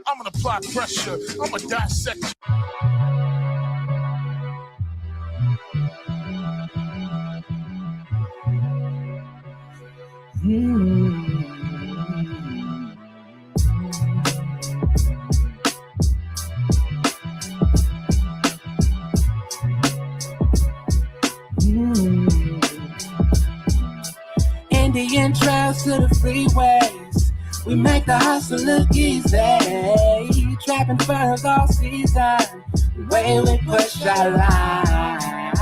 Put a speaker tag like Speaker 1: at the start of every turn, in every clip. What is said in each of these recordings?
Speaker 1: I'm gonna apply pressure. I'm gonna dissect.
Speaker 2: Indian trails to the freeways. We make the hustle look easy. Trapping furs all season. The way we push our line.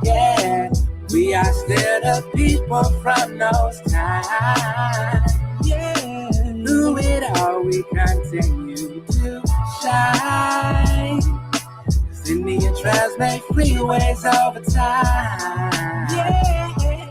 Speaker 2: Yeah, we are still the people from those times. Yeah, through it all we continue to shine. 'Cause Indian trails make freeways over time. Yeah,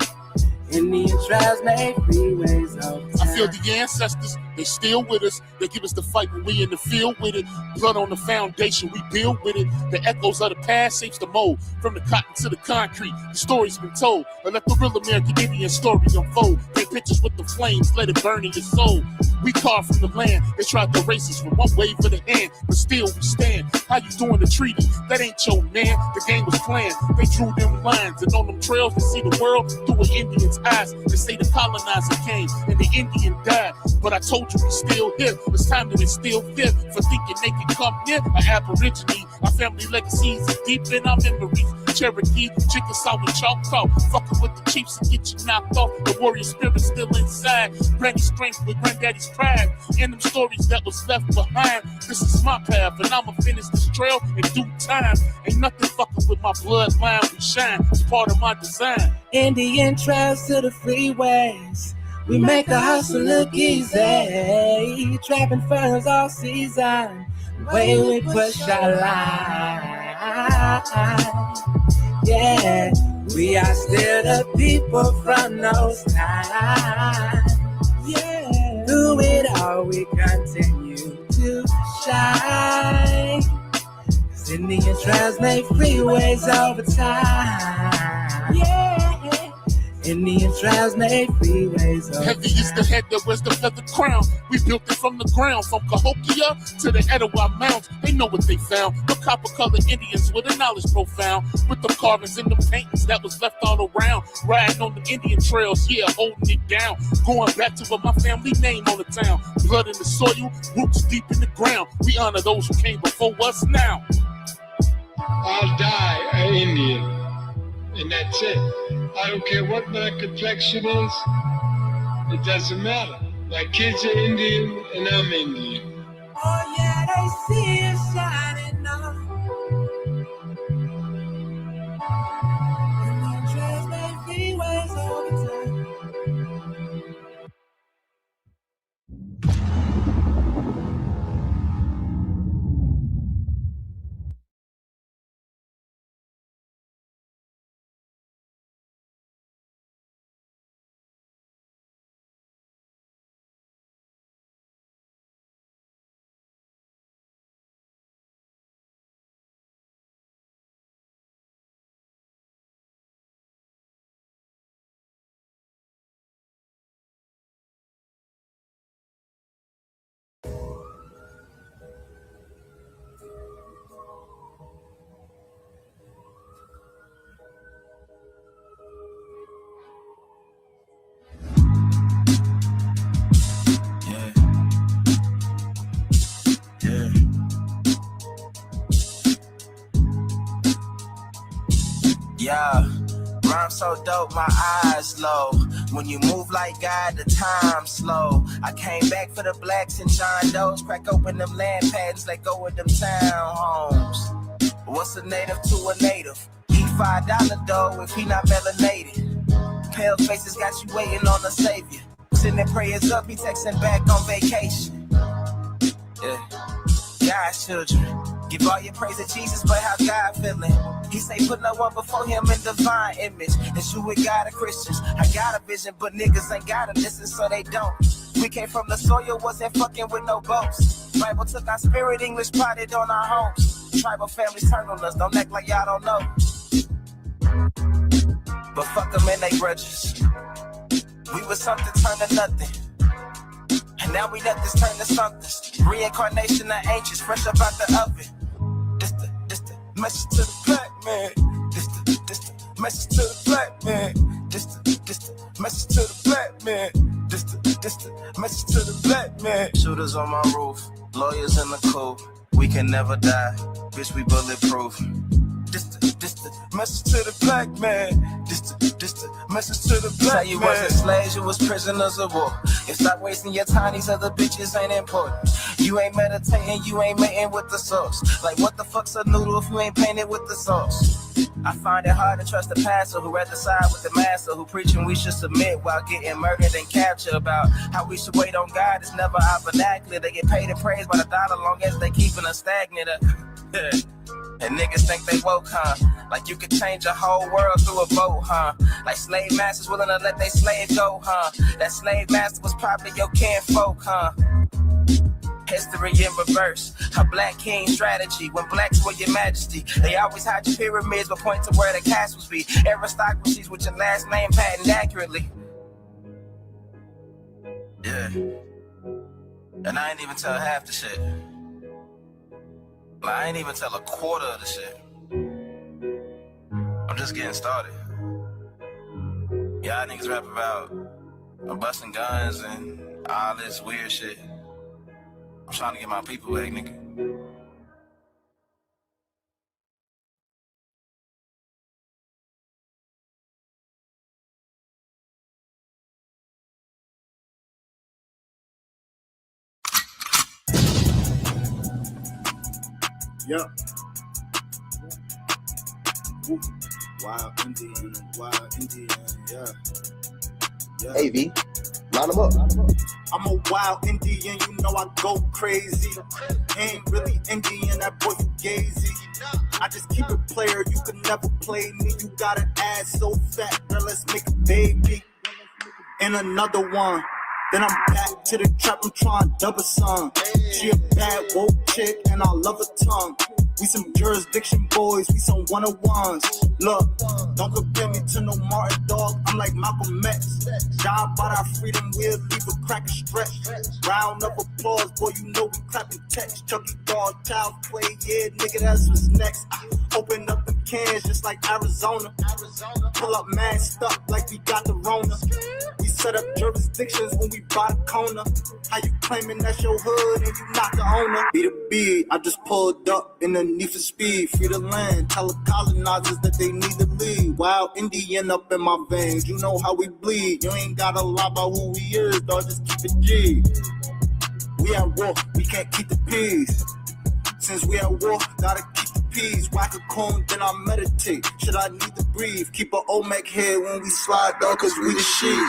Speaker 2: Indian trails make freeways over time.
Speaker 1: I feel the ancestors, they still with us. They give us the fight when we in the field with it. Blood on the foundation, we build with it. The echoes of the past shapes the mold. From the cotton to the concrete, the story's been told. But let the real American Indian story unfold. Paint pictures with the flames, let it burn in your soul. We carved from the land, they tried to erase us from one wave of the hand, but still we stand. How you doing the treaty? That ain't your man, the game was planned. They drew them lines, and on them trails they see the world through an Indian's eyes. They say the colonizer came, and the Indian died. But I told you we still here, it's time to instill fear for thinking they can come here. An aborigine, our family legacies is deep in our memories. Cherokee, Chickasaw, and Choctaw, fucking with the chiefs and get you knocked off. The warrior spirit still inside. Granny's strength with granddaddy's pride. In them stories that was left behind. This is my path, and I'ma finish this trail in due time. Ain't nothing fucking with my bloodline. We shine, it's part of my design.
Speaker 2: Indian trails to the freeways. We make the hustle look easy. Trapping furs all season. The way we push our line. Yeah, we are still the people from those times. Yeah, through it all we continue to shine. 'Cause Indian trails make freeways over time. Yeah, Indian trails make freeways over time.
Speaker 1: Heavy is the head that wears the feathered crown. We built it from the ground, from Cahokia to the Etowah Mounds. They know what they found. The copper-colored Indians with a knowledge profound. With the carvings and the paintings that was left all around. Riding on the Indian trails, yeah, holding it down. Going back to what my family name on the town. Blood in the soil, roots deep in the ground. We honor those who came before us now.
Speaker 3: I'll die an Indian, and that's it. I don't care what my complexion is. It doesn't matter. My kids are Indian, and I'm Indian.
Speaker 2: Oh yeah, they see us shining now. Indian trails make freeways over time.
Speaker 4: Yeah, rhyme so dope, my eyes low. When you move like God, the time slow. I came back for the blacks and John Doe's. Crack open them land patents, let go of them townhomes. What's a native to a native? He $5 dough if he not melanated. Pale faces got you waiting on the savior. Sending prayers up, he texting back on vacation. Yeah, God's children. Give all your praise to Jesus, but how God feeling? He say put no one before him in divine image. And you with God are Christians. I got a vision, but niggas ain't gotta listen, so they don't. We came from the soil, wasn't fucking with no boats. Bible took our spirit, English potted on our homes. Tribal families turn on us, don't act like y'all don't know. but fuck them and they grudges. We was something turned to nothing, and now we let this turn to something. Reincarnation of ancients, fresh up out the oven. This the message to the black man. This the message to the black man. This the message to the black man. This the message to the black man. Shooters on my roof, lawyers in the coop. We can never die, bitch, we bulletproof. This the message to the black man. This the message to the black man. Say you wasn't slaves, you was prisoners of war. And stop wasting your time, these other bitches ain't important. You ain't meditating, you ain't mating with the sauce. Like what the fuck's a noodle if you ain't painted with the sauce? I find it hard to trust the pastor who rather side with the master, who preaching we should submit while getting murdered and captured. About how we should wait on God is never our vernacular. They get paid and praised by the dollar long as they keeping us stagnant. And niggas think they woke, huh? Like you could change a whole world through a vote, huh? Like slave masters willing to let they slave go, huh? That slave master was probably your kinfolk, huh? History in reverse, a black king strategy. When blacks were your majesty, they always hide your pyramids but point to where the castles be. Aristocracies with your last name patented accurately. Yeah. And I ain't even tell half the shit. Like, I ain't even tell a quarter of the shit. I'm just getting started. Y'all niggas rap about busting guns and all this weird shit. I'm trying to get my people back, nigga.
Speaker 5: Yep. Wild Indian, yeah.
Speaker 6: Hey, V, line them up.
Speaker 5: I'm a wild Indian, you know I go crazy. Ain't really Indian, that boy fugazi. I just keep it player, you can never play me. You got an ass so fat, girl, let's make a baby. And another one. Then I'm back to the trap, I'm trying to double some. She a bad woke chick and I love her tongue. We some jurisdiction boys, we some one-on-ones. Look, don't compare me to no Martin dog, I'm like Malcolm X. Die about our freedom, we'll leave a crack and stretch. Round of applause, boy, you know we clapping text. Chucky dog, child play, yeah, nigga, that's what's next. Open up the cans just like Arizona. Pull up masked up like we got the Rona. We set up jurisdictions when we buy the corner. How you claiming that's your hood and you not the owner? Be the B, I just pulled up in the need for speed. Free the land, tell the colonizers that they need to leave. Wild Indian up in my veins, you know how we bleed. You ain't gotta lie about who we is, dog, just keep it G. We at war, we can't keep the peace. Since we at war, gotta keep the peace. Whack a cone, then I meditate. Should I need to breathe? Keep a Olmec head when we slide, dog, cause we the shit.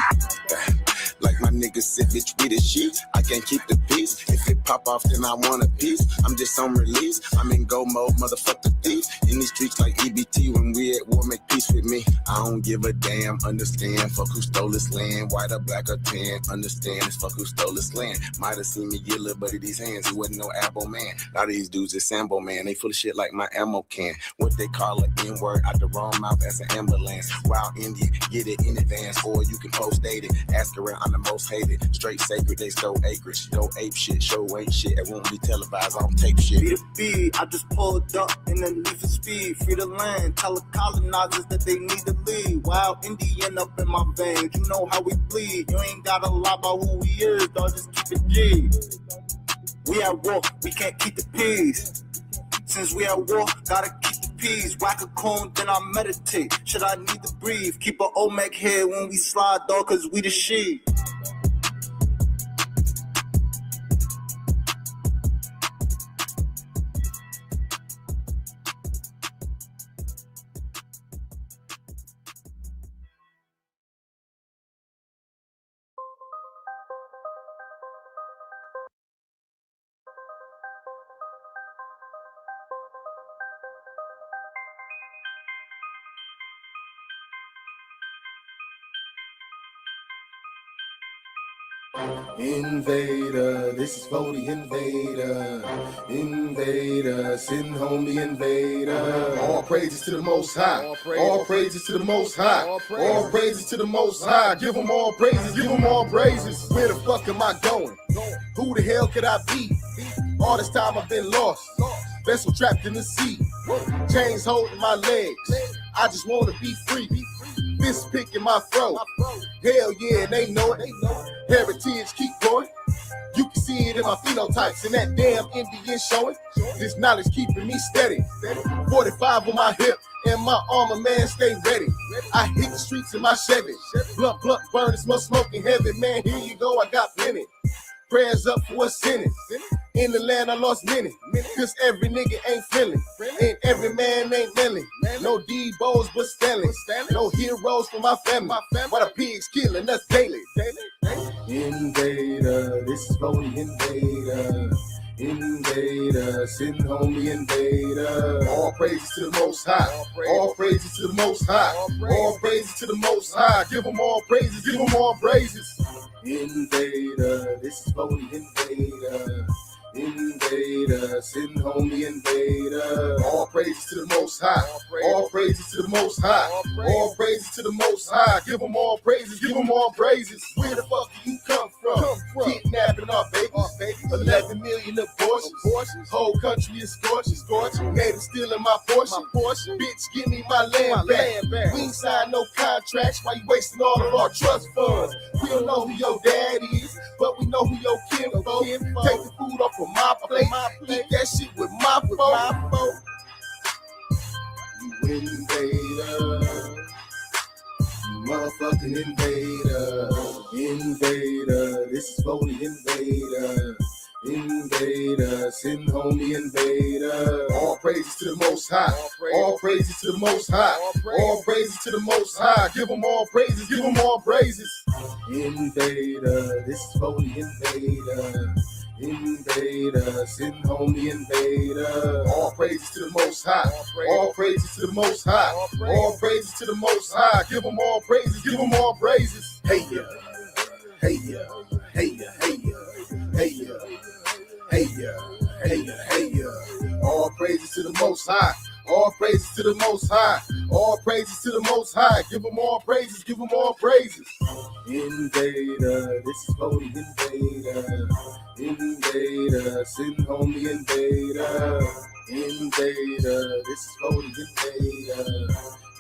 Speaker 7: Like my niggas said, bitch, we the shit. I can't keep the peace. If it pop off, then I want a piece. I'm just on release. I'm in go mode, motherfucker thief. In these streets like EBT, when we at war, make peace with me. I don't give a damn, understand. Fuck who stole this land, white or black or tan. Understand, it's fuck who stole this land. Might have seen me get a little buddy these hands. He wasn't no Abbo man. A lot of these dudes is Sambo man. They full of shit like my ammo can. What they call an N-word out the wrong mouth as an ambulance. Wild Indian, get it in advance, or you can post date it. Ask around, I'm the most hated. Straight sacred, they stole acreage. Go ape shit, show ain't shit. It won't be televised, I don't tape shit.
Speaker 5: Be the B, I just pulled up in the need for speed. Free the land, tell the colonizers that they need to leave. Wild Indian up in my veins, you know how we bleed. You ain't gotta lie about who we is, dog, just keep it G. We at war, we can't keep the peace. Since we at war, gotta keep the peace. Whack a cone, then I meditate. Should I need to breathe? Keep a Olmec head when we slide, dog, cause we the shit.
Speaker 6: Invader, this is for the invader. Invader, sitting home the invader. All praises to the Most High. All praises to the Most High. All praises to the Most High. Give them all praises, give them all praises. Where the fuck am I going? Who the hell could I be? All this time I've been lost. Vessel trapped in the sea. Chains holding my legs. I just want to be free. Fist picking my throat. Hell yeah, they know it. Heritage keep going. You can see it in my phenotypes and that damn Indian showing. This knowledge keeping me steady. 45 on my hip and my armor man stay ready. I hit the streets in my Chevy. Blunt burning, smoking heavy. Man, here you go, I got plenty. Prayers up for what's in it. In the land I lost many, cause every nigga ain't feeling, and every man ain't milling. No D-bows but Stanley, no heroes for my family. Why the pigs killing us daily? Invader, this is for the invader. Invader, sitting home the invader. All praises to the Most High. All praises to the Most High. All praises to the Most High. Give them all praises, give them all praises. Invader, this is for the invader. Invader, sitting home the invader. All praises to the Most High. All praises to the Most High. All praises to the Most High. Give them all praises, give them all praises. Where the fuck do you come from? Kidnapping our babies. 11 million abortions. Whole country is scorching. Natives stealing my portion. Bitch, give me my land back. We ain't signed no contracts. Why you wasting all of our trust funds? We don't know who your dad is, but we know who your kin for. Take the food off of my plate. Eat that shit with my folk. You invader. Motherfucking invader. Invader. This is for the invader. Invader, sitting home the invader. All praises to the Most High. All praises to the Most High. All praises to the Most High. Give them all praises, give them all praises. Invader, this is for the invader. Invader, sitting home the invader. All praises to the Most High. All praises to the Most High. All praises to the Most High. Give them all praises, give them all praises. Hey ya, hey ya, hey ya, hey ya, hey ya. Hey ya, hey ya, hey ya. All praises to the Most High. All praises to the Most High. All praises to the Most High. Give them all praises, give them all praises. Invader, this is for the invader. Invader, sitting home the invader. Invader, this is for the invader.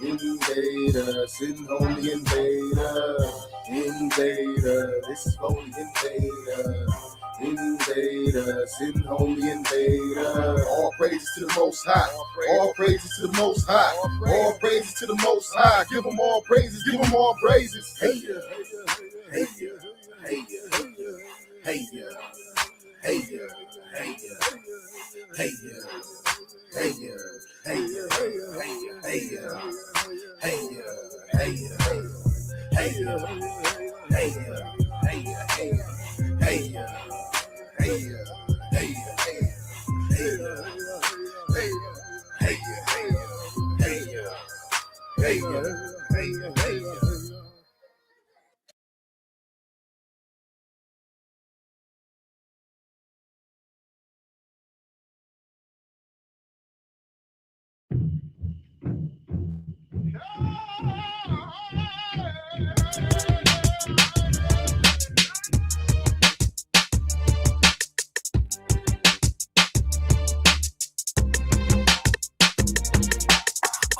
Speaker 6: Invader, sitting home the invader. Invader, this is for the invader. Invader, sitting home the invader. All praises to the Most High. All praises to the Most High. All praises to the Most High. Give them all praises, give them all praises. Hey ya, hey ya, hey ya, hey ya, hey ya, hey ya, hey ya, hey ya, hey ya, hey ya, hey ya, hey ya, hey ya, hey ya, hey ya, hey ya. Hey ya, hey ya, hey ya, hey ya, hey ya, hey ya, hey ya, hey ya, hey ya, hey ya, hey ya.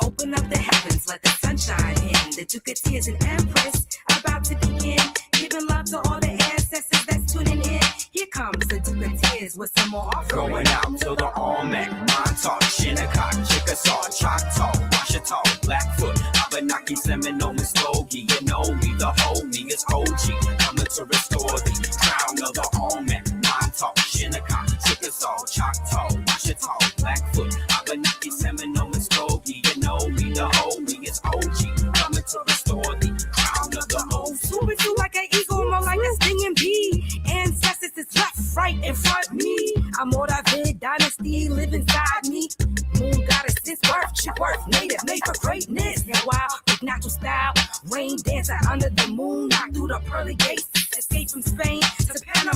Speaker 8: Open up the heavens, let the sunshine in. The Ducateers and Empress about to begin. Giving love to all the ancestors that's tuning in. Here comes the Ducateers with some more offerings.
Speaker 2: Going out to the Olmec, Montauk, Shinnecock, Chickasaw, Choctaw, Washita, Blackfoot, Abenaki, Seminole, Muskogee. You know me, the whole me is OG. Coming to restore the crown of the Olmec, Montauk, Shinnecock, Chickasaw, Choctaw, Washita, Blackfoot, Abenaki, Seminole, Muskogee. You know me, the whole me is OG. Coming to restore the crown of the old.
Speaker 8: Swooping through like an eagle, more like a stinging bee. Ancestors is left, right, in front me. I'm more David dynasty, live inside me. Moon goddess since birth, she worth native, made for greatness. And wild, with natural style, rain dancing under the moon, knock through the pearly gates. Escape from Spain,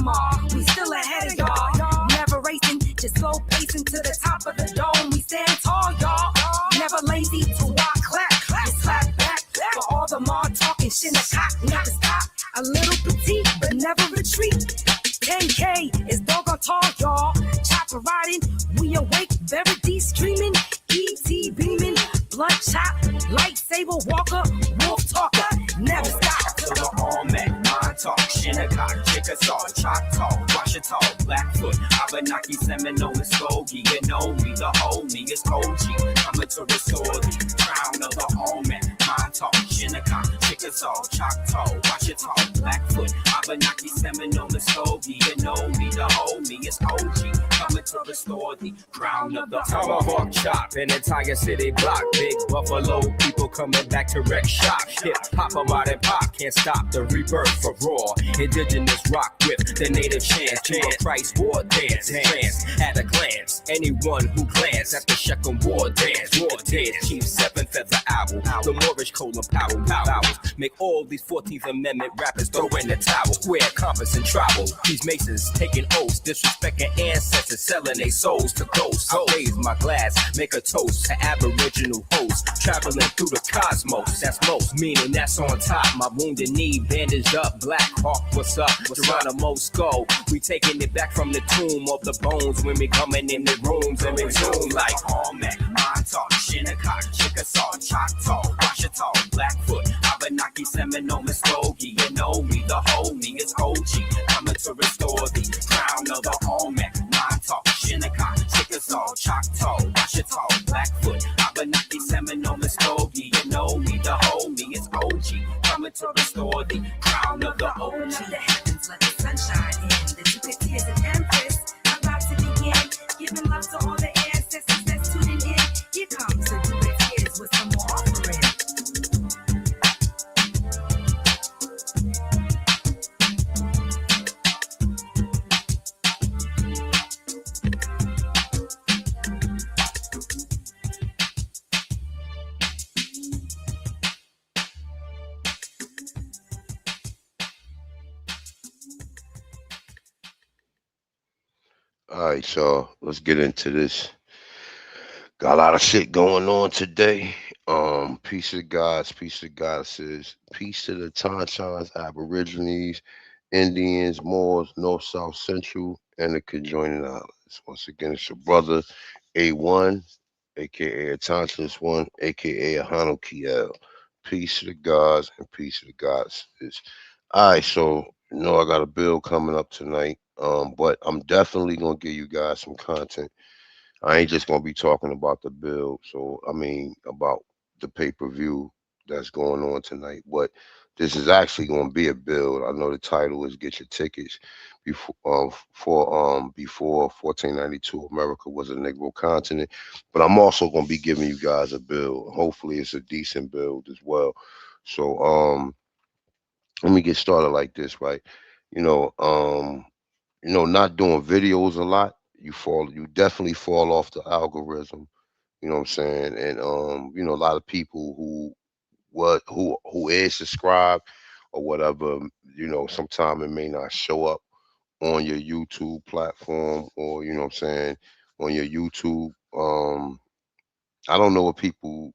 Speaker 8: Lamar. We still ahead of y'all. Never racing, just slow pacing to the top of the dome. We stand tall, y'all. Never lazy to walk, clap, clap, slap back. For all the more talking, shinnecock, never stop. A little petite, but never retreat. 10K is doggone tall, y'all. Chopper riding, we awake, very deep streaming. ET beaming, blood chop, lightsaber walker, wolf talker, never stop.
Speaker 2: To the Olmec, Montauk, Shinnecock, Chickasaw, Choctaw, Washita, Blackfoot, Abenaki, Seminole, Muskogee. You know me, the homie is OG. Coming to restore the crown of the Olmec, Montauk, Shinnecock, Chickasaw, Choctaw, Washita, Blackfoot, Abenaki, Seminole, Muskogee. You know me, the homie is OG. Coming to restore the crown of the Tomahawk chop, an entire city block. Big Buffalo people coming back to wreck shop. Hip hop about it pop, can't stop the rebirth for raw. Indigenous rock with the native chant. Christ war dance, at a glance. Anyone who glance at the Shechem war dance, Chief Seven Feather Owl, the Moorish Colin Powell. Make all these 14th Amendment rappers throw in the towel. Square, compass, and tribal. These masons taking oaths, disrespecting ancestors, selling their souls to ghosts. I raise my glass, make a toast to Aboriginal hosts, traveling through the cosmos. That's most, meaning that's on top. My wounded knee bandaged up. Black Hawk, what's up? Geronimo Skull. We taking it back from the tomb of the bones when we coming in the rooms and we zoom like Olmec, Montauk, Shinnecock, Chickasaw, Choctaw, Washita, Blackfoot, Abenaki, Seminole, Muskogee. You know me, the homie is OG. Coming to restore the crown of the Olmec, Montauk, Shinnecock, Chickasaw, Choctaw, Washita, Blackfoot, Abenaki, Seminole, Muskogee. You know me, the homie is OG. Coming to restore the crown of the OG.
Speaker 8: Open up the heavens, let the sunshine in. The Jupiter is an empress, about to begin. Giving love to all the ancestors that's tuning in. Here comes the Jupiter with some more offering.
Speaker 9: All right, so let's get into this. Got a lot of shit going on today. Peace to the gods, peace to the goddesses, peace to the Tonchons, Aborigines, Indians, Moors, North, South, Central, and the conjoining islands. Once again, it's your brother A1, aka a Tonchless One, aka a Hano Kiel. Peace to the gods and peace to the goddesses. All right, so I got a bill coming up tonight. But I'm definitely gonna give you guys some content. I ain't just gonna be talking about the bill. So I mean about the pay-per-view that's going on tonight. But this is actually gonna be a bill. I know the title is "Get Your Tickets." Before 1492, America was a Negro continent. But I'm also gonna be giving you guys a bill. Hopefully, it's a decent build as well. So let me get started like this, right? You know, not doing videos a lot, you definitely fall off the algorithm. You know what I'm saying? And a lot of people who is subscribed or whatever, sometime it may not show up on your YouTube platform, or you know what I'm saying, on your YouTube. I don't know what people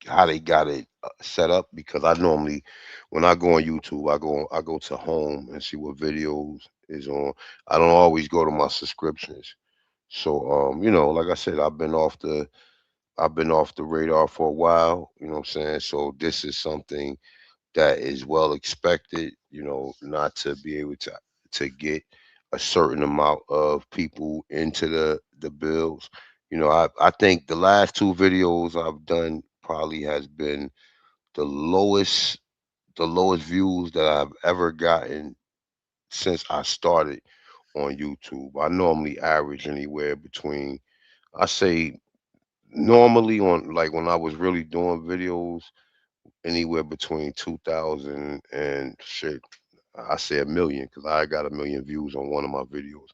Speaker 9: how they got it set up, because I normally, when I go on YouTube, I go to home and see what videos is on. I don't always go to my subscriptions. So like I said, I've been off the radar for a while, you know what I'm saying? So this is something that is well expected, not to be able to get a certain amount of people into the bills. I think the last two videos I've done probably has been the lowest the lowest views that I've ever gotten since I started on YouTube. I normally average anywhere between, I say, normally on, like, when I was really doing videos, anywhere between 2,000 and shit. I say a million because I got a million views on one of my videos.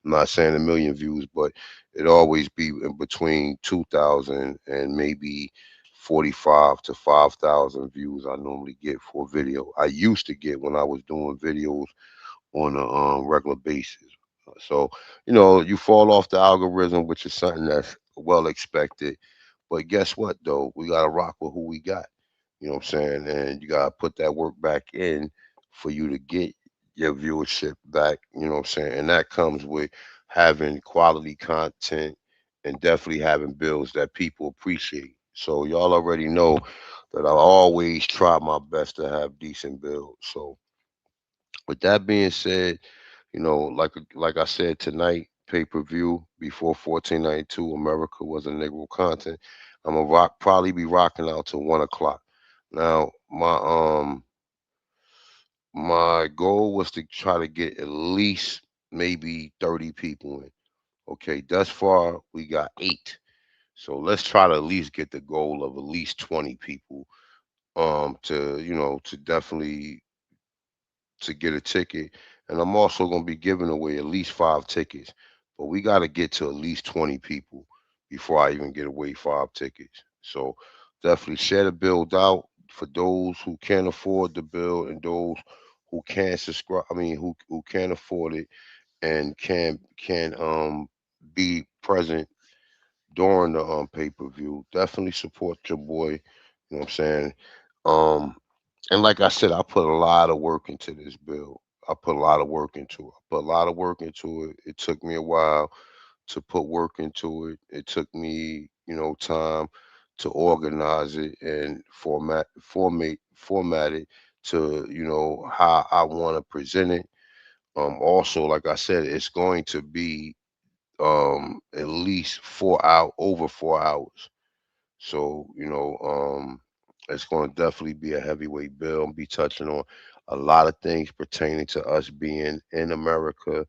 Speaker 9: I'm not saying a million views, but it always be in between 2,000 and maybe 45 to 5,000 views I normally get for a video. I used to get, when I was doing videos on a regular basis. So, you fall off the algorithm, which is something that's well expected. But guess what, though? We got to rock with who we got. You know what I'm saying? And you got to put that work back in for you to get your viewership back. You know what I'm saying? And that comes with having quality content and definitely having bills that people appreciate. So, y'all already know that I always try my best to have decent bills. So, with that being said, like I said tonight, pay per view before 1492, America was a Negro content. I'm gonna probably be rocking out till 1 o'clock. Now, my goal was to try to get at least maybe 30 people in. Okay, thus far we got 8. So let's try to at least get the goal of at least 20 people to definitely to get a ticket. And I'm also going to be giving away at least 5 tickets. But we got to get to at least 20 people before I even get away 5 tickets. So definitely share the build out for those who can't afford the bill and those who can't subscribe. I mean, who can't afford it and can be present during the pay per view. Definitely support your boy. You know what I'm saying? Um, and like I said, I put a lot of work into this bill. I put a lot of work into it. I put a lot of work into it. It took me a while to put work into it. It took me, time to organize it and format it to, how I want to present it. Also, like I said, it's going to be at least 4 hour over 4 hours. So, it's going to definitely be a heavyweight bill and be touching on a lot of things pertaining to us being in America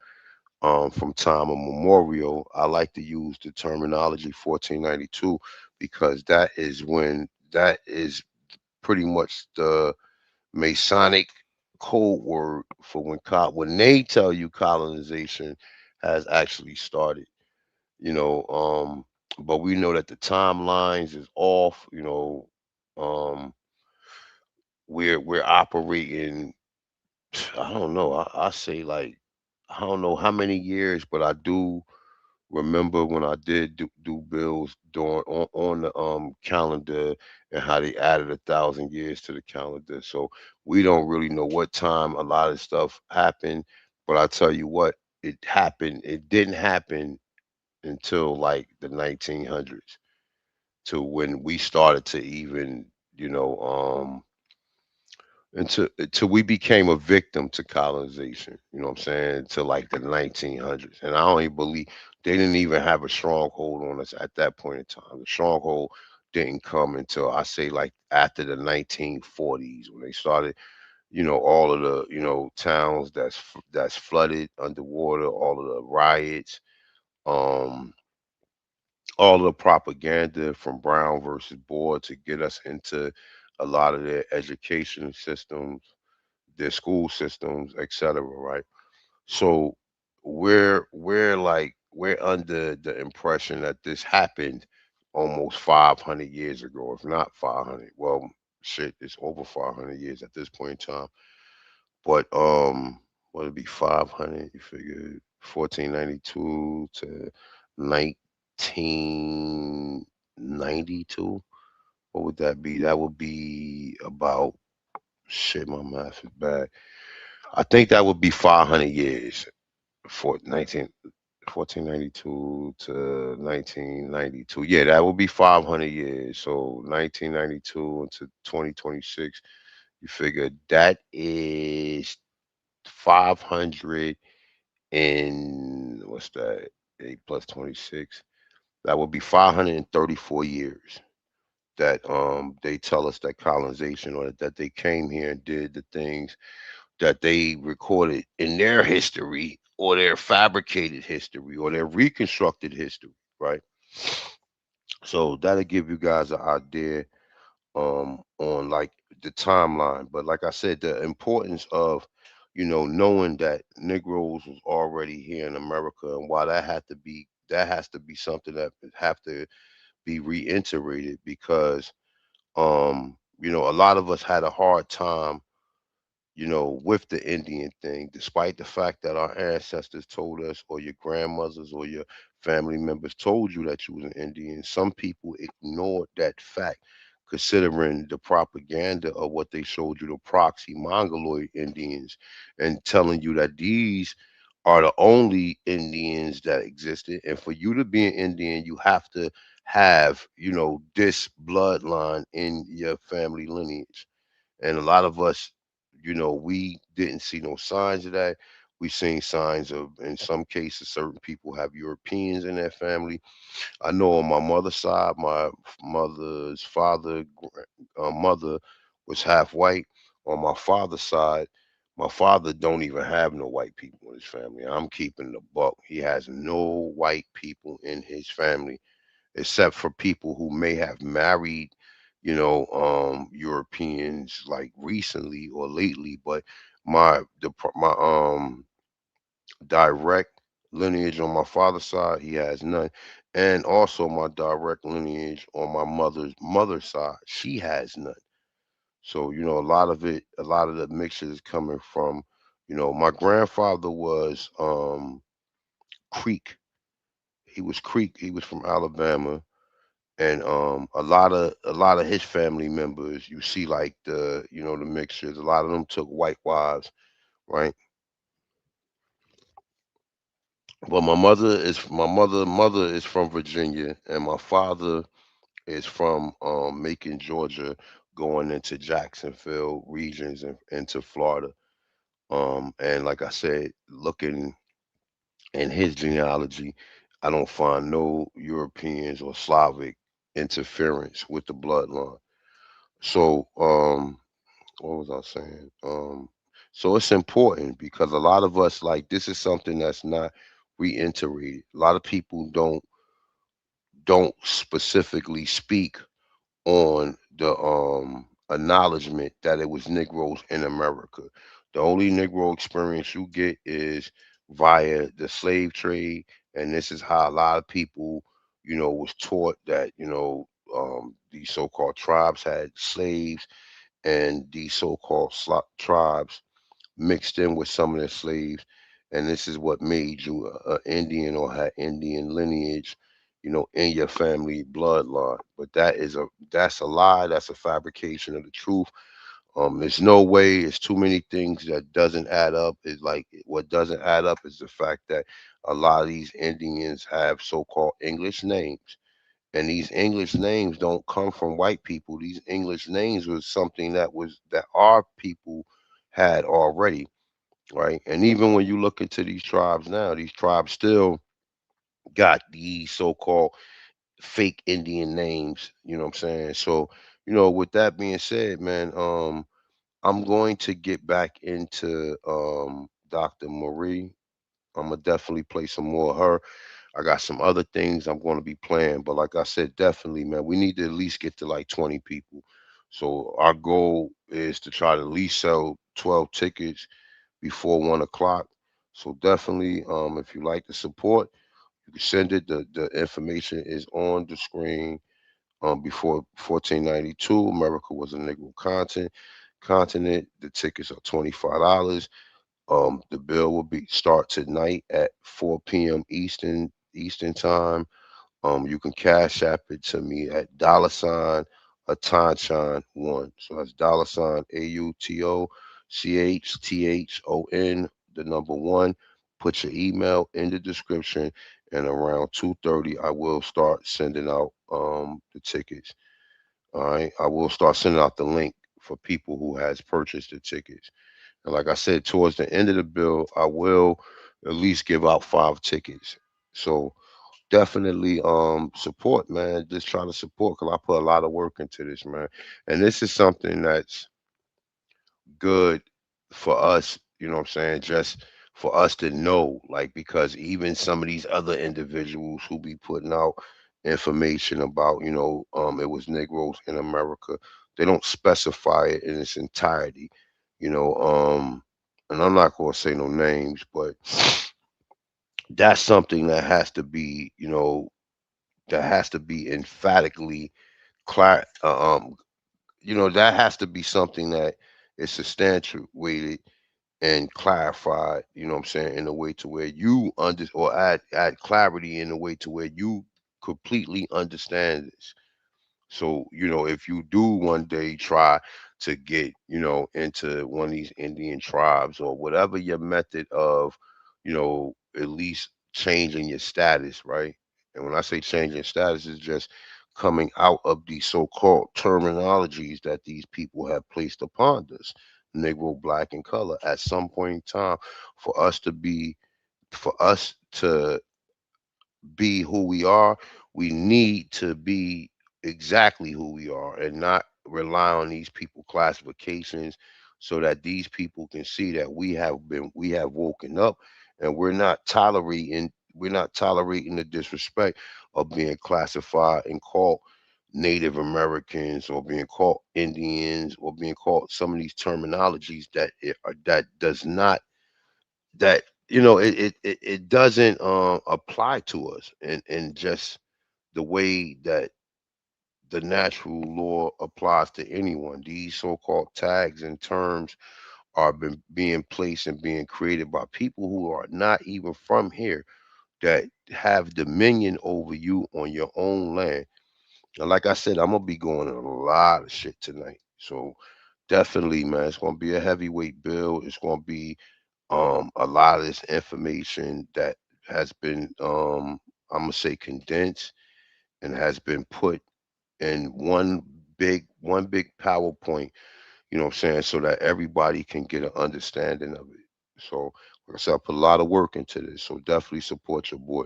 Speaker 9: from time immemorial. I like to use the terminology 1492 because that is pretty much the Masonic code word for when they tell you colonization has actually started. you know um but we know that the timelines is off. um we're operating. I don't know. I say like I don't know how many years, but I do remember when I did do bills during on the calendar and how they added 1,000 years to the calendar. So we don't really know what time a lot of stuff happened, but I tell you what, it happened. It didn't happen until like the 1900s, to when we started to even, you know, until we became a victim to colonization. You know what I'm saying? To like the 1900s, and I don't even believe they didn't even have a stronghold on us at that point in time. The stronghold didn't come until I say like after the 1940s when they started. All of the towns that's flooded underwater, all of the riots, um, all of the propaganda from Brown versus Board to get us into a lot of their education systems, their school systems, etc. Right? So we're under the impression that this happened almost 500 years ago, if not 500. Well, shit, it's over 500 years at this point in time. But what would be 500? You figure 1492 to 1992. What would that be? That would be about, shit, my math is bad. I think that would be 500 years for 1492 to 1992. Yeah, that would be 500 years. So 1992 into 2026, you figure that is 500 and what's that? 8 plus 26. That would be 534 years that they tell us that colonization, or that they came here and did the things that they recorded in their history, or their fabricated history, or their reconstructed history, right? So that'll give you guys an idea on like the timeline. But like I said, the importance of knowing that Negroes was already here in America, and why that has to be something that have to be reiterated, because a lot of us had a hard time with the Indian thing, despite the fact that our ancestors told us, or your grandmothers or your family members told you that you was an Indian, some people ignored that fact, considering the propaganda of what they showed you, the proxy mongoloid Indians, and telling you that these are the only Indians that existed. And for you to be an Indian, you have to have, this bloodline in your family lineage. And a lot of us, we didn't see no signs of that. We seen signs of, in some cases, certain people have Europeans in their family. I know on my mother's side, my mother's mother was half white. On my father's side, my father don't even have no white people in his family. I'm keeping the buck. He has no white people in his family, except for people who may have married, Europeans like recently or lately. But my direct lineage on my father's side, he has none. And also my direct lineage on my mother's side, she has none. So, a lot of the mixture is coming from, my grandfather was Creek. He was Creek. He was from Alabama. And a lot of his family members, you see like the mixtures. A lot of them took white wives, right? But my mother is from Virginia, and my father is from Macon, Georgia, going into Jacksonville regions and into Florida. And like I said, looking in his genealogy, I don't find no Europeans or Slavic interference with the bloodline. So, what was I saying? So it's important because a lot of us, like, this is something that's not reiterated. A lot of people don't specifically speak on the acknowledgement that it was Negroes in America. The only Negro experience you get is via the slave trade, and this is how a lot of people, was taught that these so-called tribes had slaves, and these so-called tribes mixed in with some of their slaves, and this is what made you a Indian or had Indian lineage, in your family bloodline. But that's a lie. That's a fabrication of the truth. There's no way. It's too many things that doesn't add up. Is like what doesn't add up is the fact that a lot of these Indians have so-called English names, and these English names don't come from white people. These English names was something that our people had already, right? And even when you look into these tribes now, these tribes still got these so-called fake Indian names. You know what I'm saying? So, with that being said, man, I'm going to get back into Dr. Marie. I'm gonna definitely play some more of her. I got some other things I'm going to be playing, but like I said, definitely, man, we need to at least get to like 20 people. So our goal is to try to at least sell 12 tickets before 1 o'clock. So definitely, if you like the support, you can send it. The information is on the screen. Before 1492, America was a Negro continent. The tickets are $25. The bill will be start tonight at 4 p.m. Eastern time. You can cash app it to me at dollar sign Atanchan1. So that's dollar sign AUTOCHTHON, the number one. Put your email in the description, and around 2:30, I will start sending out the tickets. All right, I will start sending out the link for people who has purchased the tickets. And like I said, towards the end of the bill, I will at least give out 5 tickets. So definitely support, man. Just try to support because I put a lot of work into this, man. And this is something that's good for us, you know what I'm saying? Just for us to know, like, because even some of these other individuals who be putting out information about, it was Negroes in America, they don't specify it in its entirety, you know. And I'm not gonna say no names, but that's something that has to be, that has to be emphatically clar that has to be something that it's substantiated and clarified, you know what I'm saying, in a way to where you or add clarity in a way to where you completely understand this. So, if you do one day try to get, into one of these Indian tribes or whatever your method of, at least changing your status, right? And when I say changing status, it's just coming out of these so-called terminologies that these people have placed upon us, Negro, black, and color, at some point in time, for us to be, for us to be who we are, we need to be exactly who we are and not rely on these people classifications so that these people can see that we have woken up and we're not tolerating the disrespect of being classified and called Native Americans or being called Indians or being called some of these terminologies that does not that it doesn't apply to us and just the way that the natural law applies to anyone. These so-called tags and terms are being placed and being created by people who are not even from here, that have dominion over you on your own land. And like I said, I'm gonna be going in a lot of shit tonight. So definitely, man, it's gonna be a heavyweight bill. It's gonna be a lot of this information that has been I'm gonna say condensed and has been put in one big PowerPoint, you know what I'm saying, so that everybody can get an understanding of it. So like I said, I put a lot of work into this. So definitely support your boy.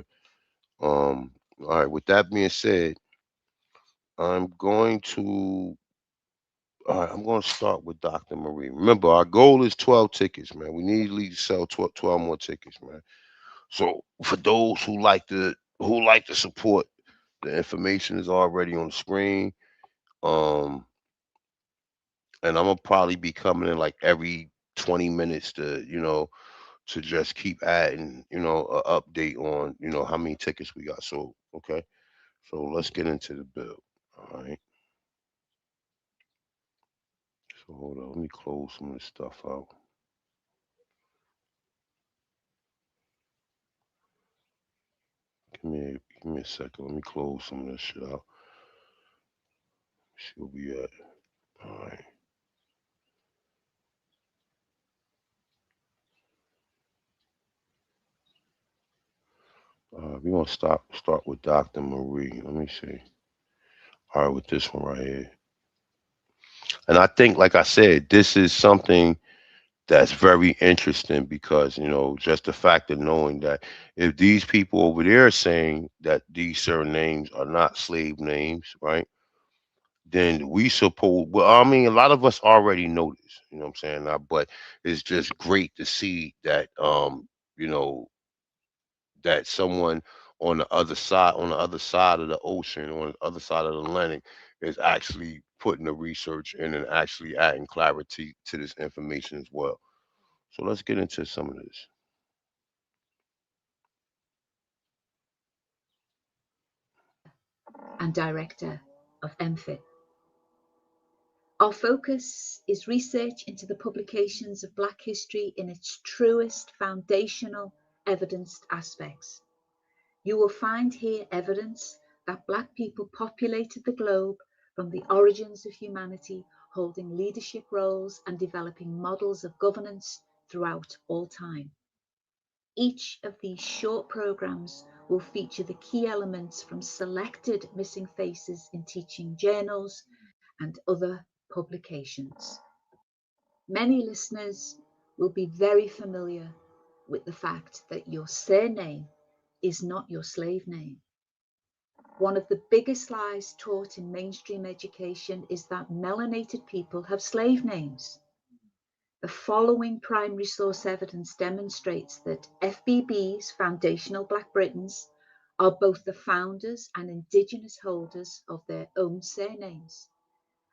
Speaker 9: All right, with that being said, I'm going to I'm going to start with Dr. Marie. Remember, our goal is 12 tickets, man. We need at least sell 12 more tickets, man. So for those who like to support, the information is already on the screen. Um, and I'm gonna probably be coming in like every 20 minutes to just keep adding, a update on, how many tickets we got. So okay. So let's get into the bill. All right. So hold on, let me close some of this stuff out. Give me a second. Let me close some of this shit out. See where we at. All right. We're gonna start with Dr. Marie. Let me see. All right, with this one right here. And I think, like I said, this is something that's very interesting because, just the fact of knowing that if these people over there are saying that these certain names are not slave names, right? Then we suppose, well, I mean, a lot of us already know this, you know what I'm saying? But it's just great to see that, you know, that someone on the other side of the ocean, on the other side of the Atlantic, is actually putting the research in and actually adding clarity to this information as well. So let's get into some of this.
Speaker 10: And director of MFIT. Our focus is research into the publications of Black history in its truest foundational evidenced aspects. You will find here evidence that Black people populated the globe from the origins of humanity, holding leadership roles and developing models of governance throughout all time. Each of these short programs will feature the key elements from selected missing faces in teaching journals and other publications. Many listeners will be very familiar with the fact that your surname is not your slave name. One of the biggest lies taught in mainstream education is that melanated people have slave names. The following primary source evidence demonstrates that FBB's foundational Black Britons are both the founders and indigenous holders of their own surnames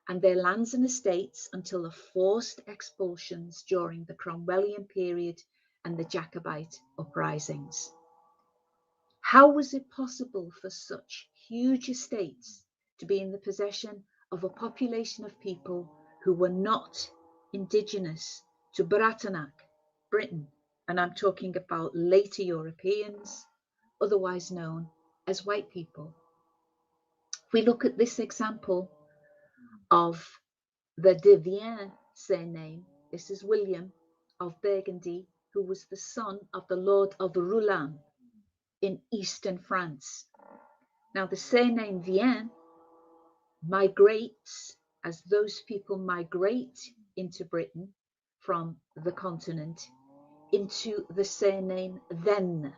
Speaker 10: and their lands and estates until the forced expulsions during the Cromwellian period and the Jacobite uprisings. How was it possible for such huge estates to be in the possession of a population of people who were not indigenous to Bratanak, Britain, and I'm talking about later Europeans, otherwise known as white people. If we look at this example of the de Vienne surname, this is William of Burgundy, who was the son of the Lord of Rouen in eastern France. Now, the surname Vienne migrates as those people migrate into Britain from the continent into the surname Then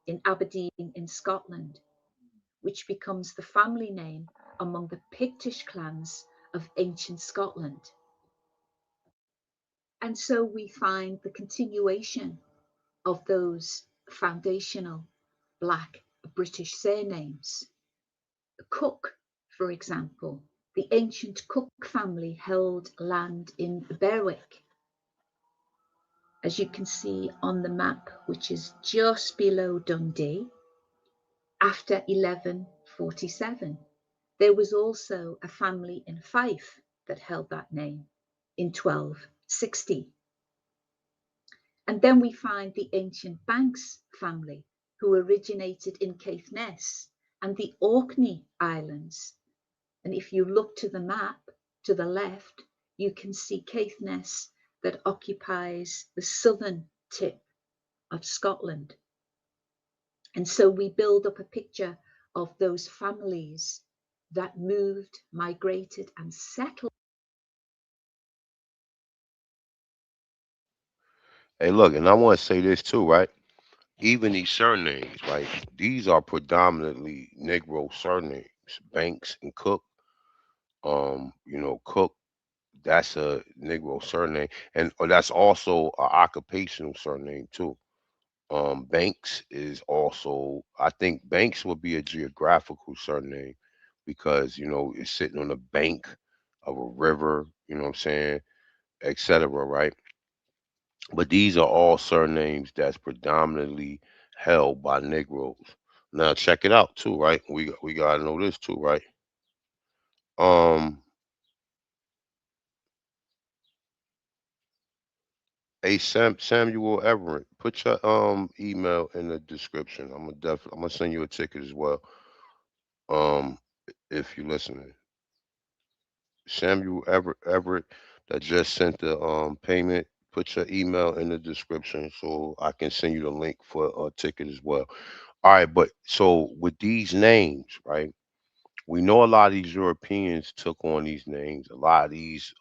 Speaker 10: in Aberdeen in Scotland, which becomes the family name among the Pictish clans of ancient Scotland. And so we find the continuation of those foundational Black British surnames. Cook, for example, the ancient Cook family held land in Berwick, as you can see on the map, which is just below Dundee, after 1147. There was also a family in Fife that held that name in 1260. And then we find the ancient Banks family, who originated in Caithness and the Orkney Islands. And if you look to the map to the left, you can see Caithness that occupies the southern tip of Scotland. And so we build up a picture of those families that moved, migrated, and settled.
Speaker 9: Hey, look, and I want to say this too, right? Even these surnames, right? These are predominantly Negro surnames. Banks and Cook. Cook, that's a Negro surname, and that's also an occupational surname too. Banks is also, I think Banks would be a geographical surname because it's sitting on the bank of a river. You know what I'm saying, etc. Right? But these are all surnames that's predominantly held by Negroes. Now check it out too, right? We gotta know this too, right? Um, Samuel Everett, put your email in the description. I'm gonna send you a ticket as well. Um, if you're listening, Everett that just sent the payment. Put your email in the description so I can send you the link for a ticket as well. All right, but so with these names, right? We know a lot of these Europeans took on these names. A lot of these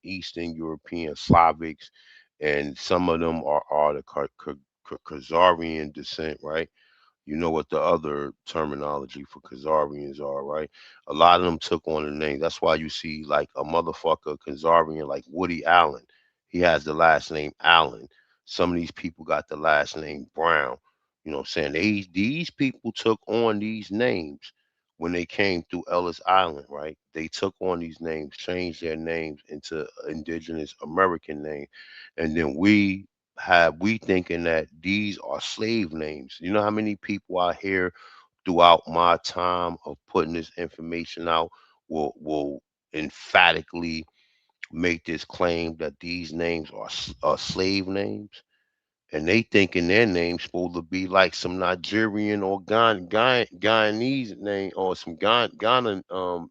Speaker 9: Eastern European Slavics, and some of them are the Khazarian descent, right? You know what the other terminology for Khazarians are, right? A lot of them took on the name. That's why you see like a motherfucker Khazarian like Woody Allen. He has the last name Allen. Some of these people got the last name Brown. You know what I'm saying? These people took on these names when they came through Ellis Island, right? They took on these names, changed their names into indigenous American names, and then we thinking that these are slave names. You know how many people I hear throughout my time of putting this information out will emphatically make this claim that these names are slave names, and they thinking their name's supposed to be like some Nigerian or Guyanese name, or some Ghana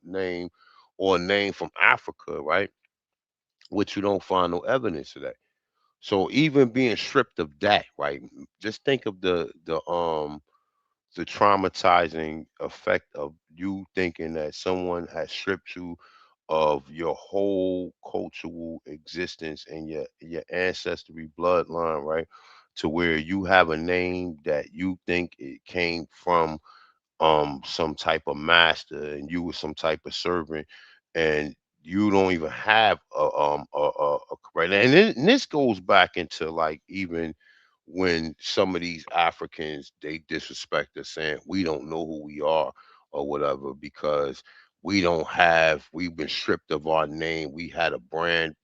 Speaker 9: name, or a name from Africa, right? Which you don't find no evidence of that. So even being stripped of that, right? Just think of the traumatizing effect of you thinking that someone has stripped you of your whole cultural existence and your ancestry bloodline, right? To where you have a name that you think it came from some type of master, and you were some type of servant, and you don't even have a correct, and this goes back into like even when some of these Africans they disrespect us, saying we don't know who we are or whatever, because we've been stripped of our name. We had a brand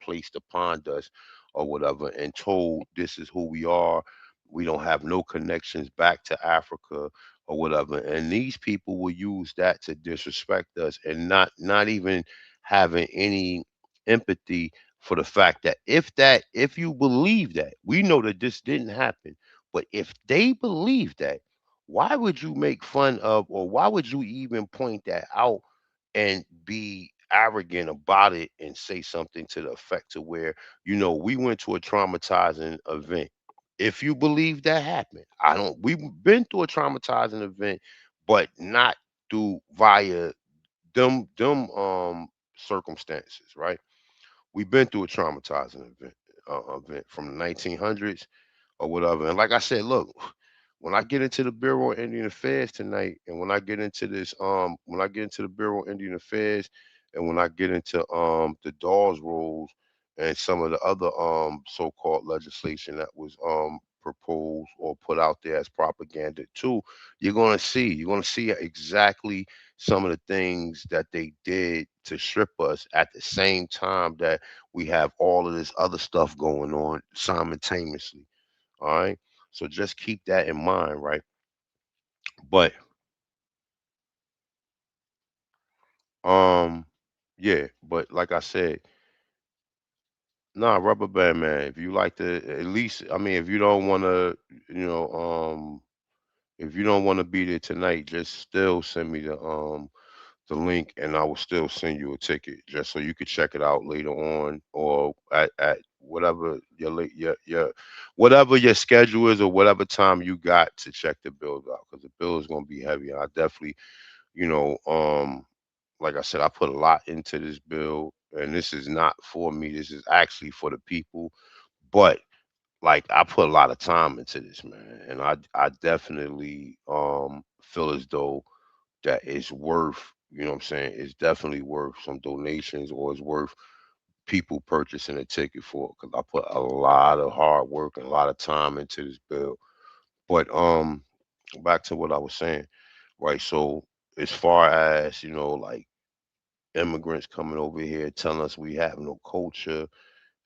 Speaker 9: placed upon us or whatever, and told this is who we are. We don't have no connections back to Africa or whatever. And these people will use that to disrespect us, and not even having any empathy for the fact that if you believe that, we know that this didn't happen, but if they believe that, why would you make fun of, or why would you even point that out and be arrogant about it and say something to the effect to where, we went to a traumatizing event. If you believe that happened, I don't, we've been through a traumatizing event, but not through via them circumstances, right? We've been through a traumatizing event from the 1900s or whatever. And like I said, look, when I get into the Bureau of Indian Affairs tonight, and when I get into when I get into the Bureau of Indian Affairs, and when I get into the Dawes rules and some of the other so-called legislation that was proposed or put out there as propaganda too, you're gonna see exactly some of the things that they did to strip us at the same time that we have all of this other stuff going on simultaneously. All right. So just keep that in mind, right? But um yeah, but like I said, nah, rubber band man, if you like to, at least, I mean, if you don't wanna, you know, if you don't want to be there tonight, just still send me the link, and I will still send you a ticket just so you could check it out later on, or at whatever your whatever your schedule is, or whatever time you got to check the bills out, because the bill is gonna be heavy. And I definitely, you know, like I said, I put a lot into this bill, and this is not for me. This is actually for the people. But like, I put a lot of time into this, man, and I definitely feel as though that is worth, what I'm saying, it's definitely worth some donations, or it's worth people purchasing a ticket for, because I put a lot of hard work and a lot of time into this bill. But back to what I was saying, right? So as far as, like, immigrants coming over here telling us we have no culture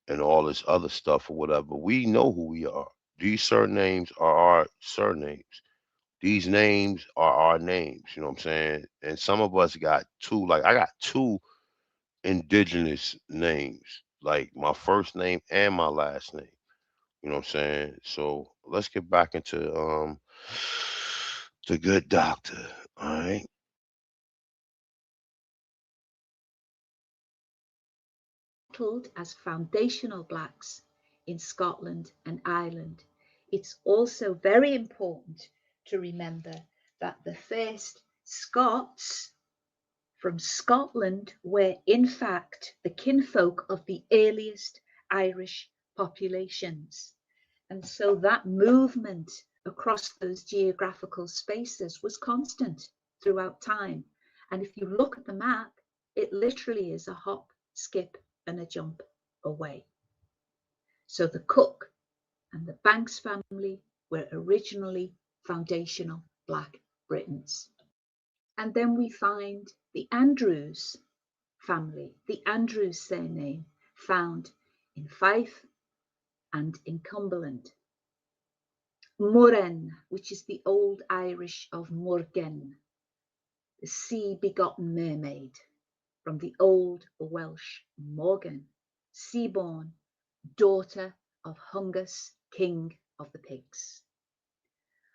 Speaker 9: and all this other stuff or whatever, we know who we are. These surnames are our surnames. These names are our names, you know what I'm saying? And some of us got two, like I got two indigenous names, like my first name and my last name. You know what I'm saying? So let's get back into the good doctor. All right.
Speaker 10: Settled as foundational blacks in Scotland and Ireland. It's also very important to remember that the first Scots from Scotland were in fact the kinfolk of the earliest Irish populations. And so that movement across those geographical spaces was constant throughout time. And if you look at the map, it literally is a hop, skip, and a jump away. So the Cook and the Banks family were originally foundational Black Britons. And then we find the Andrews family, the Andrews surname, found in Fife and in Cumberland. Muren, which is the old Irish of Morgen, the sea-begotten mermaid, from the old Welsh Morgan, sea-born, daughter of Hungus, king of the pigs.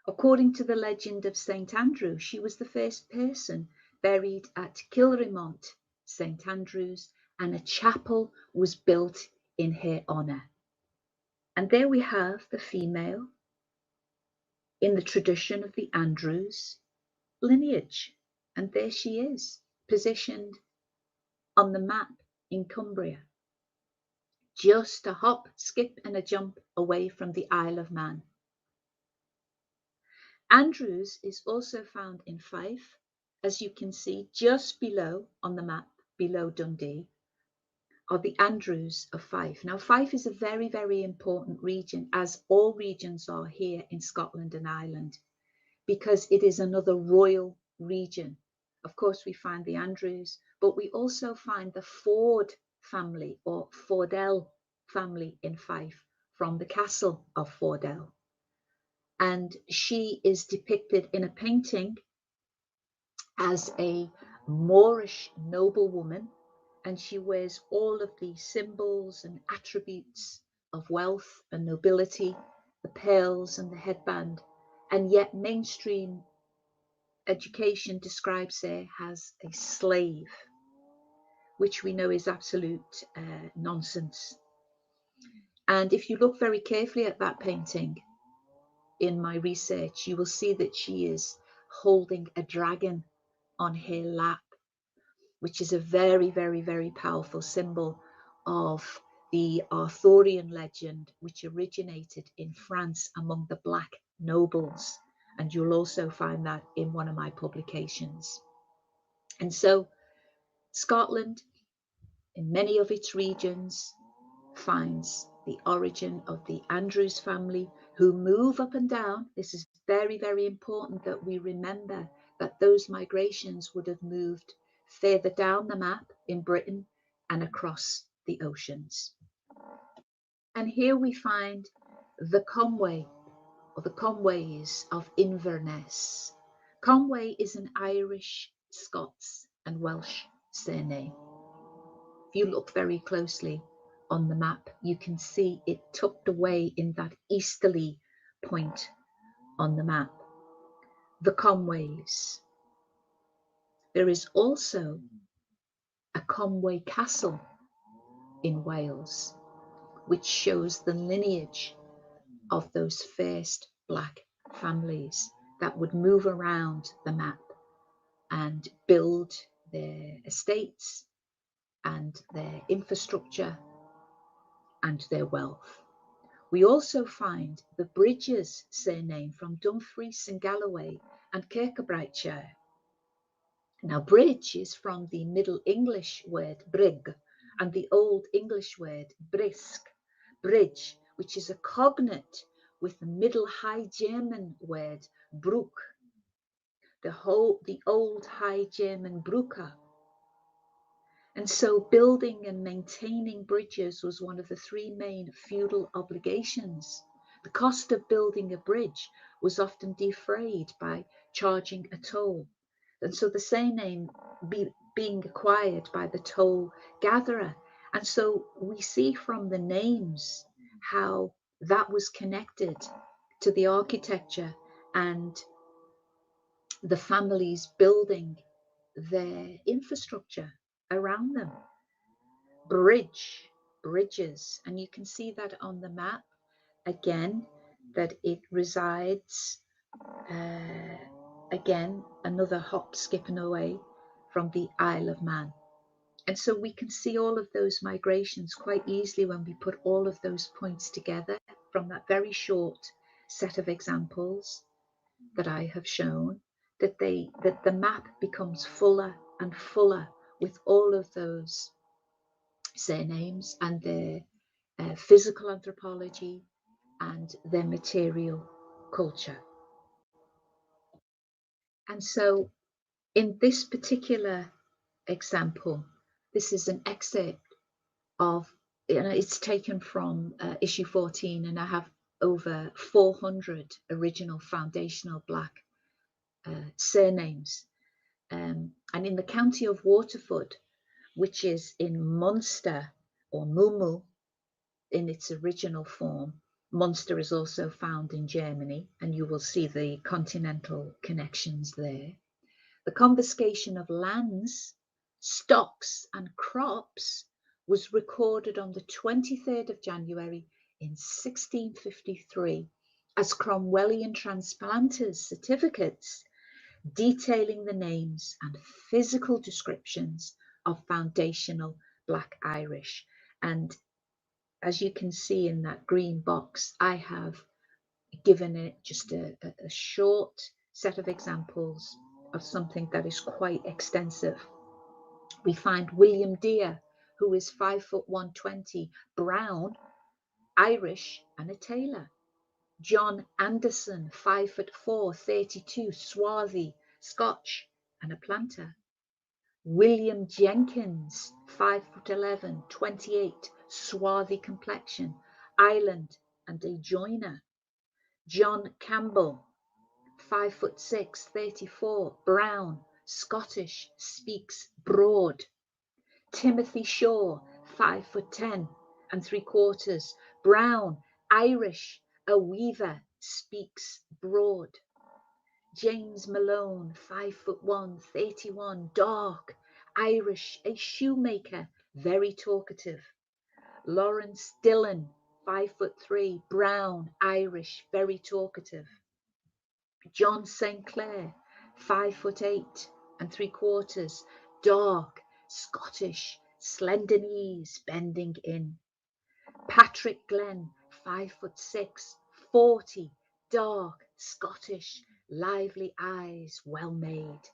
Speaker 10: According to the legend of St. Andrew, she was the first person buried at Kilrimont, St. Andrews, and a chapel was built in her honour. And there we have the female in the tradition of the Andrews lineage. And there she is, positioned on the map in Cumbria, just a hop, skip, and a jump away from the Isle of Man. Andrews is also found in Fife, as you can see just below on the map, below Dundee, are the Andrews of Fife. Now, Fife is a very, very important region, as all regions are here in Scotland and Ireland, because it is another royal region. Of course, we find the Andrews, but we also find the Ford family, or Fordell family in Fife, from the castle of Fordell. And she is depicted in a painting as a Moorish noblewoman, and she wears all of the symbols and attributes of wealth and nobility, the pearls and the headband, and yet mainstream education describes her as a slave, which we know is absolute nonsense. And if you look very carefully at that painting in my research, you will see that she is holding a dragon on her lap, which is a very, very, very powerful symbol of the Arthurian legend, which originated in France among the Black nobles. And you'll also find that in one of my publications. And so Scotland, in many of its regions, finds the origin of the Andrews family, who move up and down. This is very, very important that we remember that those migrations would have moved further down the map in Britain and across the oceans. And here we find the Conway, or the Conways of Inverness. Conway is an Irish, Scots, and Welsh surname. If you look very closely on the map, you can see it tucked away in that easterly point on the map. The Conways. There is also a Conway Castle in Wales, which shows the lineage of those first Black families that would move around the map and build their estates and their infrastructure and their wealth. We also find the Bridges surname from Dumfries and Galloway and Kirkcudbrightshire. Now, bridge is from the Middle English word brig and the Old English word brisk, bridge, which is a cognate with the Middle High German word Bruch, the Old High German Brucker. And so building and maintaining bridges was one of the three main feudal obligations. The cost of building a bridge was often defrayed by charging a toll. And so the surname being acquired by the toll gatherer. And so we see from the names how that was connected to the architecture and the families building their infrastructure around them. Bridges, and you can see that on the map again, that it resides again, another hop skipping away from the Isle of Man. And so we can see all of those migrations quite easily when we put all of those points together from that very short set of examples that I have shown, that the map becomes fuller and fuller with all of those surnames and their physical anthropology and their material culture. And so in this particular example, this is an excerpt of, it's taken from issue 14, and I have over 400 original foundational Black surnames. And in the county of Waterford, which is in Munster, or Mumu in its original form, Munster is also found in Germany, and you will see the continental connections there. The confiscation of lands, stocks, and crops was recorded on the 23rd of January in 1653 as Cromwellian transplanters' certificates detailing the names and physical descriptions of foundational Black Irish. And as you can see in that green box, I have given it just a short set of examples of something that is quite extensive. We find William Deere, who is 5 foot 120, brown, Irish, and a tailor. John Anderson, 5 foot 4, 32, swarthy, Scotch, and a planter. William Jenkins, 5 foot 11, 28, swarthy complexion, Ireland, and a joiner. John Campbell, 5 foot 6, 34, brown, Scottish, speaks broad. Timothy Shaw, 5'10" and 3/4, brown, Irish, a weaver, speaks broad. James Malone, 5'1", 31, dark, Irish, a shoemaker, very talkative. Lawrence Dillon, 5'3", brown, Irish, very talkative. John St. Clair, 5'8" and 3/4, dark, Scottish, slender knees bending in. Patrick Glenn, 5'6", 40, dark, Scottish, lively eyes, well made.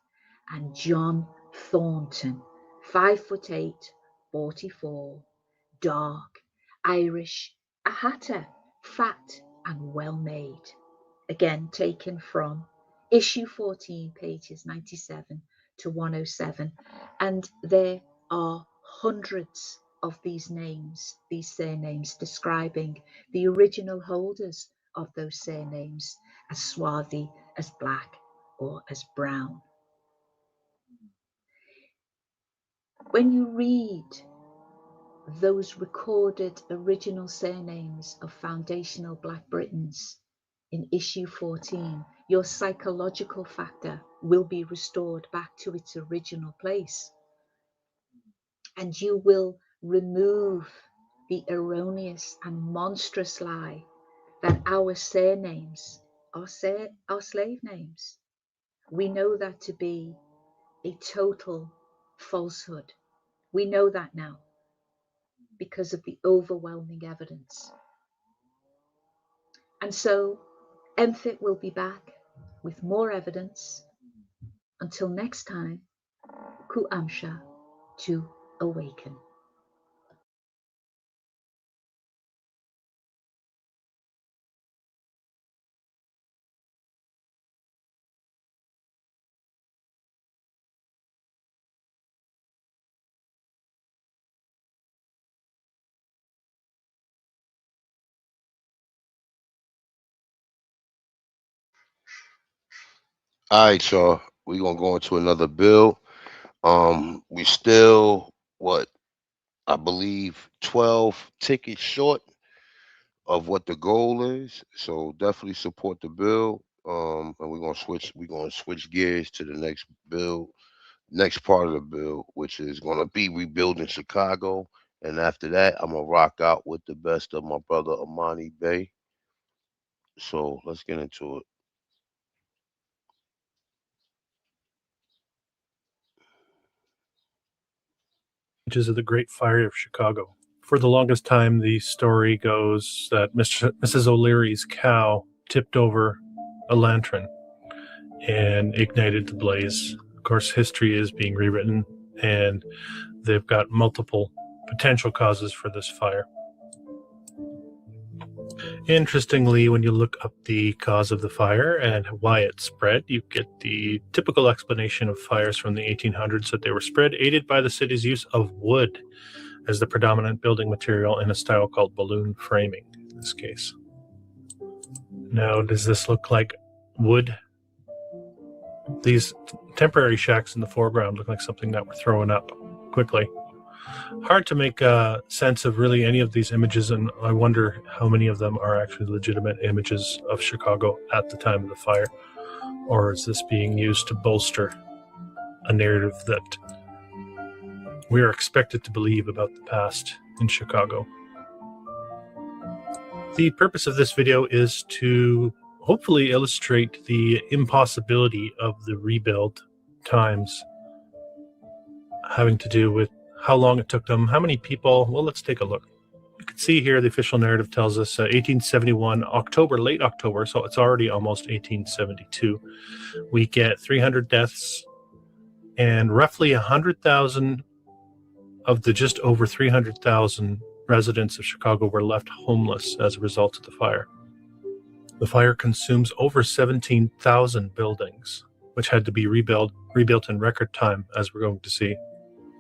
Speaker 10: And John Thornton, 5'8", 44, dark, Irish, a hatter, fat and well made. Again taken from issue 14, pages 97 to 107. And there are hundreds of these names, these surnames, describing the original holders of those surnames as swarthy, as black, or as brown. When you read those recorded original surnames of foundational Black Britons in issue 14, your psychological factor will be restored back to its original place. And you will remove the erroneous and monstrous lie that our surnames are slave names. We know that to be a total falsehood. We know that now because of the overwhelming evidence. And so MFIT will be back with more evidence. Until next time, Ku Amsha, to awaken.
Speaker 9: All right, y'all. We're gonna go into another bill. We still what I believe 12 tickets short of what the goal is. So definitely support the bill. And we're gonna switch gears to the next bill, next part of the bill, which is gonna be rebuilding Chicago. And after that, I'm gonna rock out with the best of my brother Amani Bay. So let's get into it.
Speaker 11: Of the Great Fire of Chicago. For the longest time, the story goes that Mrs. O'Leary's cow tipped over a lantern and ignited the blaze. Of course, history is being rewritten, and they've got multiple potential causes for this fire. Interestingly, when you look up the cause of the fire and why it spread, you get the typical explanation of fires from the 1800s, that they were spread aided by the city's use of wood as the predominant building material in a style called balloon framing, in this case. Now, does this look like wood? These temporary shacks in the foreground look like something that were thrown up quickly. Hard to make sense of really any of these images, and I wonder how many of them are actually legitimate images of Chicago at the time of the fire, or is this being used to bolster a narrative that we are expected to believe about the past in Chicago. The purpose of this video is to hopefully illustrate the impossibility of the rebuild times, having to do with how long it took them, how many people. Well, let's take a look. You can see here the official narrative tells us 1871, October, late October, so it's already almost 1872. We get 300 deaths, and roughly 100,000 of the just over 300,000 residents of Chicago were left homeless as a result of the fire. The fire consumes over 17,000 buildings, which had to be rebuilt in record time, as we're going to see.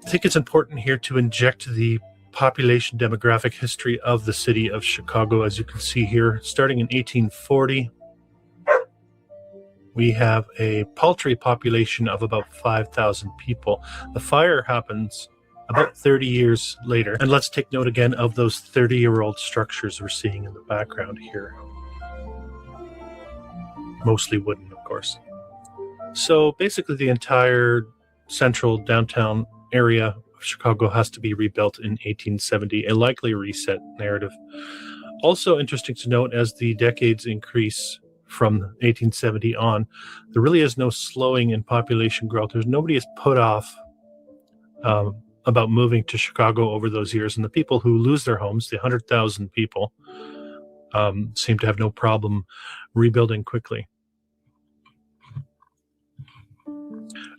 Speaker 11: I think it's important here to inject the population demographic history of the city of Chicago. As you can see here, starting in 1840, we have a paltry population of about 5,000 people. The fire happens about 30 years later. And let's take note again of those 30-year-old structures we're seeing in the background here. Mostly wooden, of course. So basically the entire central downtown area of Chicago has to be rebuilt in 1870, a likely reset narrative. Also interesting to note, as the decades increase from 1870 on, there really is no slowing in population growth. There's nobody is put off about moving to Chicago over those years, and the people who lose their homes, the 100,000 people, seem to have no problem rebuilding quickly.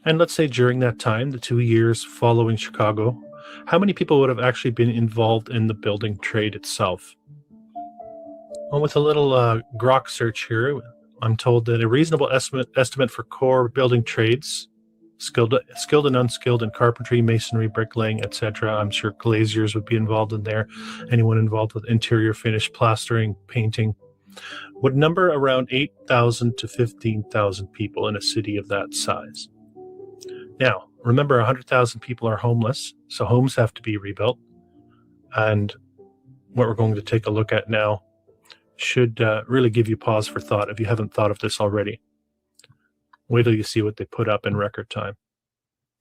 Speaker 11: And let's say during that time, the 2 years following Chicago, how many people would have actually been involved in the building trade itself? Well, with a little grok search here, I'm told that a reasonable estimate for core building trades, skilled and unskilled in carpentry, masonry, bricklaying, etc. I'm sure glaziers would be involved in there. Anyone involved with interior finish, plastering, painting, would number around 8,000 to 15,000 people in a city of that size. Now, remember, 100,000 people are homeless, so homes have to be rebuilt. And what we're going to take a look at now should really give you pause for thought if you haven't thought of this already. Wait till you see what they put up in record time.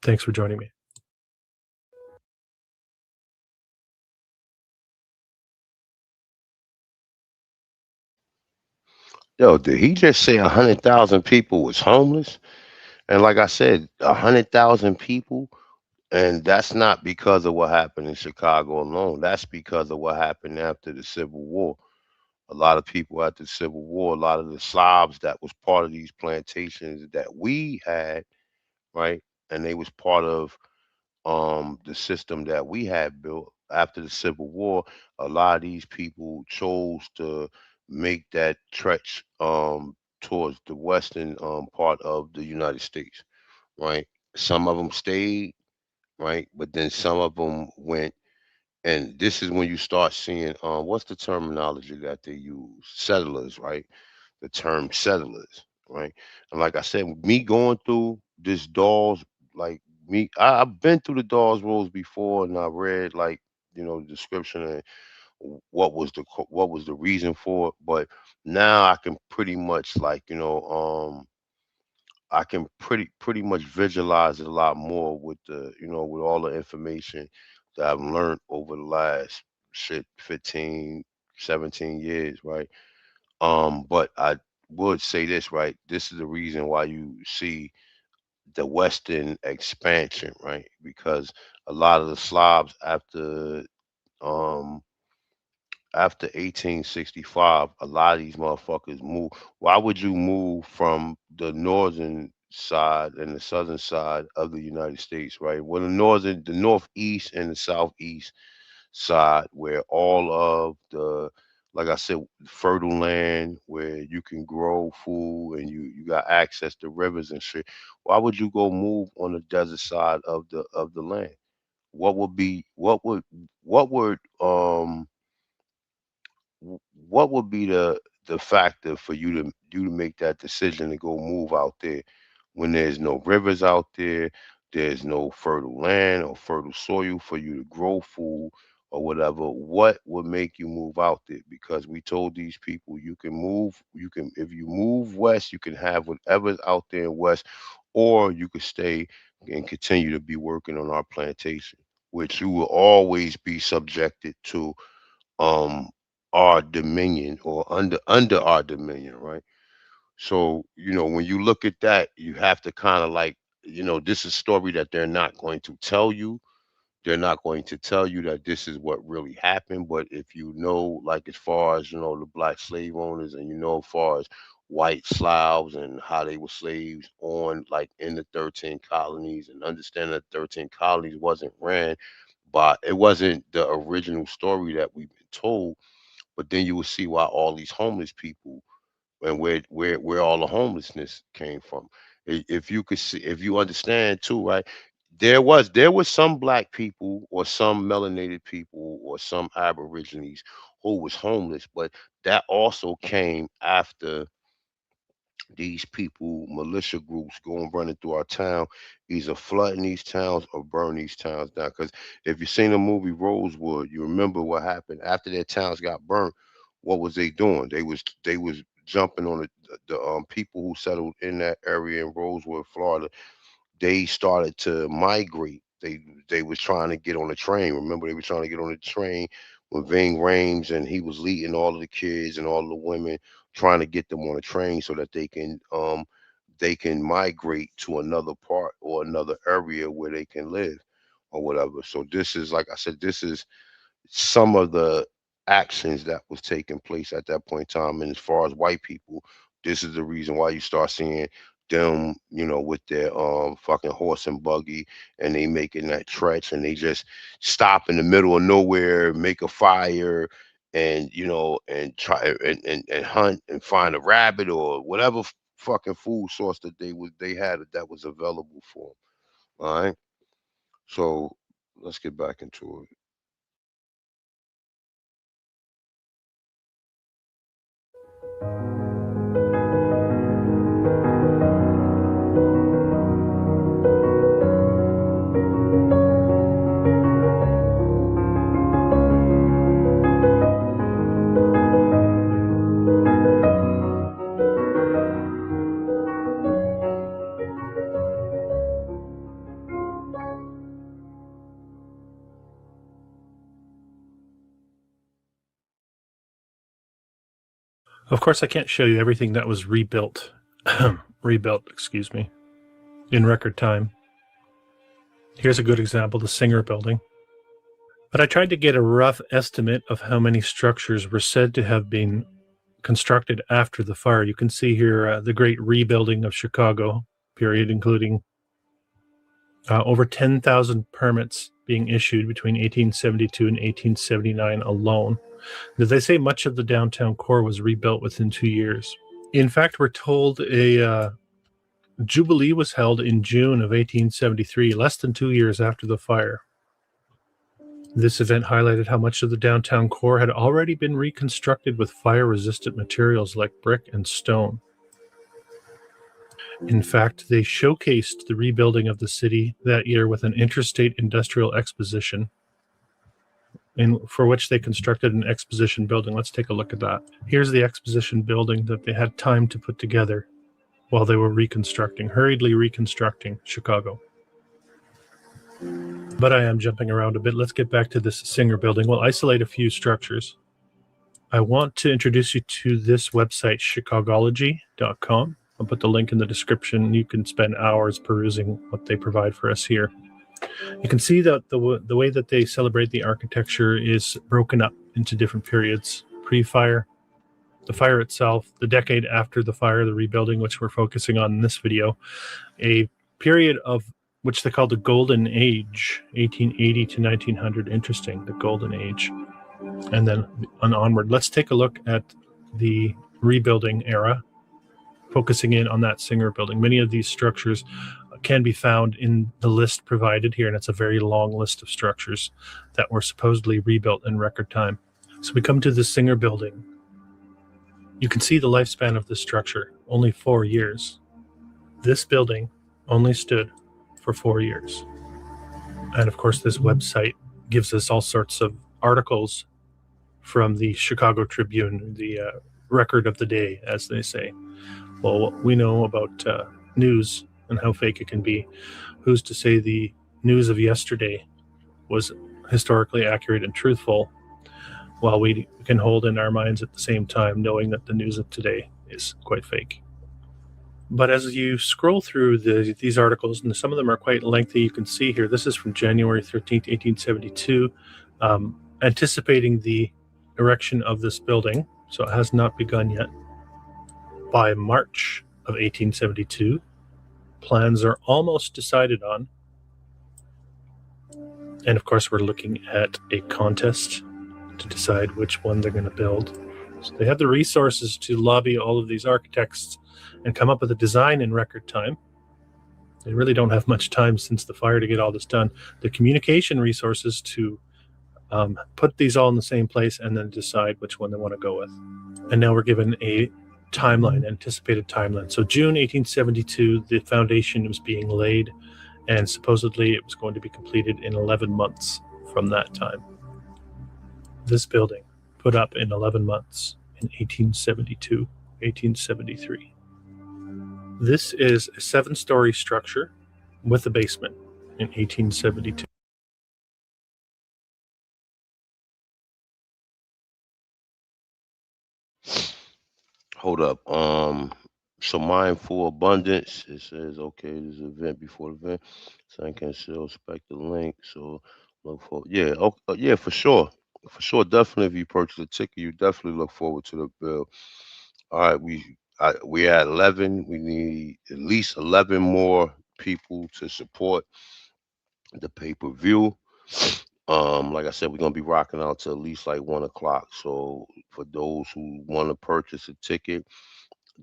Speaker 11: Thanks for joining me.
Speaker 9: Yo, did he just say 100,000 people was homeless? And like I said, 100,000 people, and that's not because of what happened in Chicago alone. That's because of what happened after the Civil War. A lot of people after the Civil War, a lot of the Slavs that was part of these plantations that we had, right? And they was part of the system that we had built after the Civil War. A lot of these people chose to make that trek towards the western part of the United States, right? Some of them stayed, right? But then some of them went, and this is when you start seeing what's the terminology that they use? Settlers, right? The term settlers, right? And like I said, me going through this Dawes, like I've been through the Dawes rules before, and I read like the description and what was the reason for it. But now I can pretty much like I can pretty much visualize it a lot more with the with all the information that I've learned over the last 15, 17 years, right? But I would say this, right? This is the reason why you see the Western expansion, right? Because a lot of the Slavs um after 1865, a lot of these motherfuckers move. Why would you move from the northern side and the southern side of the United States, right? Well, the northeast and the southeast side, where all of the, like I said, fertile land where you can grow food and you got access to rivers and shit. Why would you go move on the desert side of the land? What would be what would what would be the factor for you to make that decision to go move out there when there's no rivers out there, there's no fertile land or fertile soil for you to grow food or whatever? What would make you move out there? Because we told these people you can move, you can, if you move west, you can have whatever's out there in west, or you could stay and continue to be working on our plantation, which you will always be subjected to um our dominion or under our dominion, right? So when you look at that, you have to kind of like, this is a story that they're not going to tell you. They're not going to tell you that this is what really happened. But if you know, like as far as the black slave owners, and as far as white Slavs and how they were slaves on like in the 13 colonies, and understand that 13 colonies wasn't ran by, it wasn't the original story that we've been told. But then you will see why all these homeless people, and where all the homelessness came from. If you could see, if you understand too, right? There was some black people or some melanated people or some aborigines who was homeless, but that also came after these people, militia groups, going running through our town, either flooding these towns or burn these towns down. Because if you've seen the movie Rosewood, you remember what happened after their towns got burnt. What was they doing? They was jumping on the people who settled in that area in Rosewood, Florida. They started to migrate. They was trying to get on the train. Remember, they were trying to get on the train with Ving Rhames, and he was leading all of the kids and all of the women, trying to get them on a train so that they can migrate to another part or another area where they can live or whatever. So this is, like I said, this is some of the actions that was taking place at that point in time. And as far as white people, this is the reason why you start seeing them, with their fucking horse and buggy, and they making that trek, and they just stop in the middle of nowhere, make a fire, and and try and hunt and find a rabbit or whatever fucking food source that they had that was available for them. All right. So let's get back into it.
Speaker 11: Of course, I can't show you everything that was rebuilt, excuse me, in record time. Here's a good example, the Singer Building. But I tried to get a rough estimate of how many structures were said to have been constructed after the fire. You can see here the great rebuilding of Chicago period, including over 10,000 permits being issued between 1872 and 1879 alone. As they say, much of the downtown core was rebuilt within 2 years. In fact, we're told a jubilee was held in June of 1873, less than 2 years after the fire. This event highlighted how much of the downtown core had already been reconstructed with fire-resistant materials like brick and stone. In fact, they showcased the rebuilding of the city that year with an interstate industrial exposition, for which they constructed an exposition building. Let's take a look at that. Here's the exposition building that they had time to put together while they were hurriedly reconstructing Chicago. But I am jumping around a bit. Let's get back to this Singer Building. We'll isolate a few structures. I want to introduce you to this website, chicagology.com. I'll put the link in the description. You can spend hours perusing what they provide for us here. You can see that the way that they celebrate the architecture is broken up into different periods. Pre-fire, the fire itself, the decade after the fire, the rebuilding, which we're focusing on in this video, a period of which they call the Golden Age, 1880 to 1900. Interesting, the Golden Age. And then onward. Let's take a look at the rebuilding era, focusing in on that Singer Building. Many of these structures can be found in the list provided here, and it's a very long list of structures that were supposedly rebuilt in record time. So we come to the Singer Building. You can see the lifespan of this structure, only 4 years. This building only stood for 4 years. And of course, this website gives us all sorts of articles from the Chicago Tribune, the record of the day, as they say. Well, what we know about news and how fake it can be, who's to say the news of yesterday was historically accurate and truthful, while we can hold in our minds at the same time knowing that the news of today is quite fake. But as you scroll through these articles, and some of them are quite lengthy, you can see here, this is from January 13th, 1872, anticipating the erection of this building, so it has not begun yet. By March of 1872, plans are almost decided on. And of course, we're looking at a contest to decide which one they're going to build. So they have the resources to lobby all of these architects and come up with a design in record time. They really don't have much time since the fire to get all this done. The communication resources to put these all in the same place and then decide which one they want to go with. And now we're given a timeline, anticipated timeline. So June 1872, the foundation was being laid, and supposedly it was going to be completed in 11 months from that time. This building put up in 11 months in 1872, 1873. This is a 7-story structure with a basement in 1872.
Speaker 9: Hold up. So mindful abundance. It says okay. There's an event before the event, so I can still expect the link. So look for yeah. Yeah, for sure. For sure, definitely. If you purchase a ticket, you definitely look forward to the bill. All right, we at 11. We need at least 11 more people to support the pay per view. Like I said, we're gonna be rocking out to at least like 1 o'clock. So for those who want to purchase a ticket,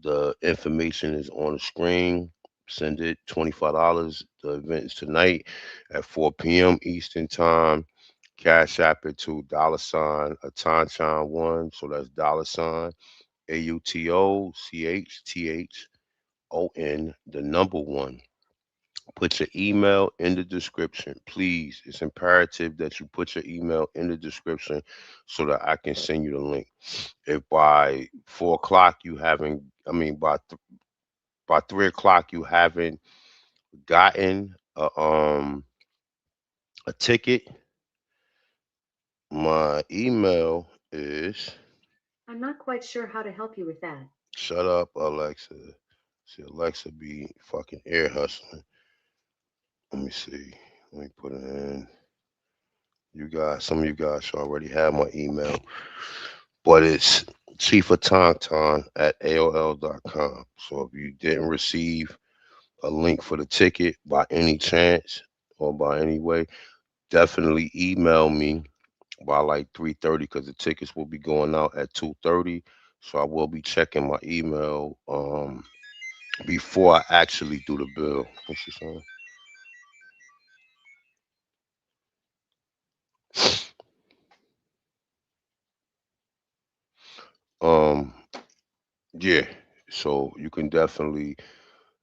Speaker 9: the information is on the screen. Send it $25. The event is tonight at 4 p.m. Eastern time. Cash app it to $Atanchan1. So that's $AUTOCHTHON, the number one. Put your email in the description, please. It's imperative that you put your email in the description so that I can send you the link. If by 4 o'clock you haven't, I mean by 3 o'clock you haven't gotten a ticket, my email is
Speaker 10: I'm not quite sure how to help you with that.
Speaker 9: shut up, Alexa. See, Alexa be fucking ear hustling. Let me see. Let me put it in. You guys, some of you guys should already have my email, but it's chiefatonton at AOL.com. So if you didn't receive a link for the ticket by any chance or by any way, definitely email me by like 3:30 because the tickets will be going out at 2:30. So I will be checking my email before I actually do the bill. What's she saying? Um, yeah. So you can definitely,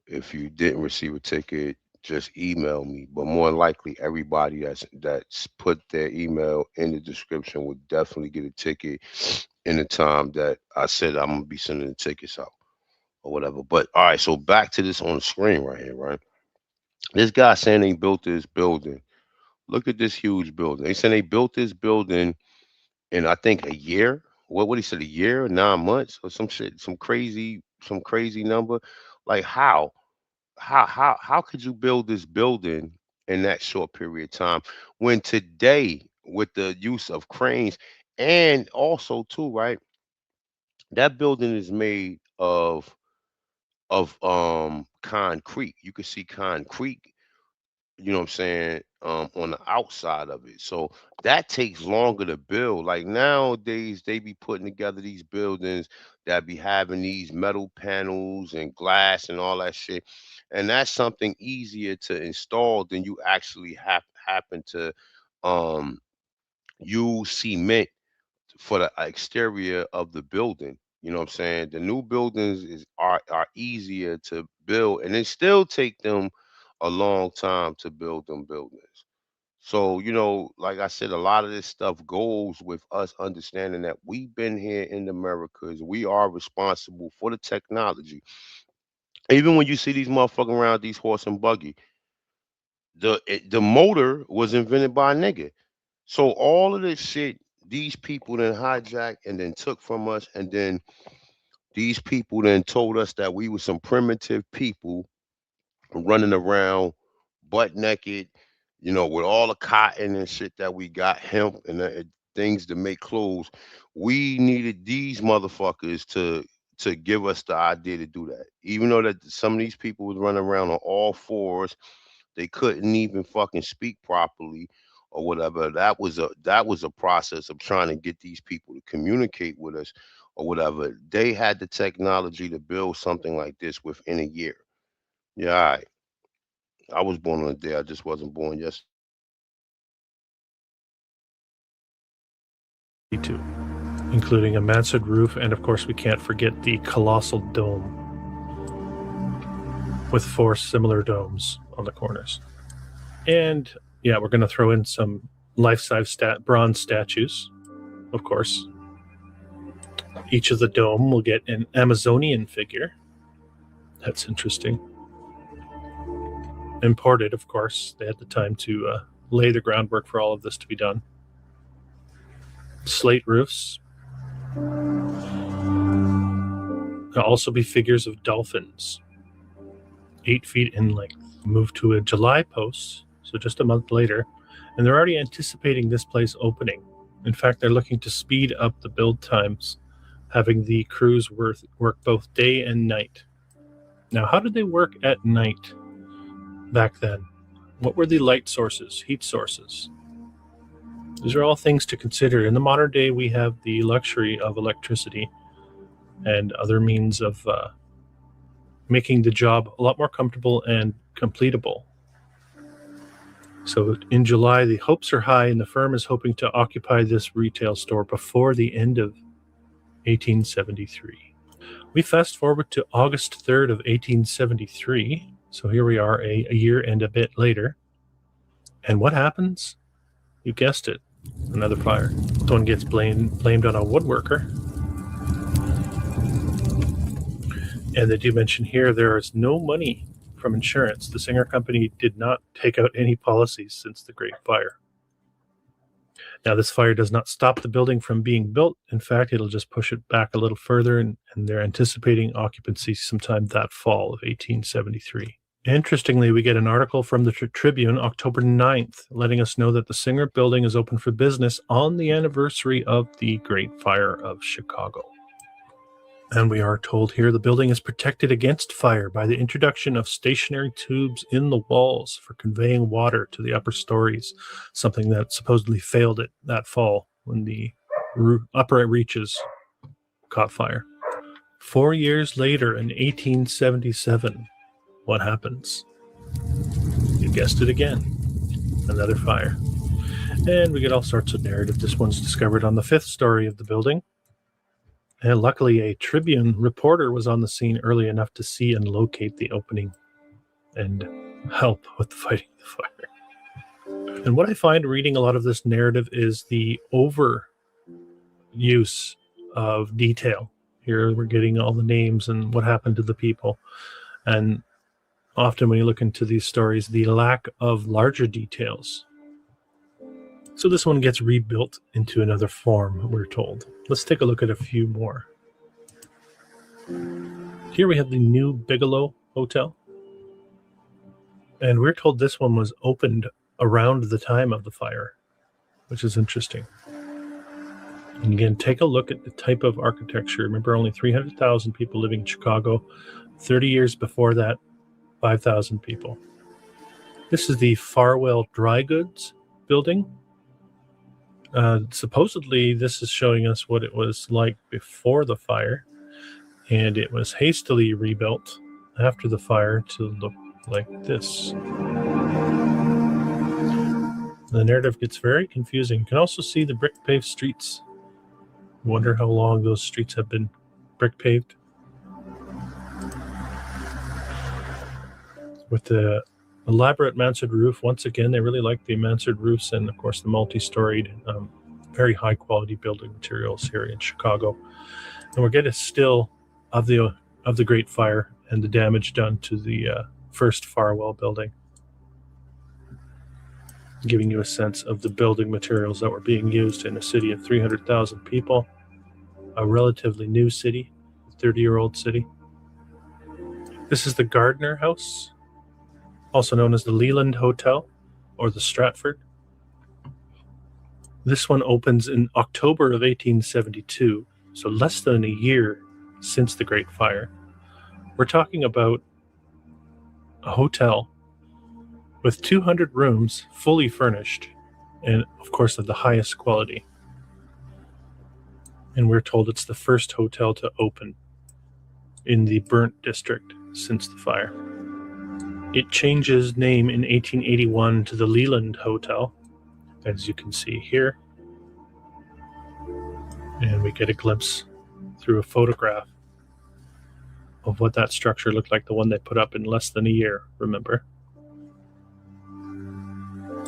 Speaker 9: if you didn't receive a ticket, just email me. But more than likely, everybody that's put their email in the description would definitely get a ticket in the time that I said I'm gonna be sending the tickets out or whatever. But all right, so back to this on the screen right here, right? This guy saying they built this building. Look at this huge building. They saying they built this building in I think a year. What he said, a year, 9 months, or some shit, some crazy number. Like how? How could you build this building in that short period of time when today with the use of cranes and also too, right? That building is made of concrete. You can see concrete, you know what I'm saying, on the outside of it. So that takes longer to build. Like nowadays, they be putting together these buildings that be having these metal panels and glass and all that shit. And that's something easier to install than you actually happen to um use cement for the exterior of the building. You know what I'm saying? The new buildings are easier to build, and it still take them a long time to build them buildings. So, like I said, a lot of this stuff goes with us understanding that we've been here in the Americas. We are responsible for the technology. Even when you see these motherfucking around these horse and buggy, the motor was invented by a nigga. So all of this shit, these people then hijacked and then took from us, and then these people then told us that we were some primitive people running around butt naked, with all the cotton and shit that we got, hemp and things to make clothes. We needed these motherfuckers to give us the idea to do that. Even though that some of these people was running around on all fours, they couldn't even fucking speak properly or whatever. That was a process of trying to get these people to communicate with us or whatever. They had the technology to build something like this within a year. Yeah, all right. I was born on a day. I just wasn't born yesterday.
Speaker 11: including a mansard roof, and of course we can't forget the colossal dome with 4 similar domes on the corners. And yeah, we're going to throw in some life-size bronze statues, of course. Each of the dome will get an Amazonian figure. That's interesting. Imported, of course. They had the time to lay the groundwork for all of this to be done. Slate roofs. There'll also be figures of dolphins, 8 feet in length. Moved to a July post, so just a month later, and they're already anticipating this place opening. In fact, they're looking to speed up the build times, having the crews work both day and night. Now, how did they work at night back then? What were the light sources, heat sources? These are all things to consider. In the modern day, we have the luxury of electricity and other means of making the job a lot more comfortable and completable. So in July, the hopes are high, and the firm is hoping to occupy this retail store before the end of 1873. We fast forward to August 3rd of 1873. So here we are a year and a bit later. And what happens? You guessed it. Another fire. This one gets blamed on a woodworker. And they do mention here there is no money from insurance. The Singer Company did not take out any policies since the Great Fire. Now, this fire does not stop the building from being built. In fact, it'll just push it back a little further, and they're anticipating occupancy sometime that fall of 1873. Interestingly, we get an article from the Tribune, October 9th, letting us know that the Singer Building is open for business on the anniversary of the Great Fire of Chicago. And we are told here the building is protected against fire by the introduction of stationary tubes in the walls for conveying water to the upper stories, something that supposedly failed it that fall when the upper reaches caught fire. 4 years later, in 1877, what happens? You guessed it again. Another fire. And we get all sorts of narrative. This one's discovered on the 5th story of the building. And luckily, a Tribune reporter was on the scene early enough to see and locate the opening and help with the fighting of the fire. And what I find reading a lot of this narrative is the overuse of detail. Here we're getting all the names and what happened to the people. And often when you look into these stories, the lack of larger details. So this one gets rebuilt into another form, we're told. Let's take a look at a few more. Here we have the New Bigelow Hotel. And we're told this one was opened around the time of the fire, which is interesting. And again, take a look at the type of architecture. Remember, only 300,000 people living in Chicago. 30 years before that, 5,000 people. This is the Farwell Dry Goods building. Supposedly, this is showing us what it was like before the fire, and it was hastily rebuilt after the fire to look like this. The narrative gets very confusing. You can also see the brick paved streets. Wonder how long those streets have been brick paved. With the elaborate mansard roof, once again, they really like the mansard roofs and, of course, the multi-storied, very high-quality building materials here in Chicago. And we're getting a still of the Great Fire and the damage done to the first Farwell building, giving you a sense of the building materials that were being used in a city of 300,000 people, a relatively new city, a 30-year-old city. This is the Gardner House, also known as the Leland Hotel or the Stratford. This one opens in October of 1872, so less than a year since the Great Fire. We're talking about a hotel with 200 rooms, fully furnished, and of course of the highest quality. And we're told it's the first hotel to open in the burnt district since the fire. It changes name in 1881 to the Leland Hotel, as you can see here. And we get a glimpse through a photograph of what that structure looked like, the one they put up in less than a year, remember?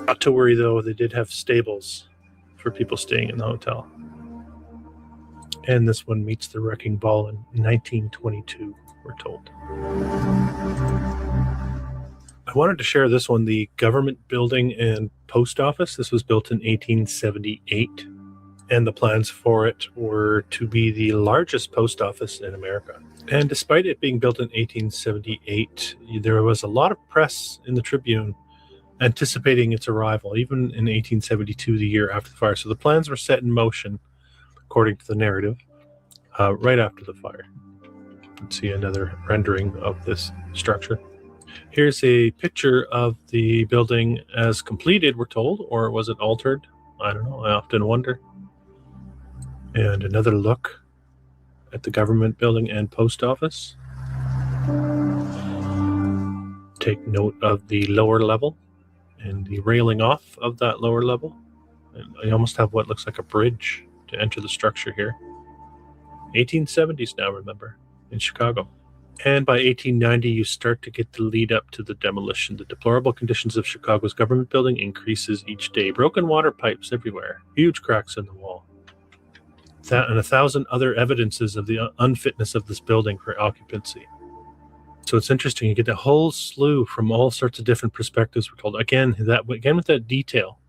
Speaker 11: Not to worry, though, they did have stables for people staying in the hotel. And this one meets the wrecking ball in 1922, we're told. I wanted to share this one, the government building and post office. This was built in 1878, and the plans for it were to be the largest post office in America. And despite it being built in 1878, there was a lot of press in the Tribune anticipating its arrival, even in 1872, the year after the fire. So the plans were set in motion, according to the narrative, right after the fire. You can see another rendering of this structure. Here's a picture of the building as completed, we're told, or was it altered? I don't know, I often wonder. And another look at the government building and post office. Take note of the lower level and the railing off of that lower level. And I almost have what looks like a bridge to enter the structure here. 1870s now, remember, in Chicago. And by 1890, you start to get the lead up to the demolition. The deplorable conditions of Chicago's government building increases each day. Broken water pipes everywhere, huge cracks in the wall, and 1,000 other evidences of the unfitness of this building for occupancy. So it's interesting. You get a whole slew from all sorts of different perspectives. We're told again with that detail,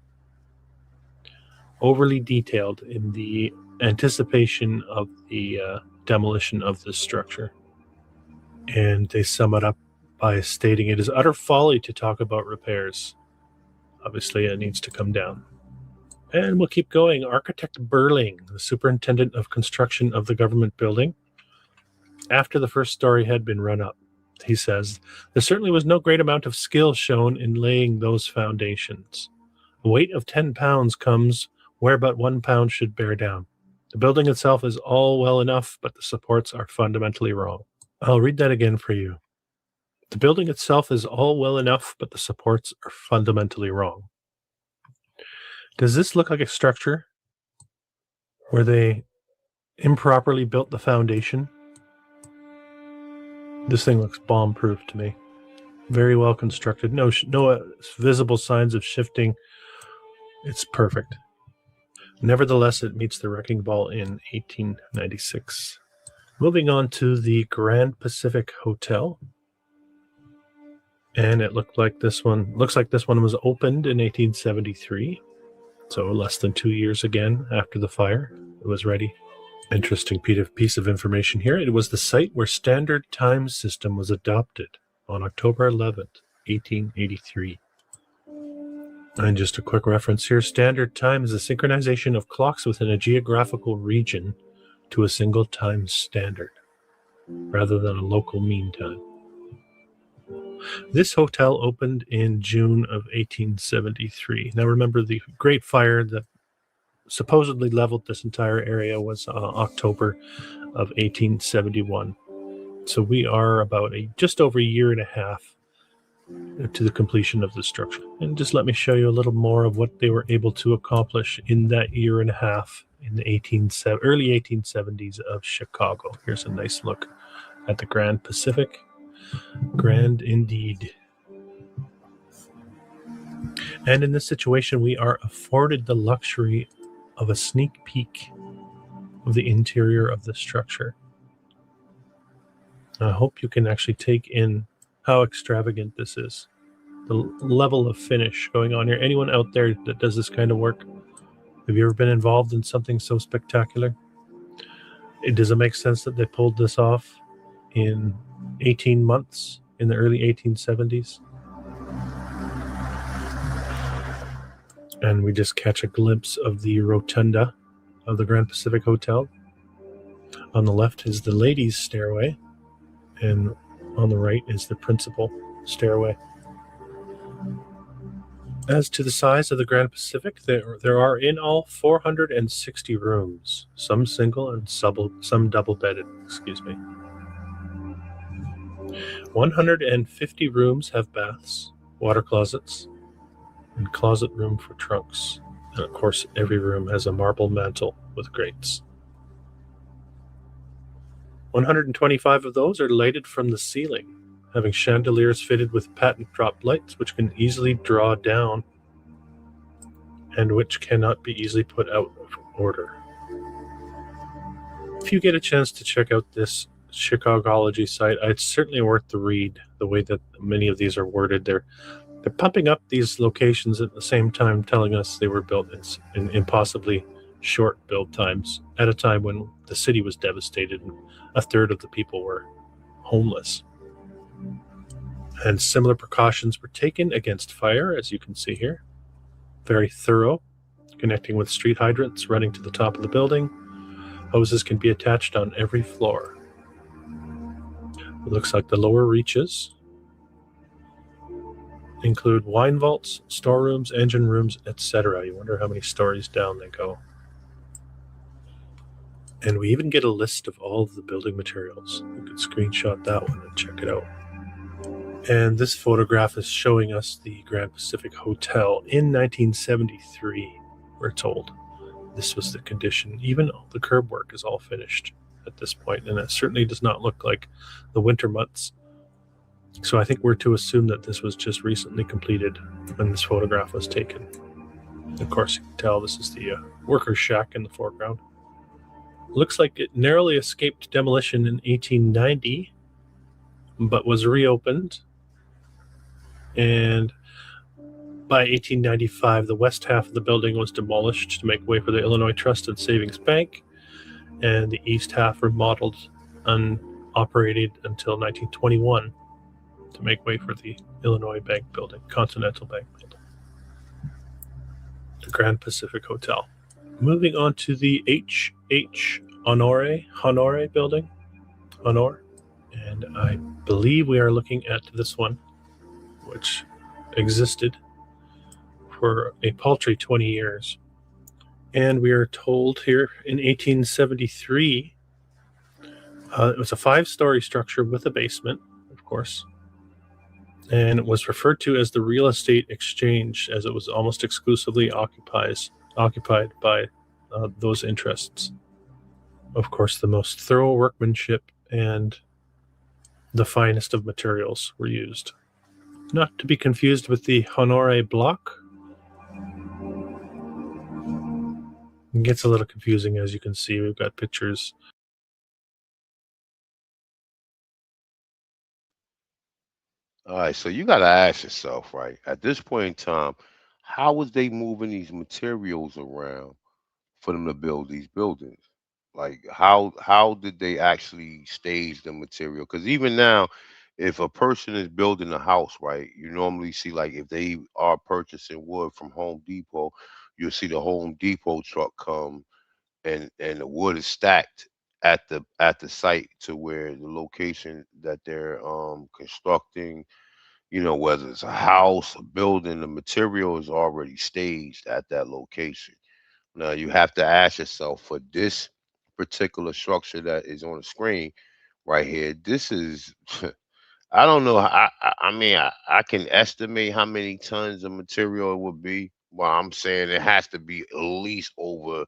Speaker 11: overly detailed in the anticipation of the demolition of this structure. And they sum it up by stating it is utter folly to talk about repairs. Obviously, it needs to come down. And we'll keep going. Architect Burling, the superintendent of construction of the government building, after the first story had been run up, he says, there certainly was no great amount of skill shown in laying those foundations. A weight of 10 pounds comes where but 1 pound should bear down. The building itself is all well enough, but the supports are fundamentally wrong. I'll read that again for you. The building itself is all well enough, but the supports are fundamentally wrong. Does this look like a structure where they improperly built the foundation? This thing looks bomb-proof to me. Very well constructed. No visible signs of shifting. It's perfect. Nevertheless, it meets the wrecking ball in 1896. Moving on to the Grand Pacific Hotel. And it looks like this one was opened in 1873. So less than 2 years again after the fire. It was ready. Interesting piece of information here. It was the site where Standard Time system was adopted on October 11th, 1883. And just a quick reference here. Standard Time is a synchronization of clocks within a geographical region to a single time standard, rather than a local mean time. This hotel opened in June of 1873. Now remember, the Great Fire that supposedly leveled this entire area was October of 1871. So we are about just over a year and a half to the completion of the structure. And just let me show you a little more of what they were able to accomplish in that year and a half in the early 1870s of Chicago. Here's a nice look at the Grand Pacific. Grand indeed. And in this situation, we are afforded the luxury of a sneak peek of the interior of the structure. I hope you can actually take in how extravagant this is. The level of finish going on here. Anyone out there that does this kind of work? Have you ever been involved in something so spectacular? Does it make sense that they pulled this off in 18 months in the early 1870s? And we just catch a glimpse of the rotunda of the Grand Pacific Hotel. On the left is the ladies' stairway, and on the right is the principal stairway. As to the size of the Grand Pacific, there are in all 460 rooms, some single and some double-bedded, 150 rooms have baths, water closets, and closet room for trunks. And of course, every room has a marble mantle with grates. 125 of those are lighted from the ceiling, having chandeliers fitted with patent drop lights which can easily draw down and which cannot be easily put out of order. If you get a chance to check out this Chicagology site, it's certainly worth the read. The way that many of these are worded, they're pumping up these locations at the same time, telling us they were built in impossibly short build times at a time when the city was devastated and a third of the people were homeless. And similar precautions were taken against fire, as you can see here. Very thorough, connecting with street hydrants running to the top of the building. Hoses can be attached on every floor. It looks like the lower reaches include wine vaults, storerooms, engine rooms, etc. You wonder how many stories down they go. And we even get a list of all of the building materials. You could screenshot that one and check it out. And this photograph is showing us the Grand Pacific Hotel in 1973, we're told. This was the condition. Even the curb work is all finished at this point, and it certainly does not look like the winter months. So I think we're to assume that this was just recently completed when this photograph was taken. Of course, you can tell this is the workers' shack in the foreground. Looks like it narrowly escaped demolition in 1890, but was reopened. And by 1895, the west half of the building was demolished to make way for the Illinois Trust and Savings Bank, and the east half remodeled and operated until 1921 to make way for the Illinois Bank building, Continental Bank building, the Grand Pacific Hotel. Moving on to the H.H. Honore building, Honore, and I believe we are looking at this one, which existed for a paltry 20 years. And we are told here in 1873, it was a 5-story structure with a basement, of course, and it was referred to as the real estate exchange, as it was almost exclusively occupied by those interests. Of course, the most thorough workmanship and the finest of materials were used. Not to be confused with the Honore block. It gets a little confusing, as you can see. We've got pictures.
Speaker 9: All right, so you got to ask yourself, right, at this point in time, how was they moving these materials around for them to build these buildings? Like, how did they actually stage the material? Because even now, if a person is building a house, right, you normally see, like, if they are purchasing wood from Home Depot, you'll see the Home Depot truck come, and the wood is stacked at the site to where the location that they're constructing, whether it's a house, a building, the material is already staged at that location. Now you have to ask yourself, for this particular structure that is on the screen right here, this is I don't know. I mean, I can estimate how many tons of material it would be. Well, I'm saying it has to be at least over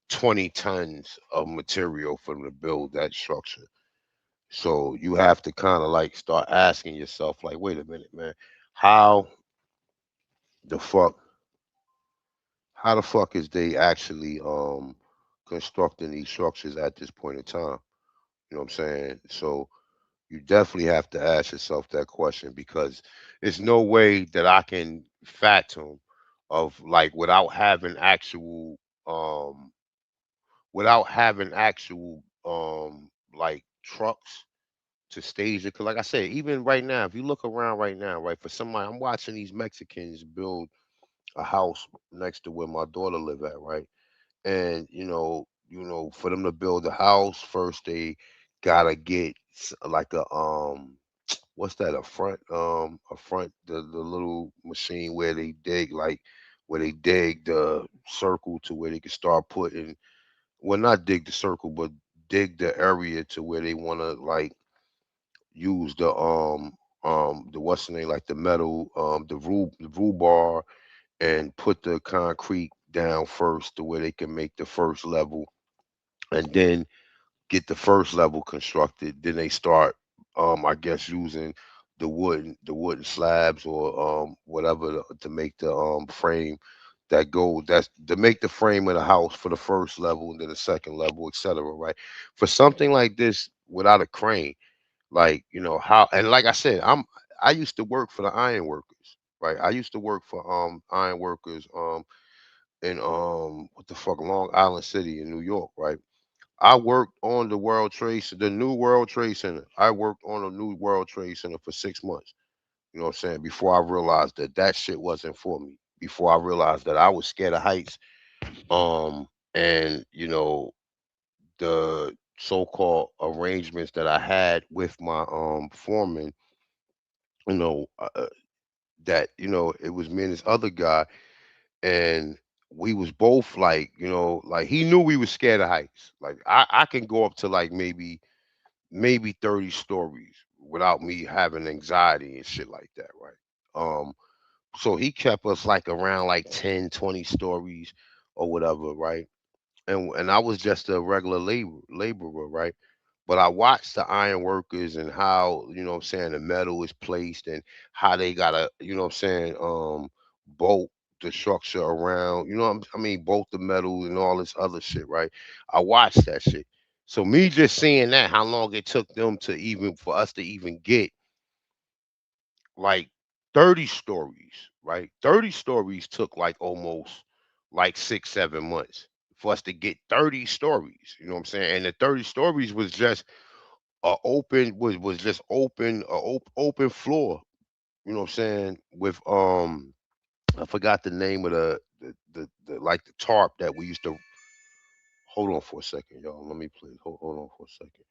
Speaker 9: 20 tons of material for them to build that structure. So you have to kind of like start asking yourself, like, wait a minute, man, how the fuck, how the fuck is they actually constructing these structures at this point in time? You know what I'm saying? So you definitely have to ask yourself that question, because there's no way that I can fathom of, like, um without having actual like trucks to stage it. Cause like I said, even right now, if you look around right now, right, for somebody, I'm watching these Mexicans build a house next to where my daughter live at, right? And for them to build a house, first they gotta get like a what's that, a front, the little machine where they dig, like where they dig the circle to where they can start putting, well, not dig the circle, but dig the area to where they want to, like, use the what's the name, like the metal, the rule bar, and put the concrete down first to where they can make the first level, and then get the first level constructed. Then they start, I guess, using the wooden slabs or whatever to make the frame that's to make the frame of the house for the first level and then the second level, etc. Right? For something like this without a crane, like how, and like I said, I used to work for the iron workers, right? I used to work for iron workers in what the fuck, Long Island City in New York, right? I worked on the new World Trade Center. I worked on a new World Trade Center for 6 months. You know what I'm saying? Before I realized that shit wasn't for me. Before I realized that I was scared of heights. And the so-called arrangements that I had with my foreman, you know, uh, uh, that it was me and this other guy, and we was both like, like he knew we was scared of heights. Like I can go up to like maybe 30 stories without me having anxiety and shit like that, right? So he kept us like around like 10, 20 stories or whatever, right? And I was just a regular laborer, right? But I watched the iron workers and how, what I'm saying, the metal is placed and how they gotta, what I'm saying, bolt the structure around, I mean, bolt the metal and all this other shit, right? I watched that shit. So me just seeing that, how long it took them to even for us to even get like 30 stories, right? 30 stories took like almost like 6, 7 months for us to get 30 stories. You know what I'm saying? And the 30 stories was just was just open floor. You know what I'm saying? With I forgot the name of the like the tarp that we used to. Hold on for a second, y'all. Let me please hold on for a second.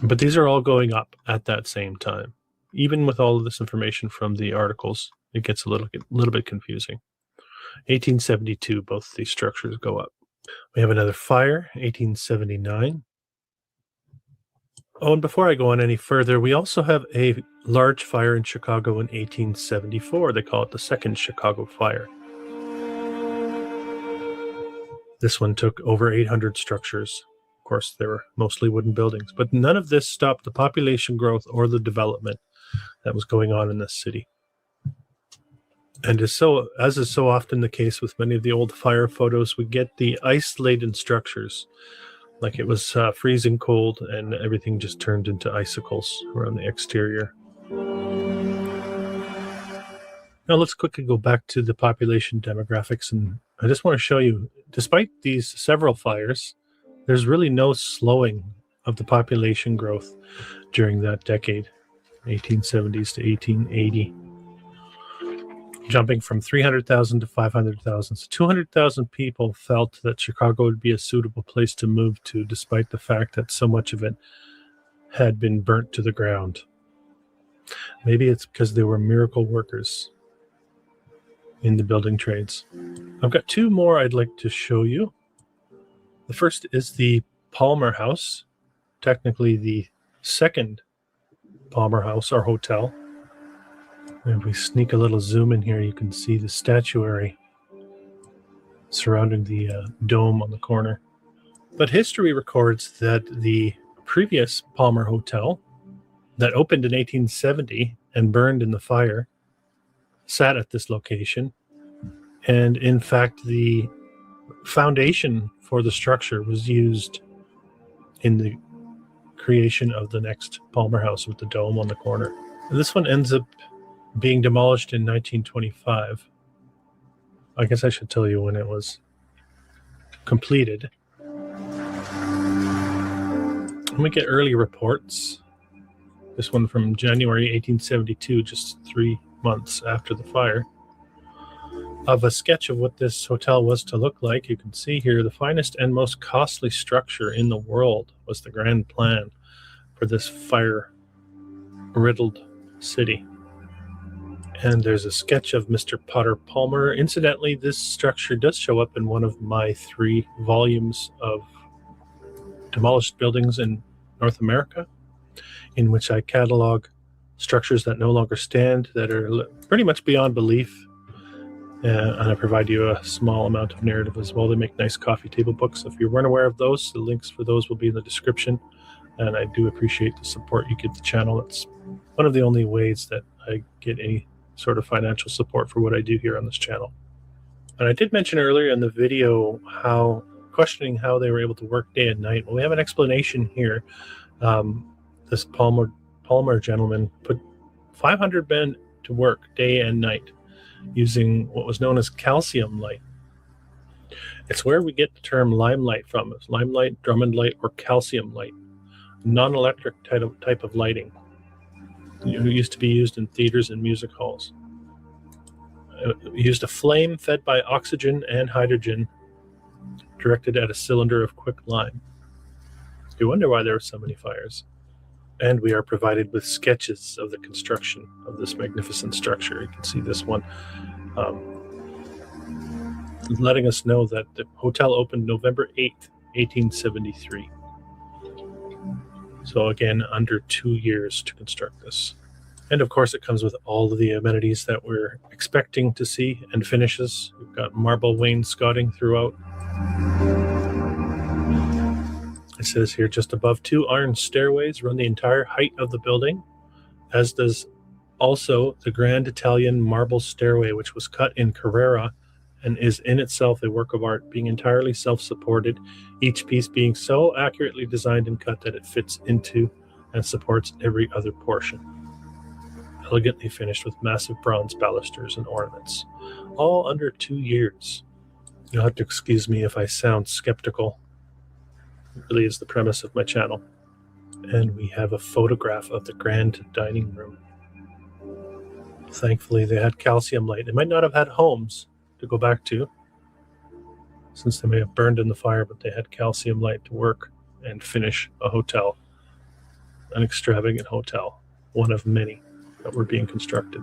Speaker 11: But these are all going up at that same time. Even with all of this information from the articles, it gets a little bit confusing. 1872, both these structures go up. We have another fire, 1879. Oh, and before I go on any further, we also have a large fire in Chicago in 1874. They call it the Second Chicago Fire. This one took over 800 structures. Of course, they were mostly wooden buildings, but none of this stopped the population growth or the development that was going on in this city. And as is so often the case with many of the old fire photos, we get the ice-laden structures, like it was freezing cold and everything just turned into icicles around the exterior. Now let's quickly go back to the population demographics, and I just want to show you, despite these several fires, there's really no slowing of the population growth during that decade, 1870s to 1880. Jumping from 300,000 to 500,000. So 200,000 people felt that Chicago would be a suitable place to move to, despite the fact that so much of it had been burnt to the ground. Maybe it's because they were miracle workers in the building trades. I've got two more I'd like to show you. The first is the Palmer House, technically the second Palmer House or hotel. If we sneak a little zoom in here, you can see the statuary surrounding the dome on the corner. But history records that the previous Palmer Hotel that opened in 1870 and burned in the fire sat at this location. And in fact, the foundation for the structure was used in the creation of the next Palmer House with the dome on the corner. And this one ends up being demolished in 1925. I guess I should tell you when it was completed. And we get early reports. This one from January 1872, just 3 months after the fire, of a sketch of what this hotel was to look like. You can see here the finest and most costly structure in the world was the grand plan for this fire-riddled city. And there's a sketch of Mr. Potter Palmer. Incidentally, this structure does show up in one of my 3 volumes of demolished buildings in North America, in which I catalog structures that no longer stand, that are pretty much beyond belief, and I provide you a small amount of narrative as well. They make nice coffee table books. If you weren't aware of those, the links for those will be in the description. And I do appreciate the support you give the channel. It's one of the only ways that I get any sort of financial support for what I do here on this channel. And I did mention earlier in the video questioning how they were able to work day and night. Well, we have an explanation here. This Palmer gentleman put 500 men to work day and night using what was known as calcium light. It's where we get the term limelight from. It's limelight, Drummond light, or calcium light. Non-electric type of lighting. It used to be used in theaters and music halls. It used a flame fed by oxygen and hydrogen directed at a cylinder of quick lime. You wonder why there were so many fires. And we are provided with sketches of the construction of this magnificent structure. You can see this one letting us know that the hotel opened November 8th, 1873. So again, under 2 years to construct this. And of course, it comes with all of the amenities that we're expecting to see and finishes. We've got marble wainscoting throughout. It says here just above 2 iron stairways run the entire height of the building, as does also the grand Italian marble stairway, which was cut in Carrara and is in itself a work of art, being entirely self-supported, each piece being so accurately designed and cut that it fits into and supports every other portion. Elegantly finished with massive bronze balusters and ornaments, all under 2 years. You'll have to excuse me if I sound skeptical. It really is the premise of my channel. And we have a photograph of the grand dining room. Thankfully, they had calcium light. They might not have had homes to go back to, since they may have burned in the fire, but they had calcium light to work and finish a hotel, an extravagant hotel, one of many that were being constructed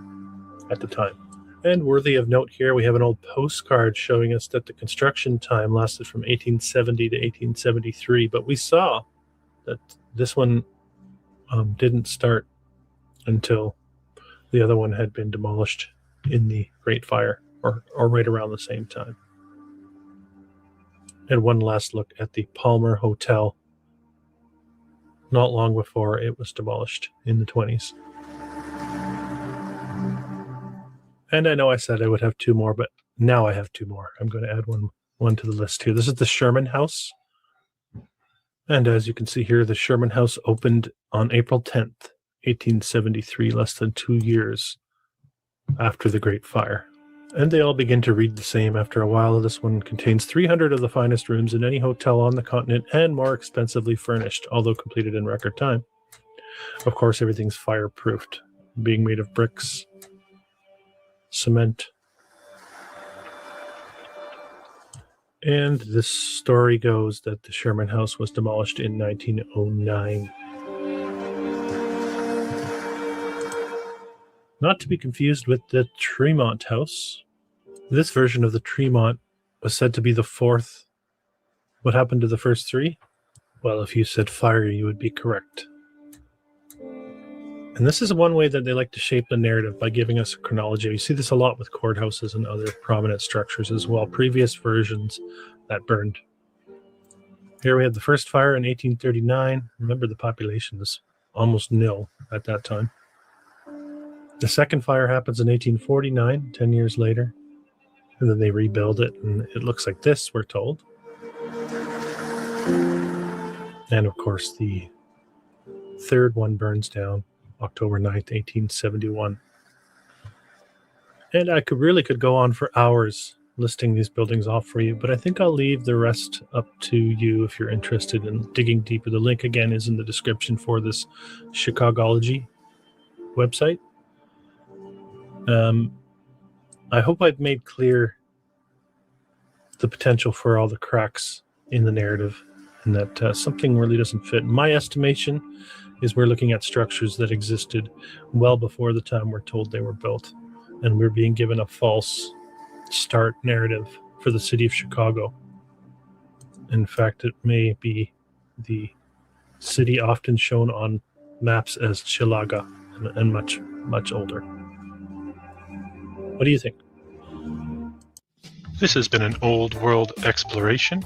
Speaker 11: at the time. And worthy of note here, we have an old postcard showing us that the construction time lasted from 1870 to 1873, but we saw that this one didn't start until the other one had been demolished in the Great Fire, or right around the same time. And one last look at the Palmer Hotel, not long before it was demolished in the 20s. And I know I said I would have 2 more, but now I have 2 more. I'm going to add one to the list here. This is the Sherman House. And as you can see here, the Sherman House opened on April 10th, 1873, less than 2 years after the Great Fire. And they all begin to read the same after a while. This one contains 300 of the finest rooms in any hotel on the continent and more expensively furnished, although completed in record time. Of course, everything's fireproofed, being made of bricks, cement. And this story goes that the Sherman House was demolished in 1909. Not to be confused with the Tremont House. This version of the Tremont was said to be the 4th. What happened to the first 3? Well, if you said fire, you would be correct. And this is one way that they like to shape the narrative, by giving us a chronology. You see this a lot with courthouses and other prominent structures as well, previous versions that burned. Here we have the first fire in 1839. Remember, the population was almost nil at that time. The second fire happens in 1849, 10 years later. And then they rebuild it, and it looks like this, we're told. And of course, the third one burns down October 9th, 1871. And I could go on for hours listing these buildings off for you, but I think I'll leave the rest up to you if you're interested in digging deeper. The link again is in the description for this Chicagology website. I hope I've made clear the potential for all the cracks in the narrative, and that something really doesn't fit. My estimation is we're looking at structures that existed well before the time we're told they were built, and we're being given a false start narrative for the city of Chicago. In fact, it may be the city often shown on maps as Chilaga, and much, much older. What do you think? This has been an old world exploration.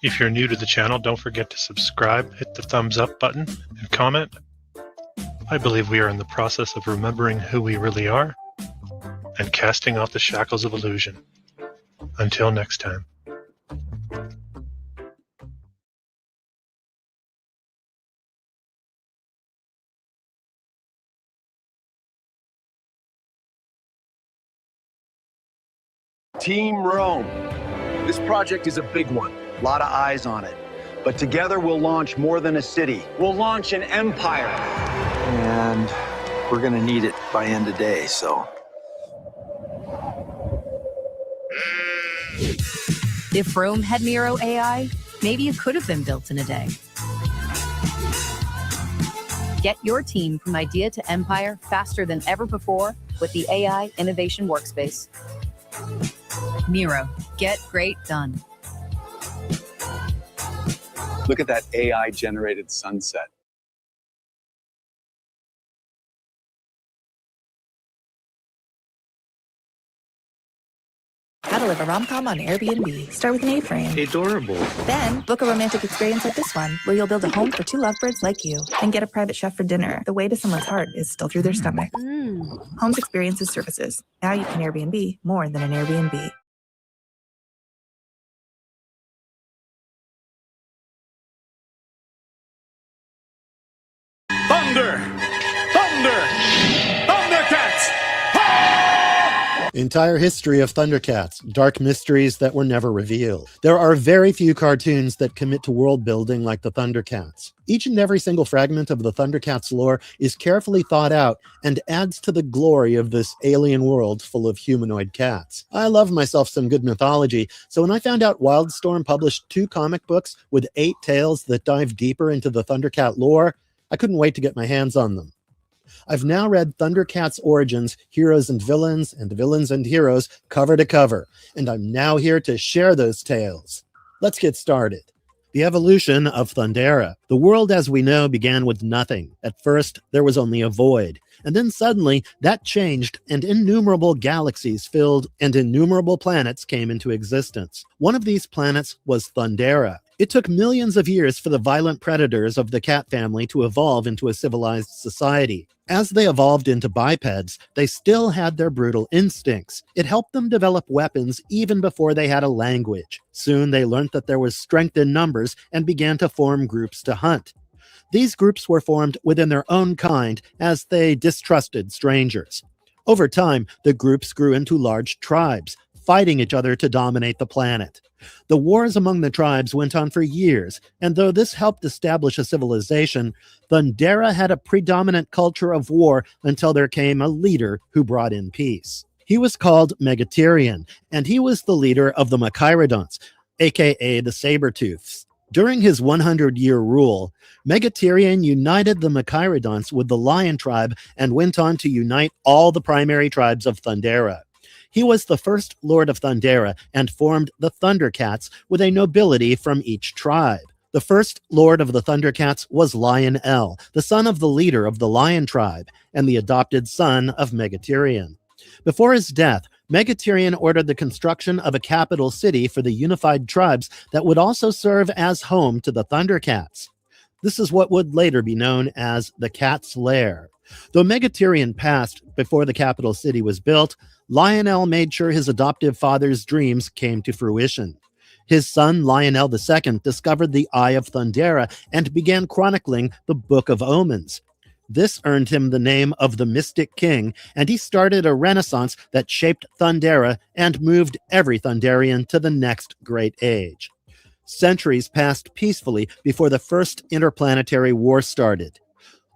Speaker 11: If you're new to the channel, don't forget to subscribe, hit the thumbs up button, and comment. I believe we are in the process of remembering who we really are and casting off the shackles of illusion. Until next time.
Speaker 12: Team Rome. This project is a big one. A lot of eyes on it. But together we'll launch more than a city. We'll launch an empire. And we're gonna need it by end of day, so.
Speaker 13: If Rome had Nero AI, maybe it could have been built in a day. Get your team from idea to empire faster than ever before with the AI Innovation Workspace. Nero, get great done.
Speaker 12: Look at that AI-generated sunset.
Speaker 14: How to live a rom-com on Airbnb. Start with an A-frame.
Speaker 12: Adorable.
Speaker 14: Then book a romantic experience like this one, where you'll build a home for two lovebirds like you and get a private chef for dinner. The way to someone's heart is still through their stomach. Homes, experiences, services. Now you can Airbnb more than an Airbnb.
Speaker 5: Thunder! Thunder! Thundercats!
Speaker 15: Entire history of Thundercats, dark mysteries that were never revealed. There are very few cartoons that commit to world building like the Thundercats. Each and every single fragment of the Thundercats lore is carefully thought out and adds to the glory of this alien world full of humanoid cats. I love myself some good mythology, so when I found out Wildstorm published 2 comic books with 8 tales that dive deeper into the Thundercat lore, I couldn't wait to get my hands on them. I've now read Thundercats Origins, Heroes and Villains and Heroes cover to cover, and I'm now here to share those tales. Let's get started. The evolution of Thundera. The world as we know began with nothing. At first, there was only a void. And then suddenly, that changed, and innumerable galaxies filled and innumerable planets came into existence. One of these planets was Thundera. It took millions of years for the violent predators of the cat family to evolve into a civilized society. As they evolved into bipeds, they still had their brutal instincts. It helped them develop weapons even before they had a language. Soon they learned that there was strength in numbers and began to form groups to hunt. These groups were formed within their own kind as they distrusted strangers. Over time, the groups grew into large tribes, fighting each other to dominate the planet. The wars among the tribes went on for years, and though this helped establish a civilization, Thundera had a predominant culture of war until there came a leader who brought in peace. He was called Megatherion, and he was the leader of the Machairodonts, aka the Sabertooths. During his 100-year rule, Megatherion united the Machairodonts with the Lion tribe and went on to unite all the primary tribes of Thundera. He was the first Lord of Thundera and formed the Thundercats with a nobility from each tribe. The first Lord of the Thundercats was Lion-El, the son of the leader of the Lion tribe and the adopted son of Megatherion. Before his death, Megatherion ordered the construction of a capital city for the unified tribes that would also serve as home to the Thundercats. This is what would later be known as the Cat's Lair. Though Megatherion passed before the capital city was built, Lion-El made sure his adoptive father's dreams came to fruition. His son, Lion-El II, discovered the Eye of Thundera and began chronicling the Book of Omens. This earned him the name of the Mystic King, and he started a renaissance that shaped Thundera and moved every Thunderian to the next great age. Centuries passed peacefully before the first interplanetary war started.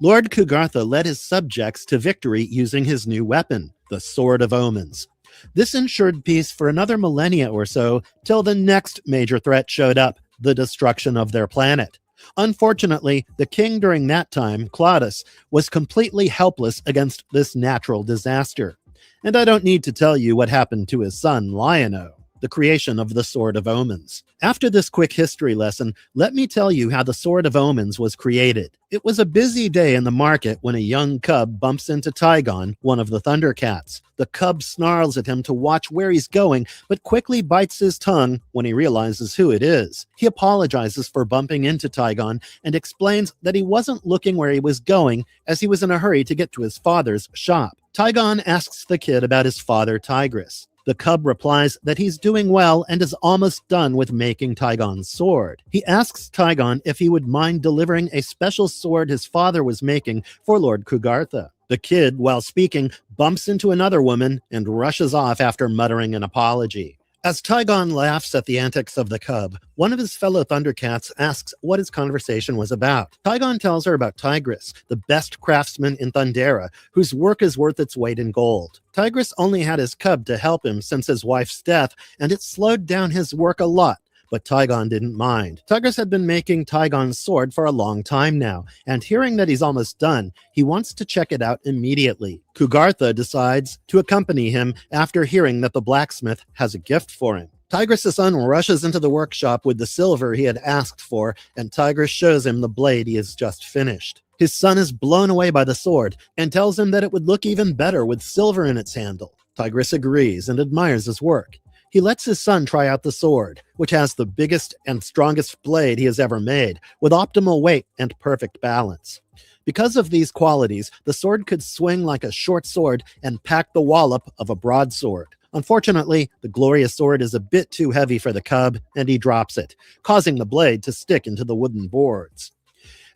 Speaker 15: Lord Kugartha led his subjects to victory using his new weapon, the Sword of Omens. This ensured peace for another millennia or so, till the next major threat showed up, the destruction of their planet. Unfortunately, the king during that time, Claudius, was completely helpless against this natural disaster. And I don't need to tell you what happened to his son, Lion-O. the creation of the Sword of Omens. After this quick history lesson, let me tell you how the Sword of Omens was created. It was a busy day in the market when a young cub bumps into Tygon, one of the Thundercats. The cub snarls at him to watch where he's going, but quickly bites his tongue when he realizes who it is. He apologizes for bumping into Tygon and explains that he wasn't looking where he was going, as he was in a hurry to get to his father's shop. Tygon asks the kid about his father, Tigris. The cub replies that he's doing well and is almost done with making Tygon's sword. He asks Tygon if he would mind delivering a special sword his father was making for Lord Kugartha. The kid, while speaking, bumps into another woman and rushes off after muttering an apology. As Tygon laughs at the antics of the cub, one of his fellow Thundercats asks what his conversation was about. Tygon tells her about Tigris, the best craftsman in Thundera, whose work is worth its weight in gold. Tigris only had his cub to help him since his wife's death, and it slowed down his work a lot. But Tygon didn't mind. Tigris had been making Tygon's sword for a long time now, and hearing that he's almost done, he wants to check it out immediately. Kugartha decides to accompany him after hearing that the blacksmith has a gift for him. Tigris' son rushes into the workshop with the silver he had asked for, and Tigris shows him the blade he has just finished. His son is blown away by the sword and tells him that it would look even better with silver in its handle. Tigris agrees and admires his work. He lets his son try out the sword, which has the biggest and strongest blade he has ever made, with optimal weight and perfect balance. Because of these qualities, the sword could swing like a short sword and pack the wallop of a broadsword. Unfortunately, the glorious sword is a bit too heavy for the cub, and he drops it, causing the blade to stick into the wooden boards.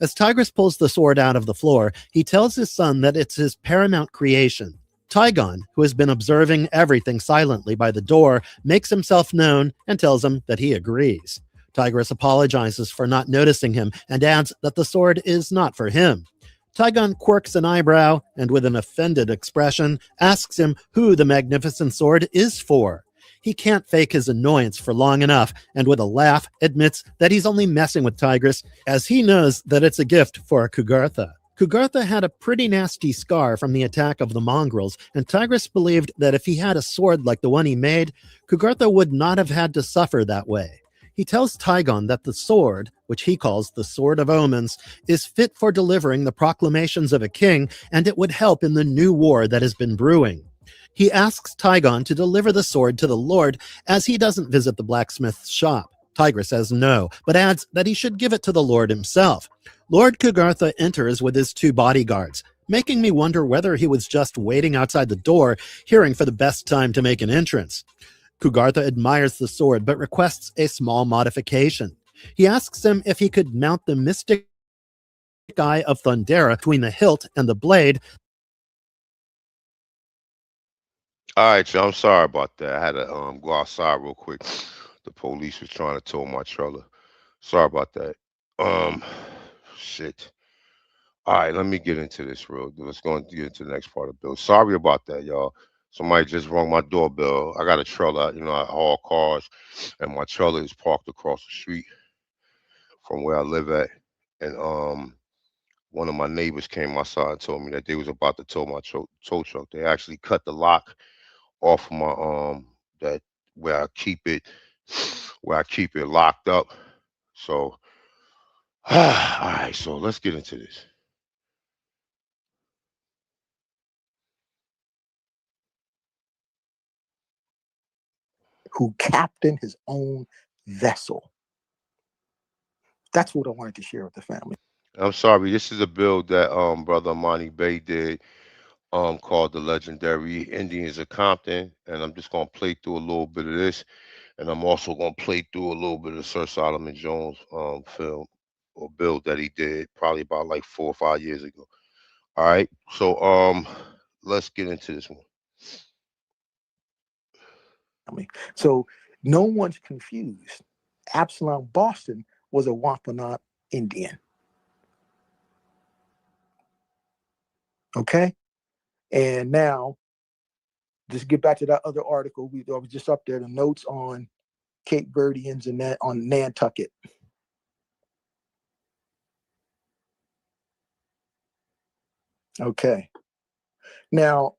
Speaker 15: As Tigris pulls the sword out of the floor, he tells his son that it's his paramount creation. Tygon, who has been observing everything silently by the door, makes himself known and tells him that he agrees. Tigris apologizes for not noticing him and adds that the sword is not for him. Tygon quirks an eyebrow and, with an offended expression, asks him who the magnificent sword is for. He can't fake his annoyance for long enough, and with a laugh admits that he's only messing with Tigris, as he knows that it's a gift for Kugartha. Kugartha had a pretty nasty scar from the attack of the mongrels, and Tigris believed that if he had a sword like the one he made, Kugartha would not have had to suffer that way. He tells Tygon that the sword, which he calls the Sword of Omens, is fit for delivering the proclamations of a king, and it would help in the new war that has been brewing. He asks Tygon to deliver the sword to the Lord, as he doesn't visit the blacksmith's shop. Tigris says no, but adds that he should give it to the Lord himself. Lord Kugartha enters with his 2 bodyguards, making me wonder whether he was just waiting outside the door, hearing for the best time to make an entrance. Kugartha admires the sword, but requests a small modification. He asks him if he could mount the mystic eye of Thundera between the hilt and the blade.
Speaker 9: All right, y'all, I'm sorry about that. I had to go outside real quick. The police was trying to tow my trailer. Sorry about that. Shit. All right, let me get into this real. Let's go and get into the next part of the bill. Sorry about that, y'all. Somebody just rung my doorbell. I got a trailer, I haul cars, and my trailer is parked across the street from where I live at. And one of my neighbors came outside and told me that they was about to tow my tow truck. They actually cut the lock off of my that where I keep it locked up. So all right, so let's get into this.
Speaker 16: Who captained his own vessel. That's what I wanted to share with the family.
Speaker 9: I'm sorry, this is a bill that Brother Amani Bey did called The Legendary Indians of Compton, and I'm just gonna play through a little bit of this, and I'm also gonna play through a little bit of Sir Solomon Jones film or bill that he did probably about like 4 or 5 years ago. All right, so let's get into this one.
Speaker 16: So no one's confused. Absalom Boston was a Wampanoag Indian. Okay? And now, just get back to that other article. I was just up there, the notes on Cape Verdeans and that on Nantucket. Okay. Now,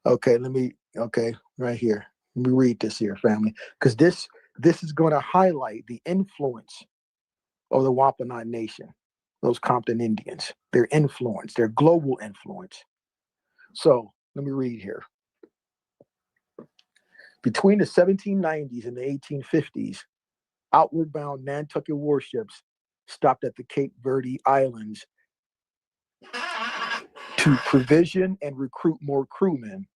Speaker 16: okay, right here. Let me read this here, family, because this is going to highlight the influence of the Wampanoag Nation, those Compton Indians, their influence, their global influence. So let me read here. Between the 1790s and the 1850s, outward bound Nantucket warships stopped at the Cape Verde Islands to provision and recruit more crewmen.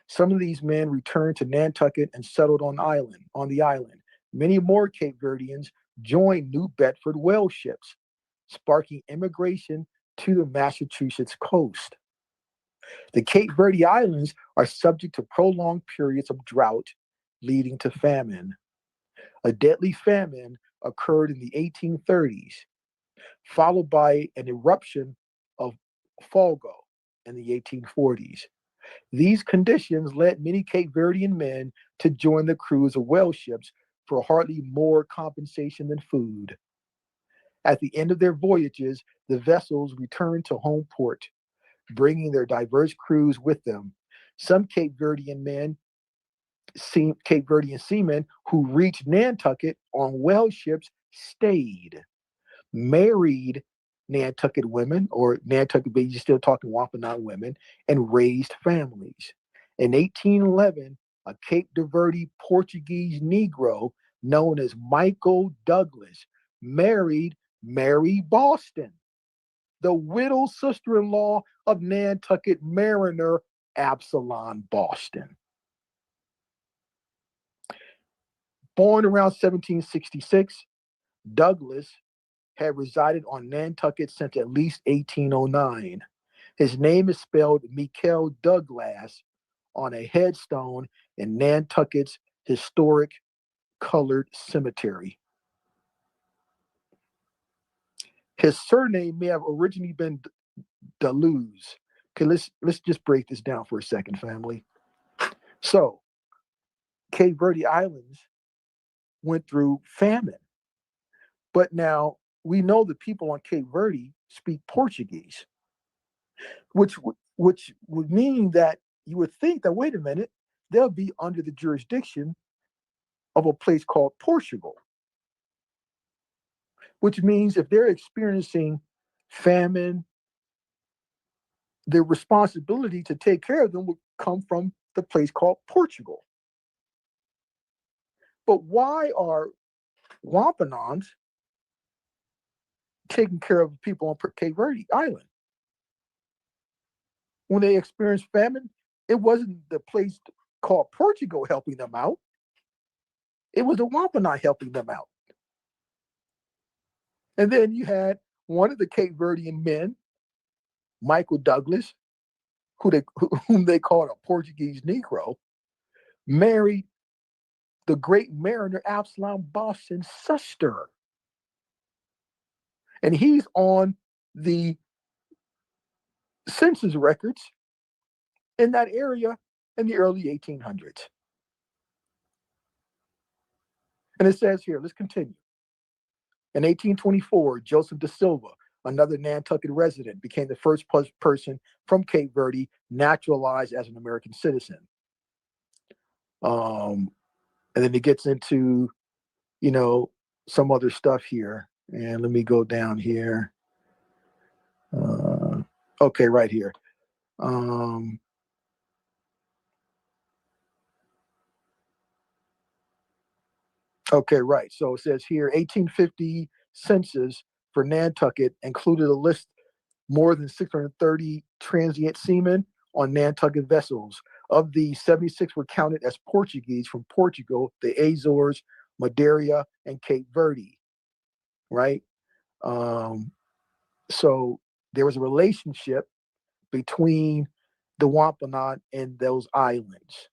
Speaker 16: Some of these men returned to Nantucket and settled on the island. Many more Cape Verdeans joined New Bedford whale ships, sparking immigration to the Massachusetts coast. The Cape Verde Islands are subject to prolonged periods of drought, leading to famine. A deadly famine occurred in the 1830s, followed by an eruption of Falgo in the 1840s. These conditions led many Cape Verdean men to join the crews of whale ships for hardly more compensation than food. At the end of their voyages, the vessels returned to home port, bringing their diverse crews with them. Some Cape Verdean seamen who reached Nantucket on whale ships stayed, married Nantucket women, or Nantucket, but you're still talking Wampanoag women, and raised families. In 1811, a Cape de Verde Portuguese Negro known as Michael Douglas married Mary Boston, the widowed sister-in-law of Nantucket mariner Absalom Boston. Born around 1766, Douglas had resided on Nantucket since at least 1809. His name is spelled Michael Douglas on a headstone in Nantucket's historic colored cemetery. His surname may have originally been Deleuze. Okay, let's just break this down for a second, family. So, Cape Verde Islands went through famine, but now we know the people on Cape Verde speak Portuguese, which would mean that you would think that, wait a minute, they'll be under the jurisdiction of a place called Portugal, which means if they're experiencing famine, the responsibility to take care of them would come from the place called Portugal. But why are Wampanoags taking care of people on Cape Verde Island? When they experienced famine, it wasn't the place called Portugal helping them out. It was the Wampanoag helping them out. And then you had one of the Cape Verdean men, Michael Douglas, whom they called a Portuguese Negro, married the great mariner Absalom Boston's sister. And he's on the census records in that area in the early 1800s. And it says here, let's continue. In 1824, Joseph da Silva, another Nantucket resident, became the first person from Cape Verde naturalized as an American citizen. And then it gets into, some other stuff here. And let me go down here. Okay, right here. Okay, right. So it says here, 1850 census for Nantucket included a list more than 630 transient seamen on Nantucket vessels. Of these, 76 were counted as Portuguese from Portugal, the Azores, Madeira, and Cape Verde, right? So there was a relationship between the Wampanoag and those islands.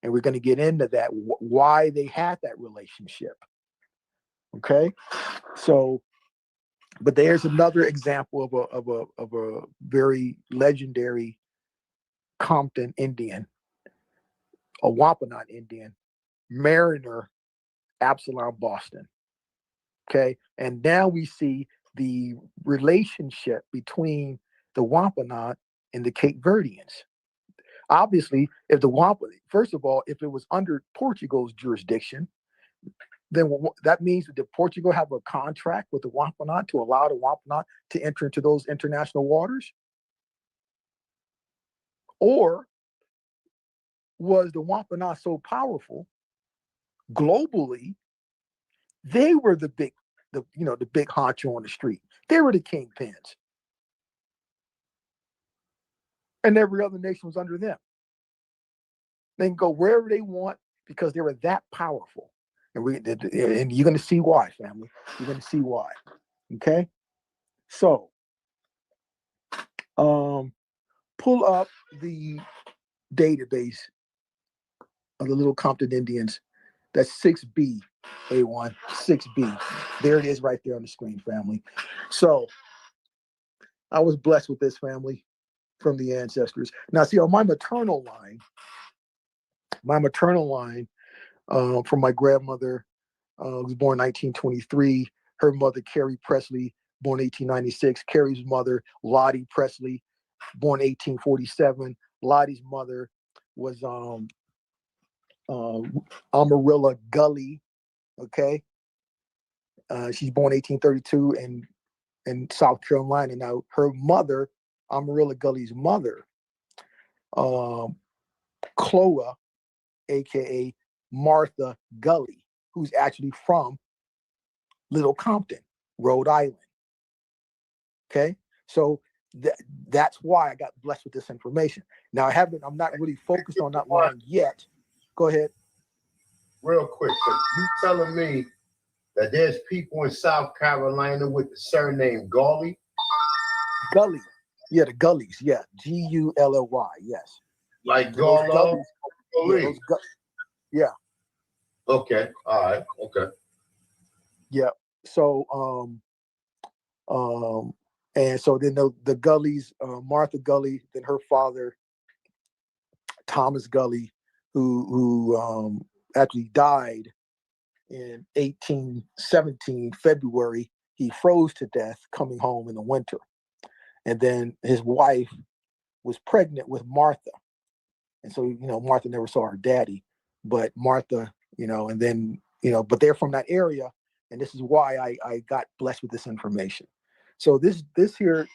Speaker 16: And we're going to get into that, why they had that relationship. Okay? So, but there's another example of a very legendary Compton Indian, a Wampanoag Indian, mariner Absalom Boston. Okay? And now we see the relationship between the Wampanoag and the Cape Verdeans. Obviously, if the Wampanoag, first of all, if it was under Portugal's jurisdiction, then that means that Portugal have a contract with the Wampanoag to allow the Wampanoag to enter into those international waters? Or was the Wampanoag so powerful globally, they were the big honcho on the street. They were the kingpins. And every other nation was under them. They can go wherever they want because they were that powerful. And you're going to see why, family. You're going to see why. Okay? So, pull up the database of the Little Compton Indians. That's 6B, A1, 6B. There it is right there on the screen, family. So, I was blessed with this, family, from the ancestors. Now, see, on my maternal line, from my grandmother, was born 1923. Her mother, Carrie Presley, born 1896. Carrie's mother, Lottie Presley, born 1847. Lottie's mother was Amarilla Gully. Okay, she's born 1832 in South Carolina. Now, her mother, Amarilla Gully's mother, Chloa, aka Martha Gully, who's actually from Little Compton, Rhode Island. Okay, so that's why I got blessed with this information. Now I'm not really focused on that line yet. Go ahead.
Speaker 9: Real quick, so you telling me that there's people in South Carolina with the surname Gully?
Speaker 16: Gully, yeah, the Gullies, yeah, Gully, yes.
Speaker 9: Like Gullo?
Speaker 16: Yeah.
Speaker 9: Okay. All right. Okay.
Speaker 16: Yeah. So and so then the Gullies, Martha Gully, then her father, Thomas Gully, who actually died in 1817 February. He froze to death coming home in the winter, and then his wife was pregnant with Martha, and so Martha never saw her daddy, but Martha, and then but they're from that area, and this is why I got blessed with this information. So this is a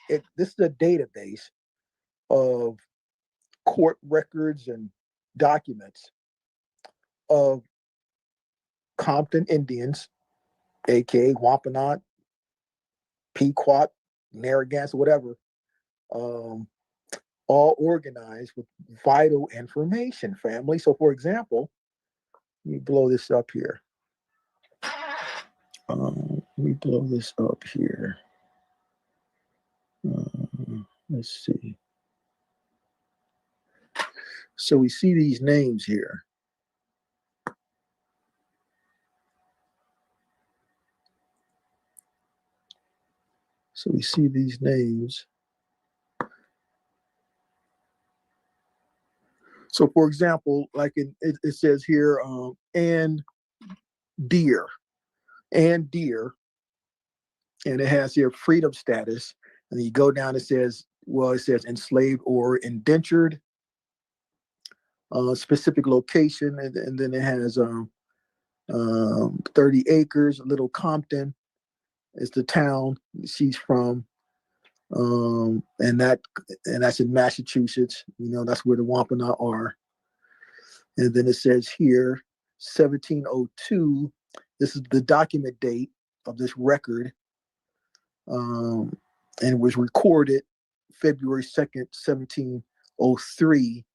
Speaker 16: database of court records and documents of Compton Indians, aka Wampanoag, Pequot, Narragansett, whatever, all organized with vital information, family. So, for example, let me blow this up here. Let's see. So we see these names here. So, for example, like it says here, and deer, and it has here freedom status. And then you go down, it says enslaved or indentured, specific location, and then it has 30 acres. Little Compton is the town she's from, and that's in Massachusetts. That's where the Wampanoag are. And then it says here 1702. This is the document date of this record, and it was recorded February 2nd, 1703.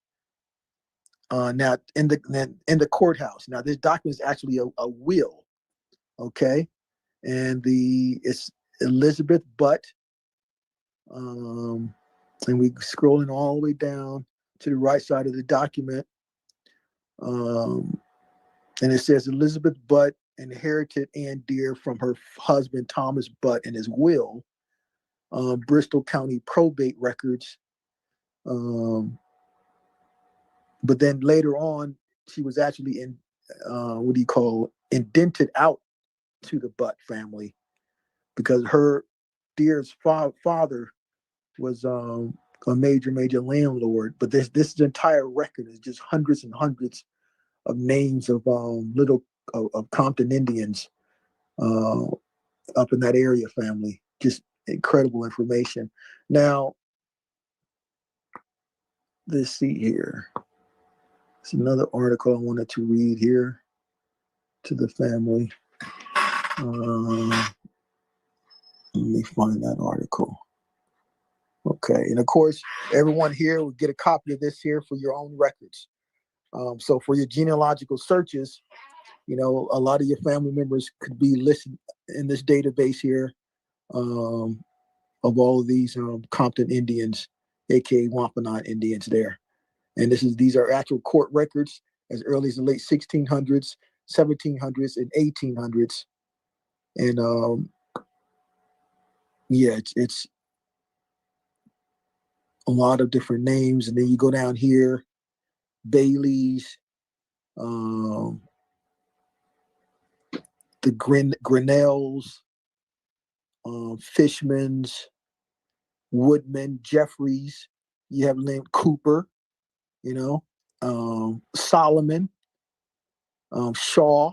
Speaker 16: Now in the courthouse. Now this document is actually a will, okay, and it's Elizabeth Butt, and we scrolling all the way down to the right side of the document, and it says Elizabeth Butt inherited Ann Deere from her husband Thomas Butt in his will, Bristol County probate records. But then later on, she was actually indented out to the Butt family, because her Deere's father was a major landlord. But this entire record is just hundreds and hundreds of names of of Compton Indians up in that area, family. Just incredible information. Now, let's see here. It's another article I wanted to read here to the family. Let me find that article. Okay, and of course, everyone here will get a copy of this here for your own records. So for your genealogical searches, you know, a lot of your family members could be listed in this database here of all of these Compton Indians, aka Wampanoag Indians there. And these are actual court records as early as the late 1600s, 1700s, and 1800s. And yeah, it's a lot of different names. And then you go down here, Baileys, the Grinnells, Fishmans, Woodman, Jeffries. You have named Cooper, you know, Solomon, Shaw,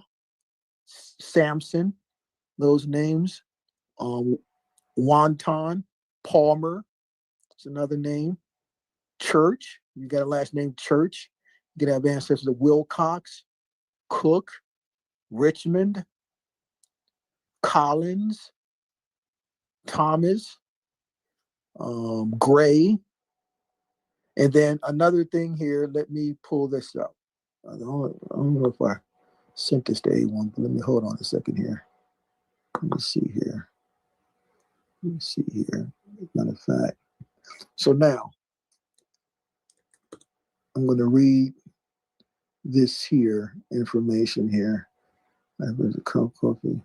Speaker 16: Sampson, those names. Wanton, Palmer, it's another name. Church, you got a last name Church. You can have ancestors of Wilcox, Cook, Richmond, Collins, Thomas, Gray. And then another thing here, let me pull this up. I don't know if I sent this to A1, but let me hold on a second here. Let me see here. Matter of fact. So now, I'm going to read this here, information here. There's a cup of coffee.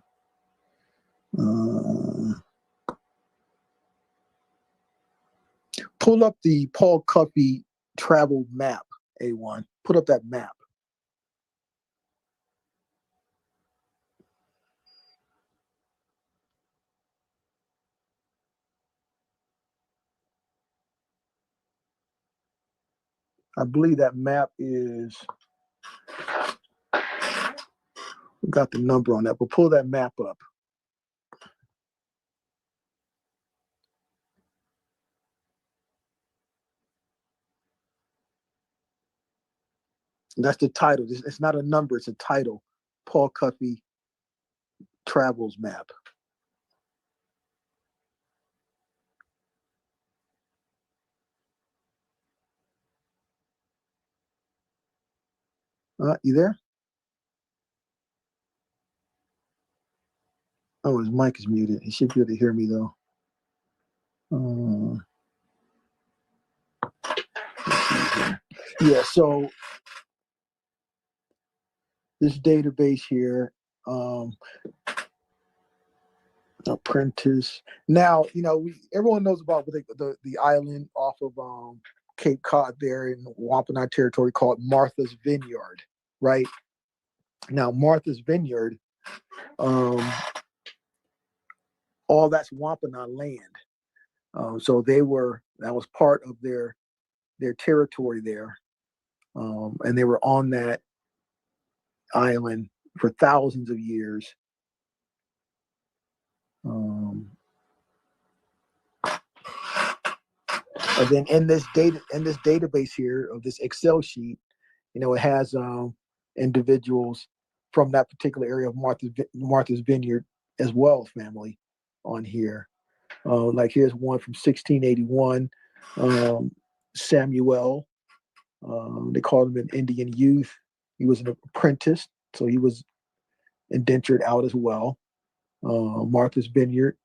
Speaker 16: Pull up the Paul Cuffey travel map, A1. Put up that map. I believe that map is, we got the number on that, but pull that map up. That's the title. It's not a number, it's a title. Paul Cuffey Travels Map. You there? Oh, his mic is muted. He should be able to hear me though. Yeah, so this database here, Apprentice. Now, you know, everyone knows about the island off of Cape Cod there in Wampanoag territory called Martha's Vineyard, right? Now, Martha's Vineyard, all that's Wampanoag land. So that was part of their territory there. And they were on that island for thousands of years. And then in this database here of this Excel sheet, you know, it has individuals from that particular area of Martha's Vineyard as well, family, on here. Like here's one from 1681, Samuel. They called him an Indian youth. He was an apprentice, so he was indentured out as well. Martha's Vineyard.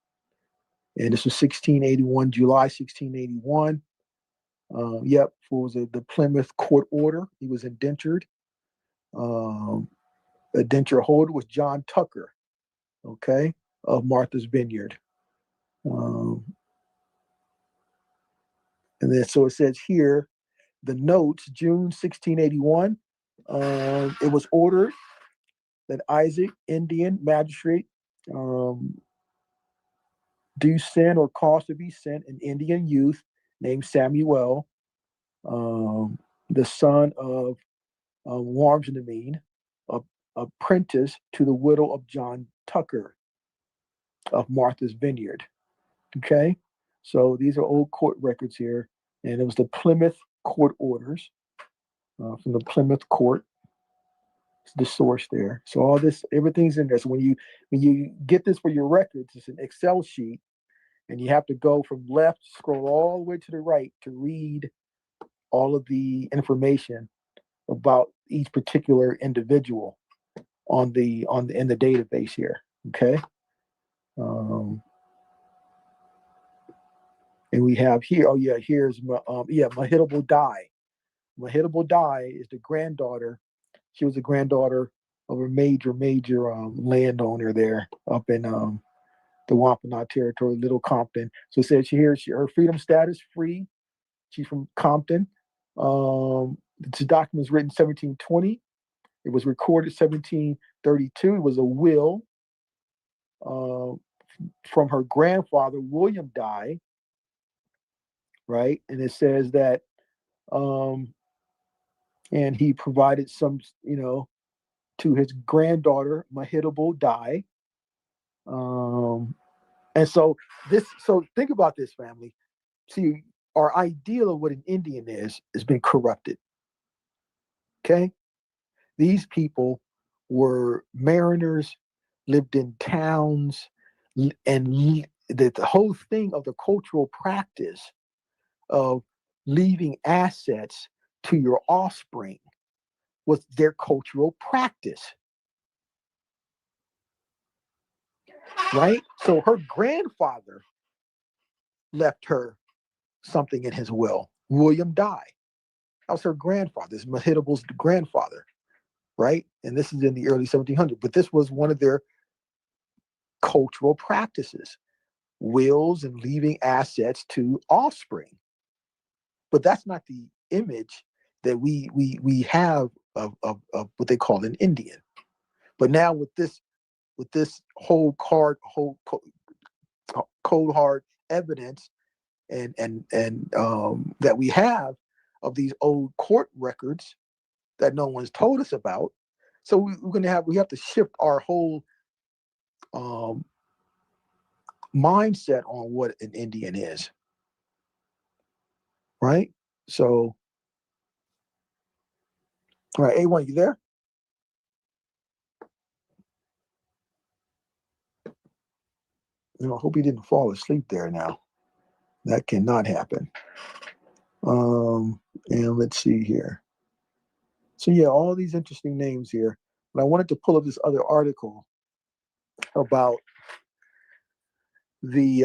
Speaker 16: And this was 1681, July 1681. For the Plymouth court order. He was indentured. A denture holder was John Tucker, okay, of Martha's Vineyard. And then so it says here, the notes, June 1681, it was ordered that Isaac, Indian magistrate, do send or cause to be sent an Indian youth named Samuel, the son of Warmsnamine, apprentice to the widow of John Tucker of Martha's Vineyard. Okay, so these are old court records here, and it was the Plymouth court orders from the Plymouth court. It's the source there. So all this, everything's in there. So when you get this for your records, it's an Excel sheet, and you have to go from left, scroll all the way to the right to read all of the information about each particular individual in the database here. Okay. And we have here, here's Mahitable Dai. Mahitable Dai is the granddaughter. She was the granddaughter of a major landowner there up in the Wampanoag territory, Little Compton. So it says her freedom status, free. She's from Compton. This document was written 1720. It was recorded 1732. It was a will from her grandfather, William Dye, right? And it says that, and he provided some, to his granddaughter, Mahitable Dye. And so think about this, family. See, our ideal of what an Indian is has been corrupted. Okay? These people were mariners, lived in towns, and the whole thing of the cultural practice of leaving assets to your offspring was their cultural practice. Right? So her grandfather left her something in his will, William Dye. That was her grandfather. This is Mahitable's grandfather, right? And this is in the early 1700s. But this was one of their cultural practices, wills and leaving assets to offspring. But that's not the image that we have of what they call an Indian. But now with this whole cold hard evidence and that we have of these old court records that no one's told us about, so we have to shift our whole mindset on what an Indian is, right? So, all right, A1, you there? I hope he didn't fall asleep there now. That cannot happen. And let's see here. So yeah, all these interesting names here. But I wanted to pull up this other article about the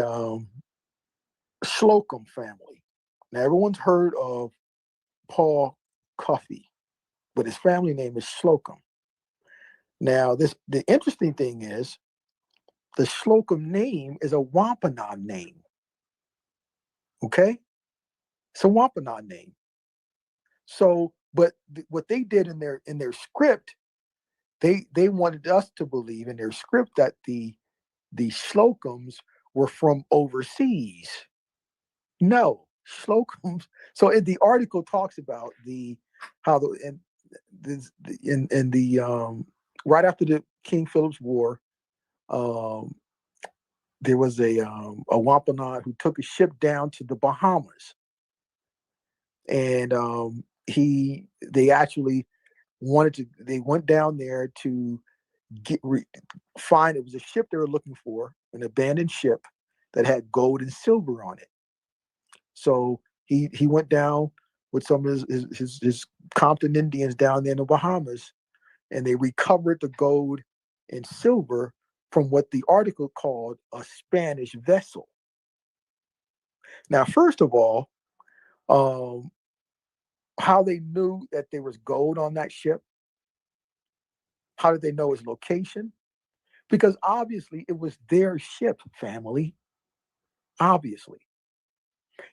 Speaker 16: Slocum family. Now everyone's heard of Paul Coffey, but his family name is Slocum. Now the interesting thing is the Slocum name is a Wampanoag name. Okay? It's a Wampanoag name. So, but what they did in their script, they wanted us to believe in their script that the Slocums were from overseas. No, Slocums. So the article talks about right after the King Philip's War, there was a Wampanoag who took a ship down to the Bahamas, and they went down there to find, it was a ship they were looking for, an abandoned ship that had gold and silver on it. So he went down with some of his Compton Indians down there in the Bahamas, and they recovered the gold and silver from what the article called a Spanish vessel. Now, first of all, how they knew that there was gold on that ship? How did they know its location? Because obviously it was their ship, family. Obviously.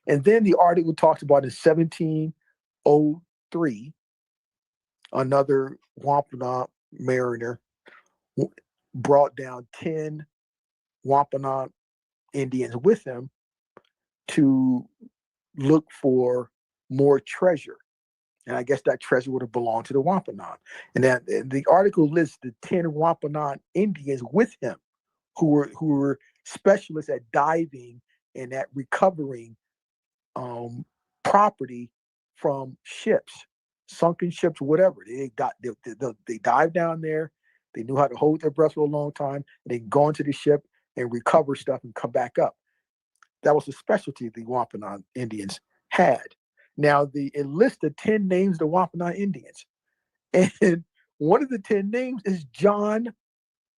Speaker 16: And then the article talks about in 1703, another Wampanoag mariner brought down 10 Wampanoag Indians with him to look for more treasure. And I guess that treasure would have belonged to the Wampanoag. And that the article lists the 10 Wampanoag Indians with him who were specialists at diving and at recovering property from ships, sunken ships, whatever. They dived down there. They knew how to hold their breath for a long time. And they can go into the ship and recover stuff and come back up. That was the specialty the Wampanoag Indians had. Now, it lists the 10 names of the Wampanoag Indians. And one of the 10 names is John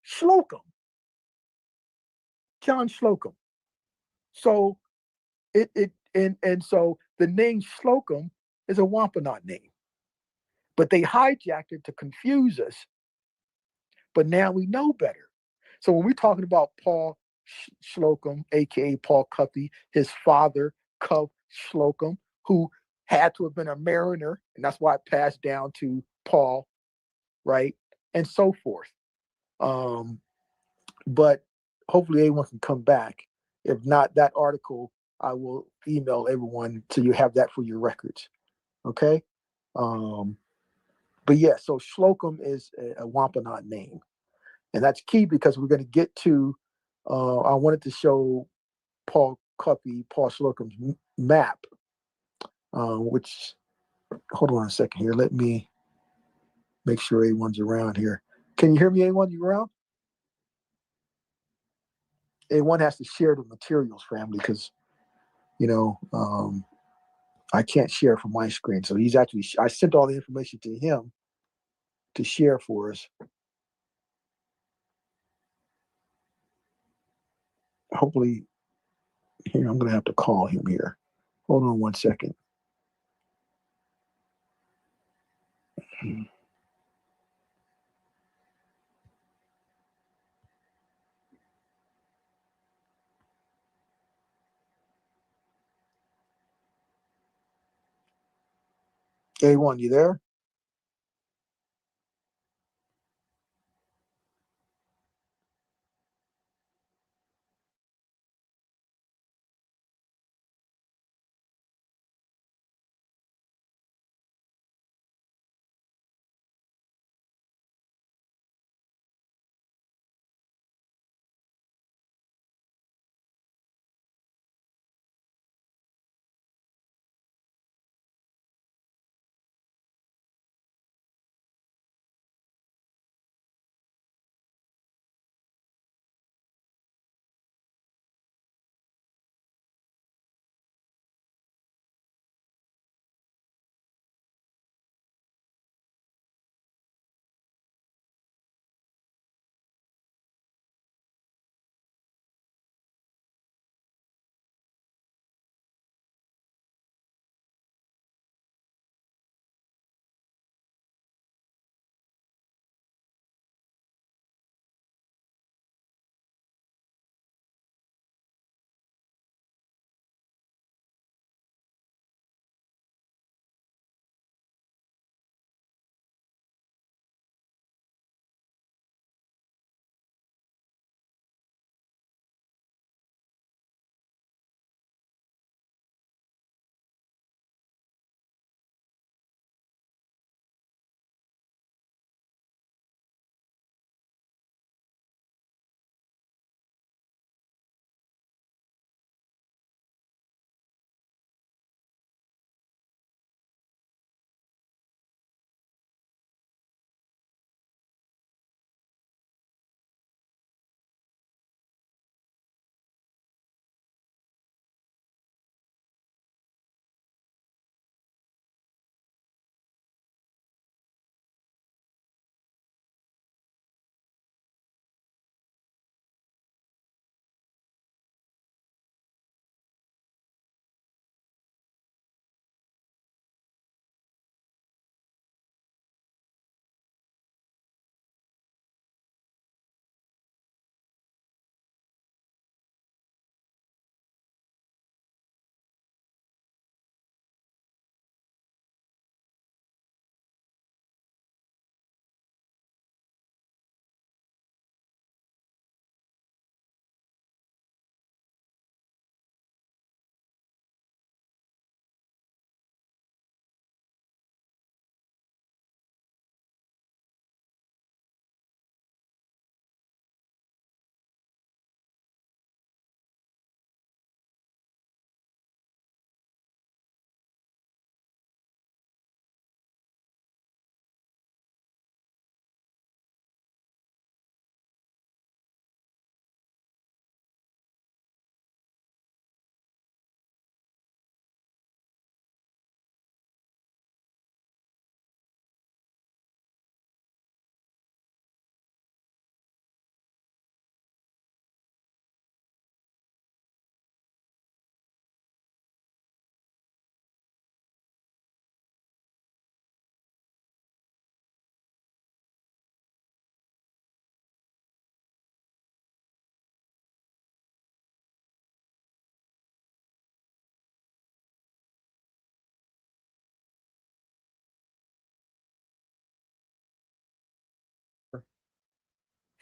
Speaker 16: Slocum. John Slocum. So so the name Slocum is a Wampanoag name. But they hijacked it to confuse us. But now we know better. So when we're talking about Paul Slocum, aka Paul Cuffey, his father, Cuff Slocum, who had to have been a mariner, and that's why it passed down to Paul, right? And so forth. But hopefully everyone can come back. If not, that article, I will email everyone so you have that for your records. Okay? But yeah, so Slocum is a Wampanoag name. And that's key because we're going to get to, I wanted to show Paul Slocum's map, which, hold on a second here. Let me make sure A1's around here. Can you hear me, A1? You around? A1 has to share the materials, family, because, I can't share from my screen. So he's actually, I sent all the information to him to share for us. Hopefully, here, I'm going to have to call him here. Hold on one second. A1, you there?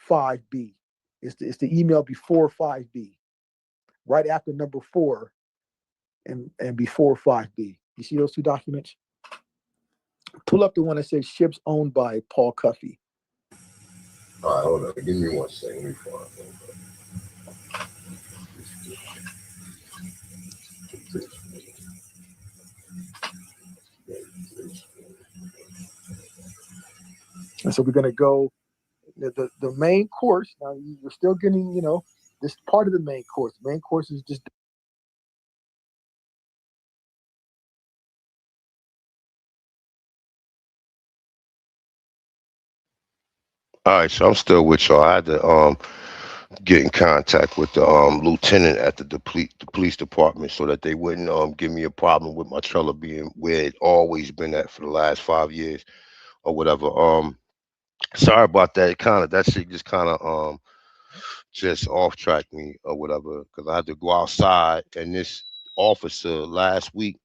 Speaker 16: 5B. It's the email before 5B, right after number 4 and before 5B. You see those two documents? Pull up the one that says ships owned by Paul Cuffey.
Speaker 9: All right, hold on. Give me 1 second. Let me find it.
Speaker 16: And so we're going to go the main course. Now you're still getting, this part of the main course. The main course is just
Speaker 9: All right, so I'm still with y'all. I had to get in contact with the lieutenant at the police department so that they wouldn't give me a problem with my trailer being where it always been at for the last 5 years or whatever. Sorry about that. That shit just just off tracked me or whatever, because I had to go outside, and this officer last week,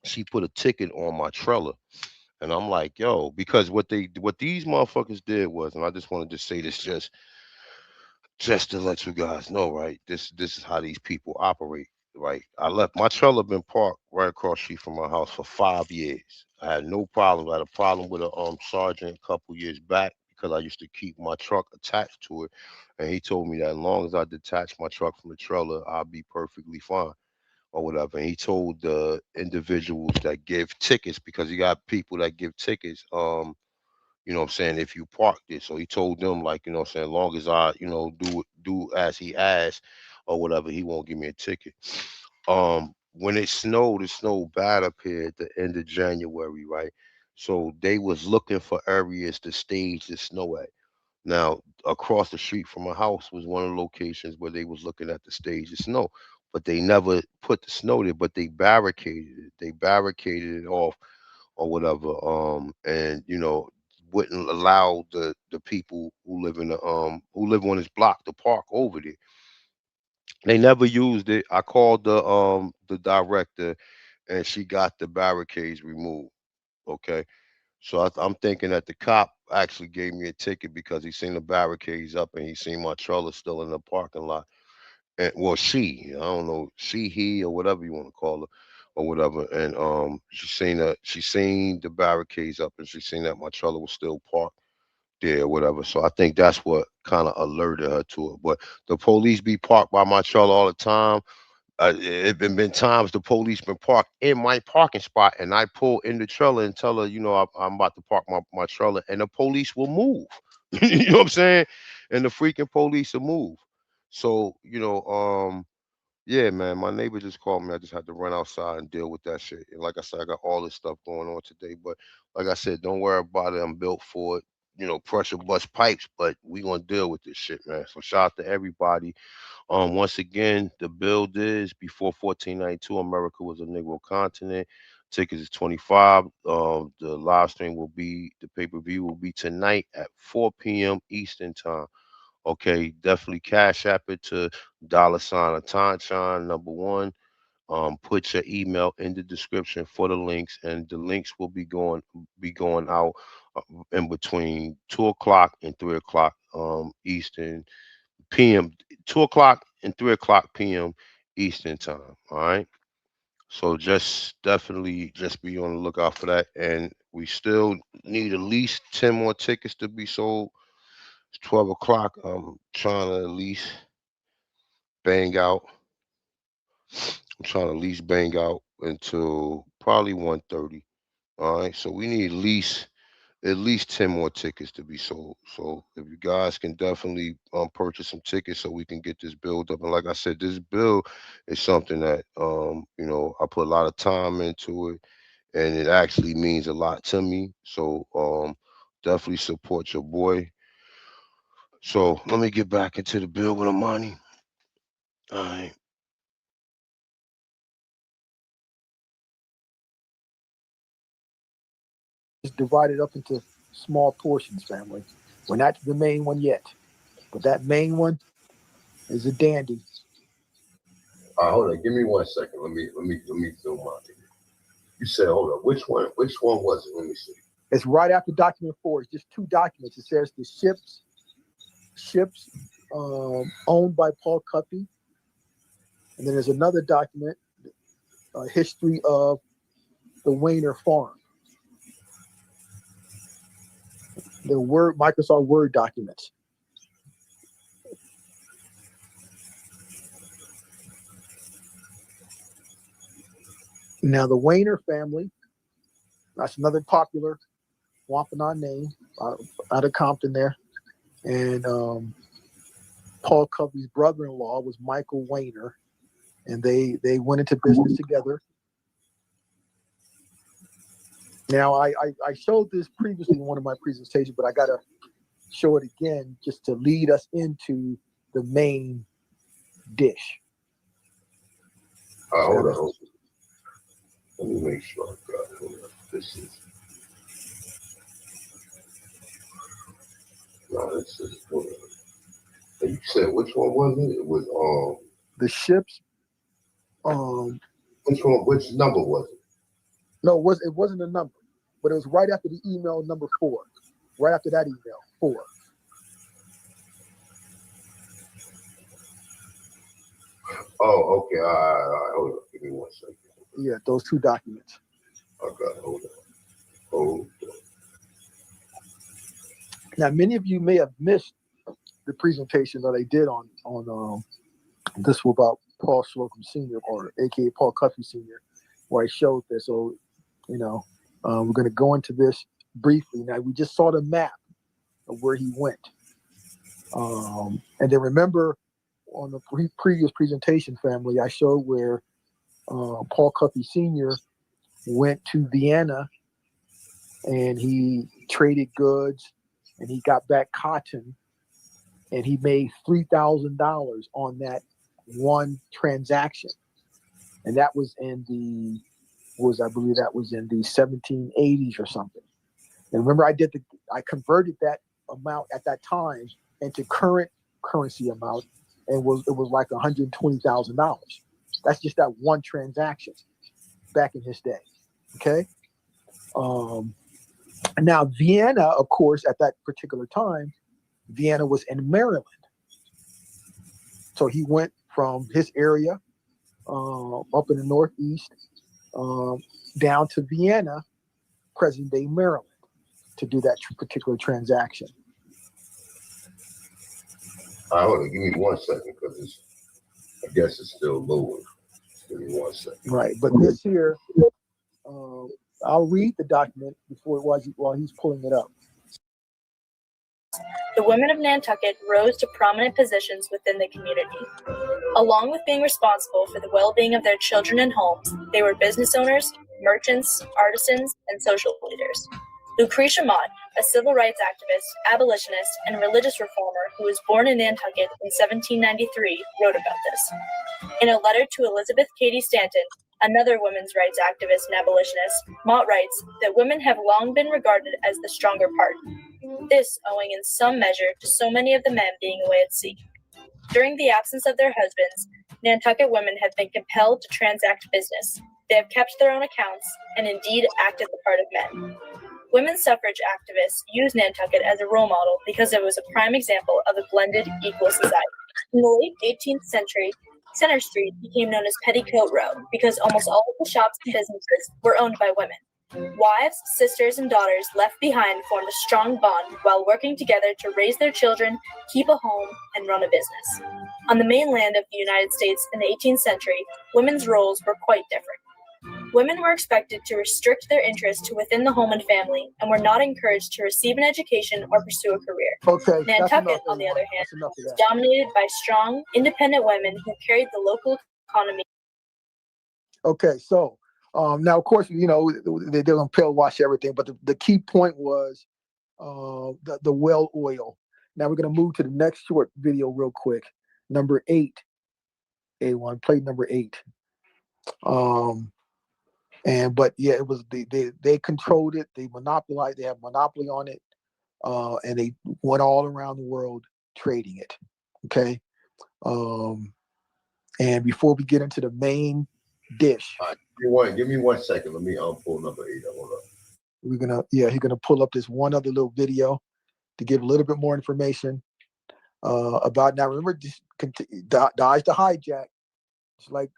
Speaker 9: she put a ticket on my trailer. And I'm like, yo, because what these motherfuckers did was, and I just wanted to say this just to let you guys know, right? This is how these people operate, right? I left my trailer been parked right across the street from my house for 5 years. I had no problem. I had a problem with a sergeant a couple years back because I used to keep my truck attached to it, and he told me that as long as I detach my truck from the trailer, I'll be perfectly fine or whatever. And he told the individuals that give tickets, because you got people that give tickets, you know what I'm saying, if you parked it. So he told them, like, you know what I'm saying, as long as I, do as he asked or whatever, he won't give me a ticket. When it snowed bad up here at the end of January, right? So they was looking for areas to stage the snow at. Now, across the street from my house was one of the locations where they was looking at the stage of snow, but they never put the snow there, but they barricaded it. They barricaded it off or whatever, and wouldn't allow the people who live who live on this block to park over there. They never used it. I called the director, and she got the barricades removed. Okay. So I'm thinking that the cop actually gave me a ticket because he seen the barricades up and he seen my trailer still in the parking lot. And well, I don't know, he, or whatever you want to call her, or whatever. And she seen the barricades up, and she seen that my trailer was still parked there or whatever. So I think that's what kind of alerted her to it. But the police be parked by my trailer all the time. It been times the police been parked in my parking spot, and I pull in the trailer and tell her, I'm about to park my trailer, and the police will move. You know what I'm saying? And the freaking police will move. So, yeah, man, my neighbor just called me. I just had to run outside and deal with that shit. And like I said, I got all this stuff going on today. But like I said, don't worry about it. I'm built for it. Pressure bust pipes, but we gonna deal with this shit, man. So shout out to everybody. Once again, the build is before 1492, America was a Negro continent. Tickets is 25. The live stream the pay-per-view will be tonight at 4 p.m. Eastern time. Okay, definitely cash app it to $Atanchan #1. Put your email in the description for the links, and the links will be going out in between 2 o'clock and 3 o'clock Eastern PM, 2 o'clock and 3 o'clock PM Eastern time. All right. So definitely just be on the lookout for that. And we still need at least 10 more tickets to be sold. It's 12 o'clock. I'm trying to at least bang out. I'm trying to at least bang out until probably 1:30. All right. So we need at least 10 more tickets to be sold. So if you guys can definitely purchase some tickets so we can get this build up. And like I said, this build is something that I put a lot of time into it, and it actually means a lot to me. So definitely support your boy. So let me get back into the build with Amani. All right.
Speaker 16: just divided up into small portions, family. We're not to the main one yet, but that main one is a dandy.
Speaker 9: Hold on. Give me 1 second. Let me zoom out here. You said, hold on. Which one was it? Let me see.
Speaker 16: It's right after document 4. It's just 2 documents. It says the ships ships owned by Paul Cuffey. And then there's another document, history of the Wayner Farm. The Microsoft Word documents. Now, the Wayner family, that's another popular Wampanoag name out of Compton there. And Paul Covey's brother-in-law was Michael Wayner, and they went into business together. Now, I showed this previously in one of my presentations, but I got to show it again just to lead us into the main dish.
Speaker 9: Hold on. Let me make sure I got it. This is. No, this is. You said which one was it? It was
Speaker 16: the ships.
Speaker 9: Which one? Which number was it?
Speaker 16: No, it wasn't a number, but it was right after the email number 4. Right after that email, 4.
Speaker 9: Oh, okay. All right. Hold on. Give me 1 second.
Speaker 16: Yeah, those 2 documents.
Speaker 9: Okay, hold on.
Speaker 16: Now, many of you may have missed the presentation that I did on this was about Paul Slocum Sr., or aka Paul Cuffey Sr., where I showed this. So, we're going to go into this briefly. Now, we just saw the map of where he went. And then remember on the previous presentation, family, I showed where Paul Cuffey Sr. went to Vienna and he traded goods and he got back cotton and he made $3,000 on that one transaction. And that was I believe that was in the 1780s or something. And remember, I converted that amount at that time into current currency amount, and it was like $120,000. That's just that one transaction back in his day. Okay. Now Vienna, of course, at that particular time, Vienna was in Maryland. So he went from his area up in the Northeast down to Vienna, present day Maryland, to do that particular transaction.
Speaker 9: Hold on, give me 1 second because I guess it's still lower. Give me 1 second.
Speaker 16: Right, but this here, I'll read the document while he's pulling it up.
Speaker 17: The women of Nantucket rose to prominent positions within the community. Along with being responsible for the well-being of their children and homes, they were business owners, merchants, artisans, and social leaders. Lucretia Mott, a civil rights activist, abolitionist, and religious reformer who was born in Nantucket in 1793, wrote about this. In a letter to Elizabeth Cady Stanton, another women's rights activist and abolitionist, Mott writes that women have long been regarded as the stronger part. This owing in some measure to so many of the men being away at sea. During the absence of their husbands, Nantucket women have been compelled to transact business. They have kept their own accounts and indeed acted the part of men. Women's suffrage activists used Nantucket as a role model because it was a prime example of a blended, equal society. In the late 18th century, Center Street became known as Petticoat Row because almost all of the shops and businesses were owned by women. Wives, sisters, and daughters left behind formed a strong bond while working together to raise their children, keep a home, and run a business. On the mainland of the United States in the 18th century, women's roles were quite different. Women were expected to restrict their interests to within the home and family, and were not encouraged to receive an education or pursue a career.
Speaker 16: Okay,
Speaker 17: Nantucket, on the other hand, was dominated by strong, independent women who carried the local economy.
Speaker 16: Okay, so now, of course, they're going to pale wash everything, but the key point was the well oil. Now we're going to move to the next short video real quick. Number 8, A1, play number 8. But yeah, it was they controlled it. They monopolized. They have monopoly on it, and they went all around the world trading it. Okay, and before we get into the main dish,
Speaker 9: give me 1 second. Let me pull number 8. Hold up.
Speaker 16: He's gonna pull up this one other little video to give a little bit more information about now. Remember, dodge the hijack. It's like,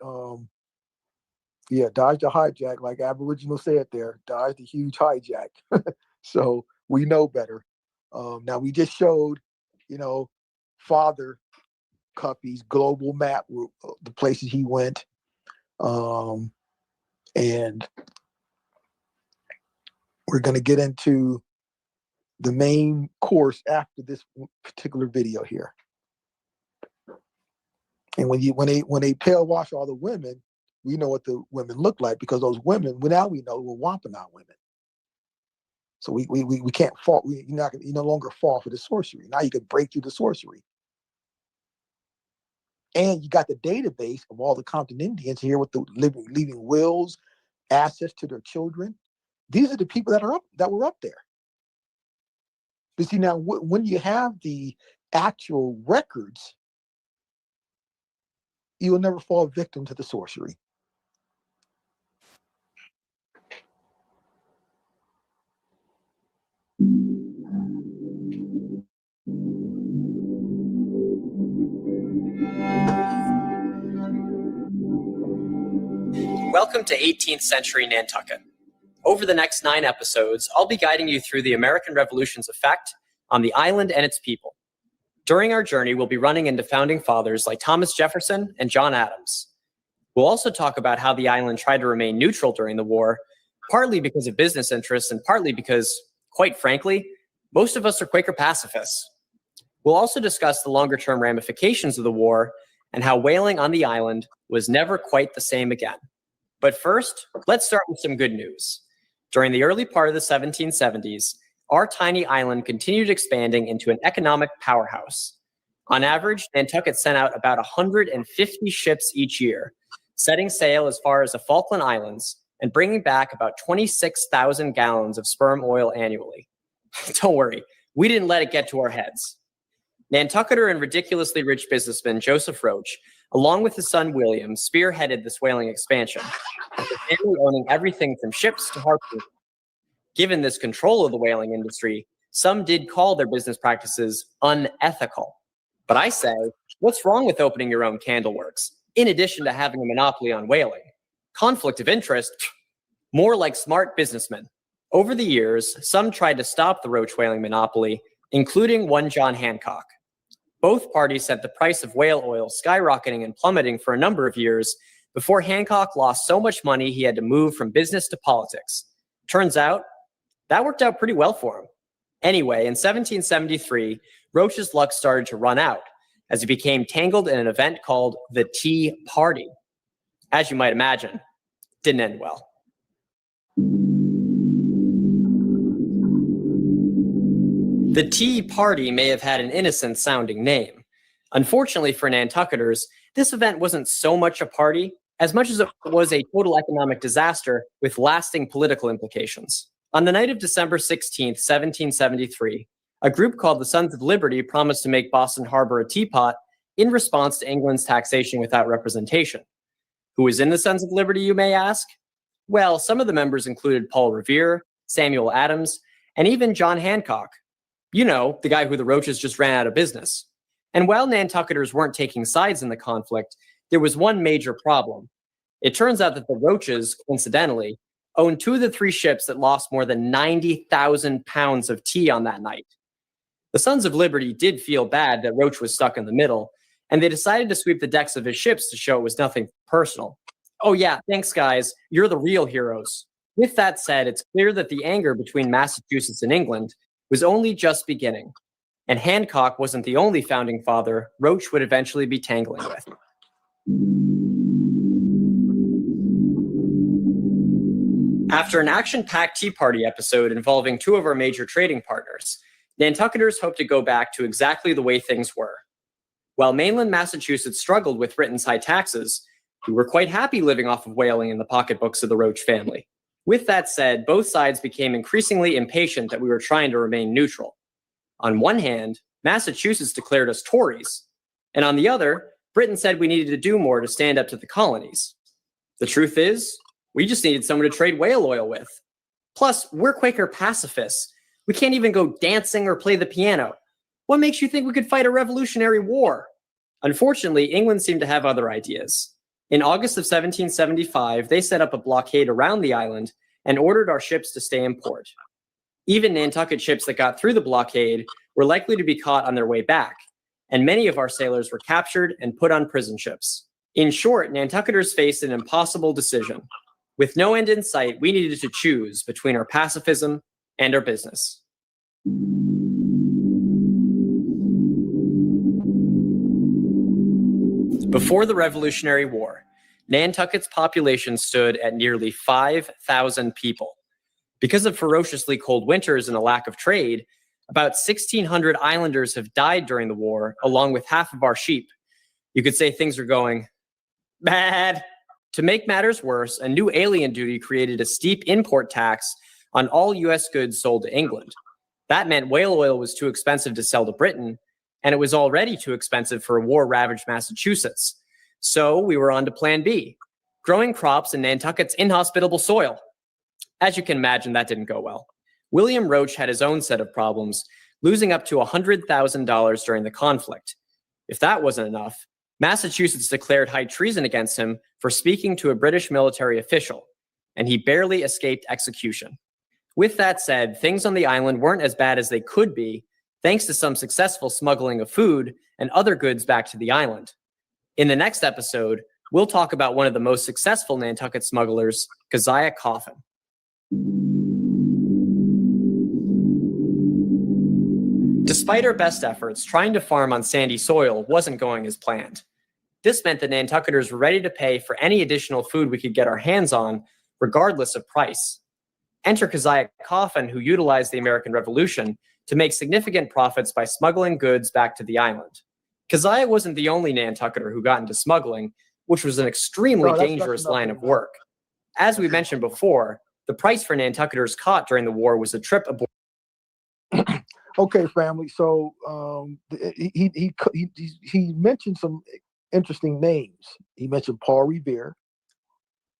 Speaker 16: dodge the hijack, like Aboriginal said there. Dodge the huge hijack. So we know better. Now we just showed, Father Cuppy's global map, the places he went, and we're going to get into the main course after this particular video here. And when they pale wash all the women, we know what the women look like, because those women, now we know, were Wampanoag women. So we can't fall. You no longer fall for the sorcery. Now you can break through the sorcery. And you got the database of all the Compton Indians here with the leaving wills, assets to their children. These are the people that were up there. But see, now when you have the actual records, you will never fall victim to the sorcery.
Speaker 18: Welcome to 18th century Nantucket. Over the next 9 episodes, I'll be guiding you through the American Revolution's effect on the island and its people. During our journey, we'll be running into founding fathers like Thomas Jefferson and John Adams. We'll also talk about how the island tried to remain neutral during the war, partly because of business interests and partly because, quite frankly, most of us are Quaker pacifists. We'll also discuss the longer-term ramifications of the war and how whaling on the island was never quite the same again. But first, let's start with some good news. During the early part of the 1770s, our tiny island continued expanding into an economic powerhouse. On average, Nantucket sent out about 150 ships each year, setting sail as far as the Falkland Islands and bringing back about 26,000 gallons of sperm oil annually. Don't worry, we didn't let it get to our heads. Nantucketer and ridiculously rich businessman Joseph Roach, along with his son William, spearheaded this whaling expansion, with the family owning everything from ships to harpoons. Given this control of the whaling industry, some did call their business practices unethical. But I say, what's wrong with opening your own candleworks, in addition to having a monopoly on whaling? Conflict of interest? More like smart businessmen. Over the years, some tried to stop the roach whaling monopoly, including one John Hancock. Both parties sent the price of whale oil skyrocketing and plummeting for a number of years before Hancock lost so much money he had to move from business to politics. Turns out, that worked out pretty well for him. Anyway, in 1773, Roach's luck started to run out as he became tangled in an event called the Tea Party. As you might imagine, didn't end well. The Tea Party may have had an innocent-sounding name. Unfortunately for Nantucketers, this event wasn't so much a party as much as it was a total economic disaster with lasting political implications. On the night of December 16, 1773, a group called the Sons of Liberty promised to make Boston Harbor a teapot in response to England's taxation without representation. Who was in the Sons of Liberty, you may ask? Well, some of the members included Paul Revere, Samuel Adams, and even John Hancock. You know, the guy who the Roaches just ran out of business. And while Nantucketers weren't taking sides in the conflict, there was one major problem. It turns out that the Roaches, coincidentally, owned 2 of the 3 ships that lost more than 90,000 pounds of tea on that night. The Sons of Liberty did feel bad that Roach was stuck in the middle, and they decided to sweep the decks of his ships to show it was nothing personal. Oh yeah, thanks guys, you're the real heroes. With that said, it's clear that the anger between Massachusetts and England was only just beginning, and Hancock wasn't the only founding father Roach would eventually be tangling with. After an action-packed Tea Party episode involving 2 of our major trading partners, Nantucketers hoped to go back to exactly the way things were. While mainland Massachusetts struggled with Britain's high taxes, we were quite happy living off of whaling in the pocketbooks of the Roach family. With that said, both sides became increasingly impatient that we were trying to remain neutral. On one hand, Massachusetts declared us Tories, and on the other, Britain said we needed to do more to stand up to the colonies. The truth is, we just needed someone to trade whale oil with. Plus, we're Quaker pacifists. We can't even go dancing or play the piano. What makes you think we could fight a revolutionary war? Unfortunately, England seemed to have other ideas. In August of 1775, they set up a blockade around the island and ordered our ships to stay in port. Even Nantucket ships that got through the blockade were likely to be caught on their way back, and many of our sailors were captured and put on prison ships. In short, Nantucketers faced an impossible decision. With no end in sight, we needed to choose between our pacifism and our business. Before the Revolutionary War, Nantucket's population stood at nearly 5,000 people. Because of ferociously cold winters and a lack of trade, about 1,600 islanders have died during the war, along with half of our sheep. You could say things are going bad. To make matters worse, a new alien duty created a steep import tax on all U.S. goods sold to England. That meant whale oil was too expensive to sell to Britain, and it was already too expensive for a war-ravaged Massachusetts. So we were on to Plan B, growing crops in Nantucket's inhospitable soil. As you can imagine, that didn't go well. William Roach had his own set of problems, losing up to $100,000 during the conflict. If that wasn't enough, Massachusetts declared high treason against him for speaking to a British military official, and he barely escaped execution. With that said, things on the island weren't as bad as they could be, thanks to some successful smuggling of food and other goods back to the island. In the next episode, we'll talk about one of the most successful Nantucket smugglers, Keziah Coffin. Despite our best efforts, trying to farm on sandy soil wasn't going as planned. This meant that Nantucketers were ready to pay for any additional food we could get our hands on, regardless of price. Enter Keziah Coffin, who utilized the American Revolution to make significant profits by smuggling goods back to the island. Keziah wasn't the only Nantucketer who got into smuggling, which was an extremely dangerous line of work. As we mentioned before, the price for Nantucketers caught during the war was a trip aboard.
Speaker 16: Okay, family. So he mentioned some interesting names. He mentioned Paul Revere,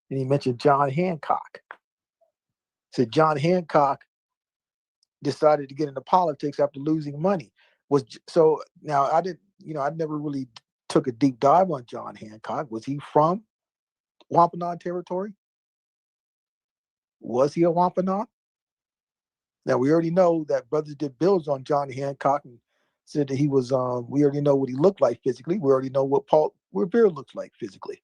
Speaker 16: and he mentioned John Hancock. Said John Hancock decided to get into politics after losing money. So now I never really took a deep dive on John Hancock. Was he from Wampanoag territory? Was he a Wampanoag? Now we already know that brothers did bills on John Hancock and said that he was. We already know what he looked like physically. We already know what Paul Revere looks like physically,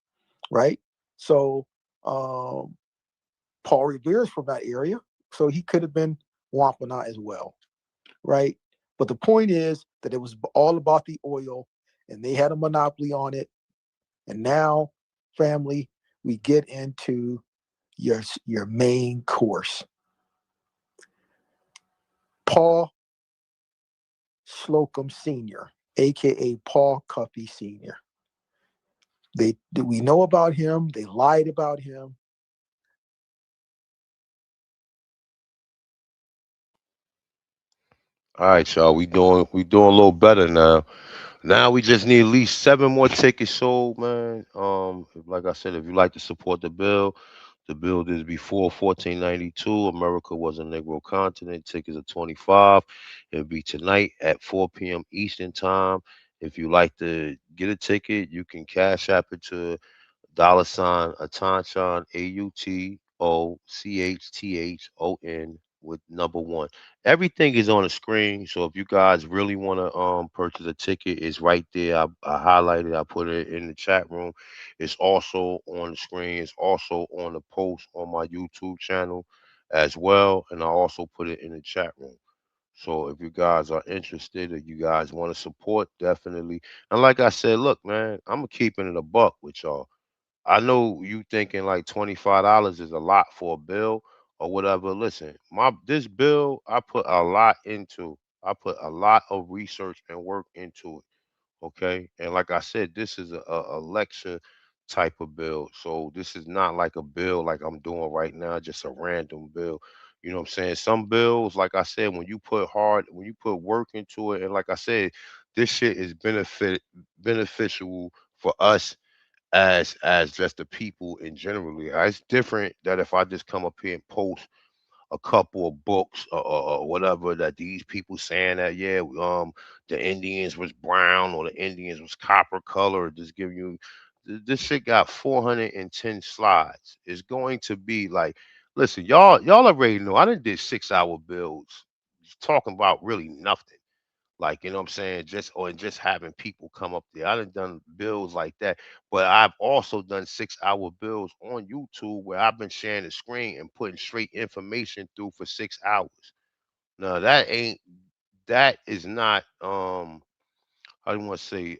Speaker 16: right? So Paul Revere is from that area, so he could have been Wampanoag as well, right? But the point is that it was all about the oil, and they had a monopoly on it. And now, family, we get into your main course. Paul Slocum Sr., aka Paul Cuffey Sr. We know about him. They lied about him.
Speaker 9: All right, y'all. We doing a little better now. Now we just need at least 7 more tickets sold, man. Like I said, if you like to support the bill is before 1492. America was a Negro continent. Tickets are 25. It'll be tonight at 4 p.m. Eastern time. If you like to get a ticket, you can cash app it to $ Atanchan AUTOCHTHON with #1. Everything is on the screen. So if you guys really want to purchase a ticket, it's right there. I highlighted, I put it in the chat room. It's also on the screen. It's also on the post on my YouTube channel as well. And I also put it in the chat room. So if you guys are interested or you guys want to support, definitely. And like I said, look, man, I'm keeping it a buck with y'all. I know you thinking like $25 is a lot for a bill or whatever. Listen, this bill I put a lot into. I put a lot of research and work into it. Okay, and like I said, this is a lecture type of bill. So this is not like a bill like I'm doing right now, just a random bill. You know what I'm saying? Some bills, like I said, when you put work into it, and like I said, this shit is beneficial for us as just the people in generally. It's different that if I just come up here and post a couple of books or whatever that these people saying that the Indians was brown or the Indians was copper color. Just give you this shit got 410 slides. It's going to be like, listen, y'all already know I done did 6-hour builds talking about really nothing. Like, you know what I'm saying? Just having people come up there. I done builds like that. But I've also done 6-hour builds on YouTube where I've been sharing the screen and putting straight information through for 6 hours. Now that is not I don't want to say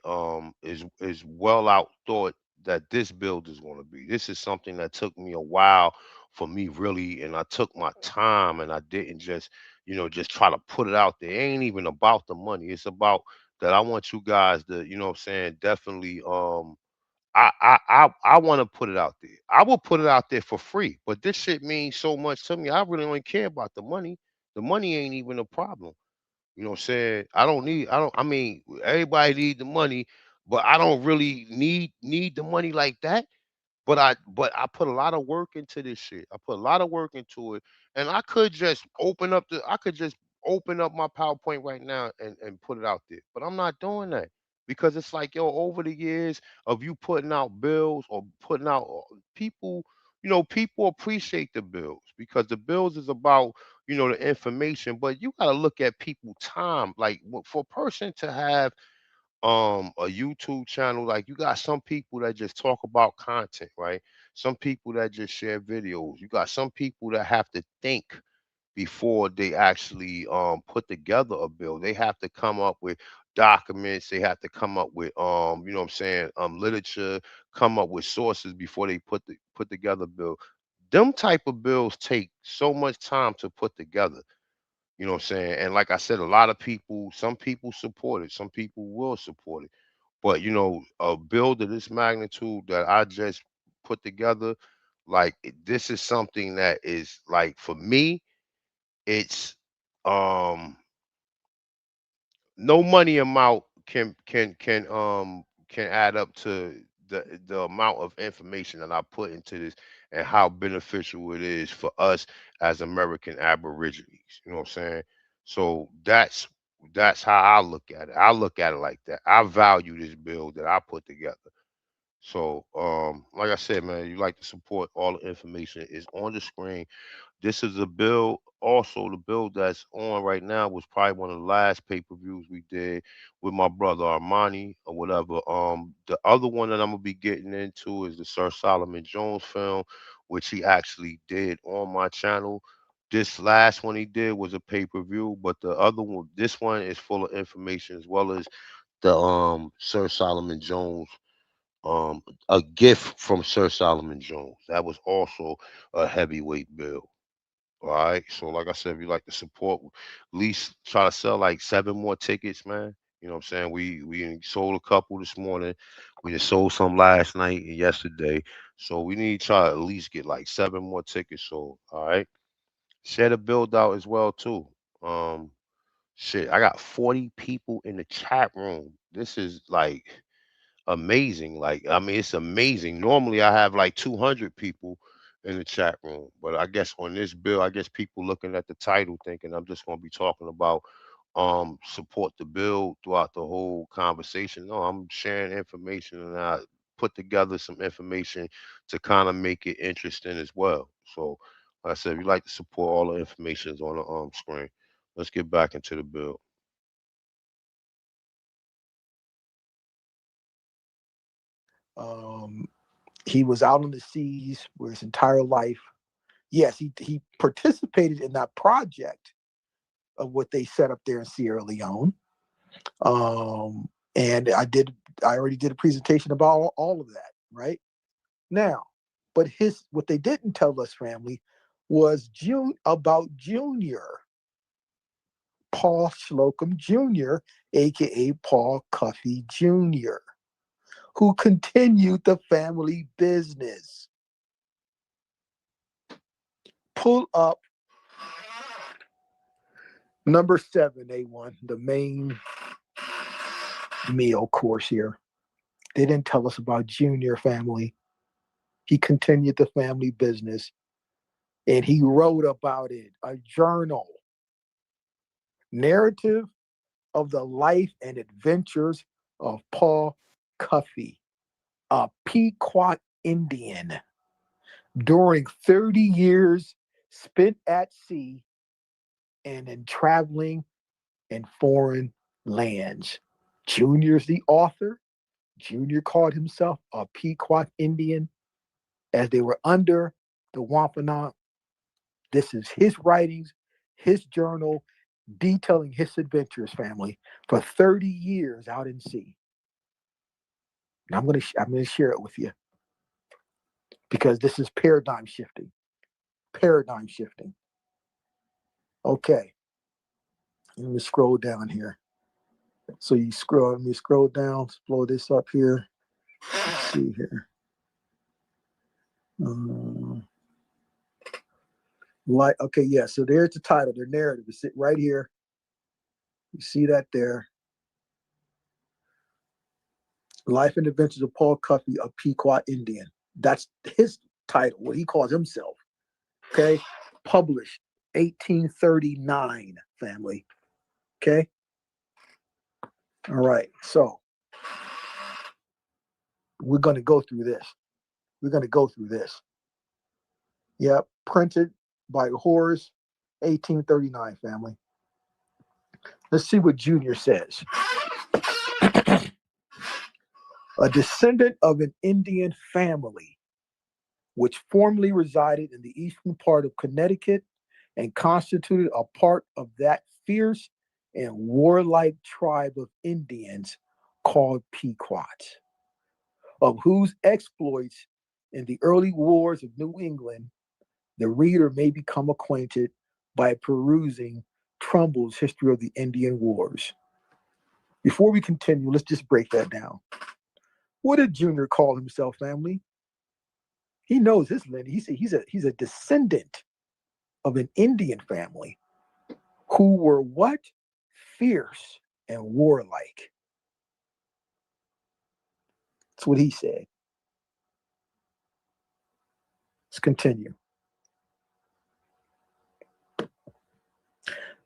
Speaker 9: is well out thought that this build is going to be. This is something that took me a while for me really, and I took my time and I didn't just just try to put it out there. It ain't even about the money. It's about that I want you guys to, you know what I'm saying, definitely I want to put it out there. I will put it out there for free, but this shit means so much to me. I really don't care about the money. The money ain't even a problem. You know what I'm saying? I mean, everybody need the money, but I don't really need the money like that. But I put a lot of work into this shit. I put a lot of work into it. And I could just open up my PowerPoint right now and put it out there. But I'm not doing that. Because it's like, yo, over the years of you putting out bills or putting out people, people appreciate the bills because the bills is about, the information, but you gotta look at people time. Like for a person to have a YouTube channel, like you got some people that just talk about content, right? Some people that just share videos. You got some people that have to think before they actually put together a bill. They have to come up with documents, they have to come up with you know what I'm saying, literature, come up with sources before they put together a bill. Them type of bills take so much time to put together. You know what I'm saying? And like I said, a lot of people, some people support it, some people will support it. But a build of this magnitude that I just put together, like this is something that is like for me, it's um no money amount can add up to the amount of information that I put into this and how beneficial it is for us as American Aborigines. You know what I'm saying? So that's how I look at it. I look at it like that. I value this bill that I put together. So like I said, man, you like to support all the information is on the screen. This is a bill. Also, the bill that's on right now was probably one of the last pay-per-views we did with my brother Armani or whatever. The other one that I'm gonna be getting into is the Sir Solomon Jones film, which he actually did on my channel. This last one he did was a pay-per-view, but the other one, this one is full of information as well as the Sir Solomon Jones, um, a gift from Sir Solomon Jones. That was also a heavyweight bill. All right. So like I said, if you like to support, at least try to sell like 7 more tickets, man. You know what I'm saying? We sold a couple this morning. We just sold some last night and yesterday. So we need to try to at least get like 7 more tickets sold. All right. Share the build out as well too. Um Shit, I got 40 people in the chat room. This is like amazing. Like, I mean, it's amazing. Normally, I have like 200 people in the chat room, but I guess on this bill, I guess people looking at the title thinking I'm just going to be talking about support the bill throughout the whole conversation. No, I'm sharing information and I put together some information to kind of make it interesting as well. So, like I said, if you like to support, all the information is on the screen. Let's get back into the bill.
Speaker 16: He was out on the seas for his entire life. Yes, he participated in that project of what they set up there in Sierra Leone. And I already did a presentation about all of that, right? Now, but what they didn't tell us, family, was about Junior, Paul Slocum Jr., aka Paul Cuffey Jr., who continued the family business. Pull up number 7, A1, the main meal course here. They didn't tell us about Junior, family. He continued the family business. And he wrote about it, a journal, narrative of the life and adventures of Paul Cuffey, a Pequot Indian, during 30 years spent at sea and in traveling in foreign lands. Junior's the author. Junior called himself a Pequot Indian as they were under the Wampanoag. This is his writings, his journal, detailing his adventures, family, for 30 years out in sea. And I'm gonna share it with you because this is paradigm shifting. Paradigm shifting. Okay. Let me scroll down here. So let me scroll down, blow this up here. Let's see here. Okay, yeah, so there's the title, the narrative is sitting right here. You see that there. Life and Adventures of Paul Cuffey, a Pequot Indian. That's his title, what he calls himself. Okay, published 1839, family. Okay. All right, so we're going to go through this. Yep, printed by Horace, 1839, family. Let's see what Junior says. A descendant of an Indian family, which formerly resided in the eastern part of Connecticut and constituted a part of that fierce and warlike tribe of Indians called Pequots, of whose exploits in the early wars of New England, the reader may become acquainted by perusing Trumbull's History of the Indian Wars. Before we continue, let's just break that down. What did Junior call himself, family? He knows his lineage. He's a descendant of an Indian family who were what? Fierce and warlike. That's what he said. Let's continue.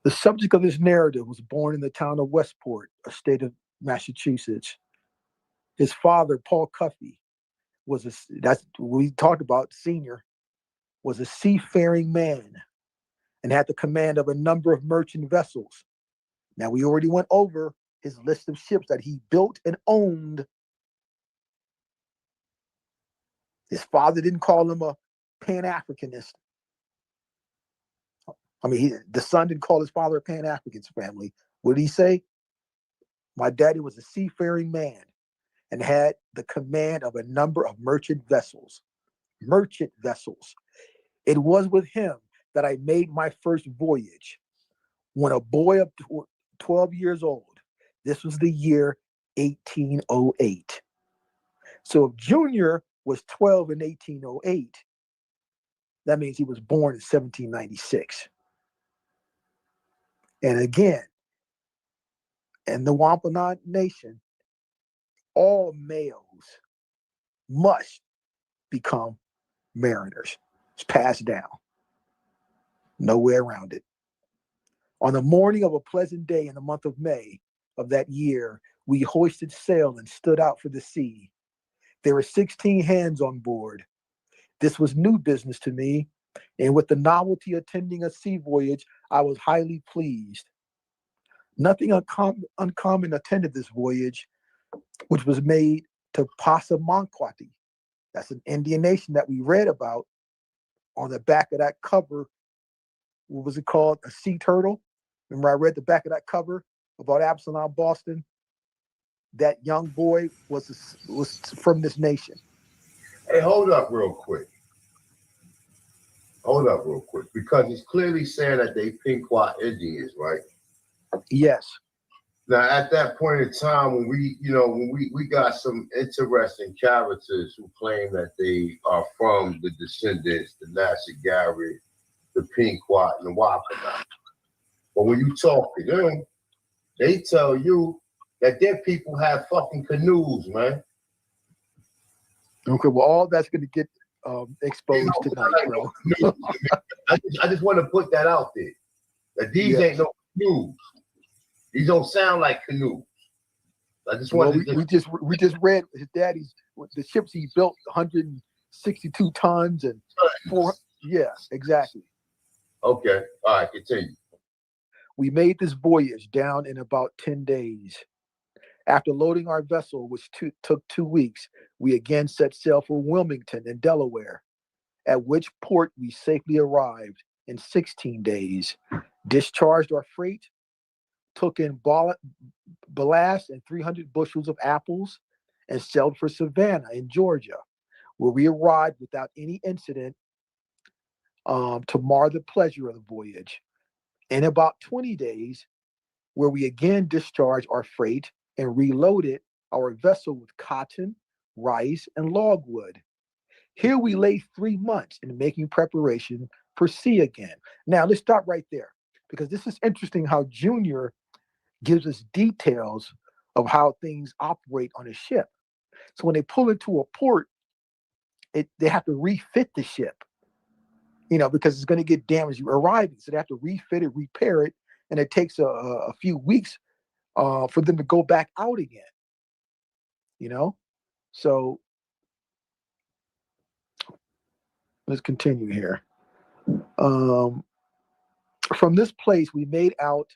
Speaker 16: The subject of this narrative was born in the town of Westport, a state of Massachusetts. His father, Paul Cuffey, that's what we talked about, senior, was a seafaring man and had the command of a number of merchant vessels. Now, we already went over his list of ships that he built and owned. His father didn't call him a Pan-Africanist. I mean, the son didn't call his father a Pan-Africanist, family. What did he say? My daddy was a seafaring man and had the command of a number of merchant vessels. Merchant vessels. It was with him that I made my first voyage. When a boy of 12 years old, this was the year 1808. So if Junior was 12 in 1808, that means he was born in 1796. And again, in the Wampanoag Nation, all males must become mariners. It's passed down. No way around it. On the morning of a pleasant day in the month of May of that year, we hoisted sail and stood out for the sea. There were 16 hands on board. This was new business to me, and with the novelty attending a sea voyage, I was highly pleased. Nothing uncommon attended this voyage, which was made to Passamaquoddy. That's an Indian nation that we read about on the back of that cover. What was it called? A sea turtle. Remember, I read the back of that cover about Absalom Boston. That young boy was from this nation.
Speaker 9: Hey, hold up real quick. Because it's clearly saying that they Pequot Indians, right?
Speaker 16: Yes.
Speaker 9: Now, at that point in time, when we got some interesting characters who claim that they are from the descendants, the Nassagari, the Pequot, and the Wampanoag. But when you talk to them, they tell you that their people have fucking canoes, man.
Speaker 16: Okay, well, all that's going to get exposed tonight, bro.
Speaker 19: I just want to put that out there. That these ain't no canoes. These don't sound like canoes. I just wanted
Speaker 16: we just read his daddy's the ships he built 162 tons and 4. Yeah, exactly.
Speaker 19: Okay, all right, continue.
Speaker 16: We made this voyage down in about 10 days. After loading our vessel, which took 2 weeks, we again set sail for Wilmington in Delaware, at which port we safely arrived in 16 days, discharged our freight, took in ballast and 300 bushels of apples, and sailed for Savannah in Georgia, where we arrived without any incident to mar the pleasure of the voyage. In about 20 days, where we again discharged our freight and reloaded our vessel with cotton, rice, and logwood. Here we lay 3 months in making preparation for sea again. Now let's stop right there, because this is interesting how Junior gives us details of how things operate on a ship. So when they pull into a port, they have to refit the ship, because it's going to get damaged arriving. So they have to refit it, repair it, and it takes a few weeks for them to go back out again. So let's continue here. From this place, we made out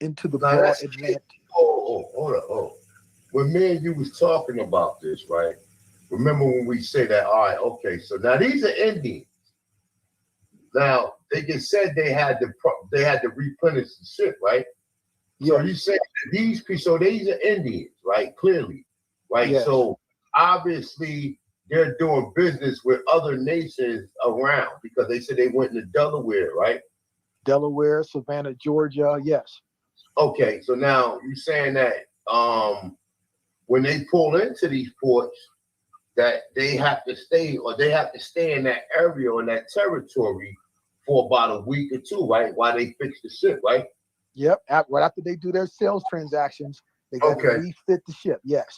Speaker 16: into the broad Atlantic.
Speaker 19: Hold up. When me and you was talking about this, right? Remember when we say that, all right, okay, so now these are Indians. Now, they just said they had to replenish the ship, right? Yeah. So you said these are Indians, right? Clearly, right? Yes. So obviously they're doing business with other nations around, because they said they went into Delaware, right?
Speaker 16: Delaware, Savannah, Georgia, yes.
Speaker 19: Okay, so now you're saying that when they pull into these ports, that they have to stay in that area or in that territory for about a week or two, right? While they fix the ship, right?
Speaker 16: Yep. Right after they do their sales transactions, they got to refit the ship. Yes.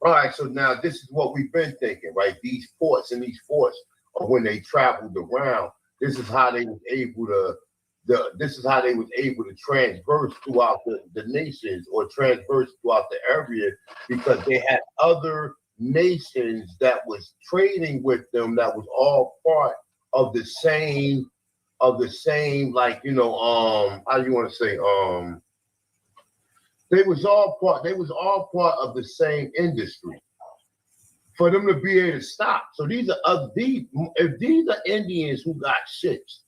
Speaker 19: All right. So now this is what we've been thinking, right? These ports are when they traveled around. This is how they was able to transverse throughout the nations, or transverse throughout the area, because they had other nations that was trading with them, that was all part of the same, like, how do you want to say, they was all part of the same industry for them to be able to stop. So these are Indians who got ships.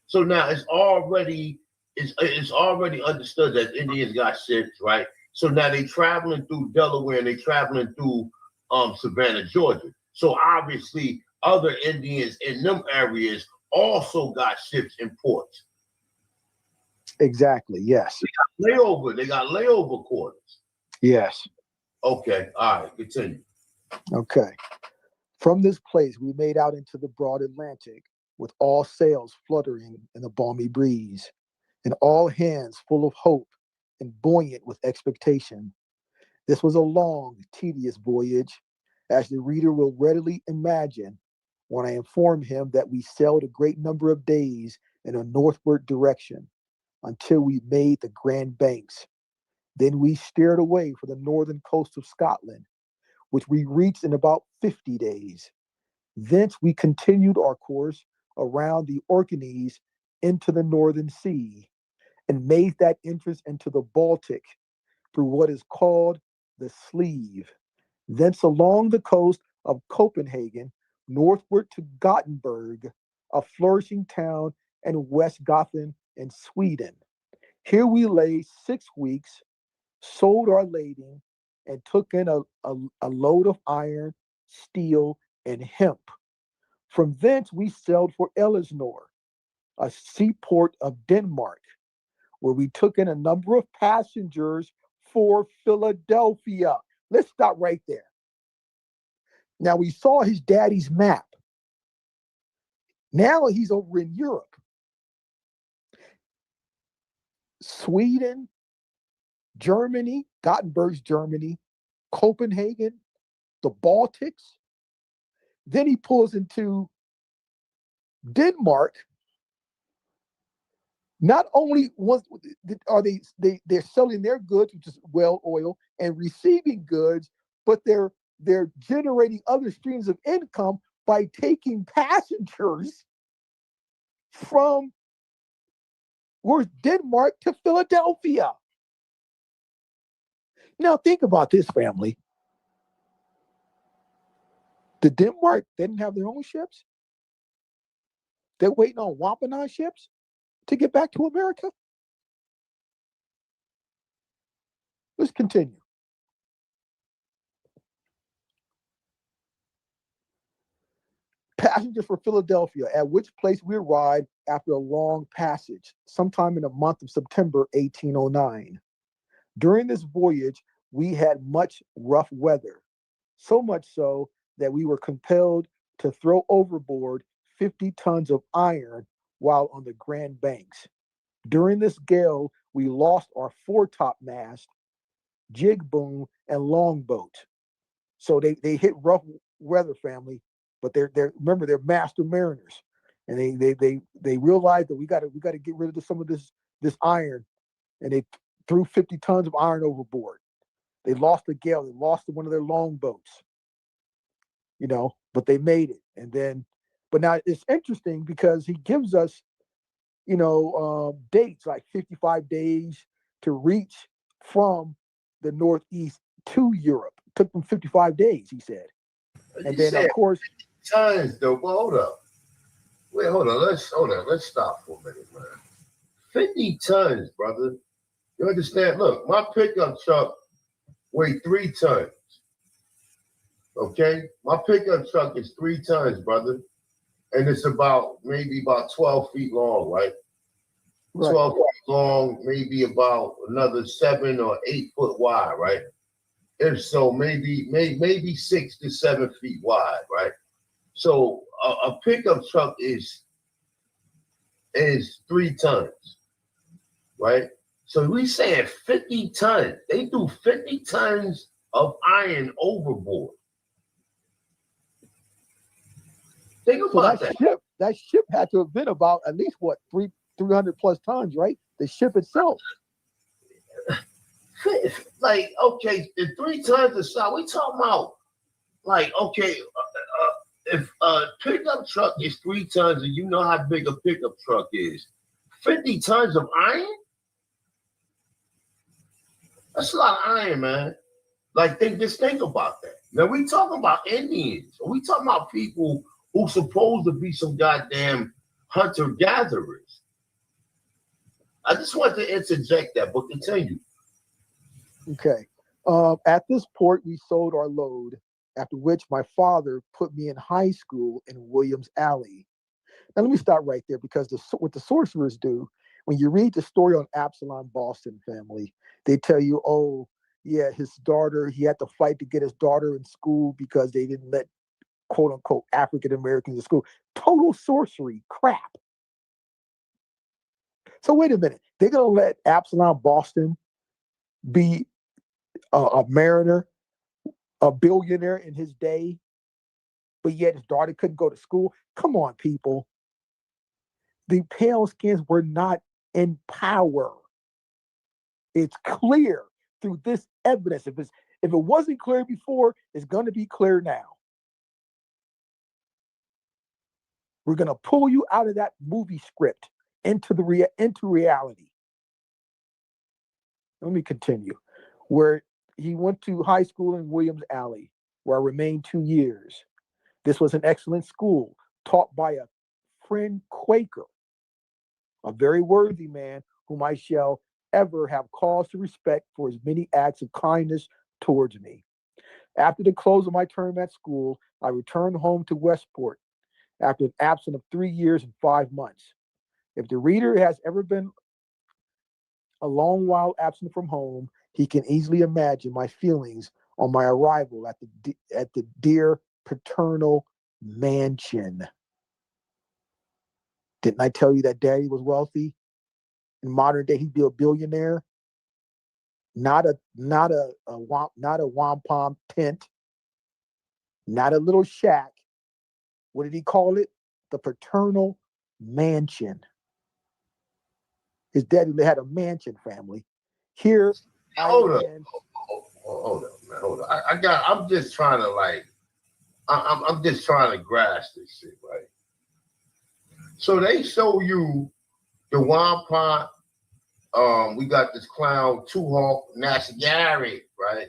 Speaker 19: So now it's already understood that Indians got ships, right? So now they traveling through Delaware and they traveling through Savannah, Georgia. So obviously other Indians in them areas also got ships and ports.
Speaker 16: Exactly. Yes.
Speaker 19: They got layover quarters.
Speaker 16: Yes.
Speaker 19: Okay. All right. Continue.
Speaker 16: Okay. From this place, we made out into the broad Atlantic, with all sails fluttering in the balmy breeze, and all hands full of hope and buoyant with expectation. This was a long, tedious voyage, as the reader will readily imagine when I inform him that we sailed a great number of days in a northward direction until we made the Grand Banks. Then we steered away for the northern coast of Scotland, which we reached in about 50 days. Thence we continued our course around the Orkneys into the Northern Sea, and made that entrance into the Baltic through what is called the Sleeve. Thence along the coast of Copenhagen, northward to Gothenburg, a flourishing town in West Gothland in Sweden. Here we lay 6 weeks, sold our lading, and took in a load of iron, steel, and hemp. From thence we sailed for Ellesnor, a seaport of Denmark, where we took in a number of passengers for Philadelphia. Let's stop right there. Now, we saw his daddy's map. Now he's over in Europe. Sweden, Germany, Gothenburg's Germany, Copenhagen, the Baltics. Then he pulls into Denmark, not only are they're selling their goods, which is well oil, and receiving goods, but they're generating other streams of income by taking passengers from Denmark to Philadelphia. Now think about this, family. The Denmark didn't have their own ships. They're waiting on Wampanoag ships to get back to America. Let's continue. Passengers for Philadelphia, at which place we arrived after a long passage, sometime in the month of September 1809. During this voyage, we had much rough weather, so much so that we were compelled to throw overboard 50 tons of iron while on the Grand Banks. During this gale, we lost our foretop mast, jig boom, and longboat. So they hit rough weather, family, but they're remember they're master mariners, and they realized that we got to get rid of some of this iron, and they threw 50 tons of iron overboard. They lost the gale. They lost one of their longboats, but they made it. And then, but now it's interesting because he gives us, dates like 55 days to reach from the Northeast to Europe. It took them 55 days, he said. And then, of course,
Speaker 19: tons though. Well, hold up. Wait, hold on. Let's stop for a minute, man. 50 tons, brother. You understand? Look, my pickup truck weighed 3 tons. Okay? My pickup truck is 3 tons, brother. And it's maybe about 12 feet long, right? 12 feet long, maybe about another 7 or 8 foot wide, right? If so, maybe 6 to 7 feet wide, right? So a pickup truck is 3 tons, right? So we saying 50 tons. They threw 50 tons of iron overboard. Think about that.
Speaker 16: That ship had to have been about at least 300 plus tons, right? The ship itself.
Speaker 19: Like, okay, the 3 tons aside, we talking about like, okay, if a pickup truck is 3 tons, and you know how big a pickup truck is, 50 tons of iron? That's a lot of iron, man. Like, just think about that. Now, we talking about Indians. We talking about people who supposed to be some goddamn hunter-gatherers. I just want to interject that, but continue.
Speaker 16: Okay. At this port, we sold our load, after which my father put me in high school in Williams Alley. Now, let me stop right there, because what the sorcerers do, when you read the story on Absalom Boston family, they tell you, oh, yeah, his daughter, he had to fight to get his daughter in school because they didn't let, quote unquote, African Americans in school. Total sorcery crap. So wait a minute. They're going to let Absalom Boston be a mariner, a billionaire in his day, but yet his daughter couldn't go to school? Come on, people. The pale skins were not in power. It's clear through this evidence. If it wasn't clear before, it's going to be clear now. We're going to pull you out of that movie script into reality. Let me continue. Where he went to high school in Williams Alley, where I remained 2 years. This was an excellent school, taught by a friend Quaker, a very worthy man whom I shall ever have cause to respect for his many acts of kindness towards me. After the close of my term at school, I returned home to Westport after an absence of 3 years and 5 months. If the reader has ever been a long while absent from home, he can easily imagine my feelings on my arrival at the dear paternal mansion. Didn't I tell you that Daddy was wealthy? In modern day, he'd be a billionaire. Not a wampum tent, not a little shack. What did he call it? the paternal mansion. His daddy had a mansion, family. Here,
Speaker 19: Hold up.
Speaker 16: again,
Speaker 19: Hold up, man. Hold up. I'm just trying to I'm just trying to grasp this shit, right? So they show you the wampum. We got this clown, Tuhawk Nashigari, right?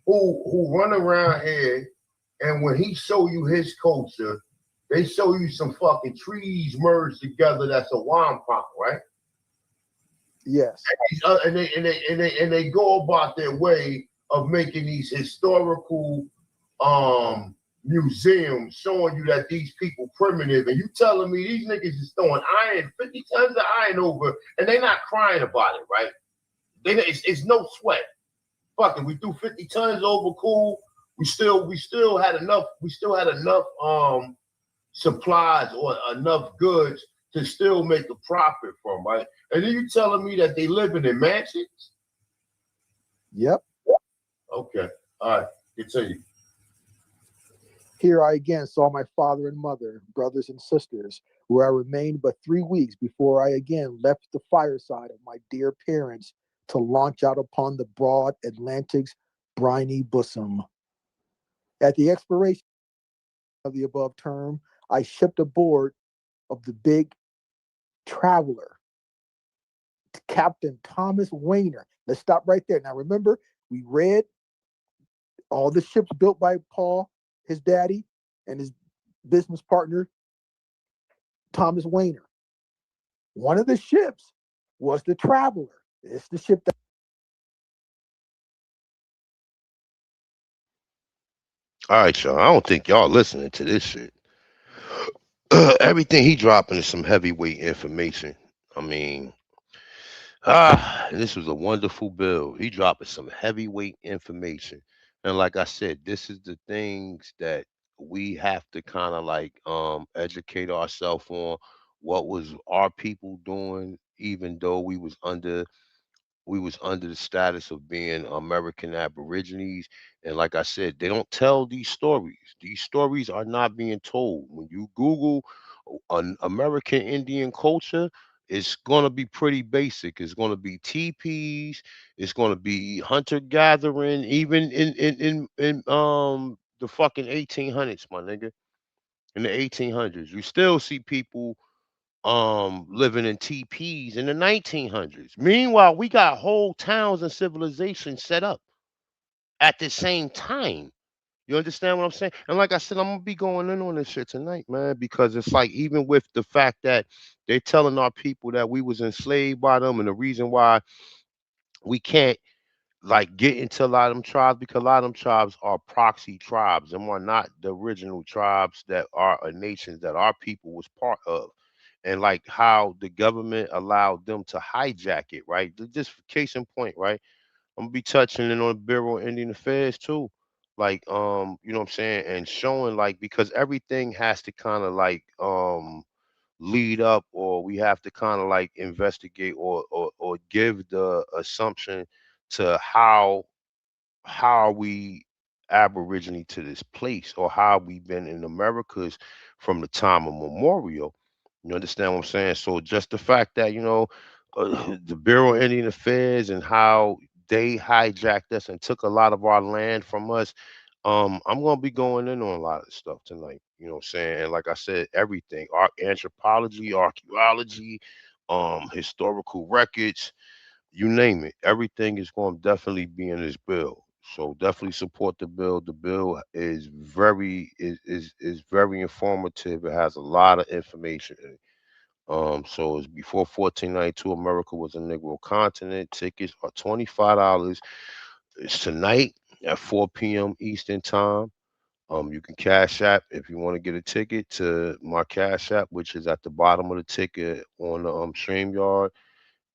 Speaker 19: Who run around here, and when he show you his culture, they show you some fucking trees merged together. That's a wampum, right?
Speaker 16: Yes.
Speaker 19: And they go about their way of making these historical museums showing you that these people primitive, and you telling me these niggas is throwing 50 tons of iron over, and they not crying about it, right? It's no sweat. Fuck it, we threw 50 tons over, cool. We still had enough supplies or enough goods to still make a profit from, right? And then you telling me that they living in mansions?
Speaker 16: Yep.
Speaker 19: Okay. All right. Continue.
Speaker 16: Here I again saw my father and mother, brothers and sisters, where I remained but 3 weeks before I again left the fireside of my dear parents to launch out upon the broad Atlantic's briny bosom. At the expiration of the above term, I shipped aboard of the big Traveler, Captain Thomas Wayner. Let's stop right there. Now remember, we read all the ships built by Paul, his daddy, and his business partner, Thomas Wayner. One of the ships was the Traveler. It's the ship that.
Speaker 9: All right, y'all. I don't think y'all listening to this shit. Everything he dropping is some heavyweight information. I mean, this was a wonderful build. He dropping some heavyweight information. And like I said, this is the things that we have to kind of like educate ourselves on. What was our people doing, even though we was under the status of being American Aborigines. And like I said, they don't tell these stories. These stories are not being told. When you Google an American Indian culture, it's gonna be pretty basic. It's gonna be teepees. It's gonna be hunter gathering. Even in the fucking 1800s, my nigga. In the 1800s, you still see people living in TPs in the 1900s. Meanwhile, we got whole towns and civilizations set up at the same time. You understand what I'm saying? And like I said, I'm gonna be going in on this shit tonight, man, because it's like even with the fact that they're telling our people that we was enslaved by them, and the reason why we can't like get into a lot of them tribes, because a lot of them tribes are proxy tribes. Them are not the original tribes that are nations that our people was part of. And like how the government allowed them to hijack it, right? Just case in point, right? I'm gonna be touching in on the Bureau of Indian Affairs too. Like, you know what I'm saying, and showing like because everything has to kind of like lead up, or we have to kind of like investigate or give the assumption to how are we aborigine to this place, or how we've been in Americas from the time of memorial. You understand what I'm saying? So just the fact that the Bureau of Indian Affairs and how they hijacked us and took a lot of our land from us. I'm gonna be going in on a lot of stuff tonight. You know what I'm saying? And like I said, everything, anthropology, archaeology, historical records, you name it. Everything is going to definitely be in this bill. So definitely support the bill. The bill is very informative. It has a lot of information in it. So it's before 1492, America was a Negro continent. Tickets are $25. It's tonight at 4 p.m. Eastern time. You can cash app if you want to get a ticket to my cash app, which is at the bottom of the ticket on the StreamYard,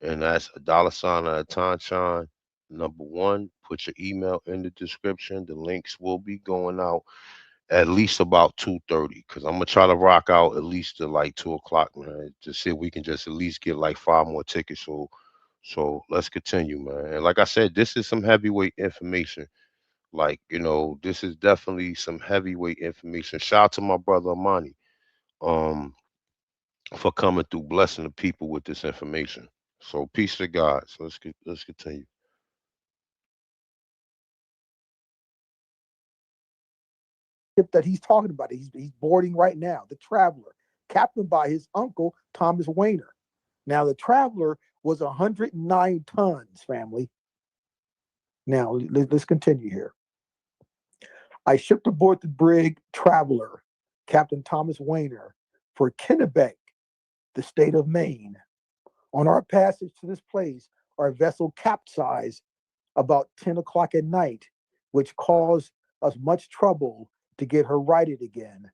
Speaker 9: and that's a dollar sign and a tanchan number one. Put your email in the description. The links will be going out at least about 2:30, because I'm gonna try to rock out at least to like 2 o'clock, man, to see if we can just at least get like 5 more tickets. So let's continue, man. And like I said, this is some heavyweight information. Like, this is definitely some heavyweight information. Shout out to my brother Amani. um for coming through, blessing the people with this information. So peace to God. So let's continue.
Speaker 16: Ship that he's talking about. He's boarding right now, the Traveler, captained by his uncle, Thomas Wayner. Now, the Traveler was 109 tons, family. Now, let's continue here. I shipped aboard the brig Traveler, Captain Thomas Wayner, for Kennebec, the state of Maine. On our passage to this place, our vessel capsized about 10 o'clock at night, which caused us much trouble to get her righted again.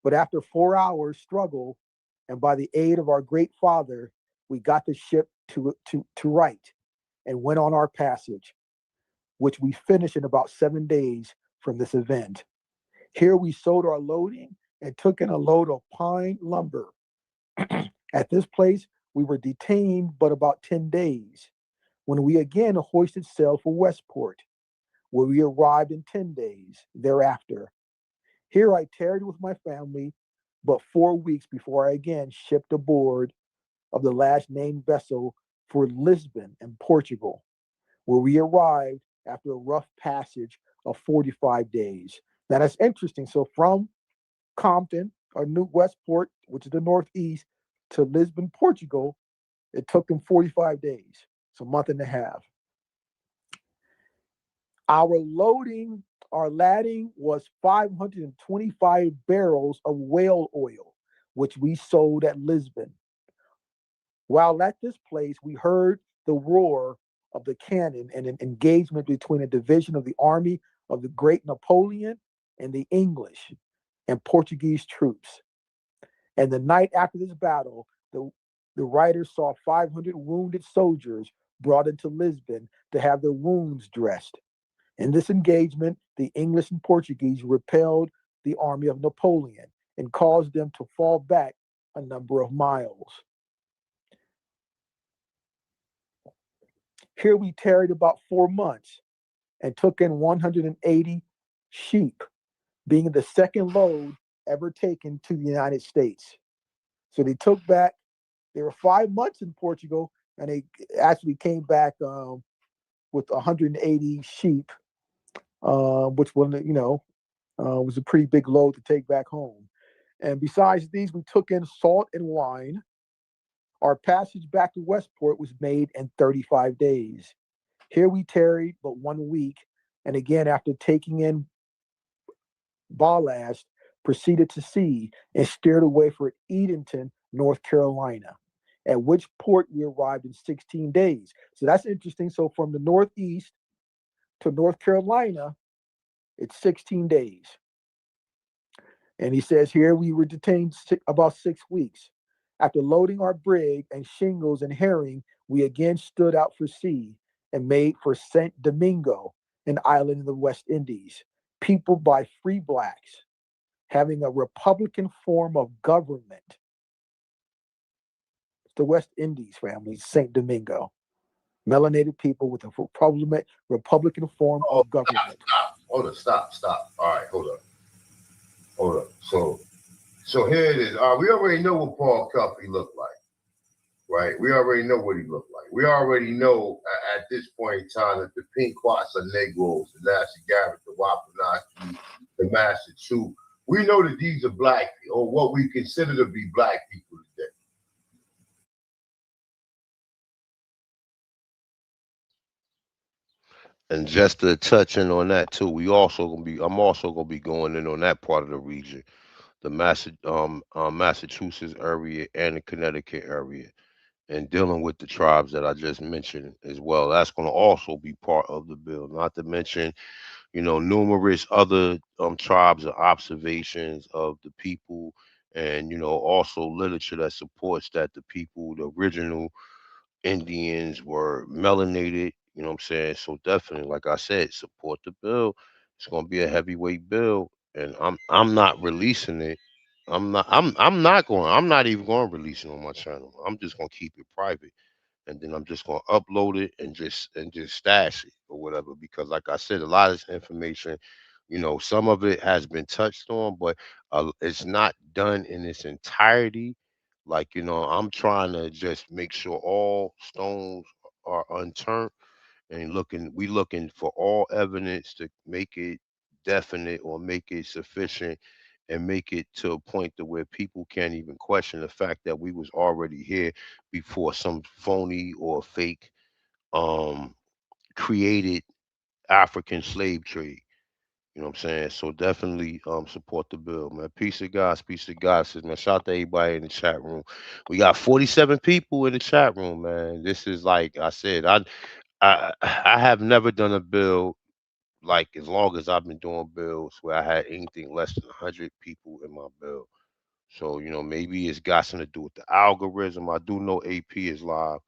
Speaker 16: But after 4 hours struggle, and by the aid of our great father, we got the ship to right and went on our passage, which we finished in about 7 days from this event. Here we sold our loading and took in a load of pine lumber. At this place, we were detained but about 10 days, when we again hoisted sail for Westport, where we arrived in 10 days thereafter. Here I tarried with my family but 4 weeks before I again shipped aboard of the last named vessel for Lisbon in Portugal, where we arrived after a rough passage of 45 days. Now that's interesting. So from Compton or New Westport, which is the northeast, to Lisbon, Portugal, it took them 45 days. It's a month and a half. Our lading was 525 barrels of whale oil, which we sold at Lisbon. While at this place, we heard the roar of the cannon and an engagement between a division of the army of the great Napoleon and the English and Portuguese troops. And the night after this battle, the writer saw 500 wounded soldiers brought into Lisbon to have their wounds dressed. In this engagement, the English and Portuguese repelled the army of Napoleon and caused them to fall back a number of miles. Here we tarried about 4 months and took in 180 sheep, being the second load ever taken to the United States. So they took back, they were 5 months in Portugal, and they actually came back with 180 sheep, which was a pretty big load to take back home. And besides these, we took in salt and wine. Our passage back to Westport was made in 35 days. Here we tarried but 1 week, and again, after taking in ballast, proceeded to sea and steered away for Edenton, North Carolina, at which port we arrived in 16 days. So that's interesting. So from the Northeast to North Carolina, it's 16 days. And he says here we were detained about 6 weeks. After loading our brig and shingles and herring, we again stood out for sea and made for St. Domingo, an island in the West Indies, peopled by free blacks, having a republican form of government. It's the West Indies, family, St. Domingo. Melanated people with a republican form of government.
Speaker 19: Stop. All right, hold up. So here it is. We already know what Paul Cuffey looked like, right? We already know what he looked like. We already know at this point in time that the Pequots are Negroes, the Lassie Garrett, the Wapanaki, the Massachusetts. We know that these are black people, or what we consider to be black people today.
Speaker 9: And just to touch in on that too, I'm also gonna be going in on that part of the region, the Massachusetts area and the Connecticut area, and dealing with the tribes that I just mentioned as well. That's going to also be part of the bill. Not to mention, numerous other tribes and observations of the people, and also literature that supports that the original Indians were melanated. You know what I'm saying? So definitely, like I said, support the bill. It's going to be a heavyweight bill, and I'm not releasing it. I'm not even going to release it on my channel. I'm just going to keep it private, and then I'm just going to upload it and just stash it or whatever. Because like I said, a lot of this information You know, some of it has been touched on, but it's not done in its entirety. Like, you know, I'm trying to just make sure all stones are unturned and we looking for all evidence to make it definite or make it sufficient and make it to a point to where people can't even question the fact that we was already here before some phony or fake um created African slave trade. You know what I'm saying? So definitely support the bill, man. Peace to God, says man. Shout out to everybody in the chat room. We got 47 people in the chat room, man. This is like I said, I have never done a bill like as long as I've been doing bills where I had anything less than 100 people in my bill. So, you know, maybe it's got something to do with the algorithm. I do know AP is live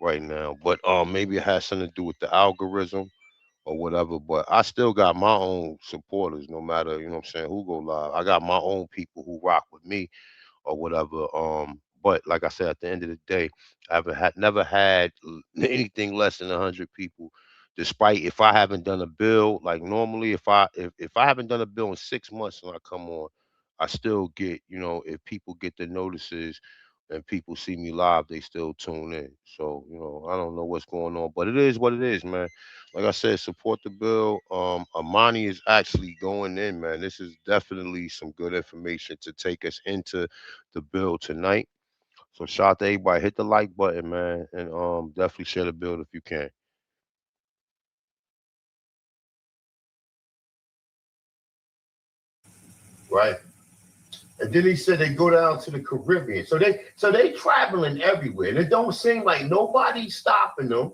Speaker 9: right now, but maybe it has something to do with the algorithm or whatever. But I still got my own supporters, no matter, you know what I'm saying, who go live. I got my own people who rock with me or whatever. But like I said, at the end of the day, I haven't had never had anything less than 100 people. Despite if I haven't done a bill, like normally if I haven't done a bill in 6 months and I come on, I still get, you know, if people get the notices and people see me live, they still tune in. So, you know, I don't know what's going on, but it is what it is, man. Like I said, support the bill. Amani is actually going in, man. This is definitely some good information to take us into the bill tonight. So shout out to everybody. Hit the like button, man, and definitely share the bill if you can.
Speaker 19: Right. And then he said they go down to the Caribbean. So they traveling everywhere. And it don't seem like nobody's stopping them.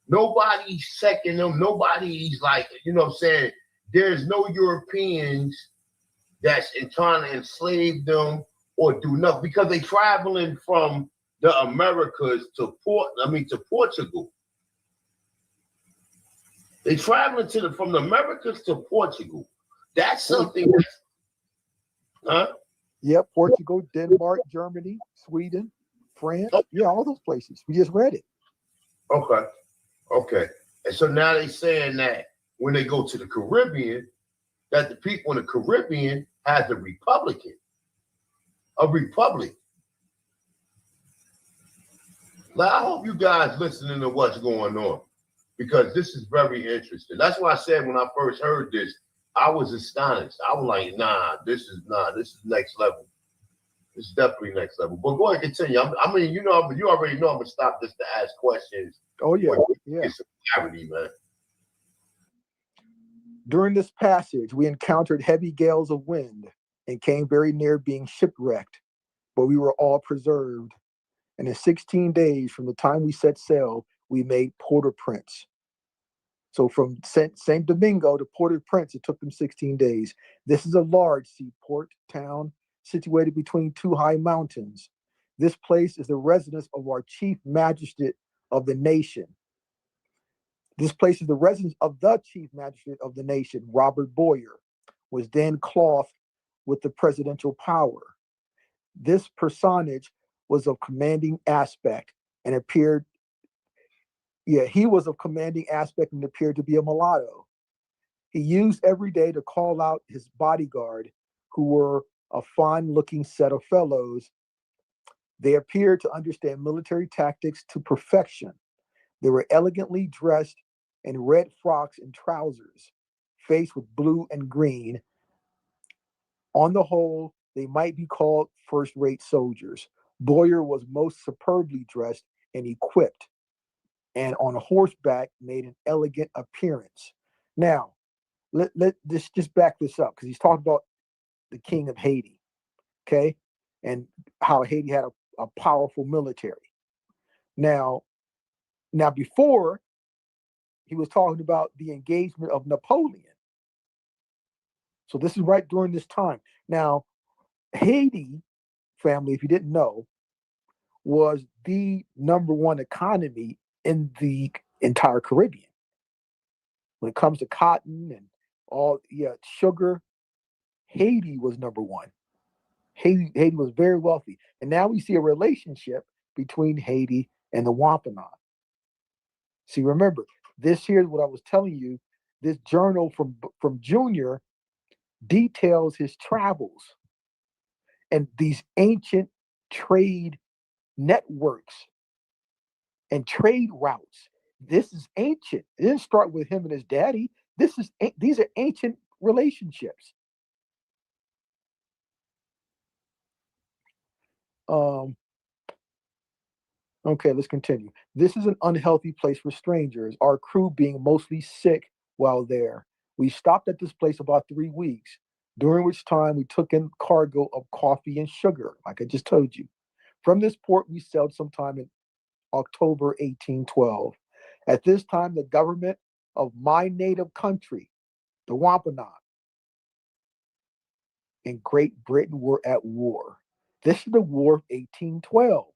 Speaker 19: Nobody's checking them. Nobody's like, you know what I'm saying? There's no Europeans that's trying to enslave them or do nothing because they traveling from the Americas to Portugal. They traveling from the Americas to Portugal. That's something that's, huh?
Speaker 16: Yep, Portugal, Denmark, Germany, Sweden, France. Yeah, all those places. We just read it.
Speaker 19: Okay. And so now they're saying that when they go to the Caribbean, that the people in the Caribbean has a republic. Now, I hope you guys listening to what's going on because this is very interesting. That's why I said when I first heard this, I was astonished. I was like, this is next level. This is definitely next level. But go ahead, continue. I mean, you already know I'm gonna stop this to ask questions.
Speaker 16: Oh yeah.
Speaker 19: Get some clarity, man.
Speaker 16: During this passage, we encountered heavy gales of wind and came very near being shipwrecked, but we were all preserved. And in 16 days from the time we set sail, we made Port-au-Prince. So from St. Domingo to Port-au-Prince, it took them 16 days. This is a large seaport town situated between two high mountains. This place is the residence of our chief magistrate of the nation. This place is the residence of the chief magistrate of the nation, Robert Boyer, was then clothed with the presidential power. This personage was of commanding aspect and appeared to be a mulatto. He used every day to call out his bodyguard, who were a fine-looking set of fellows. They appeared to understand military tactics to perfection. They were elegantly dressed in red frocks and trousers, faced with blue and green. On the whole, they might be called first-rate soldiers. Boyer was most superbly dressed and equipped, and on horseback made an elegant appearance. Now, let's just back this up because he's talking about the king of Haiti, okay, and how Haiti had a powerful military. Now before he was talking about the engagement of Napoleon. So this is right during this time. Now, Haiti, family, if you didn't know, was the number one economy in the entire Caribbean. When it comes to cotton and sugar, Haiti was number one. Haiti was very wealthy. And now we see a relationship between Haiti and the Wampanoag. See, remember, this here is what I was telling you This journal from Junior details his travels and these ancient trade networks and trade routes. This is ancient. It didn't start with him and his daddy. These are ancient relationships. Okay, let's continue. This is an unhealthy place for strangers, our crew being mostly sick while there. We stopped at this place about 3 weeks, during which time we took in cargo of coffee and sugar, like I just told you. From this port, we sailed sometime in October 1812. At this time, the government of my native country, the Wampanoag, and Great Britain were at war. This is the War of 1812.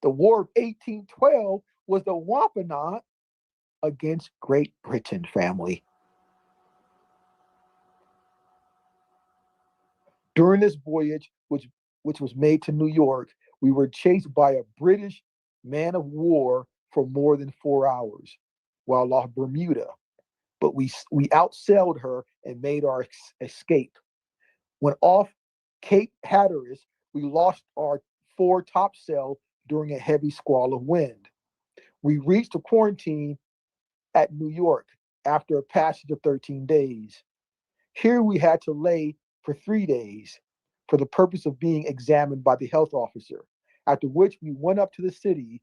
Speaker 16: The War of 1812 was the Wampanoag against Great Britain, family. During this voyage, which was made to New York, we were chased by a British man of war for more than 4 hours while off Bermuda. But we outsailed her and made our escape. When off Cape Hatteras, we lost our fore topsail during a heavy squall of wind. We reached a quarantine at New York after a passage of 13 days. Here we had to lay for 3 days for the purpose of being examined by the health officer, after which we went up to the city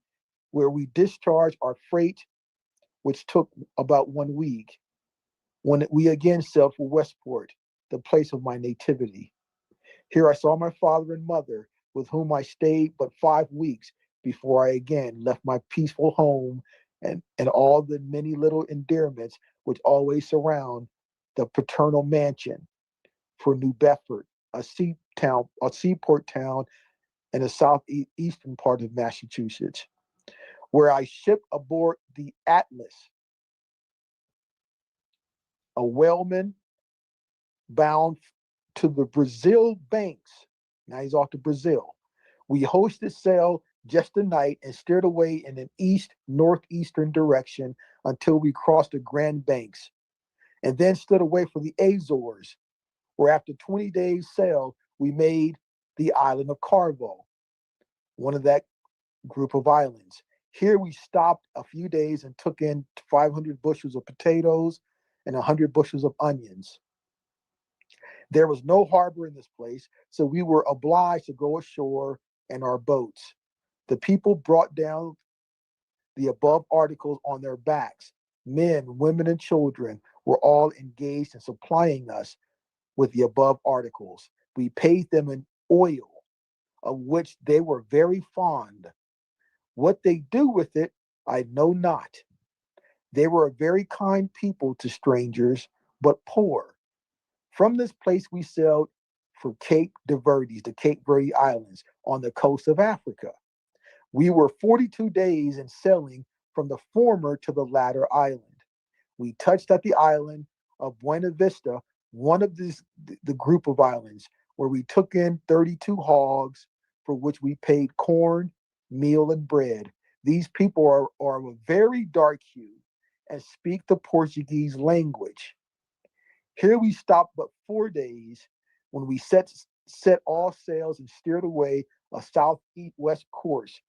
Speaker 16: where we discharged our freight, which took about 1 week, when we again sailed for Westport, the place of my nativity. Here I saw my father and mother, with whom I stayed but 5 weeks before I again left my peaceful home and all the many little endearments which always surround the paternal mansion for New Bedford, a seaport town in the southeastern part of Massachusetts, where I shipped aboard the Atlas, a whaleman bound to the Brazil Banks. Now he's off to Brazil. We hosted sail just a night and steered away in an east-northeastern direction until we crossed the Grand Banks, and then stood away for the Azores, where after 20 days sail, we made the island of Carvo, one of that group of islands. Here we stopped a few days and took in 500 bushels of potatoes and 100 bushels of onions. There was no harbor in this place, so we were obliged to go ashore in our boats. The people brought down the above articles on their backs. Men, women, and children were all engaged in supplying us with the above articles. We paid them in oil, of which they were very fond. What they do with it, I know not. They were a very kind people to strangers, but poor. From this place we sailed for Cape de Verdes, the Cape Verde Islands, on the coast of Africa. We were 42 days in sailing from the former to the latter island. We touched at the island of Buena Vista, one of the group of islands, where we took in 32 hogs, for which we paid corn, meal, and bread. These people are of a very dark hue and speak the Portuguese language. Here we stopped but 4 days, when we set all sails and steered away a southeast-west course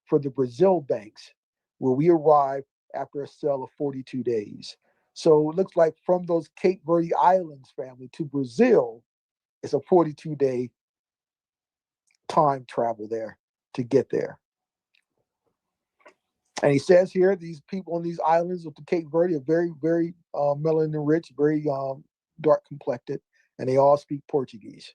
Speaker 16: for the Brazil Banks, where we arrived after a sail of 42 days. So it looks like from those Cape Verde Islands, family, to Brazil, it's a 42-day time travel there to get there. And he says here, these people on these islands of the Cape Verde are very, very melanin rich, very dark complected, and they all speak Portuguese.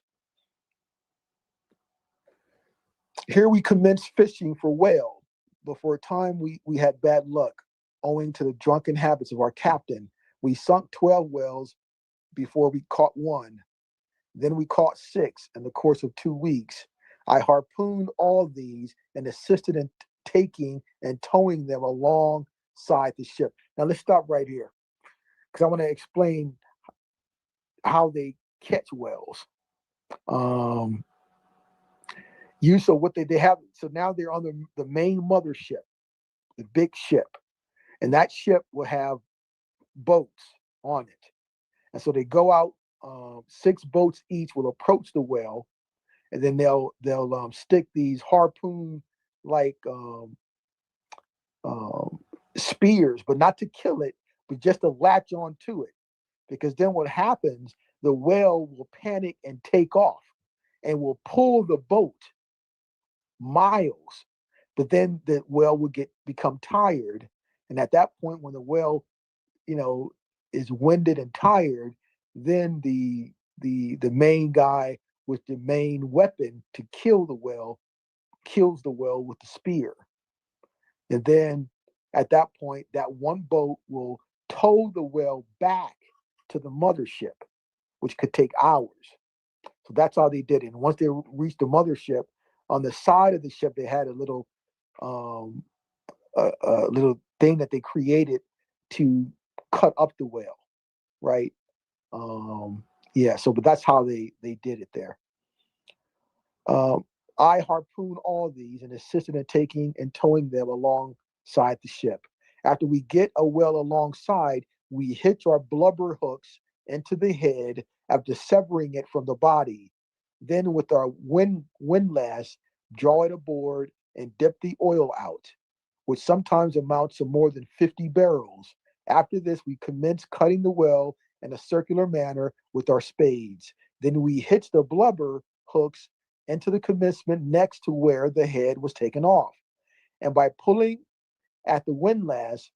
Speaker 16: Here we commenced fishing for whale, but for a time we had bad luck, owing to the drunken habits of our captain. We sunk 12 whales before we caught one. Then we caught 6 in the course of 2 weeks. I harpooned all these and assisted in taking and towing them alongside the ship. Now let's stop right here, because I want to explain how they catch whales. So what they have, so now they're on the main mothership, the big ship, and that ship will have boats on it. And so they go out, 6 boats each will approach the well, and then they'll stick these harpoon like spears, but not to kill it, but just to latch on to it. Because then what happens, the whale will panic and take off and will pull the boat miles. But then the whale will become tired. And at that point, when the whale, is winded and tired, then the main guy with the main weapon to kill the whale kills the whale with the spear. And then at that point, that one boat will tow the whale back to the mothership, which could take hours. So that's how they did it. And once they reached the mothership, on the side of the ship, they had a little little thing that they created to cut up the whale, right? But that's how they did it there. I harpoon all these and assisted in taking and towing them alongside the ship. After we get a whale alongside, we hitch our blubber hooks into the head after severing it from the body. Then with our windlass, draw it aboard and dip the oil out, which sometimes amounts to more than 50 barrels. After this, we commence cutting the whale in a circular manner with our spades. Then we hitch the blubber hooks into the commencement next to where the head was taken off. And by pulling at the windlass,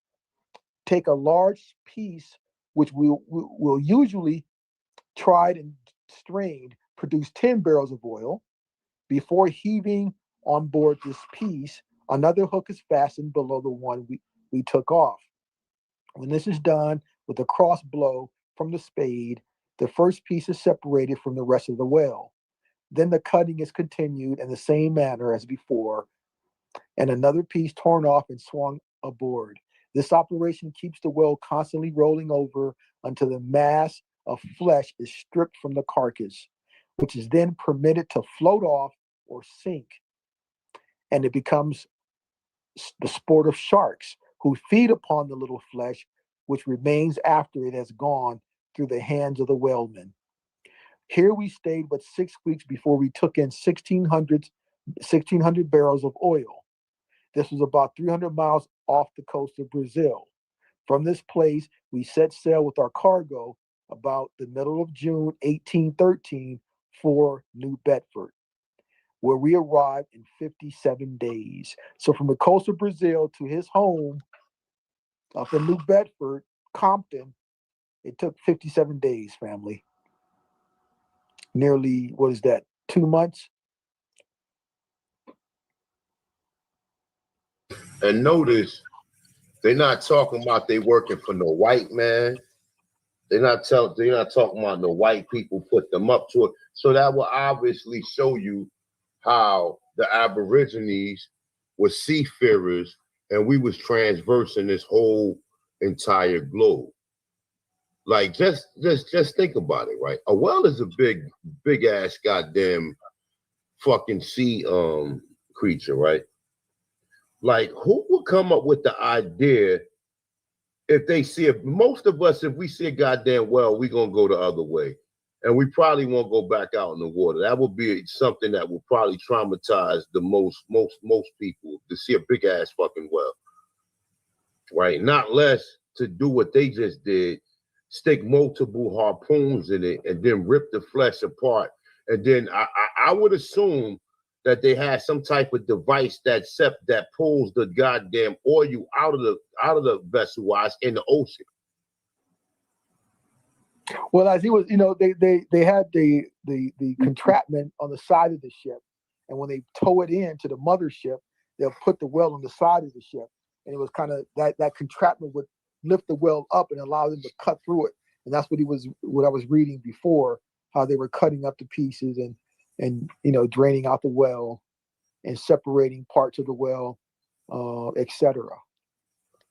Speaker 16: take a large piece, which will usually tried and strained, produce 10 barrels of oil. Before heaving on board this piece, another hook is fastened below the one we took off. When this is done with a cross blow from the spade, the first piece is separated from the rest of the whale. Then the cutting is continued in the same manner as before, and another piece torn off and swung aboard. This operation keeps the whale constantly rolling over until the mass of flesh is stripped from the carcass, which is then permitted to float off or sink. And it becomes the sport of sharks, who feed upon the little flesh which remains after it has gone through the hands of the whalemen. Here we stayed but 6 weeks before we took in 1,600 barrels of oil. This was about 300 miles off the coast of Brazil. From this place, we set sail with our cargo about the middle of June 1813 for New Bedford, where we arrived in 57 days. So from the coast of Brazil to his home up in New Bedford, Compton, it took 57 days, family. Nearly, 2 months?
Speaker 19: And notice, they're not talking about they working for no white man. They're not talking about no white people put them up to it. So that will obviously show you how the Aborigines were seafarers and we was transversing this whole entire globe. Like, just think about it, right? A whale is a big ass goddamn fucking sea creature, right? Like, who would come up with the idea if they see it? Most of us, if we see a goddamn whale, we gonna go the other way, and we probably won't go back out in the water. That would be something that will probably traumatize the most people, to see a big ass fucking whale, right? Not less to do what they just did. Stick multiple harpoons in it and then rip the flesh apart. And then I would assume that they had some type of device that pulls the goddamn oil out of the vessel while it's in the ocean.
Speaker 16: Well, as he was, they had the contraption on the side of the ship, and when they tow it in to the mothership, they'll put the whale on the side of the ship, and it was kind of that contraption would lift the whale up and allow them to cut through it. And that's what I was reading before, how they were cutting up the pieces and draining out the whale and separating parts of the whale, etc.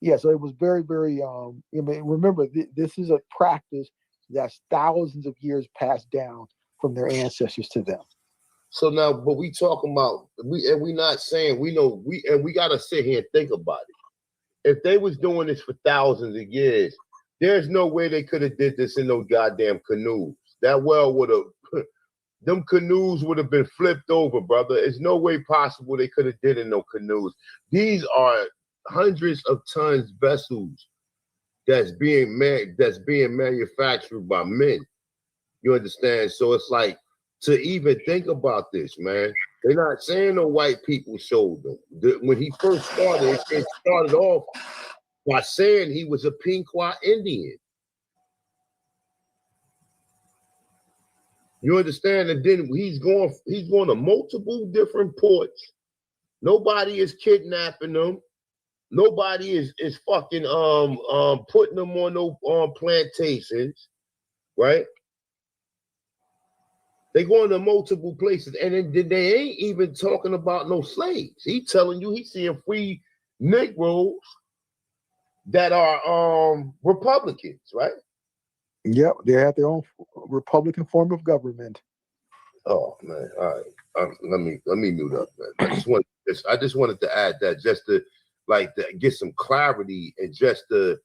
Speaker 16: Yeah, so it was very, very. Remember, this is a practice that's thousands of years passed down from their ancestors to them.
Speaker 19: So now, but we talking about we not saying we know we gotta sit here and think about it. If they was doing this for thousands of years, There's no way they could have did this in those goddamn canoes. That well would have, them canoes would have been flipped over, brother. There's no way possible they could have did in no canoes. These are hundreds of tons vessels that's being manufactured by men. You understand? So it's like, to even think about this, man. They're not saying the white people showed them. When he first started, it started off by saying he was a Pequot Indian. You understand? And then he's going to multiple different ports. Nobody is kidnapping them. Nobody is fucking putting them on no plantations, right? They going to multiple places, and then they ain't even talking about no slaves. He telling you he's seeing free Negroes that are Republicans, right?
Speaker 16: Yep, they have their own Republican form of government.
Speaker 19: Oh man, all right. Let me mute up, man. I just wanted to add that just to get some clarity and just to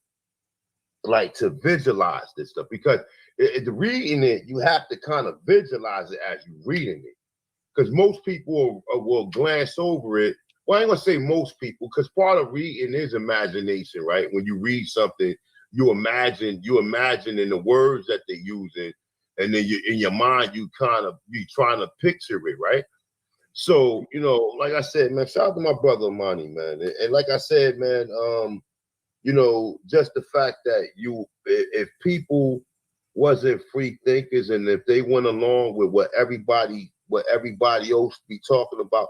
Speaker 19: visualize this stuff, because reading it, you have to kind of visualize it as you're reading it, because most people will glance over it. Well, I ain't gonna say most people, because part of reading is imagination, right? When you read something, you imagine in the words that they're using, and then in your mind you trying to picture it, right? So, like I said, man, shout out to my brother Monty, man. And like I said, man, just the fact that if people wasn't free thinkers, and if they went along with what everybody else be talking about,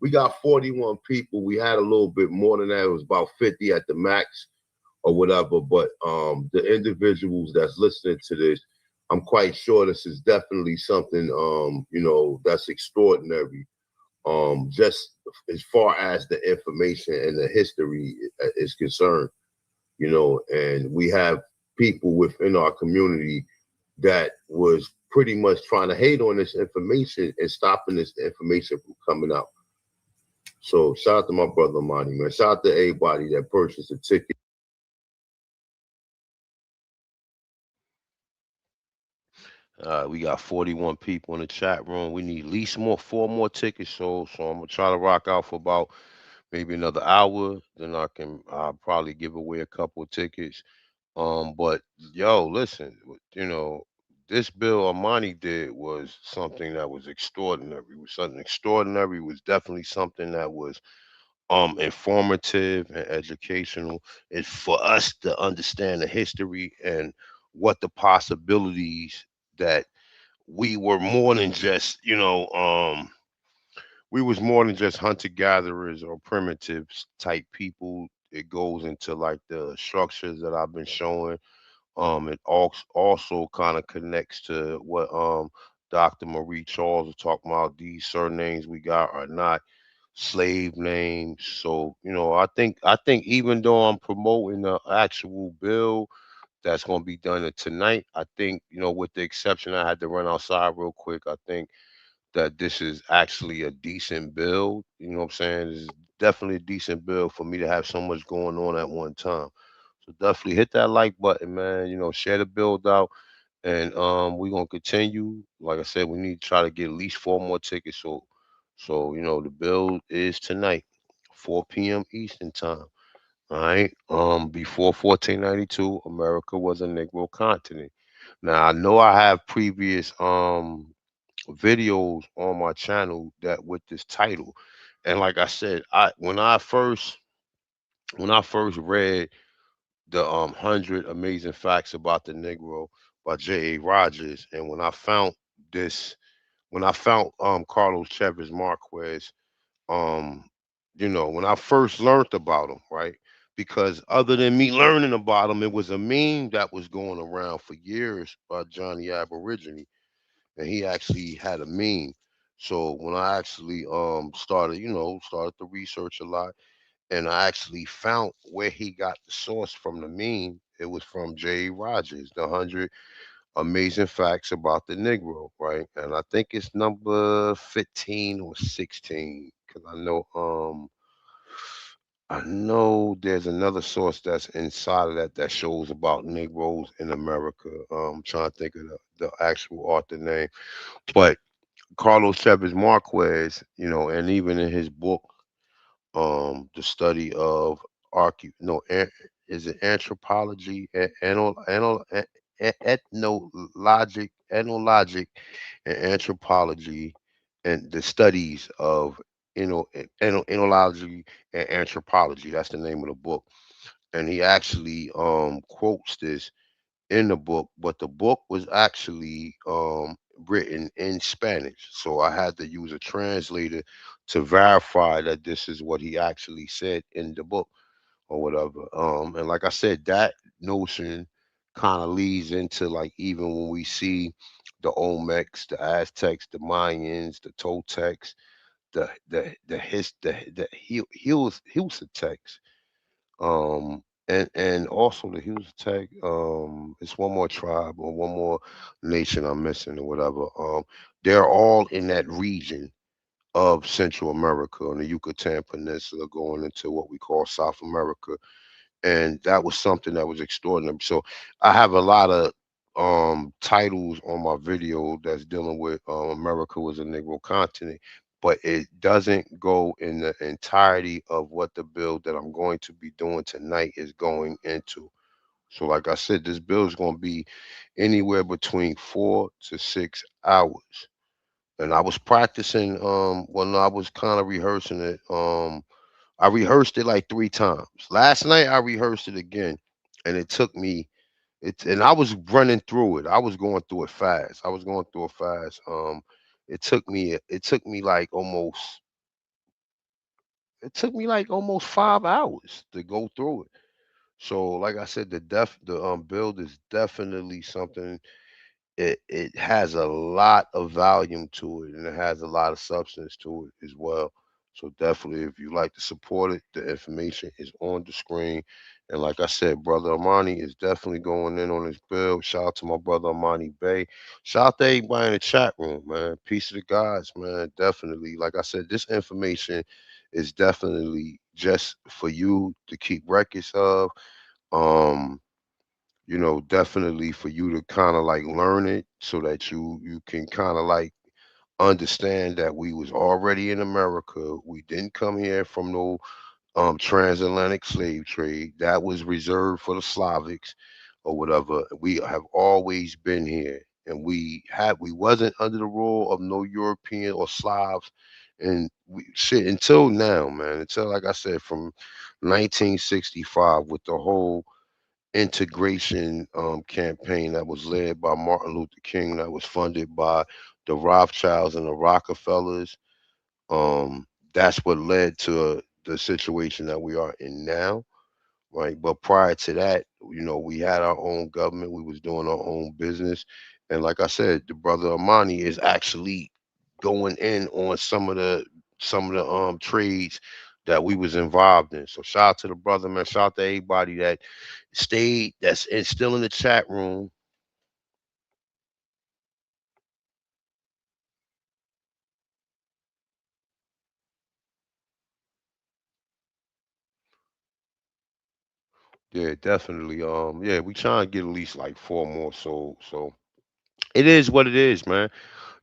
Speaker 19: we got 41 people. We had a little bit more than that. It was about 50 at the max or whatever. But the individuals that's listening to this, I'm quite sure this is definitely something, that's extraordinary. Just as far as the information and the history is concerned, and we have people within our community that was pretty much trying to hate on this information and stopping this information from coming out. So shout out to my brother Monty, man. Shout out to everybody that purchased a ticket.
Speaker 9: We got 41 people in the chat room. We need at least 4 more tickets. So I'm gonna try to rock out for about maybe another hour. Then I'll probably give away a couple of tickets. But yo, listen, this bill Armani did was something that was extraordinary. It was something extraordinary. It was definitely something that was informative and educational. It's for us to understand the history and what the possibilities that we were more than just, we was more than just hunter gatherers or primitives type people. It goes into like the structures that I've been showing. It also kind of connects to what Dr. Marie Charles was talking about. These surnames we got are not slave names. So, I think even though I'm promoting the actual bill that's going to be done tonight, I think, with the exception, I had to run outside real quick. I think that this is actually a decent build. You know what I'm saying? This is definitely a decent build for me to have so much going on at one time. So definitely hit that like button, man. Share the build out. And we're gonna continue. Like I said, we need to try to get at least 4 more tickets. So the build is tonight, 4 p.m. Eastern time. All right. Before 1492, America was a Negro continent. Now I know I have previous videos on my channel that with this title. And like I said, when I first read the 100 Amazing Facts About the Negro by J.A. Rogers, and this, when I found Carlos Chavez Marquez, um, when I first learned about him, right? Because other than me learning about him, it was a meme that was going around for years by Johnny Aborigine, and he actually had a meme. So when I actually started to research a lot, and I actually found where he got the source from the meme. It was from J. Rogers, the 100 Amazing Facts About the Negro, right? And I think it's number 15 or 16, because I know I know there's another source that's inside of that that shows about Negroes in America. Trying to think of the actual author name, but Carlos Chavez Marquez, and even in his book, the study of no, is it anthropology, ethnologic, and anthropology, and the studies of ethnology and anthropology. That's the name of the book, and he actually quotes this in the book, but the book was actually written in Spanish. So I had to use a translator to verify that this is what he actually said in the book or whatever. And like I said, that notion kind of leads into like even when we see the Olmecs, the Aztecs, the Mayans, the Toltecs, the Hills and also the Hughes Tech, it's one more tribe or one more nation I'm missing or whatever. They're all in that region of Central America on the Yucatan Peninsula, going into what we call South America, and that was something that was extraordinary. So I have a lot of titles on my video that's dealing with America was a Negro continent, but it doesn't go in the entirety of what the bill that I'm going to be doing tonight is going into. So like I said, this bill is going to be anywhere between 4 to 6 hours. And I was practicing when I was kind of rehearsing it. I rehearsed it like 3 times. Last night I rehearsed it again, and it took me. And I was running through it. I was going through it fast. I was going through it fast. It took me like almost. It took me like almost 5 hours to go through it. So, like I said, the build is definitely something. It has a lot of volume to it, and it has a lot of substance to it as well. So definitely, if you like to support it, the information is on the screen. And like I said, brother Amani is definitely going in on his bill. Shout out to my brother Amani Bay. Shout out to everybody in the chat room, man. Peace to the guys, man. Definitely. Like I said, this information is definitely just for you to keep records of. Um, definitely for you to kind of like learn it so that you can kind of like understand that we was already in America. We didn't come here from no transatlantic slave trade. That was reserved for the Slavics or whatever. We have always been here, and we wasn't under the rule of no European or Slavs, and we shit until now, man. Until like I said, from 1965 with the whole integration campaign that was led by Martin Luther King, that was funded by the Rothschilds and the Rockefellers. That's what led to the situation that we are in now, right? But prior to that, we had our own government. We was doing our own business, and like I said, the brother Amani is actually going in on some of the trades that we was involved in. So shout out to the brother, man. Shout out to everybody that stayed, still in the chat room. Yeah, definitely. Yeah, we trying to get at least like 4 more. So it is what it is, man.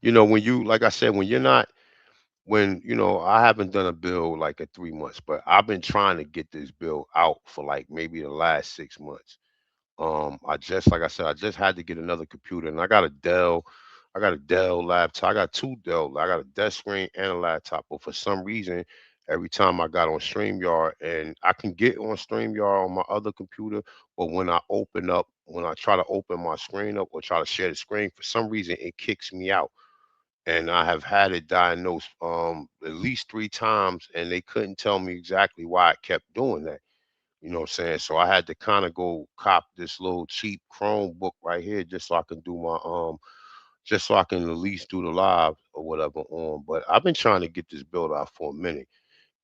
Speaker 9: When you, like I said, when you're not, when I haven't done a bill like in 3 months, but I've been trying to get this bill out for like maybe the last 6 months. I just, like I said, I just had to get another computer, and I got a Dell laptop. I got two Dell. I got a desk screen and a laptop. But for some reason, every time I got on StreamYard, and I can get on StreamYard on my other computer, but when I try to open my screen up or try to share the screen, for some reason it kicks me out. And I have had it diagnosed at least 3 times, and they couldn't tell me exactly why I kept doing that. You know what I'm saying? So I had to kind of go cop this little cheap Chromebook right here just so I can do my just so I can at least do the live or whatever on. But I've been trying to get this built out for a minute.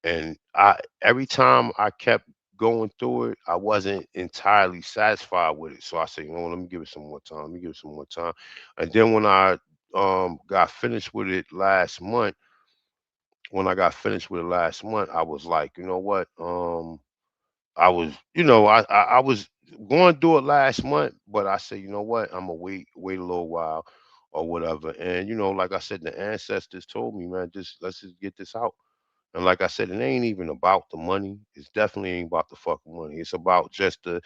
Speaker 9: And I every time I kept going through it, I wasn't entirely satisfied with it. So I said, let me give it some more time. Let me give it some more time. And then when I got finished with it last month, when I got finished with it last month, I was like, you know what? I was, you know, I was going to do it last month, but I said, you know what? I'm gonna wait a little while or whatever. And you know, like I said, the ancestors told me, man, just let's just get this out. And like I said, it ain't even about the money. It's definitely ain't about the fucking money. It's about just the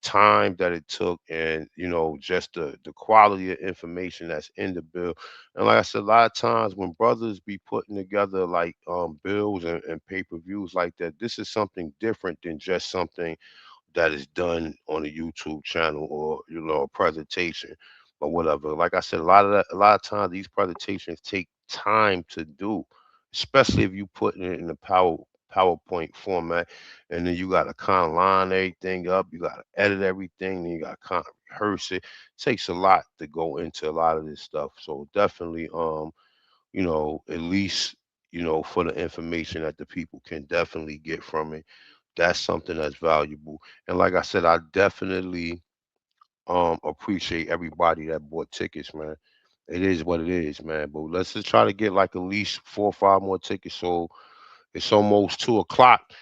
Speaker 9: time that it took and you know just the quality of information that's in the bill. And like I said, a lot of times when brothers be putting together like bills and pay-per-views like that, this is something different than just something that is done on a YouTube channel or you know a presentation or whatever. Like I said, a lot of times these presentations take time to do, especially if you put it in the PowerPoint format, and then you got to kind of line everything up, you got to edit everything, then you got to kind of rehearse it. It takes a lot to go into a lot of this stuff. So definitely, you know, at least you know for the information that the people can definitely get from it, that's something that's valuable. And like I said, I definitely appreciate everybody that bought tickets, man. It is what it is, man. But let's just try to get like at least 4 or 5 more tickets. So it's almost 2 o'clock.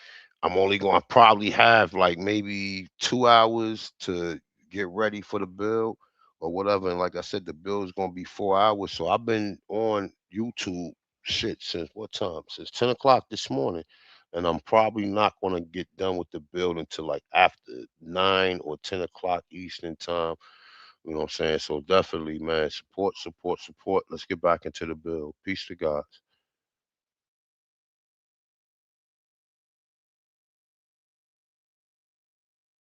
Speaker 9: I'm only gonna probably have like maybe 2 hours to get ready for the build or whatever. And like I said, the build is gonna be 4 hours. So I've been on YouTube shit since what time? Since 10 o'clock this morning. And I'm probably not gonna get done with the build until like after 9 or 10 o'clock Eastern time. You know what I'm saying? So definitely, man, support, support, support. Let's get back into the build. Peace to God.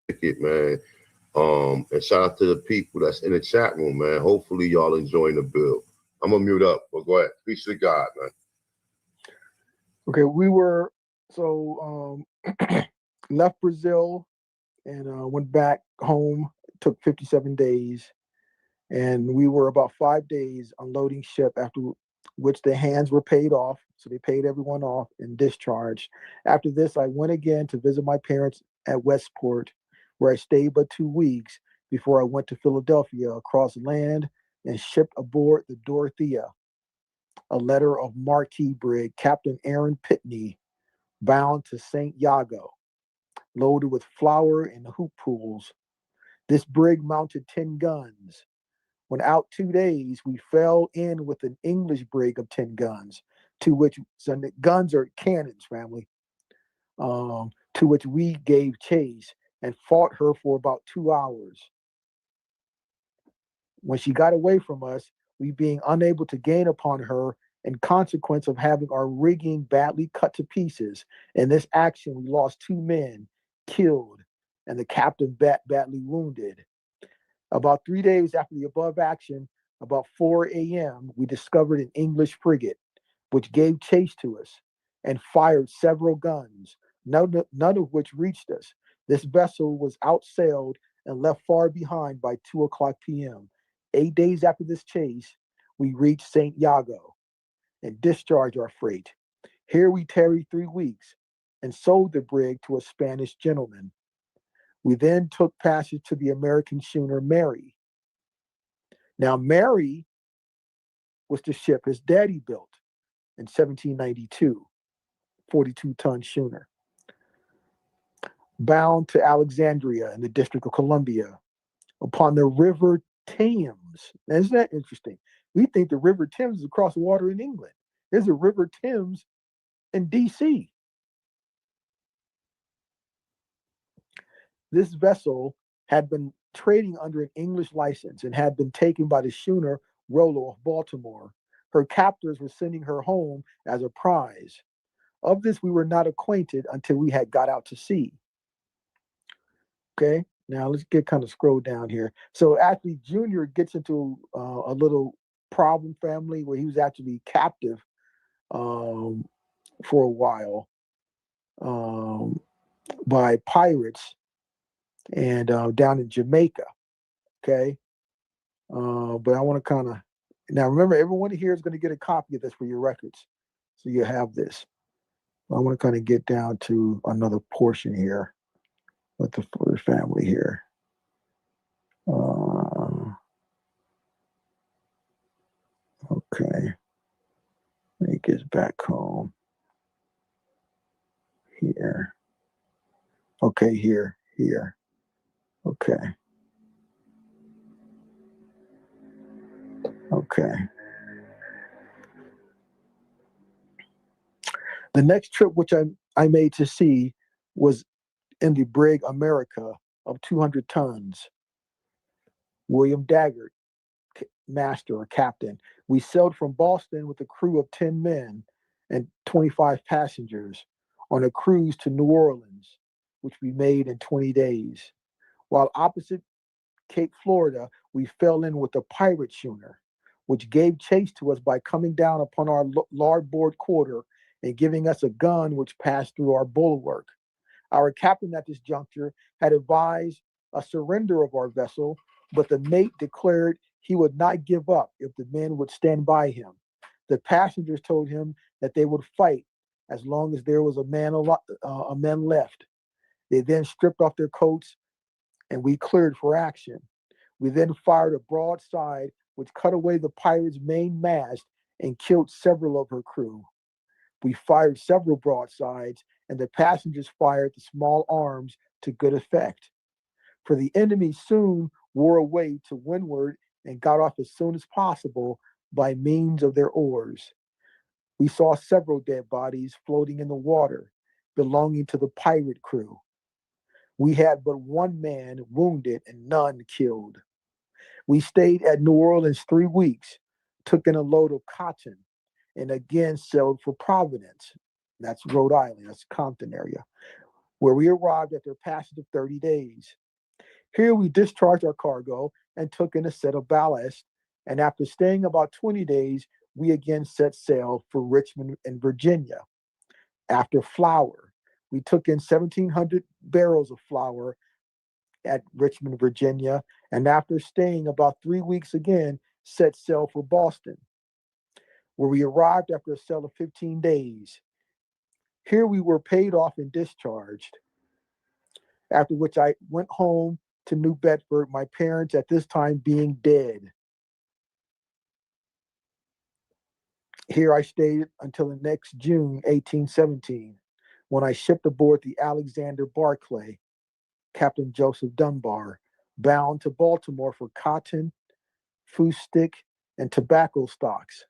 Speaker 19: Ticket, man. And shout out to the people that's in the chat room, man. Hopefully y'all enjoying the bill. I'm gonna mute up, but go ahead. Peace to God, man.
Speaker 16: Okay, we were left Brazil and went back home. It took 57 days, and we were about 5 days unloading ship. After which the hands were paid off, so they paid everyone off and discharged. After this, I went again to visit my parents at Westport, where I stayed but 2 weeks before I went to Philadelphia across land and shipped aboard the Dorothea a letter of Marquis Brig, Captain Aaron Pitney, bound to St. Iago, loaded with flour and hoop pools. This brig mounted 10 guns. When out 2 days, we fell in with an English brig of 10 guns, to which so the guns are cannons, family, to which we gave chase and fought her for about 2 hours. When she got away from us, we being unable to gain upon her in consequence of having our rigging badly cut to pieces. In this action, we lost 2 men killed and the captain badly wounded. About 3 days after the above action, about 4 a.m., we discovered an English frigate, which gave chase to us and fired several guns, none of which reached us. This vessel was outsailed and left far behind by 2 o'clock p.m. 8 days after this chase, we reached St. Iago and discharged our freight. Here we tarried 3 weeks and sold the brig to a Spanish gentleman. We then took passage to the American schooner Mary. Now, Mary was the ship his daddy built in 1792, 42-ton schooner, bound to Alexandria in the District of Columbia upon the River Thames. Now, isn't that interesting? We think the River Thames is across the water in England. There's a River Thames in D.C. This vessel had been trading under an English license and had been taken by the schooner Rollo of Baltimore. Her captors were sending her home as a prize. Of this, we were not acquainted until we had got out to sea. Okay, now let's get kind of scroll down here. So actually, Junior gets into a little problem family where he was actually captive for a while by pirates and down in Jamaica. Okay, but I want to kind of now remember everyone here is going to get a copy of this for your records, so you have this. I want to kind of get down to another portion here with the family here. Okay, when he gets back home. Here. Okay, here. Okay. Okay. The next trip which I made to sea was in the brig America of 200 tons. William Daggett, master or captain. We sailed from Boston with a crew of 10 men and 25 passengers on a cruise to New Orleans, which we made in 20 days. While opposite Cape Florida, we fell in with a pirate schooner, which gave chase to us by coming down upon our larboard quarter and giving us a gun which passed through our bulwark. Our captain at this juncture had advised a surrender of our vessel, but the mate declared he would not give up if the men would stand by him. The passengers told him that they would fight as long as there was a man left. They then stripped off their coats and we cleared for action. We then fired a broadside which cut away the pirate's main mast and killed several of her crew. We fired several broadsides, and the passengers fired the small arms to good effect. For the enemy soon wore away to windward and got off as soon as possible by means of their oars. We saw several dead bodies floating in the water belonging to the pirate crew. We had but one man wounded and none killed. We stayed at New Orleans 3 weeks, took in a load of cotton, and again sailed for Providence. That's Rhode Island, that's Compton area, where we arrived after a passage of 30 days. Here we discharged our cargo and took in a set of ballast, and after staying about 20 days, we again set sail for Richmond in Virginia. After flour, we took in 1,700 barrels of flour at Richmond, Virginia, and after staying about 3 weeks again, set sail for Boston, where we arrived after a sail of 15 days. Here we were paid off and discharged, after which I went home to New Bedford, my parents at this time being dead. Here I stayed until the next June 1817, when I shipped aboard the Alexander Barclay, Captain Joseph Dunbar, bound to Baltimore for cotton, fustick, and tobacco stocks.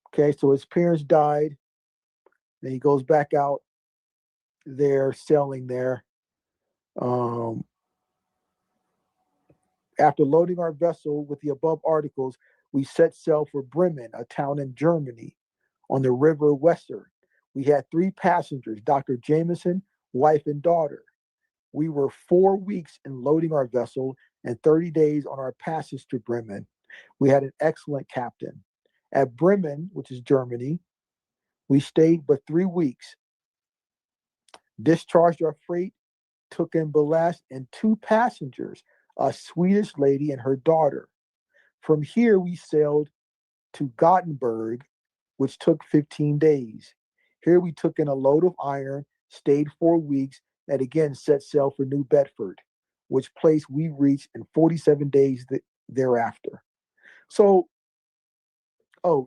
Speaker 16: Okay, so his parents died, and he goes back out there selling there. After loading our vessel with the above articles, we set sail for Bremen, a town in Germany, on the river Weser. We had 3 passengers, Dr. Jameson, wife, and daughter. We were 4 weeks in loading our vessel and 30 days on our passage to Bremen. We had an excellent captain. At Bremen, which is Germany, we stayed but 3 weeks, discharged our freight, took in ballast and 2 passengers, a Swedish lady and her daughter. From here, we sailed to Gothenburg, which took 15 days. Here we took in a load of iron, stayed 4 weeks, and again set sail for New Bedford, which place we reached in 47 days thereafter. So,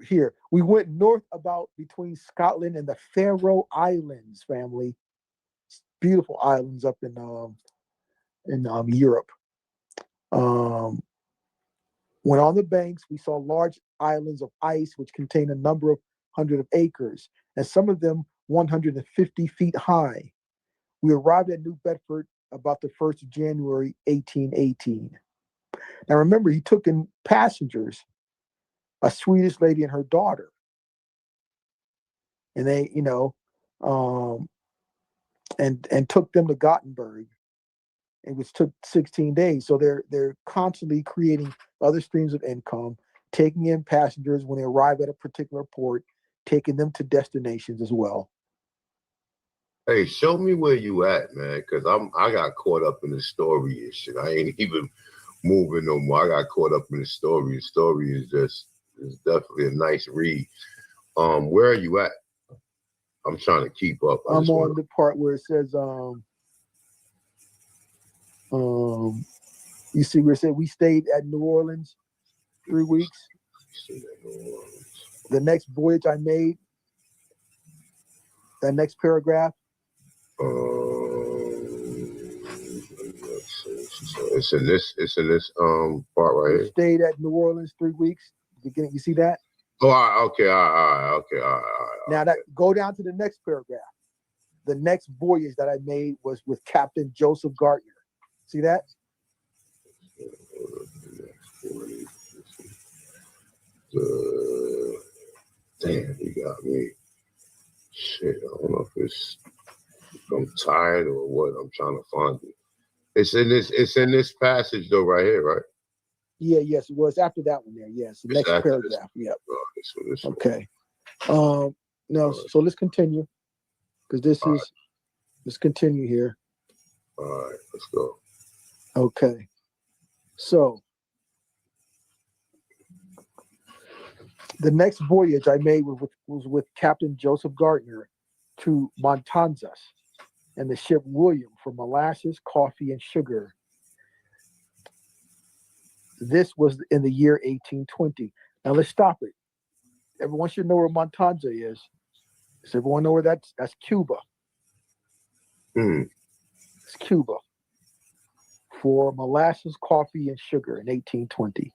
Speaker 16: here, we went north about between Scotland and the Faroe Islands, family. Beautiful islands up in Europe. When on the banks, we saw large islands of ice, which contain a number of hundred of acres, and some of them 150 feet high. We arrived at New Bedford about the 1st of January, 1818. Now remember, he took in passengers, a Swedish lady and her daughter. And they, and took them to Gothenburg, which took 16 days. So they're constantly creating other streams of income, taking in passengers when they arrive at a particular port, taking them to destinations as well.
Speaker 19: Hey, show me where you at, man, because I got caught up in the story and shit. I ain't even moving no more. I got caught up in the story. The story is definitely a nice read. Where are you at? I'm trying to keep up.
Speaker 16: I'm on the part where it says, you see where it said we stayed at New Orleans 3 weeks. The next voyage I made, that next paragraph,
Speaker 19: It's in this part right
Speaker 16: You
Speaker 19: here.
Speaker 16: stayed at New Orleans 3 weeks. Beginning, you see that?
Speaker 19: Oh, okay, all right, okay, all right.
Speaker 16: Now that go down to the next paragraph. The next voyage that I made was with Captain Joseph Gardner. See that?
Speaker 19: Damn, you got me. Shit, I don't know if I'm tired or what. I'm trying to find it. It's in this passage though, right here, right?
Speaker 16: Yeah, yes, it was after that one there. Yes, the next paragraph. Yep.
Speaker 19: This one.
Speaker 16: Okay. No, so let's continue because let's continue here.
Speaker 19: All right, let's go.
Speaker 16: Okay. So the next voyage I made was with Captain Joseph Gardner to Matanzas and the ship William for molasses, coffee, and sugar. This was in the year 1820. Now let's stop it. Everyone should know where Matanza is. Does everyone know where that's Cuba? It's Cuba for molasses, coffee, and sugar in 1820.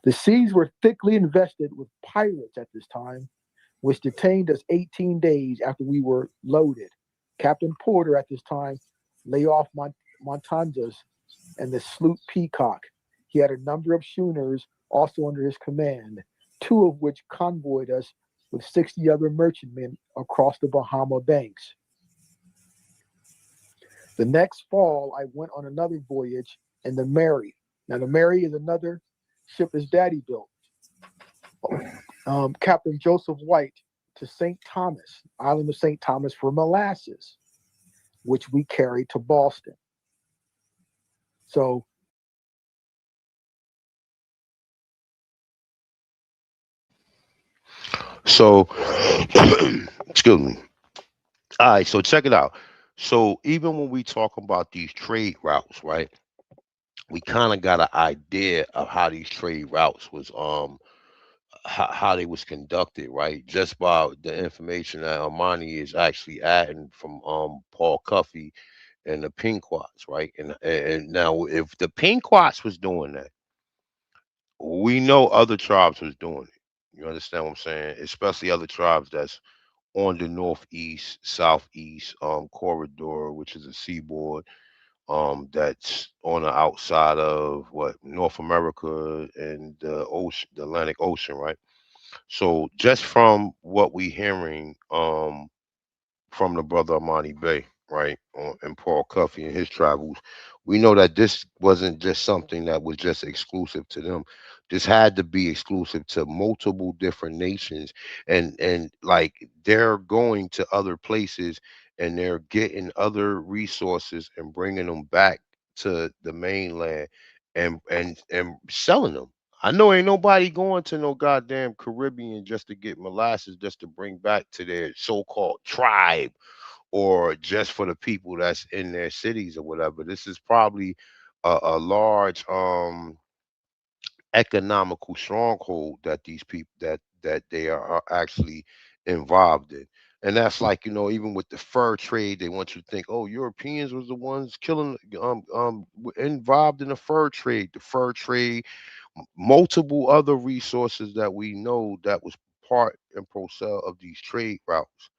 Speaker 16: The seas were thickly invested with pirates at this time, which detained us 18 days after we were loaded. Captain Porter at this time lay off Matanzas and the sloop Peacock. He had a number of schooners also under his command, 2 of which convoyed us with 60 other merchantmen across the Bahama banks. The next fall, I went on another voyage in the Mary. Now, the Mary is another ship his daddy built. Captain Joseph White to St. Thomas, island of St. Thomas for molasses, which we carried to Boston. So,
Speaker 9: excuse me. All right, so check it out. So even when we talk about these trade routes, right, we kind of got an idea of how these trade routes was how they was conducted, right? Just by the information that Armani is actually adding from Paul Cuffey and the Pinquots, right? And now if the Pinquots was doing that, we know other tribes was doing it. You understand what I'm saying? Especially other tribes that's on the northeast, southeast corridor, which is a seaboard that's on the outside of what North America and the ocean, the Atlantic Ocean, right? So just from what we hearing from the brother Amani Bay, right, and Paul Cuffey and his travels, we know that this wasn't just something that was just exclusive to them. This had to be exclusive to multiple different nations, and like they're going to other places and they're getting other resources and bringing them back to the mainland and selling them. I know ain't nobody going to no goddamn Caribbean just to get molasses just to bring back to their so-called tribe or just for the people that's in their cities or whatever. This is probably a large economical stronghold that these people that they are actually involved in. And that's like, even with the fur trade, they want you to think, oh, Europeans was the ones killing involved in the fur trade. The fur trade, multiple other resources that we know that was part and parcel of these trade routes.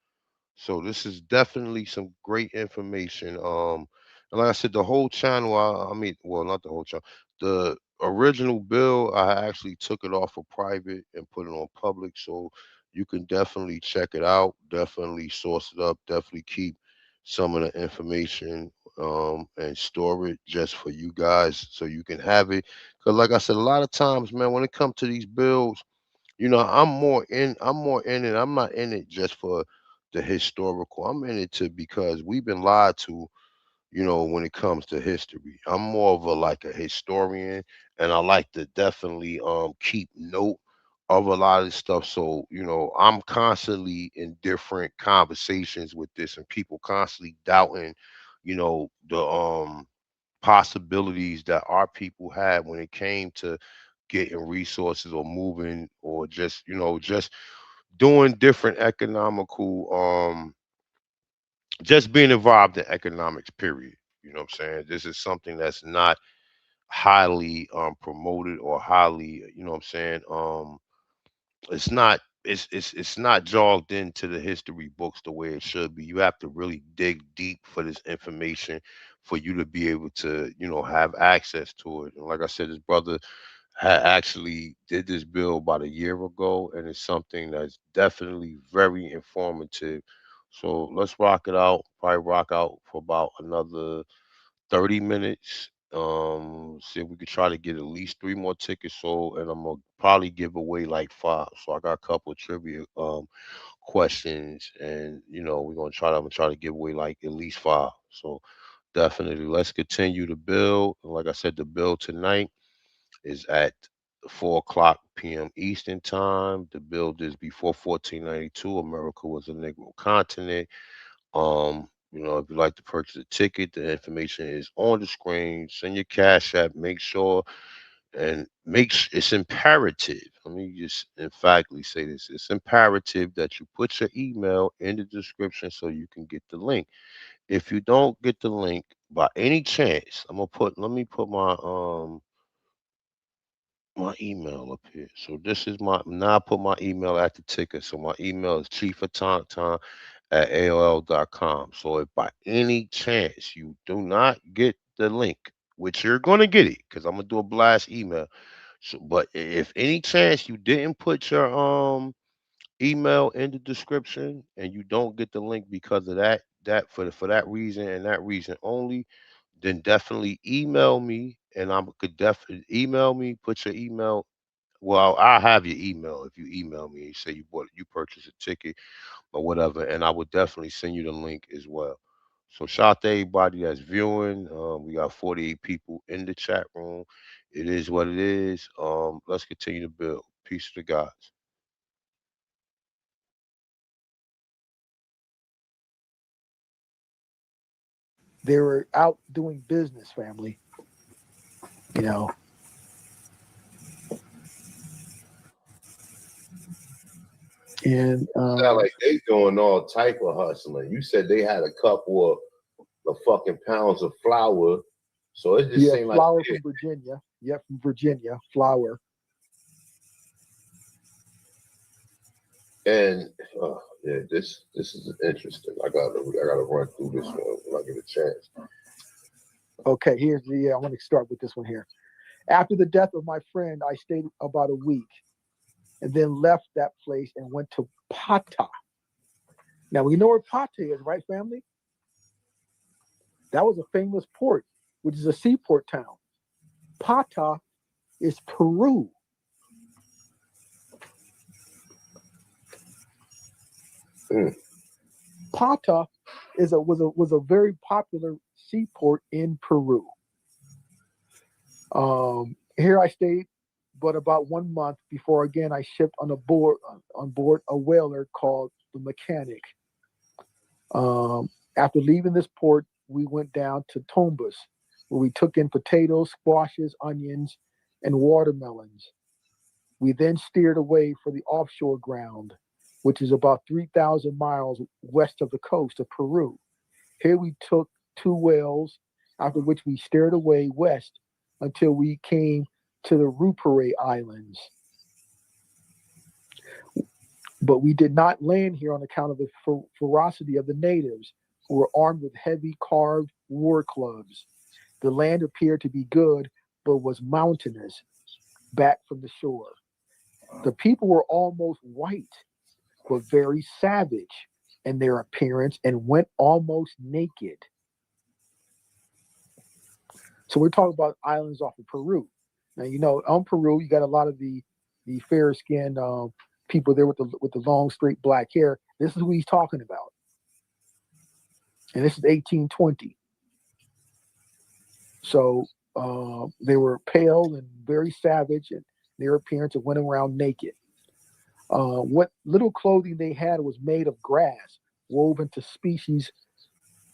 Speaker 9: So this is definitely some great information. And like I said, the whole channel, I mean, well, not the whole channel. The original bill, I actually took it off of private and put it on public. So you can definitely check it out, definitely source it up, definitely keep some of the information and store it just for you guys so you can have it. Because like I said, a lot of times, man, when it comes to these bills, I'm more in it. I'm not in it just for the historical. I'm in it to because we've been lied to, when it comes to history. I'm more of a historian, and I like to definitely keep note of a lot of stuff. So, I'm constantly in different conversations with this and people constantly doubting, the possibilities that our people had when it came to getting resources or moving or just doing different economical just being involved in economics, period. You know what I'm saying? This is something that's not highly promoted or highly, you know what I'm saying? It's not it's not jogged into the history books the way it should be. You have to really dig deep for this information for you to be able to, you know, have access to it. And like I said, his brother had actually did this bill about a year ago, and it's something that's definitely very informative. So let's rock it out. Probably rock out for about another 30 minutes. See if we could try to get at least 3 more tickets sold, and I'm gonna probably give away like 5. So I got a couple of trivia questions, and you know I'm gonna try to give away like at least 5. So definitely let's continue to build. And like I said, the build tonight is at 4 o'clock p.m. Eastern time. The build is before 1492. America was a Negro continent. If you'd like to purchase a ticket, the information is on the screen. Send your cash app. Make sure it's imperative. Let me just emphatically say this. It's imperative that you put your email in the description so you can get the link. If you don't get the link by any chance, let me put my email up here. So this is I put my email at the ticker. So my email is chiefattonton@aol.com. So if by any chance you do not get the link, which you're gonna get it, because I'm gonna do a blast email. So, but if any chance you didn't put your email in the description and you don't get the link because of for that reason and that reason only, then definitely email me, and I could definitely email me. Put your email. Well, I have your email if you email me and say you purchased a ticket or whatever, and I would definitely send you the link as well. So shout out to everybody that's viewing. We got 48 people in the chat room. It is what it is. Let's continue to build. Peace to the gods.
Speaker 16: They were out doing business, family. You know. And
Speaker 19: sound like they doing all type of hustling. You said they had a couple of fucking pounds of flour, so it just seemed like
Speaker 16: flour from Virginia. Yep, from Virginia, flour.
Speaker 19: And yeah, this is interesting. I gotta run through this one when I get a chance.
Speaker 16: Okay, I want to start with this one here. After the death of my friend, I stayed about a week and then left that place and went to Pata. Now, we know where Pata is, right, family? That was a famous port, which is a seaport town. Pata is Peru. Pata was a very popular seaport in Peru. Here I stayed, but about 1 month before again I shipped on board a whaler called the Mechanic. After leaving this port, we went down to Tombas, where we took in potatoes, squashes, onions, and watermelons. We then steered away for the offshore ground, which is about 3,000 miles west of the coast of Peru. Here we took 2 whales, after which we steered away west until we came to the Rupare Islands. But we did not land here on account of the ferocity of the natives, who were armed with heavy carved war clubs. The land appeared to be good, but was mountainous back from the shore. The people were almost white, but very savage in their appearance and went almost naked. So we're talking about islands off of Peru. Now, on Peru, you got a lot of the fair-skinned people there with the long, straight black hair. This is who he's talking about. And this is 1820. So they were pale and very savage in their appearance and went around naked. What little clothing they had was made of grass, woven to species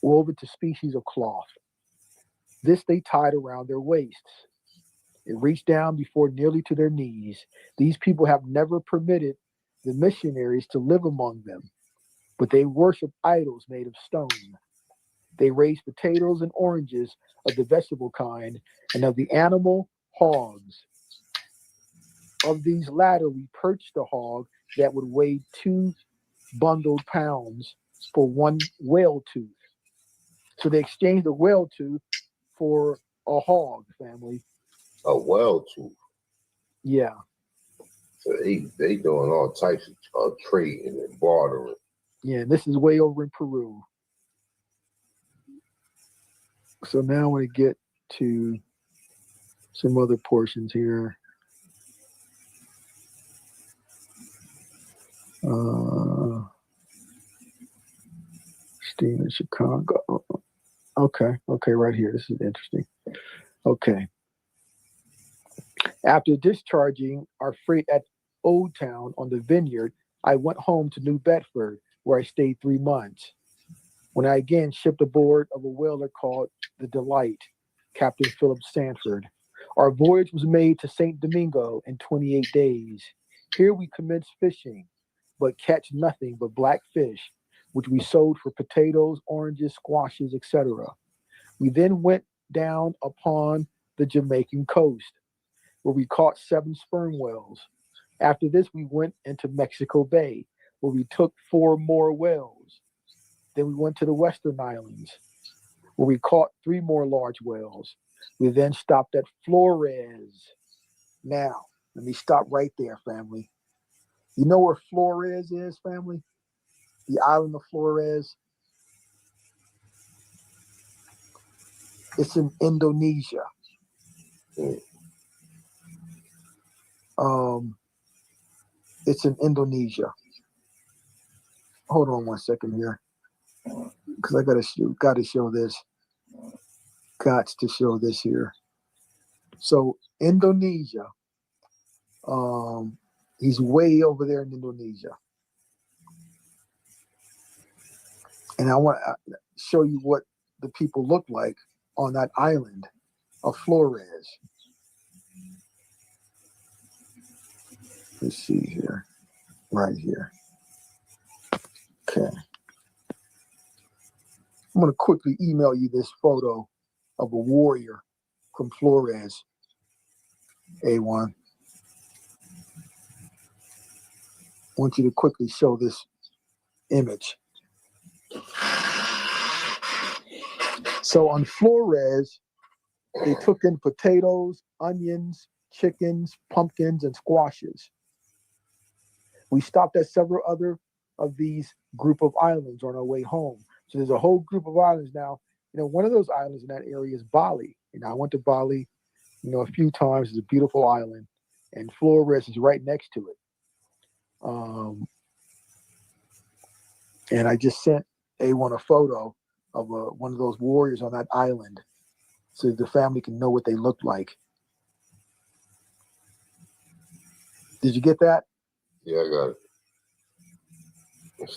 Speaker 16: of cloth. This they tied around their waists. It reached down before nearly to their knees. These people have never permitted the missionaries to live among them. but they worship idols made of stone. They raise potatoes and oranges of the vegetable kind, and of the animal, hogs. Of these latter, we purchased a hog that would weigh 2 bundled pounds for 1 whale tooth. So they exchanged a whale tooth for a hog, family.
Speaker 19: A whale tooth.
Speaker 16: Yeah.
Speaker 19: So they doing all types of trading and bartering.
Speaker 16: Yeah, this is way over in Peru. So now I want to get to some other portions here. Steve in Chicago. Okay, right here. This is interesting. Okay. After discharging our freight at Old Town on the Vineyard, I went home to New Bedford, where I stayed 3 months. When I again shipped aboard of a whaler called the Delight, Captain Philip Sanford. Our voyage was made to St. Domingo in 28 days. Here we commenced fishing, but catch nothing but black fish, which we sold for potatoes, oranges, squashes, etc. We then went down upon the Jamaican coast, where we caught 7 sperm whales. After this, we went into Mexico Bay, where we took 4 more whales. Then we went to the Western Islands, where we caught 3 more large whales. We then stopped at Flores. Now, let me stop right there, family. You know where Flores is, family? The island of Flores. It's in Indonesia. It's in Indonesia. Hold on one second here, because I gotta show this. Got to show this here. So Indonesia. He's way over there in Indonesia, and I want to show you what the people look like on that island of Flores. Let's see here, right here. Okay. I'm going to quickly email you this photo of a warrior from Flores, A1. I want you to quickly show this image. So on Flores, they took in potatoes, onions, chickens, pumpkins, and squashes. We stopped at several other of these group of islands on our way home. So there's a whole group of islands now. You know, one of those islands in that area is Bali. You know, I went to Bali, a few times. It's a beautiful island, and Flores is right next to it. And I just sent A1 a photo of one of those warriors on that island, so the family can know what they look like. Did you get that?
Speaker 19: Yeah, I got it.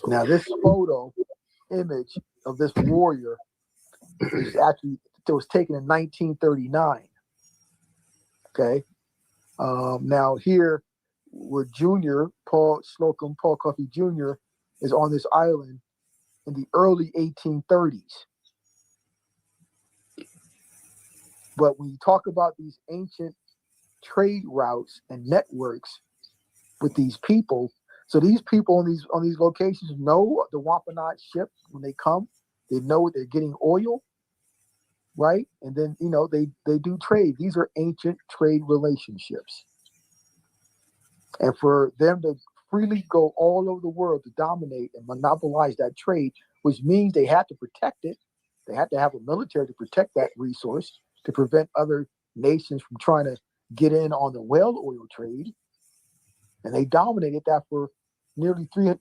Speaker 16: Now, this photo image of this warrior is actually, it was taken in 1939. Okay. Now here, where Paul Coffey Jr. is on this island in the early 1830s. But when you talk about these ancient trade routes and networks with these people, so these people on these locations know the Wampanoag ship when they come. They know they're getting oil, right? And then they do trade. These are ancient trade relationships, and for them to freely go all over the world to dominate and monopolize that trade, which means they had to protect it. They had to have a military to protect that resource to prevent other nations from trying to get in on the whale oil trade. And they dominated that for nearly 300.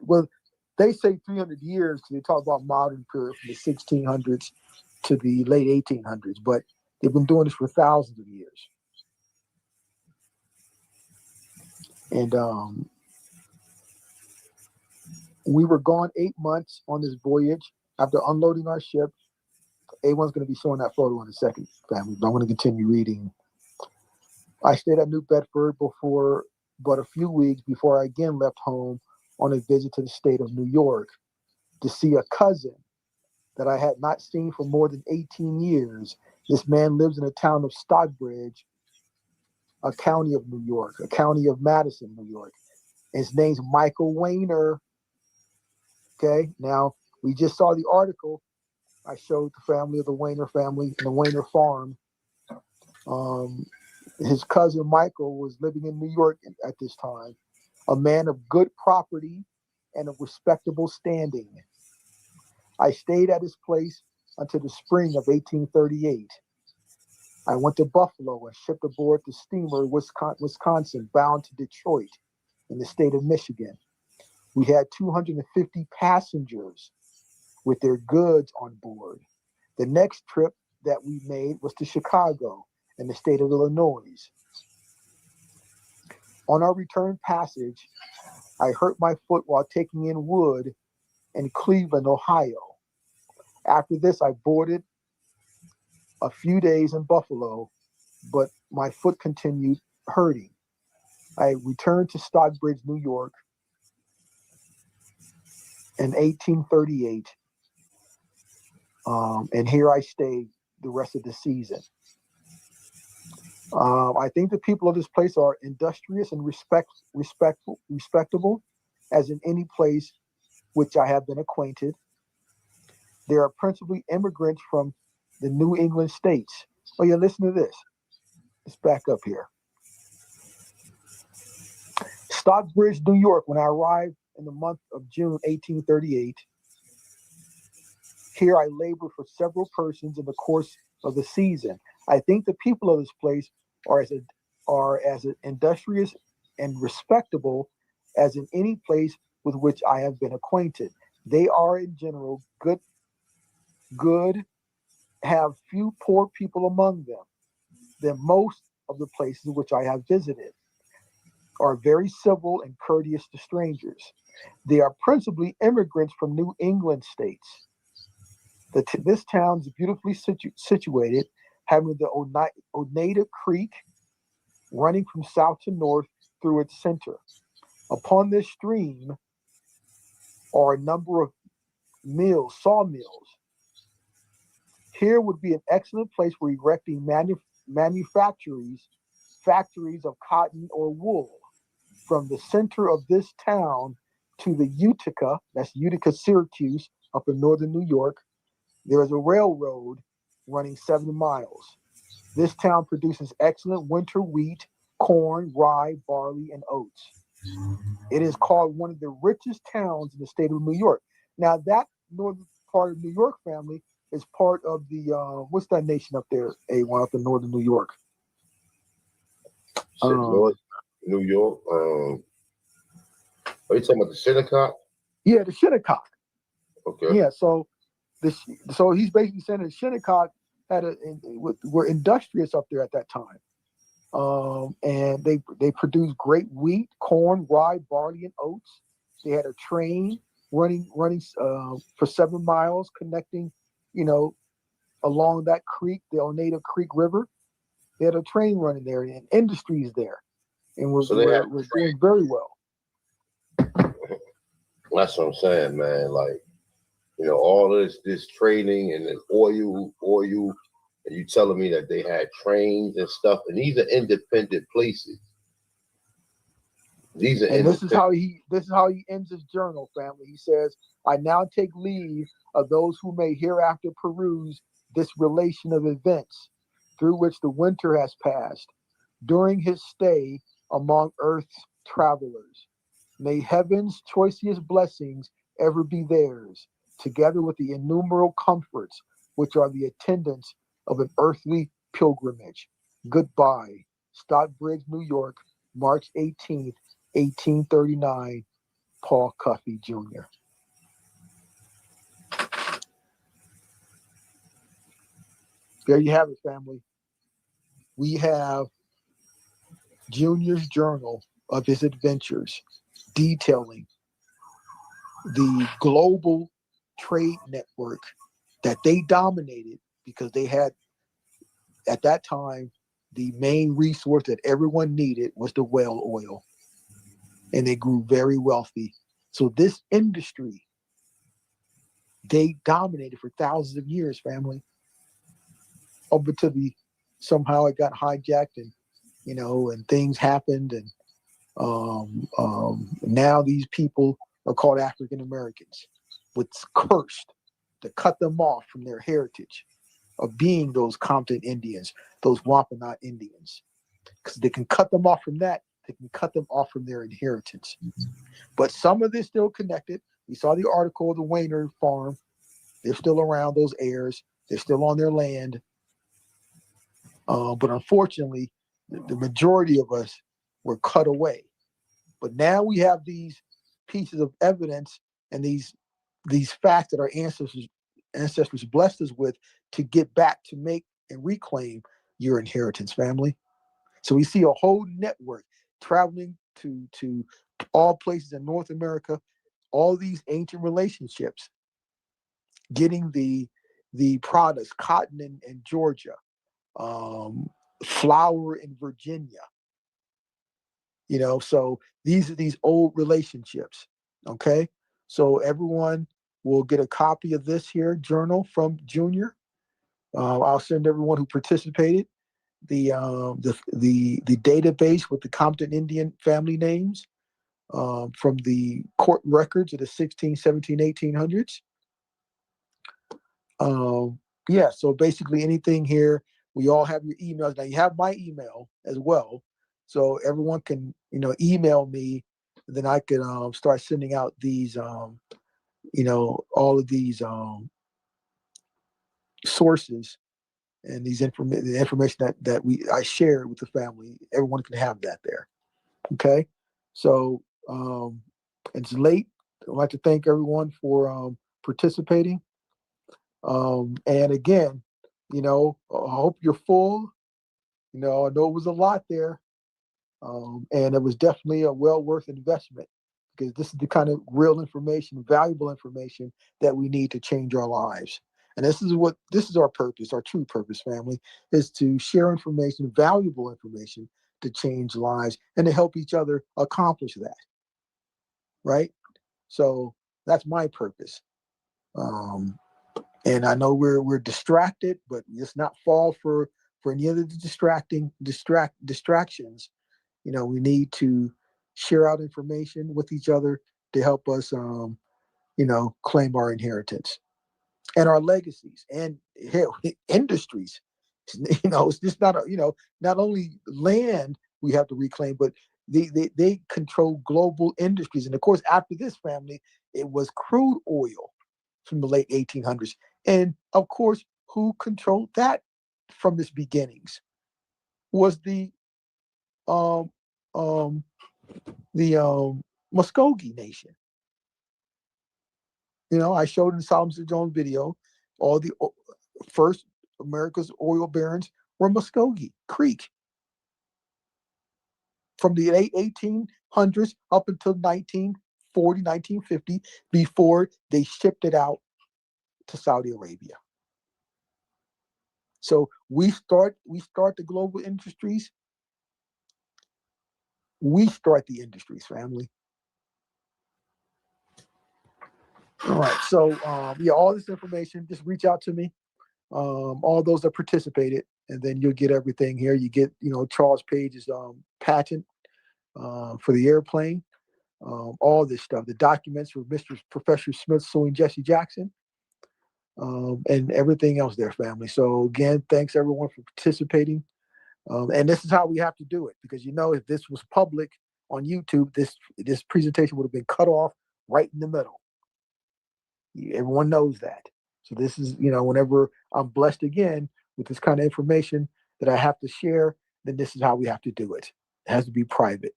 Speaker 16: Well, they say 300 years because they talk about modern period from the 1600s to the late 1800s, but they've been doing this for thousands of years. And we were gone 8 months on this voyage. After unloading our ship, A1's going to be showing that photo in a second, family, but I'm going to continue reading. I stayed at New Bedford but a few weeks before I again left home on a visit to the state of New York to see a cousin that I had not seen for more than 18 years. This man lives in the town of Stockbridge, a county of New York, a county of Madison, New York. His name's Michael Weiner. Okay, now we just saw the article. I showed the family of the Weiner family and the Weiner farm. His cousin Michael was living in New York at this time, a man of good property and of respectable standing. I stayed at his place until the spring of 1838. I went to Buffalo and shipped aboard the steamer Wisconsin bound to Detroit in the state of Michigan. We had 250 passengers with their goods on board. The next trip that we made was to Chicago in the state of Illinois. On our return passage, I hurt my foot while taking in wood in Cleveland, Ohio. After this, I boarded a few days in Buffalo, but my foot continued hurting. I returned to Stockbridge, New York in 1838, and here I stayed the rest of the season. I think the people of this place are industrious and respectable, as in any place which I have been acquainted. They are principally immigrants from the New England states. Oh yeah, listen to this. Let's back up here. Stockbridge, New York, when I arrived in the month of June 1838. Here I labored for several persons in the course of the season. I think the people of this place are as industrious and respectable as in any place with which I have been acquainted. They are in general good, have few poor people among them. Than most of the places which I have visited, are very civil and courteous to strangers. They are principally immigrants from New England states. This town is beautifully situated, having the Oneida Creek running from south to north through its center. Upon this stream are a number of sawmills. Here would be an excellent place for erecting factories of cotton or wool. From the center of this town to the Utica, that's Utica, Syracuse, up in northern New York, there is a railroad running 7 miles. This town produces excellent winter wheat, corn, rye, barley, and oats. It is called one of the richest towns in the state of New York. Now, that northern part of New York family is part of the, what's that nation up there, A1, up in northern New York?
Speaker 19: North New York. Are you talking about the Shinnecock?
Speaker 16: Yeah, the Shinnecock.
Speaker 19: Okay.
Speaker 16: Yeah, so he's basically saying that Shinnecock were industrious up there at that time, and they produced great wheat, corn, rye, barley, and oats. They had a train running for 7 miles, connecting, along that creek, the Oneida Creek River. They had a train running there and industries there, and was doing very well.
Speaker 19: That's what I'm saying, man. Like, all of this trading and the oil, and you telling me that they had trains and stuff, and these are independent places. This is how he ends his journal, family. He says, "I now take leave of those who may hereafter peruse this relation of events through which the winter has passed during his stay among earth's travelers. May heaven's choicest blessings ever be theirs, together with the innumerable comforts which are the attendants of an earthly pilgrimage. Goodbye. Stockbridge, New York, March 18th, 1839, Paul Cuffey, Jr." There you have it, family. We have Junior's journal of his adventures, detailing the global trade network that they dominated, because they had, at that time, the main resource that everyone needed was the whale oil. And they grew very wealthy
Speaker 16: So this industry, they dominated for thousands of years, family. Up until somehow it got hijacked, and and things happened, and now these people are called African Americans. What's cursed to cut them off from their heritage of being those Compton Indians, those Wampanoag Indians, because they can cut them off from that. They can cut them off from their inheritance. But some of this still connected. We saw the article of the Wayner farm. They're still around, those heirs. They're still on their land. But unfortunately, the majority of us were cut away. But now we have these pieces of evidence and these facts that our ancestors blessed us with to get back to make and reclaim your inheritance, family. So we see a whole network traveling to all places in North America, all these ancient relationships, getting the products, cotton in Georgia, flour in Virginia. So these are these old relationships. Okay. So everyone will get a copy of this here journal from Junior. I'll send everyone who participated the database with the Compton Indian family names from the court records of the 16, 17, 1800s. Yeah, so basically anything here, we all have your emails. Now you have my email as well. So everyone can, email me, and then I can start sending out these, all of these sources and these the information that I share with the family. Everyone can have that there. Okay, so it's late. I'd like to thank everyone for participating. And again, I hope you're full. I know it was a lot there. And it was definitely a well worth investment, because this is the kind of real information, valuable information that we need to change our lives. And this is our purpose, our true purpose, family, is to share information, valuable information, to change lives and to help each other accomplish that. Right? So that's my purpose. And I know we're distracted, but let's not fall for any other distractions. We need to share out information with each other to help us, claim our inheritance and our legacies and industries. It's just not not only land we have to reclaim, but they control global industries. And of course, after this, family, it was crude oil from the late 1800s. And of course, who controlled that from its beginnings was the Muskogee Nation. I showed in Solomon Jones' video, all the first America's oil barons were Muskogee Creek. From the late 1800s up until 1940, 1950, before they shipped it out to Saudi Arabia. So we start the global industries. We start the industries, family. All right. So all this information, just reach out to me. All those that participated, and then you'll get everything here. You get, Charles Page's patent for the airplane, all this stuff, the documents for Professor Smith suing Jesse Jackson, and everything else there, family. So again, thanks everyone for participating. And this is how we have to do it, because if this was public on YouTube, this presentation would have been cut off right in the middle. Everyone knows that. So this is, whenever I'm blessed again with this kind of information that I have to share, then this is how we have to do it. It has to be private.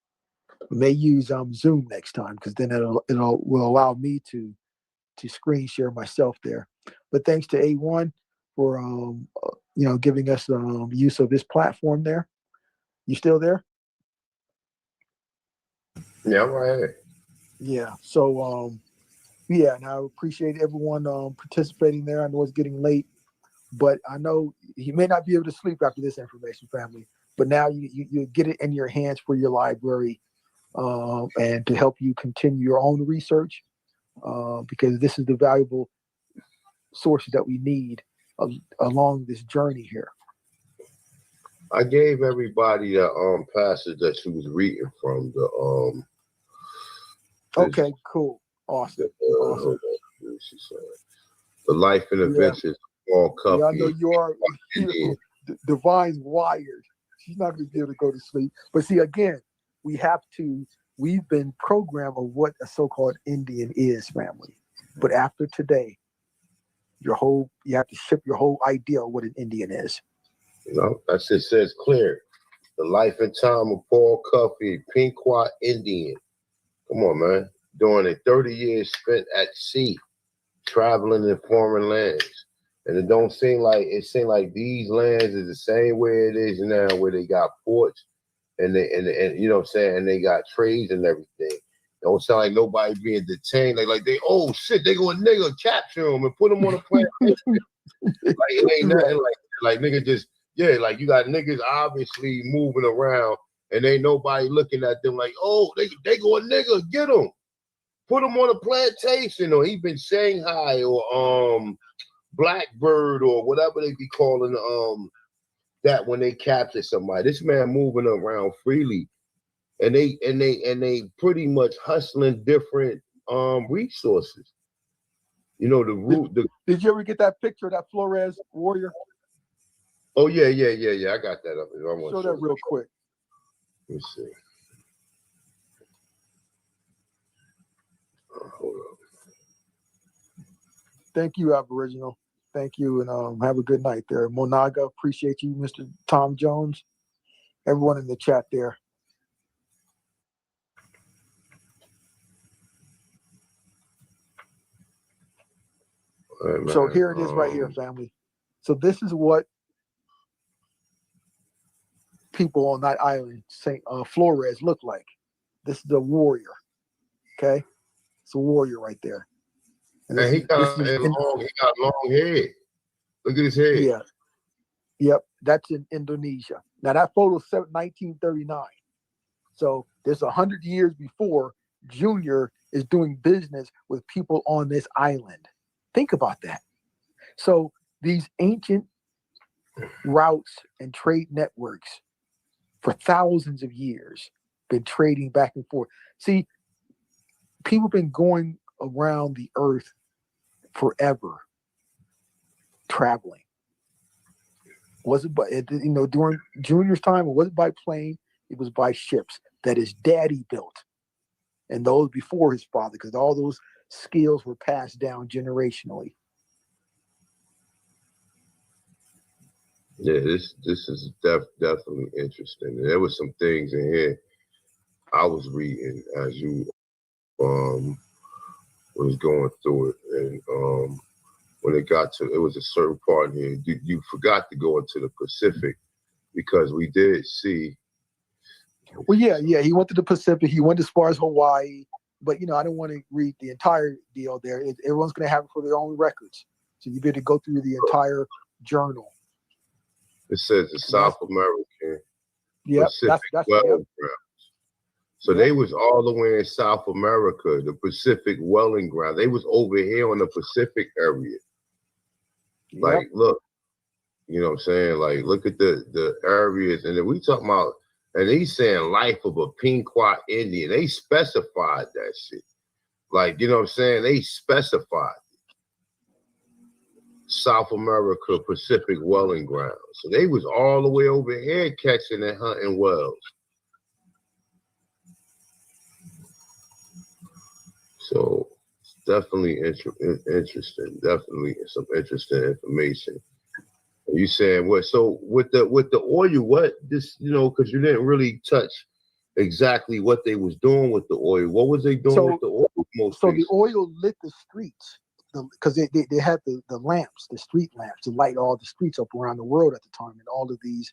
Speaker 16: We may use Zoom next time, because then it will allow me to screen share myself there. But thanks to A1 for giving us use of this platform there. You still there?
Speaker 19: Yeah, I'm right here.
Speaker 16: Yeah. So and I appreciate everyone participating there. I know it's getting late, but I know you may not be able to sleep after this information, family. But now you get it in your hands for your library and to help you continue your own research, because this is the valuable sources that we need along this journey here.
Speaker 19: I gave everybody the passage that she was reading from the
Speaker 16: Okay, cool, awesome, awesome.
Speaker 19: The Life and Adventures of Paul Cuffey.
Speaker 16: Yeah, I know you are. Divine's wired. She's not going to be able to go to sleep. But see, again, we've been programmed of what a so-called Indian is, family. But after today, you have to ship your whole idea of what an Indian is.
Speaker 19: You know, that's it says clear. The Life and Time of Paul Cuffey, Pequot Indian. Come on, man. During the 30 years spent at sea, traveling in foreign lands. And it don't seem like, these lands is the same way it is now, where they got ports and you know what I'm saying, and they got trades and everything. It don't sound like nobody being detained. Like they, oh shit, they go a nigga capture him and put him on a plane. Like it ain't nothing like nigga just, yeah, like you got niggas obviously moving around and ain't nobody looking at them like, oh, they go a nigga, get him. Put him on a plantation, or he been Shanghai or Blackbird or whatever they be calling that when they capture somebody. This man moving around freely, and they pretty much hustling different resources. You know, the root.
Speaker 16: Did you ever get that picture of that Flores warrior?
Speaker 19: Oh yeah. I got that up. I want
Speaker 16: show that real quick.
Speaker 19: Let me see. Hold up.
Speaker 16: Thank you, Aboriginal. Thank you, and have a good night there. Monaga, appreciate you, Mr. Tom Jones. Everyone in the chat there.
Speaker 19: Right,
Speaker 16: so here it is right here, family. So this is what people on that island, St. Flores, look like. This is a warrior, okay? It's a warrior right there.
Speaker 19: And he got long hair. Look at his head.
Speaker 16: Yeah. Yep, that's in Indonesia. Now that photo's 1939. So there's 100 years before Junior is doing business with people on this island. Think about that. So these ancient routes and trade networks for thousands of years been trading back and forth. See, people been going around the earth forever, traveling. Wasn't by, during Junior's time, it wasn't by plane, it was by ships that his daddy built. And those before his father, because all those skills were passed down generationally.
Speaker 19: Yeah, this is definitely interesting. There was some things in here I was reading as you was going through it, and when it got to, it was a certain part here. You forgot to go into the Pacific because we did see.
Speaker 16: Well, yeah. He went to the Pacific. He went as far as Hawaii, but I don't want to read the entire deal there. Everyone's going to have it for their own records, so you better go through the entire journal.
Speaker 19: It says the South American
Speaker 16: Pacific
Speaker 19: Welling Grounds. So they was all the way in South America, the Pacific Welling Ground. They was over here on the Pacific area. Like, look, you know what I'm saying? Like, look at the areas. And then we talking about, and he's saying life of a Pequot Indian. They specified that shit. Like, you know what I'm saying? They specified South America Pacific Welling Ground. So they was all the way over here catching and hunting whales. So it's definitely interesting. Definitely some interesting information. You saying what? So with the oil, what this, because you didn't really touch exactly what they was doing with the oil. What was they doing with the oil?
Speaker 16: So the oil lit the streets because they had the lamps, the street lamps, to light all the streets up around the world at the time, and all of these,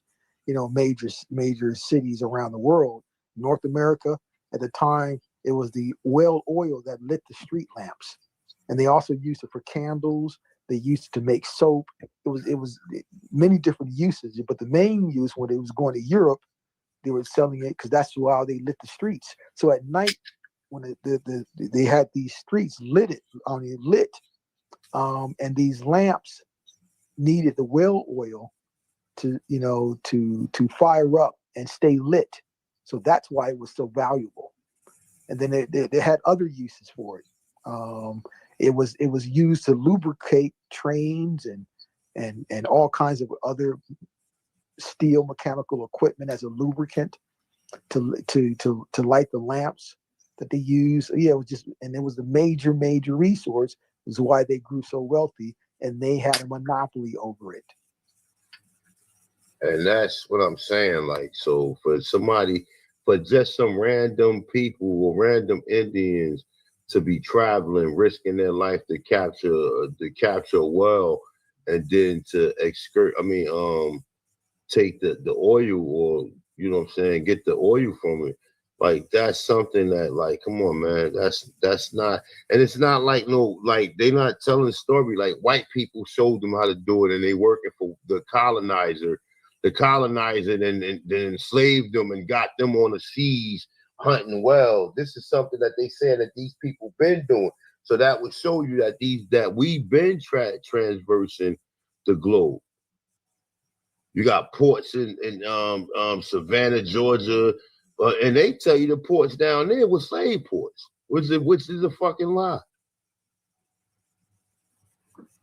Speaker 16: major cities around the world. North America at the time, it was the whale oil that lit the street lamps, and they also used it for candles. They used it to make soap. It was many different uses, but the main use when it was going to Europe, they were selling it because that's how they lit the streets. So at night, when they had these streets lit, and these lamps needed the whale oil to to fire up and stay lit. So that's why it was so valuable. And then they had other uses for it. It was used to lubricate trains and all kinds of other steel mechanical equipment as a lubricant to light the lamps that they use. Yeah, it was just, and it was a major resource. It was why they grew so wealthy, and they had a monopoly over it.
Speaker 19: And that's what I'm saying. Like, so for just some random people or random Indians to be traveling, risking their life to capture a well, and then to take the oil, or you know what I'm saying, get the oil from it. Like, that's something that, like, come on, man, that's not, and it's not like they're not telling the story. Like, white people showed them how to do it, and they working for the colonizer then enslaved them and got them on the seas hunting wells. This is something that they said that these people been doing. So that would show you that we've been transversing the globe. You got ports in Savannah, Georgia, and they tell you the ports down there were slave ports, which is a fucking lie.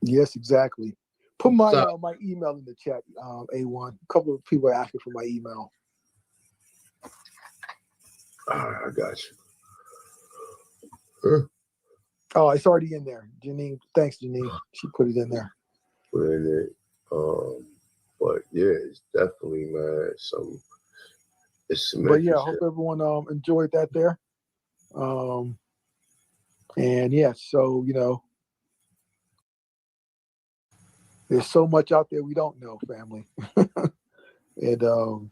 Speaker 16: Yes, exactly. Put my my email in the chat, A1. A couple of people are asking for my email.
Speaker 19: All right, I got you. Huh?
Speaker 16: Oh, it's already in there. Janine, thanks, Janine. She put it in there.
Speaker 19: Put it in it. But yeah, it's definitely, man, it's some.
Speaker 16: But yeah, I hope everyone enjoyed that there. And yeah, so there's so much out there we don't know, family. And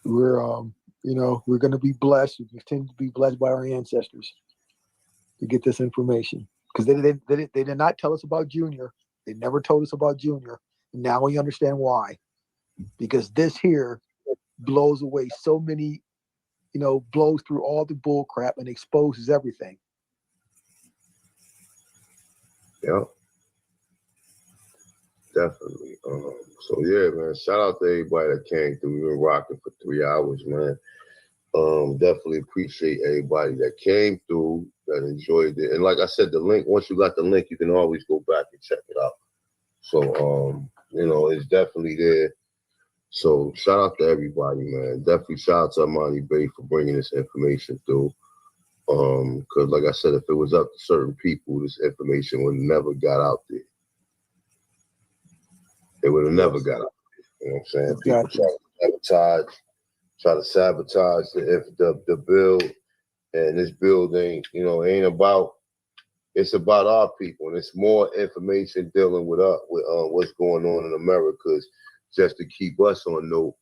Speaker 16: we're going to be blessed. We continue to be blessed by our ancestors to get this information, because they did not tell us about Junior. They never told us about Junior. Now we understand why, because this here blows away so many, blows through all the bull crap and exposes everything.
Speaker 19: Yeah. Definitely. So yeah, man, shout out to everybody that came through. We've been rocking for 3 hours, man. Definitely appreciate everybody that came through, that enjoyed it. And like I said, the link, once you got the link, you can always go back and check it out. So it's definitely there. So shout out to everybody, man. Definitely shout out to Amani Bay for bringing this information through. Because like I said, if it was up to certain people, this information would never got out there. It would have never got out there. You know what I'm saying?
Speaker 16: Exactly.
Speaker 19: People try to sabotage the bill, and this bill ain't it's about our people, and it's more information dealing with what's going on in America, just to keep us on note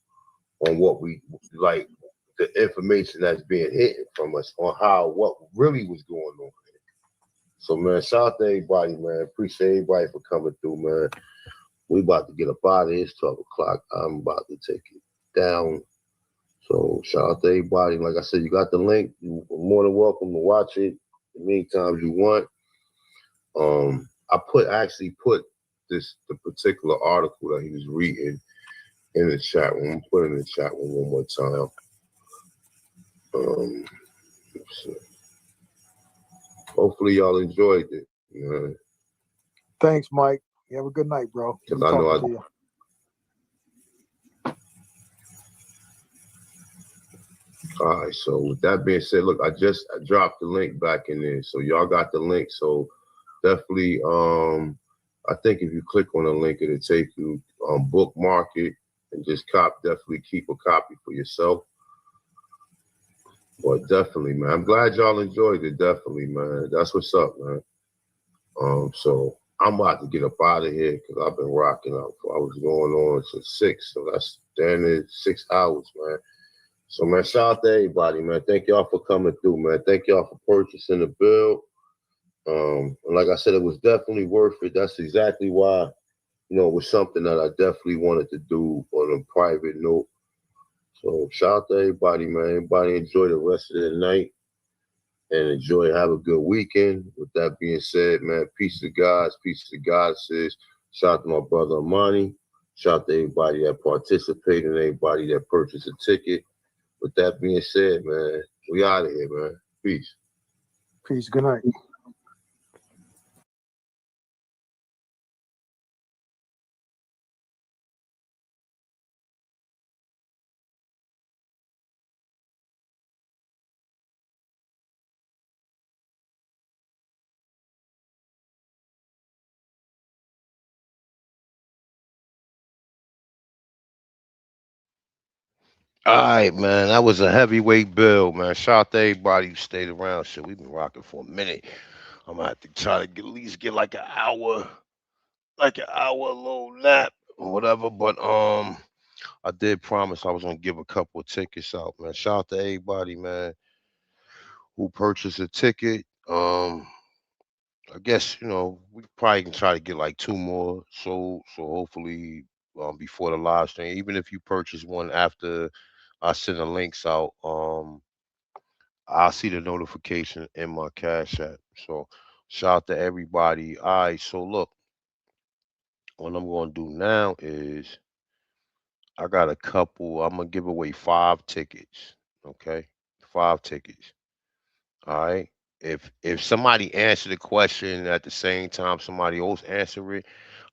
Speaker 19: on what we like, the information that's being hidden from us on what really was going on. So man, shout out to everybody, man. Appreciate everybody for coming through, man. We about to get up out of here. It's 12 o'clock. I'm about to take it down. So shout out to everybody. Like I said, you got the link. You're more than welcome to watch it as many times you want. I actually put the particular article that he was reading in the chat room. I'm putting it in the chat room one more time. Let's see. Hopefully y'all enjoyed it.
Speaker 16: Thanks, Mike. You have a good night, bro.
Speaker 19: Because I know
Speaker 16: you.
Speaker 19: All right, so with that being said, look, I dropped the link back in there. So y'all got the link. So definitely, I think if you click on the link, it'll take you bookmark it and just definitely keep a copy for yourself. But definitely, man, I'm glad y'all enjoyed it. Definitely, man. That's what's up, man. So I'm about to get up out of here because I've been rocking up. I was going on since 6, so that's damn near 6 hours, man. So, man, shout out to everybody, man. Thank y'all for coming through, man. Thank y'all for purchasing the bill. And like I said, it was definitely worth it. That's exactly why, it was something that I definitely wanted to do on a private note. So shout out to everybody, man. Everybody enjoy the rest of the night and have a good weekend. With that being said, man, peace to guys, peace to goddesses. Shout out to my brother Amani. Shout out to everybody that participated and everybody that purchased a ticket. With that being said, man, we out of here, man. Peace.
Speaker 16: Peace. Good night.
Speaker 9: All right, man. That was a heavyweight bill, man. Shout out to everybody who stayed around. Shit, we've been rocking for a minute. I'm gonna have to try to at least get like an hour little nap or whatever. But I did promise I was gonna give a couple of tickets out, man. Shout out to everybody, man, who purchased a ticket. I guess we probably can try to get like two more. So hopefully before the live stream, even if you purchase one after I send the links out, I'll see the notification in my Cash App. So shout out to everybody. All right, so look, what I'm gonna do now is I got a couple. I'm gonna give away 5 tickets. Okay, 5 tickets. All right. If somebody answer the question at the same time somebody else answer it,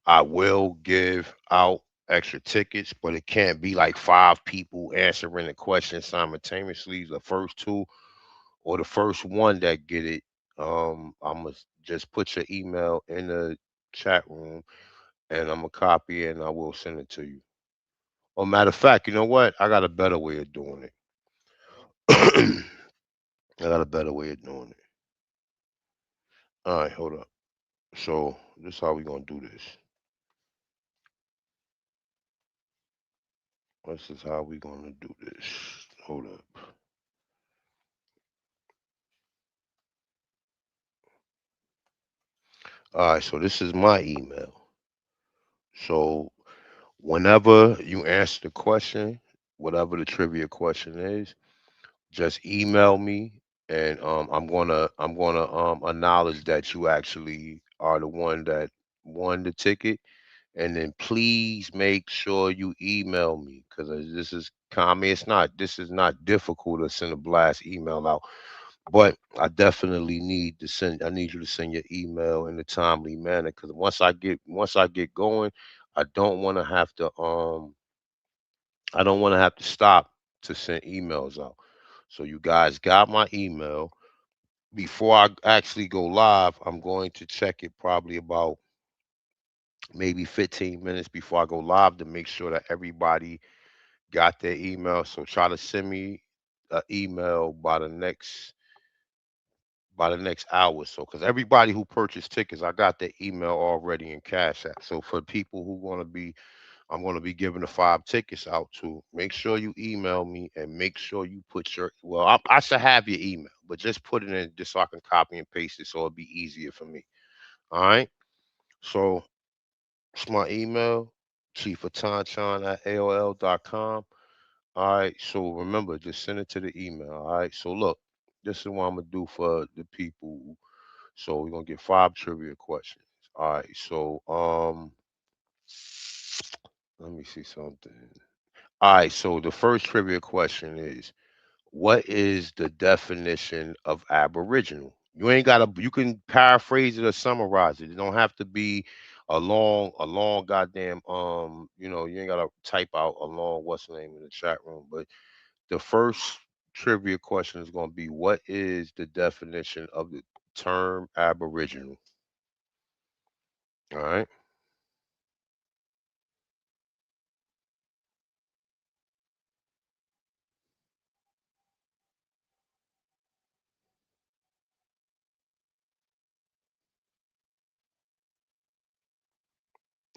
Speaker 9: I will give out extra tickets, but it can't be like 5 people answering the question simultaneously. The first two or the first one that get it, I'm gonna just put your email in the chat room and I'm gonna copy it and I will send it to you. Or matter of fact, you know what? I got a better way of doing it. I got a better way of doing it. All right, hold up. So this is how we gonna do this. This is how we gonna do this. Hold up. All right, so this is my email. So whenever you answer the question, whatever the trivia question is, just email me and I'm gonna acknowledge that you actually are the one that won the ticket. And then please make sure you email me because this is I mean, this is not difficult to send a blast email out. But I definitely I need you to send your email in a timely manner because once I get going, I don't want to have to I don't want to have to stop to send emails out. So you guys got my email. Before I actually go live, I'm going to check it probably about maybe 15 minutes before I go live to make sure that everybody got their email. So try to send me an email by the next hour or so because everybody who purchased tickets, I got their email already in Cash App. So for people who want to be I'm going to be giving the 5 tickets out to. Make sure you email me and make sure you put I should have your email, but just put it in just so I can copy and paste it so it'll be easier for me. All right. So it's my email, chiefatonchon@aol.com. All right. So remember, just send it to the email. All right. So look, this is what I'm going to do for the people. So we're going to get 5 trivia questions. All right. So, let me see something. All right, so the first trivia question is what is the definition of aboriginal? You can paraphrase it or summarize it. It don't have to be a long goddamn you ain't gotta type out a long what's the name in the chat room. But the first trivia question is gonna be what is the definition of the term aboriginal? All right.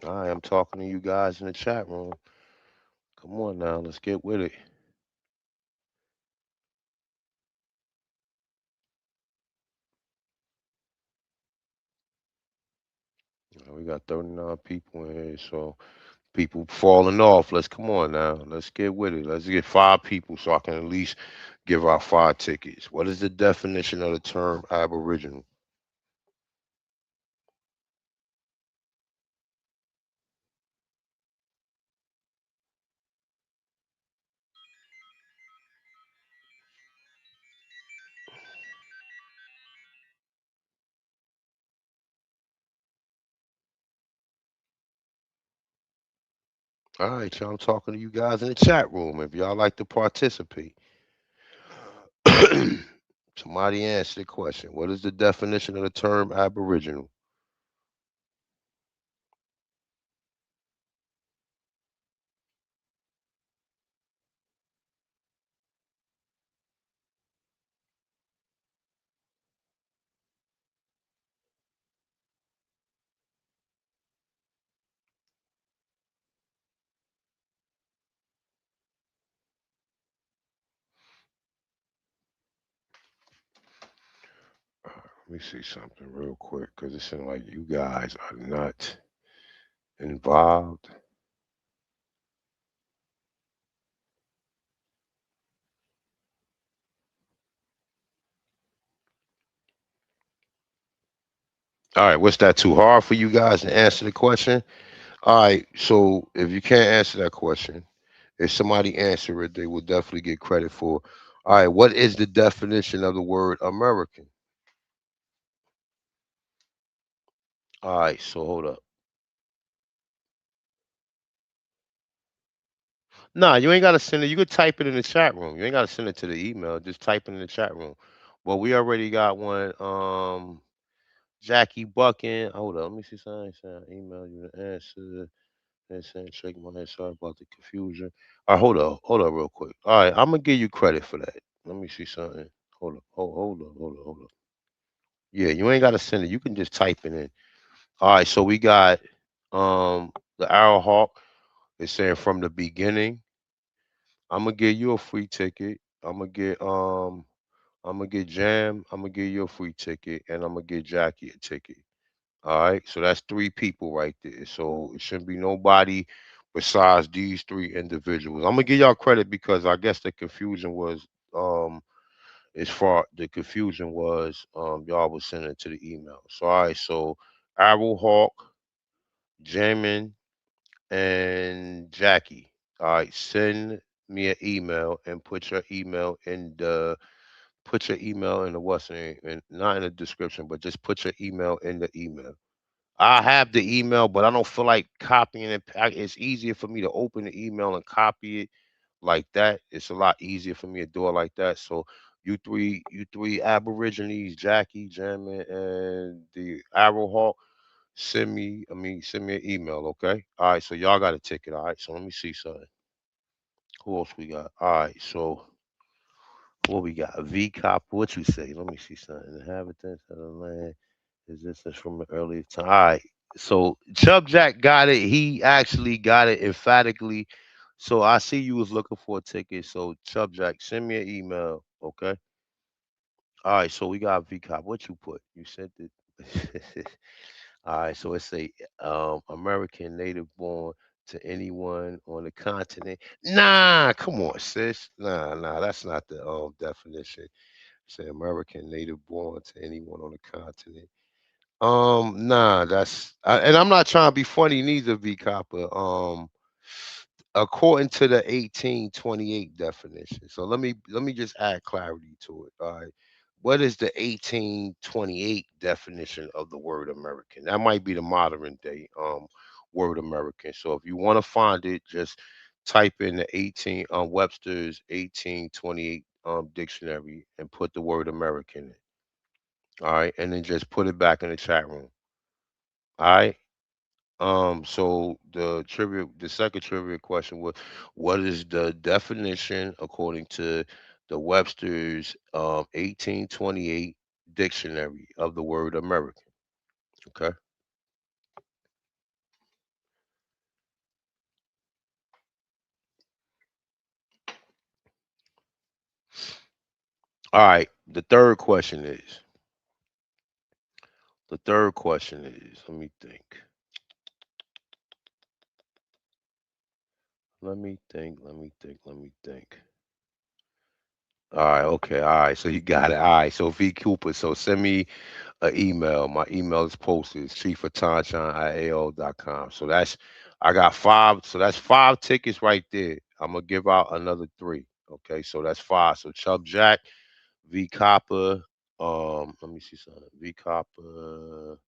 Speaker 9: All right, I'm talking to you guys in the chat room. Come on now, let's get with it. We got 39 people in here, so People falling off. Let's come on now. Let's get with it. Let's get 5 people so I can at least give out 5 tickets. What is the definition of the term Aboriginal? All right, y'all. I'm talking to you guys in the chat room. If y'all like to participate, somebody answer the question. What is the definition of the term Aboriginal? Let me see something real quick because it seems like you guys are not involved. All right, what's that too hard for you guys to answer the question? All right, so if you can't answer that question, if somebody answer it, they will definitely get credit for. All right, what is the definition of the word American? All right, so hold up. Nah, you ain't gotta send it. You could type it in the chat room. You ain't gotta send it to the email. Just type it in the chat room. Well, we already got one. Jackie Bucking. Hold up, let me see something. Email you the answer. And saying, shake my head. Sorry about the confusion. All right, hold up, real quick. All right, I'm gonna give you credit for that. Let me see something. Hold up. Yeah, you ain't gotta send it. You can just type it in. All right, so we got the Arrow Hawk is saying from the beginning. I'm gonna give you a free ticket. I'm gonna get Jam. I'm gonna give you a free ticket, and I'm gonna get Jackie a ticket. All right, so that's 3 people right there. So it shouldn't be nobody besides these 3 individuals. I'm gonna give y'all credit because I guess the confusion was as far the confusion was y'all was sending it to the email. So all right, so Arrow Hawk, Jamin, and Jackie. All right, send me an email and put your email in the what's name and not in the description, but just put your email in the email. I have the email, but I don't feel like copying it. It's easier for me to open the email and copy it like that. It's a lot easier for me to do it like that. So you three Aborigines, Jackie, Jammin, and the Arrowhawk, send me an email, okay? All right, so y'all got a ticket, all right? So let me see something. Who else we got? All right, so what we got? V Cop, what you say? Let me see something. Inhabitants of the land. Is this is from an earlier time? All right. So Chubb Jack got it. He actually got it emphatically. So I see you was looking for a ticket. So Chubb Jack, send me an email. Okay. All right. So we got VCOP. What you put? You sent it. All right. So it's a American native born to anyone on the continent. Nah, come on, sis. Nah, that's not the definition. Say American native born to anyone on the continent. Nah, and I'm not trying to be funny neither, V Copper. According to the 1828 definition. So let me just add clarity to it. All right. What is the 1828 definition of the word American? That might be the modern day word American. So if you want to find it, just type in the 18 Webster's 1828 dictionary and put the word American in. All right, and then just put it back in the chat room. All right. So the second trivia question was, what is the definition according to the Webster's 1828 dictionary of the word American? Okay. All right. The third question is, let me think. Let me think. Let me think. Let me think. All right. Okay. All right. So you got it. All right. So V Cooper. So send me an email. My email is posted. It's chief@AOL.com. So that's I got five. So that's five tickets right there. I'm gonna give out another three. Okay. So that's five. So Chub Jack, V Copper. Let me see something. V Copper,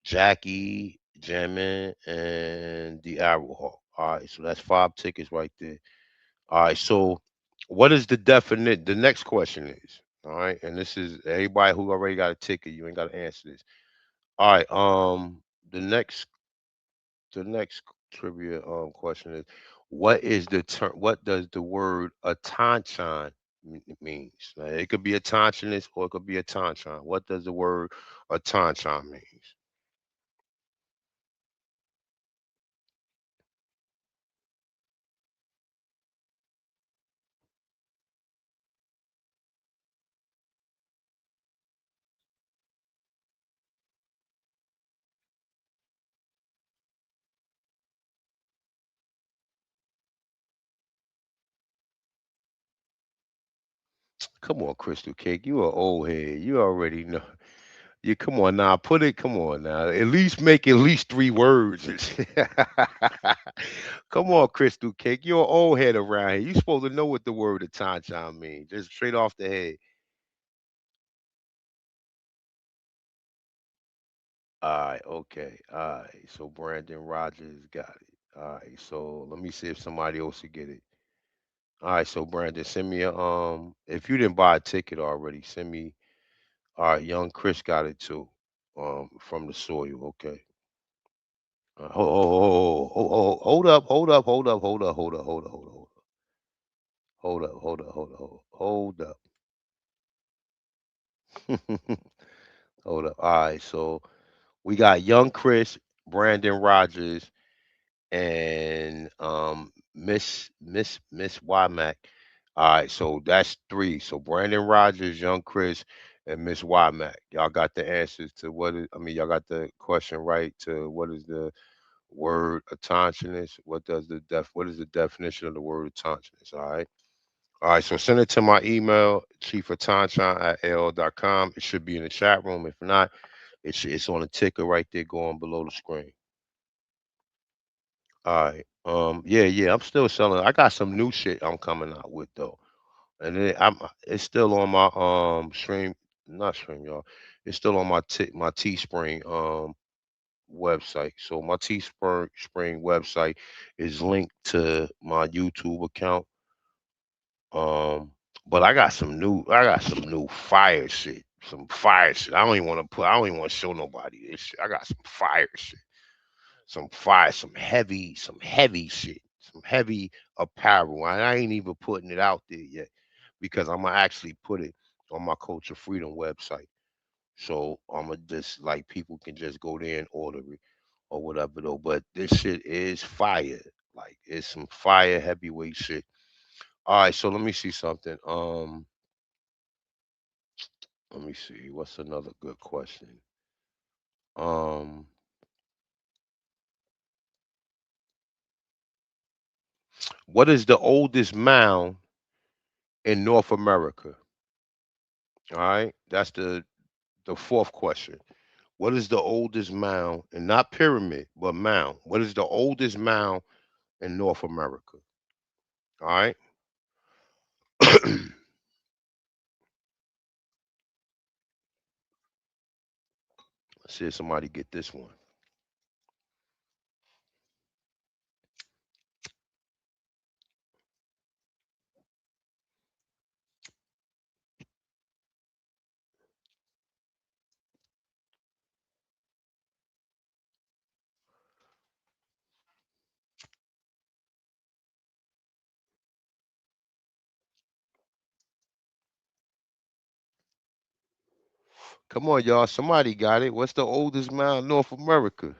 Speaker 9: Jackie, Jammin, and the Arrowhawk. All right. So that's five tickets right there. All right. So what is the definite? The next question is. All right. And this is everybody who already got a ticket. You ain't got to answer this. All right. The next trivia question is, what is the term? What does the word attention means? Now, it could be attentionist or it could be attention. What does the word attention means? Come on, Crystal Cake. You are old head. You already know. You come on now. Put it. Come on now. At least make at least three words. Come on, Crystal Cake. You're an old head around here. You supposed to know what the word attention means. Just straight off the head. All right, okay. All right. So Brandon Rogers got it. All right. So let me see if somebody else will get it. All right. So Brandon, send me a if you didn't buy a ticket already, send me. All right, young Chris got it too. From the soil. Okay. Hold up, hold up, hold up, hold up, hold up, hold up, hold up, hold up, hold up, hold up, hold up. Hold up. All right. So we got young Chris, Brandon Rogers, and Miss Wymack. All right, so that's three. So Brandon Rogers, Young Chris, and Miss Wymack. Y'all got the answers to what is. I mean, y'all got the question right to what is the word attentionist? What does the What is the definition of the word attentionist? All right. All right, so send it to my email, chiefattention@al.com. It should be in the chat room. If not, it's on the ticker right there going below the screen. All right. Yeah, yeah. I'm still selling. I got some new shit I'm coming out with though, and it's still on my stream, not stream, y'all. It's still on my Teespring website. So my Teespring website is linked to my YouTube account. Um, but I got some new fire shit. Some fire shit. I don't even want to put. I don't even want to show nobody this shit. I got some fire shit, some fire, some heavy shit, some heavy apparel. And I ain't even putting it out there yet because I'm gonna actually put it on my Culture Freedom website. So I'm gonna just like people can just go there and order it or whatever though. But this shit is fire. Like it's some fire heavyweight shit. All right, so let me see something. Let me see. What's another good question? Um, what is the oldest mound in North America? All right, that's the fourth question. What is the oldest mound, and not pyramid, but mound? What is the oldest mound in North America? All right. Let's see if somebody get this one. Come on, y'all. Somebody got it. What's the oldest mound in North America?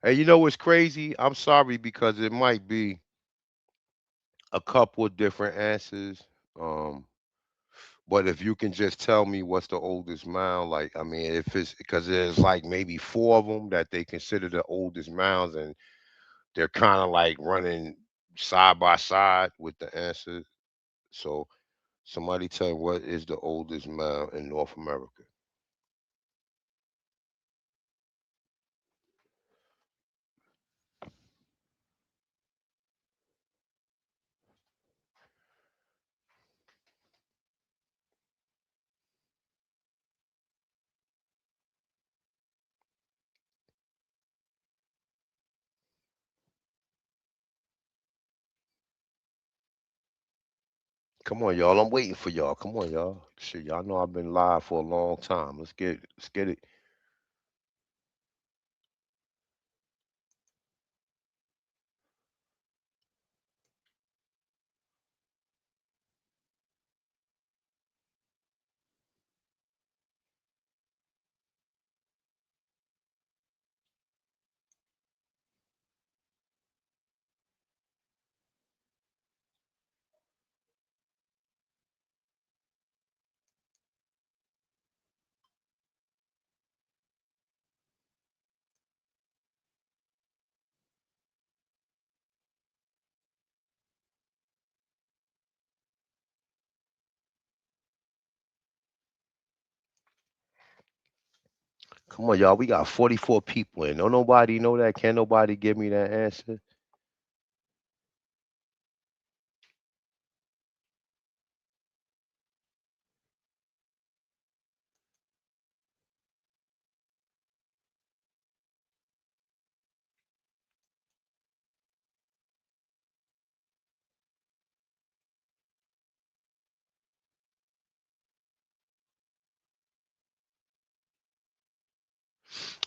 Speaker 9: And you know what's crazy? I'm sorry because it might be a couple of different answers. Um, But if you can just tell me what's the oldest mound, like I mean, if it's because there's like maybe four of them that they consider the oldest mounds, and they're kind of like running side by side with the answer. So somebody tell me what is the oldest mound in North America? Come on, y'all. I'm waiting for y'all. Come on, y'all. Shit, y'all know I've been live for a long time. Let's get it. Let's get it. Come on, y'all. We got 44 people in. Don't nobody know that. Can't nobody give me that answer.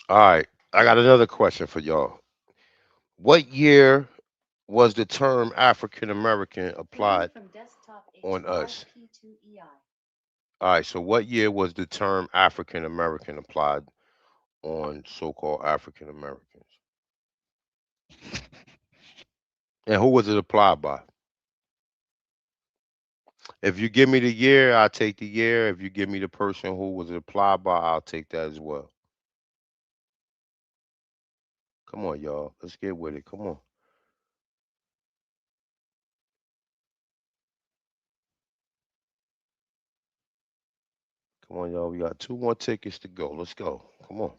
Speaker 9: All right. I got another question for y'all. What year was the term African American applied on us? All right. So what year was the term African American applied on so-called African Americans? And who was it applied by? If you give me the year, I'll take the year. If you give me the person who was applied by, I'll take that as well. Come on, y'all. Let's get with it. Come on. Come on, y'all. We got two more tickets to go. Let's go. Come on.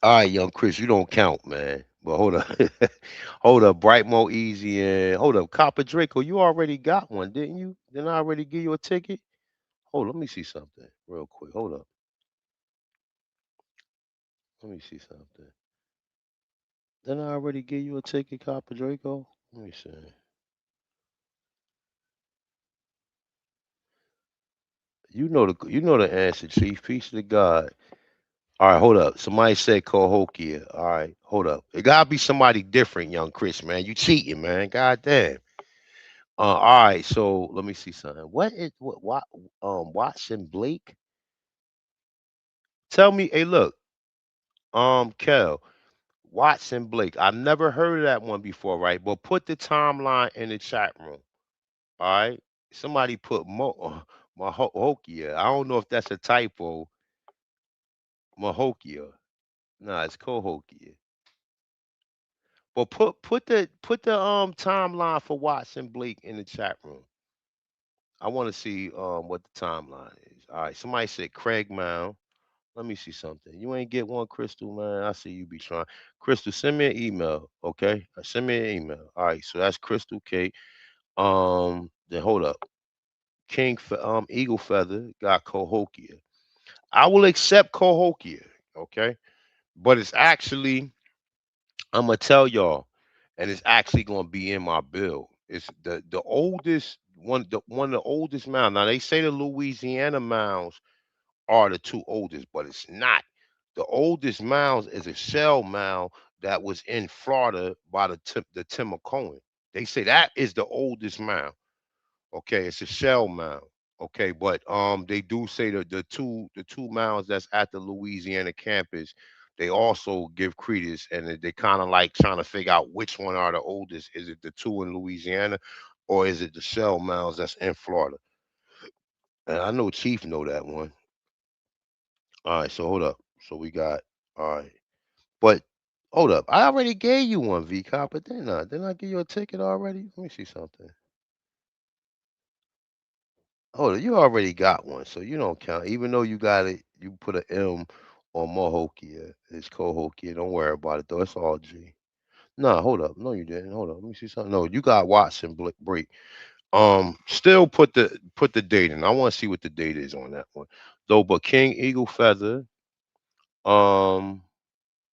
Speaker 9: All right, young Chris, you don't count, man. But hold up. Hold up. Bright Mo Easy and hold up. Copper Draco, you already got one, didn't you? Didn't I already give you a ticket? Hold, let me see something real quick. Hold up. Let me see something. Didn't I already give you a ticket, Copper Draco? Let me see. You know the answer, Chief. Peace to God. All right, hold up. Somebody said Cahokia. All right, hold up. It gotta be somebody different, young Chris, man. You cheating, man. God damn. All right, so let me see something. What Watson Blake? Tell me, hey, look, Kel, Watson Blake. I've never heard of that one before, right? But put the timeline in the chat room. All right. Somebody put Mahokia. I don't know if that's a typo. Mahokia. Nah, it's Cahokia. But put the timeline for Watson Blake in the chat room. I want to see what the timeline is. All right, somebody said Craig Mound. Let me see something. You ain't get one, Crystal, man. I see you be trying. Crystal, send me an email, okay? Send me an email. All right, so that's Crystal Kate. Then hold up. Eagle Feather got Cahokia. I will accept Cahokia, okay? But it's actually I'm gonna tell y'all, and it's actually gonna be in my bill. It's the oldest one of the oldest mounds. Now they say the Louisiana mounds are the two oldest, but it's not. The oldest mounds is a shell mound that was in Florida by the Timacoan. They say that is the oldest mound. Okay, it's a shell mound. Okay, but they do say the two mounds that's at the Louisiana campus, they also give credence, and they kind of like trying to figure out which one are the oldest. Is it the two in Louisiana, or is it the shell mounds that's in Florida? And I know Chief know that one. All right, so hold up. So we got all right, but hold up. I already gave you one, V Cop, but then didn't I give you a ticket already? Let me see something. Oh, you already got one, so you don't count. Even though you got it, you put an M on Mahokia. It's Cahokia. Don't worry about it though. It's all G. Nah, hold up. No, you didn't. Hold up. Let me see something. No, you got Watson break. Still put the date in. I want to see what the date is on that one. Though, but King Eagle Feather. Um,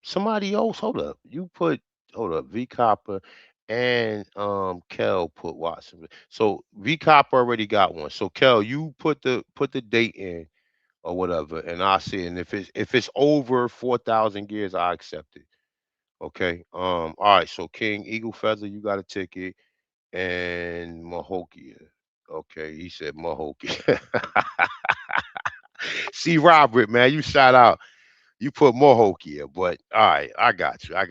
Speaker 9: Somebody else. Hold up. You put hold up. V Copper and Kel put Watson. So V Copper already got one. So Kel, you put the date in or whatever, and I see. And if it's over 4,000 years, I accept it. Okay. All right. So King Eagle Feather, you got a ticket, and Mahokia. Okay, he said Mahokia. See Robert, man, you shout out. You put Mahokia, but all right, I got you. I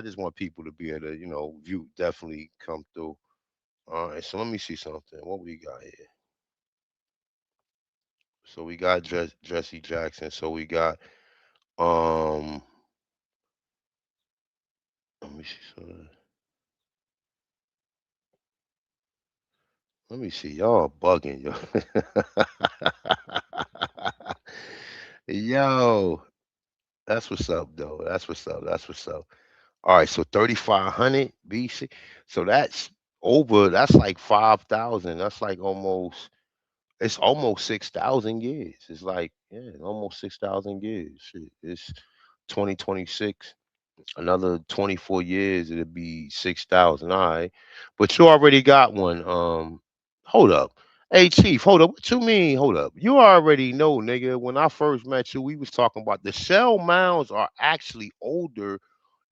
Speaker 9: just want people to be able to, view definitely come through. All right, so let me see something. What we got here? So we got Jesse Jackson. So we got um. Let me see something. Let me see. Y'all bugging, yo. Yo, that's what's up, though. That's what's up. That's what's up. All right, so 3,500 BC. So that's over. That's like 5,000. That's like almost. It's almost 6,000 years. It's like yeah, almost 6,000 years. Shit, it's 2026. Another 24 years, it'll be 6,000. All right, but you already got one. Hold up. Hey, Chief, hold up. What you mean? Hold up. You already know, nigga. When I first met you, we was talking about the shell mounds are actually older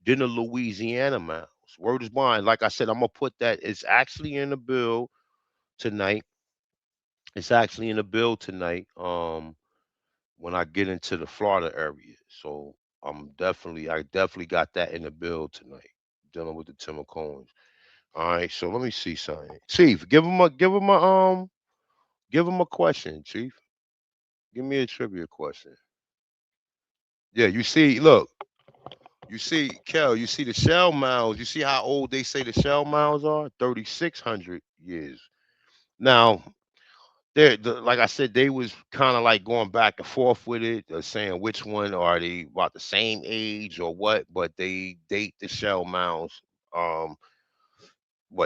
Speaker 9: than the Louisiana mounds. Word is bond. Like I said, I'm gonna put that. It's actually in the bill tonight. It's actually in the bill tonight. When I get into the Florida area, so I definitely got that in the bill tonight. Dealing with the Timbercoins. All right, so let me see something. Chief, give him a question, Chief. Give me a trivia question. Yeah, you see, look, you see, Kel, you see the shell mounds. You see how old they say the shell mounds are? 3,600 years. Now, like I said, they was kind of like going back and forth with it, saying which one are they about the same age or what, but they date the shell mounds, um,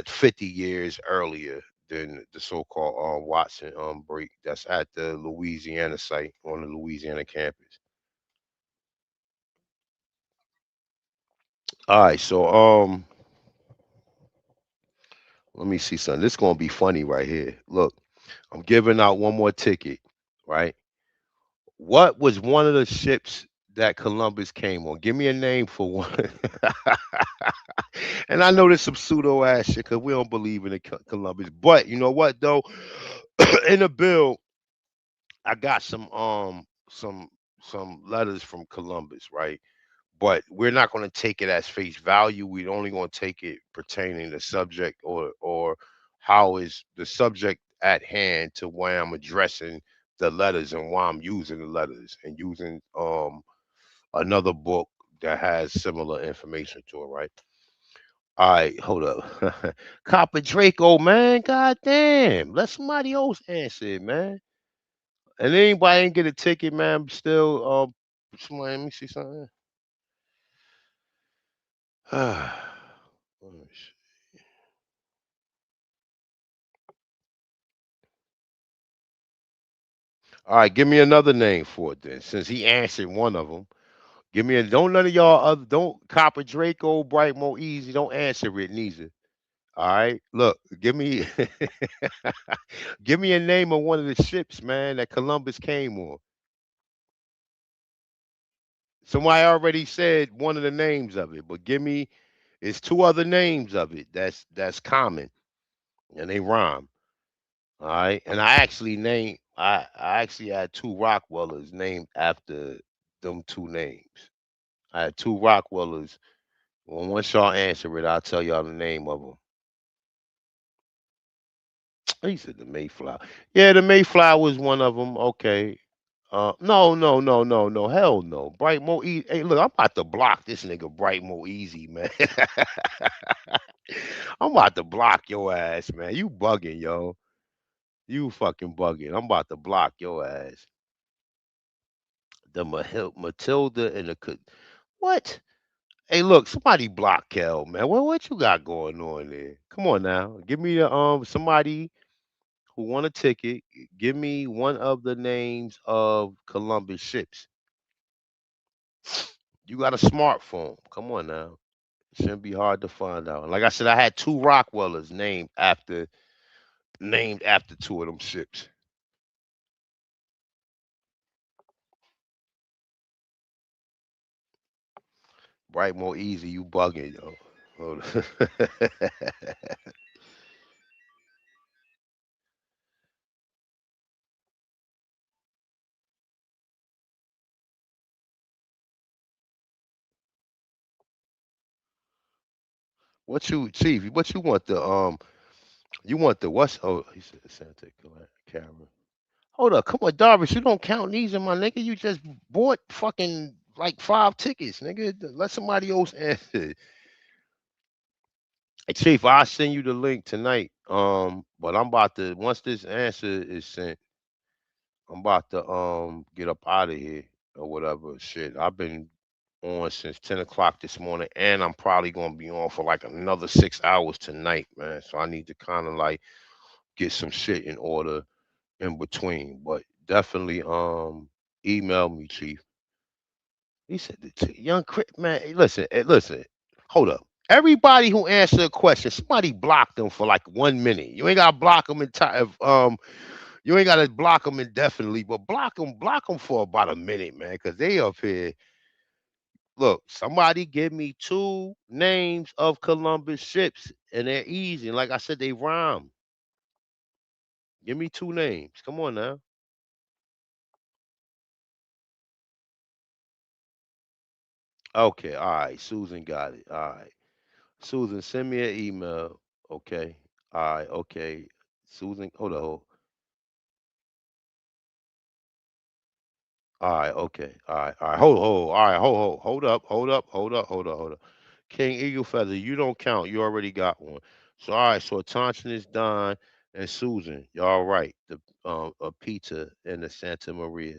Speaker 9: 50 years earlier than the so-called Watson break that's at the Louisiana site on the Louisiana campus. All right, so let me see something. This is gonna be funny right here. Look, I'm giving out one more ticket, right? What was one of the ships that Columbus came on? Give me a name for one. And I know there's some pseudo ass shit because we don't believe in the Columbus. But you know what though? In the bill, I got some letters from Columbus, right? But we're not going to take it as face value. We're only going to take it pertaining to subject or how is the subject at hand to why I'm addressing the letters and why I'm using the letters and using another book that has similar information to it, right? All right, hold up. Copper Draco, man. God damn. Let somebody else answer it, man. And anybody ain't get a ticket, man. Still, somebody, let me see something. Let me see. All right, give me another name for it then. Since he answered one of them, give me a. Don't none of y'all other. Don't Copper Draco, Bright More Easy. Don't answer it neither. All right, look, give me, give me a name of one of the ships, man, that Columbus came on. Somebody already said one of the names of it, but give me It's two other names of it that's common and they rhyme. All right. And I actually had two Rockwellers named after them two names. I had two Rockwellers. Well, once y'all answer it, I'll tell y'all the name of them. He said the Mayflower. Yeah, the Mayflower was one of them. Okay. No, no, no, no, no. Hell no. Bright Mo Easy. Hey, look, I'm about to block this nigga Bright Mo Easy, man. I'm about to block your ass, man. You bugging, yo. You fucking bugging. I'm about to block your ass. The Matilda and the what? Hey, look, somebody block Kel, man. What you got going on there? Come on now. Give me the somebody who won a ticket. Give me one of the names of Columbus ships. You got a smartphone. Come on now. It shouldn't be hard to find out. Like I said, I had two Rockwellers named after two of them ships. Bright more easy, you bugging, yo. Hold on. What you Chief, what you want you want the what's he said Santa Clara. Hold up, come on, Darvish, you don't count these in my nigga. You just bought fucking like 5 tickets, nigga. Let somebody else answer. Hey, Chief, I'll send you the link tonight. But I'm about to once this answer is sent, I'm about to get up out of here or whatever. Shit. I've been on since 10 o'clock this morning and I'm probably gonna be on for like another 6 hours tonight, man. So I need to kinda like get some shit in order in between. But definitely email me, Chief. He said young Chris, man, hey, listen, listen, hold up. Everybody who answered a question, somebody blocked them for like 1 minute. You ain't gotta block them in time. You ain't gotta block them indefinitely, but block them for about a minute, man, because they up here. Look, somebody give me two names of Columbus ships, and they're easy. And like I said, they rhyme. Give me two names. Come on now. Okay, all right. Susan got it. All right. Susan, send me an email. Okay. All right. Okay. Susan, hold on. All right. Okay. All right. All right. Hold. All right. Hold up. Hold up. Hold up. Hold up. Hold up. King Eagle Feather, you don't count. You already got one. So all right. So Thompson is Don and Susan. Y'all right. The Peter and the Santa Maria.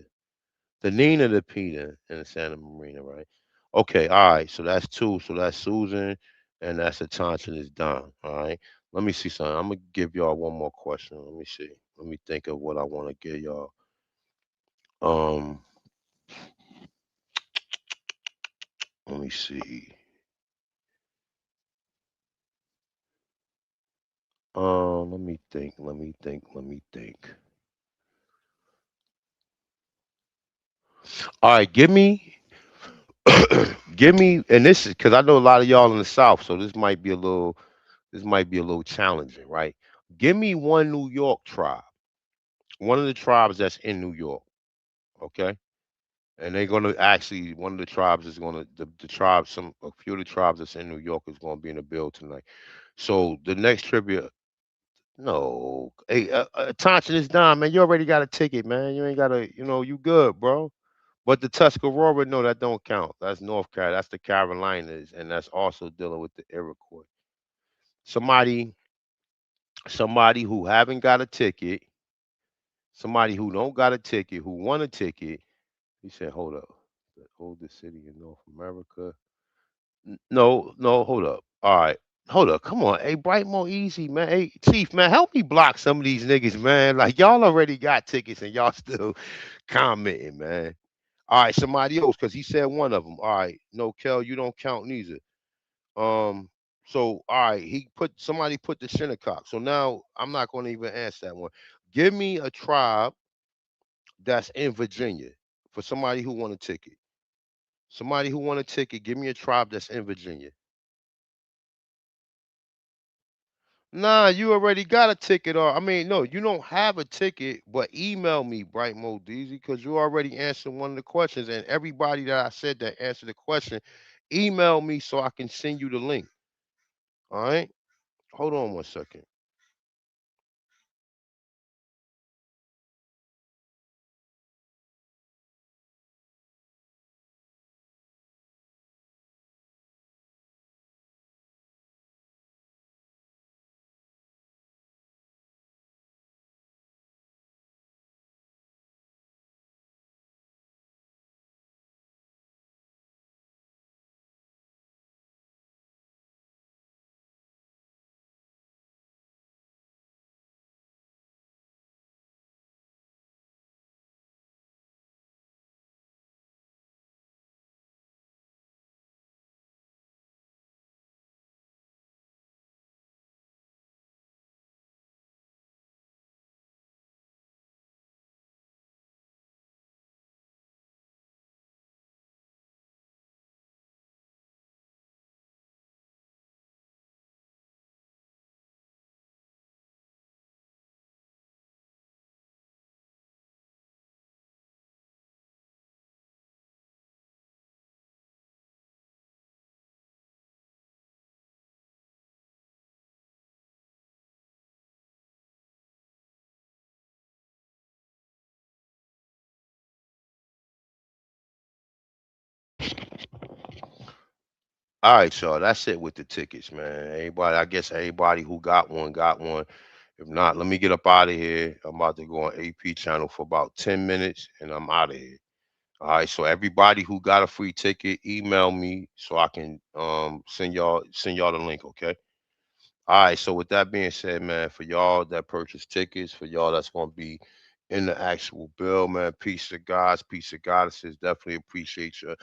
Speaker 9: The Nina, the Peter, and the Santa Marina, right? Okay, all right. So that's two. So that's Susan, and that's the Thompson is Don. All right. Let me see something. I'm gonna give y'all one more question. Let me see. Let me think of what I want to give y'all. Um, let me see. Let me think. Let me think. Let me think. All right, give me, and this is because I know a lot of y'all in the South, so this might be a little challenging, right? Give me one New York tribe, one of the tribes that's in New York, okay? And they're gonna actually one of the tribes is gonna the tribes, some a few of the tribes that's in New York is gonna be in the bill tonight. So the next trivia, no, hey, Thompson is done, man. You already got a ticket, man. You ain't gotta, you good, bro. But the Tuscarora, no, that don't count. That's North Carolina. That's the Carolinas, and that's also dealing with the Iroquois. Somebody, somebody who haven't got a ticket, somebody who don't got a ticket, who won a ticket. He said, "Hold up, the oldest city in North America." No, no, hold up. All right, hold up. Come on, hey, Bright more easy, man. Hey, Chief, man, help me block some of these niggas, man. Like y'all already got tickets and y'all still commenting, man. All right, somebody else, because he said one of them. All right, no, Kel, you don't count neither. Um, so all right, somebody put the Shinnecock. So now I'm not going to even answer that one. Give me a tribe that's in Virginia for somebody who want a ticket. Somebody who want a ticket, give me a tribe that's in Virginia. Nah, you already got a ticket, or I mean, no, you don't have a ticket, but email me, Bright Mo Deezy, because you already answered one of the questions, and everybody that I said that answered the question, email me so I can send you the link. All right, hold on one second. All right, y'all. That's it with the tickets, man. Everybody, I guess everybody who got one got one. If not, let me get up out of here. I'm about to go on AP channel for about 10 minutes and I'm out of here. All right. So everybody who got a free ticket, email me so I can send y'all the link, okay? All right. So with that being said, man, for y'all that purchase tickets, for y'all that's gonna be in the actual bill, man, peace to gods, peace to goddesses. Definitely appreciate you.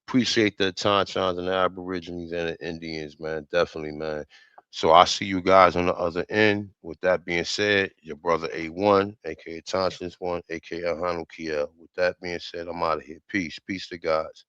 Speaker 9: Appreciate the Tonchons and the Aborigines and the Indians, man. Definitely, man. So I see you guys on the other end. With that being said, your brother A1, aka Tonchins1, aka Ahanu Kiel. With that being said, I'm out of here. Peace. Peace to guys.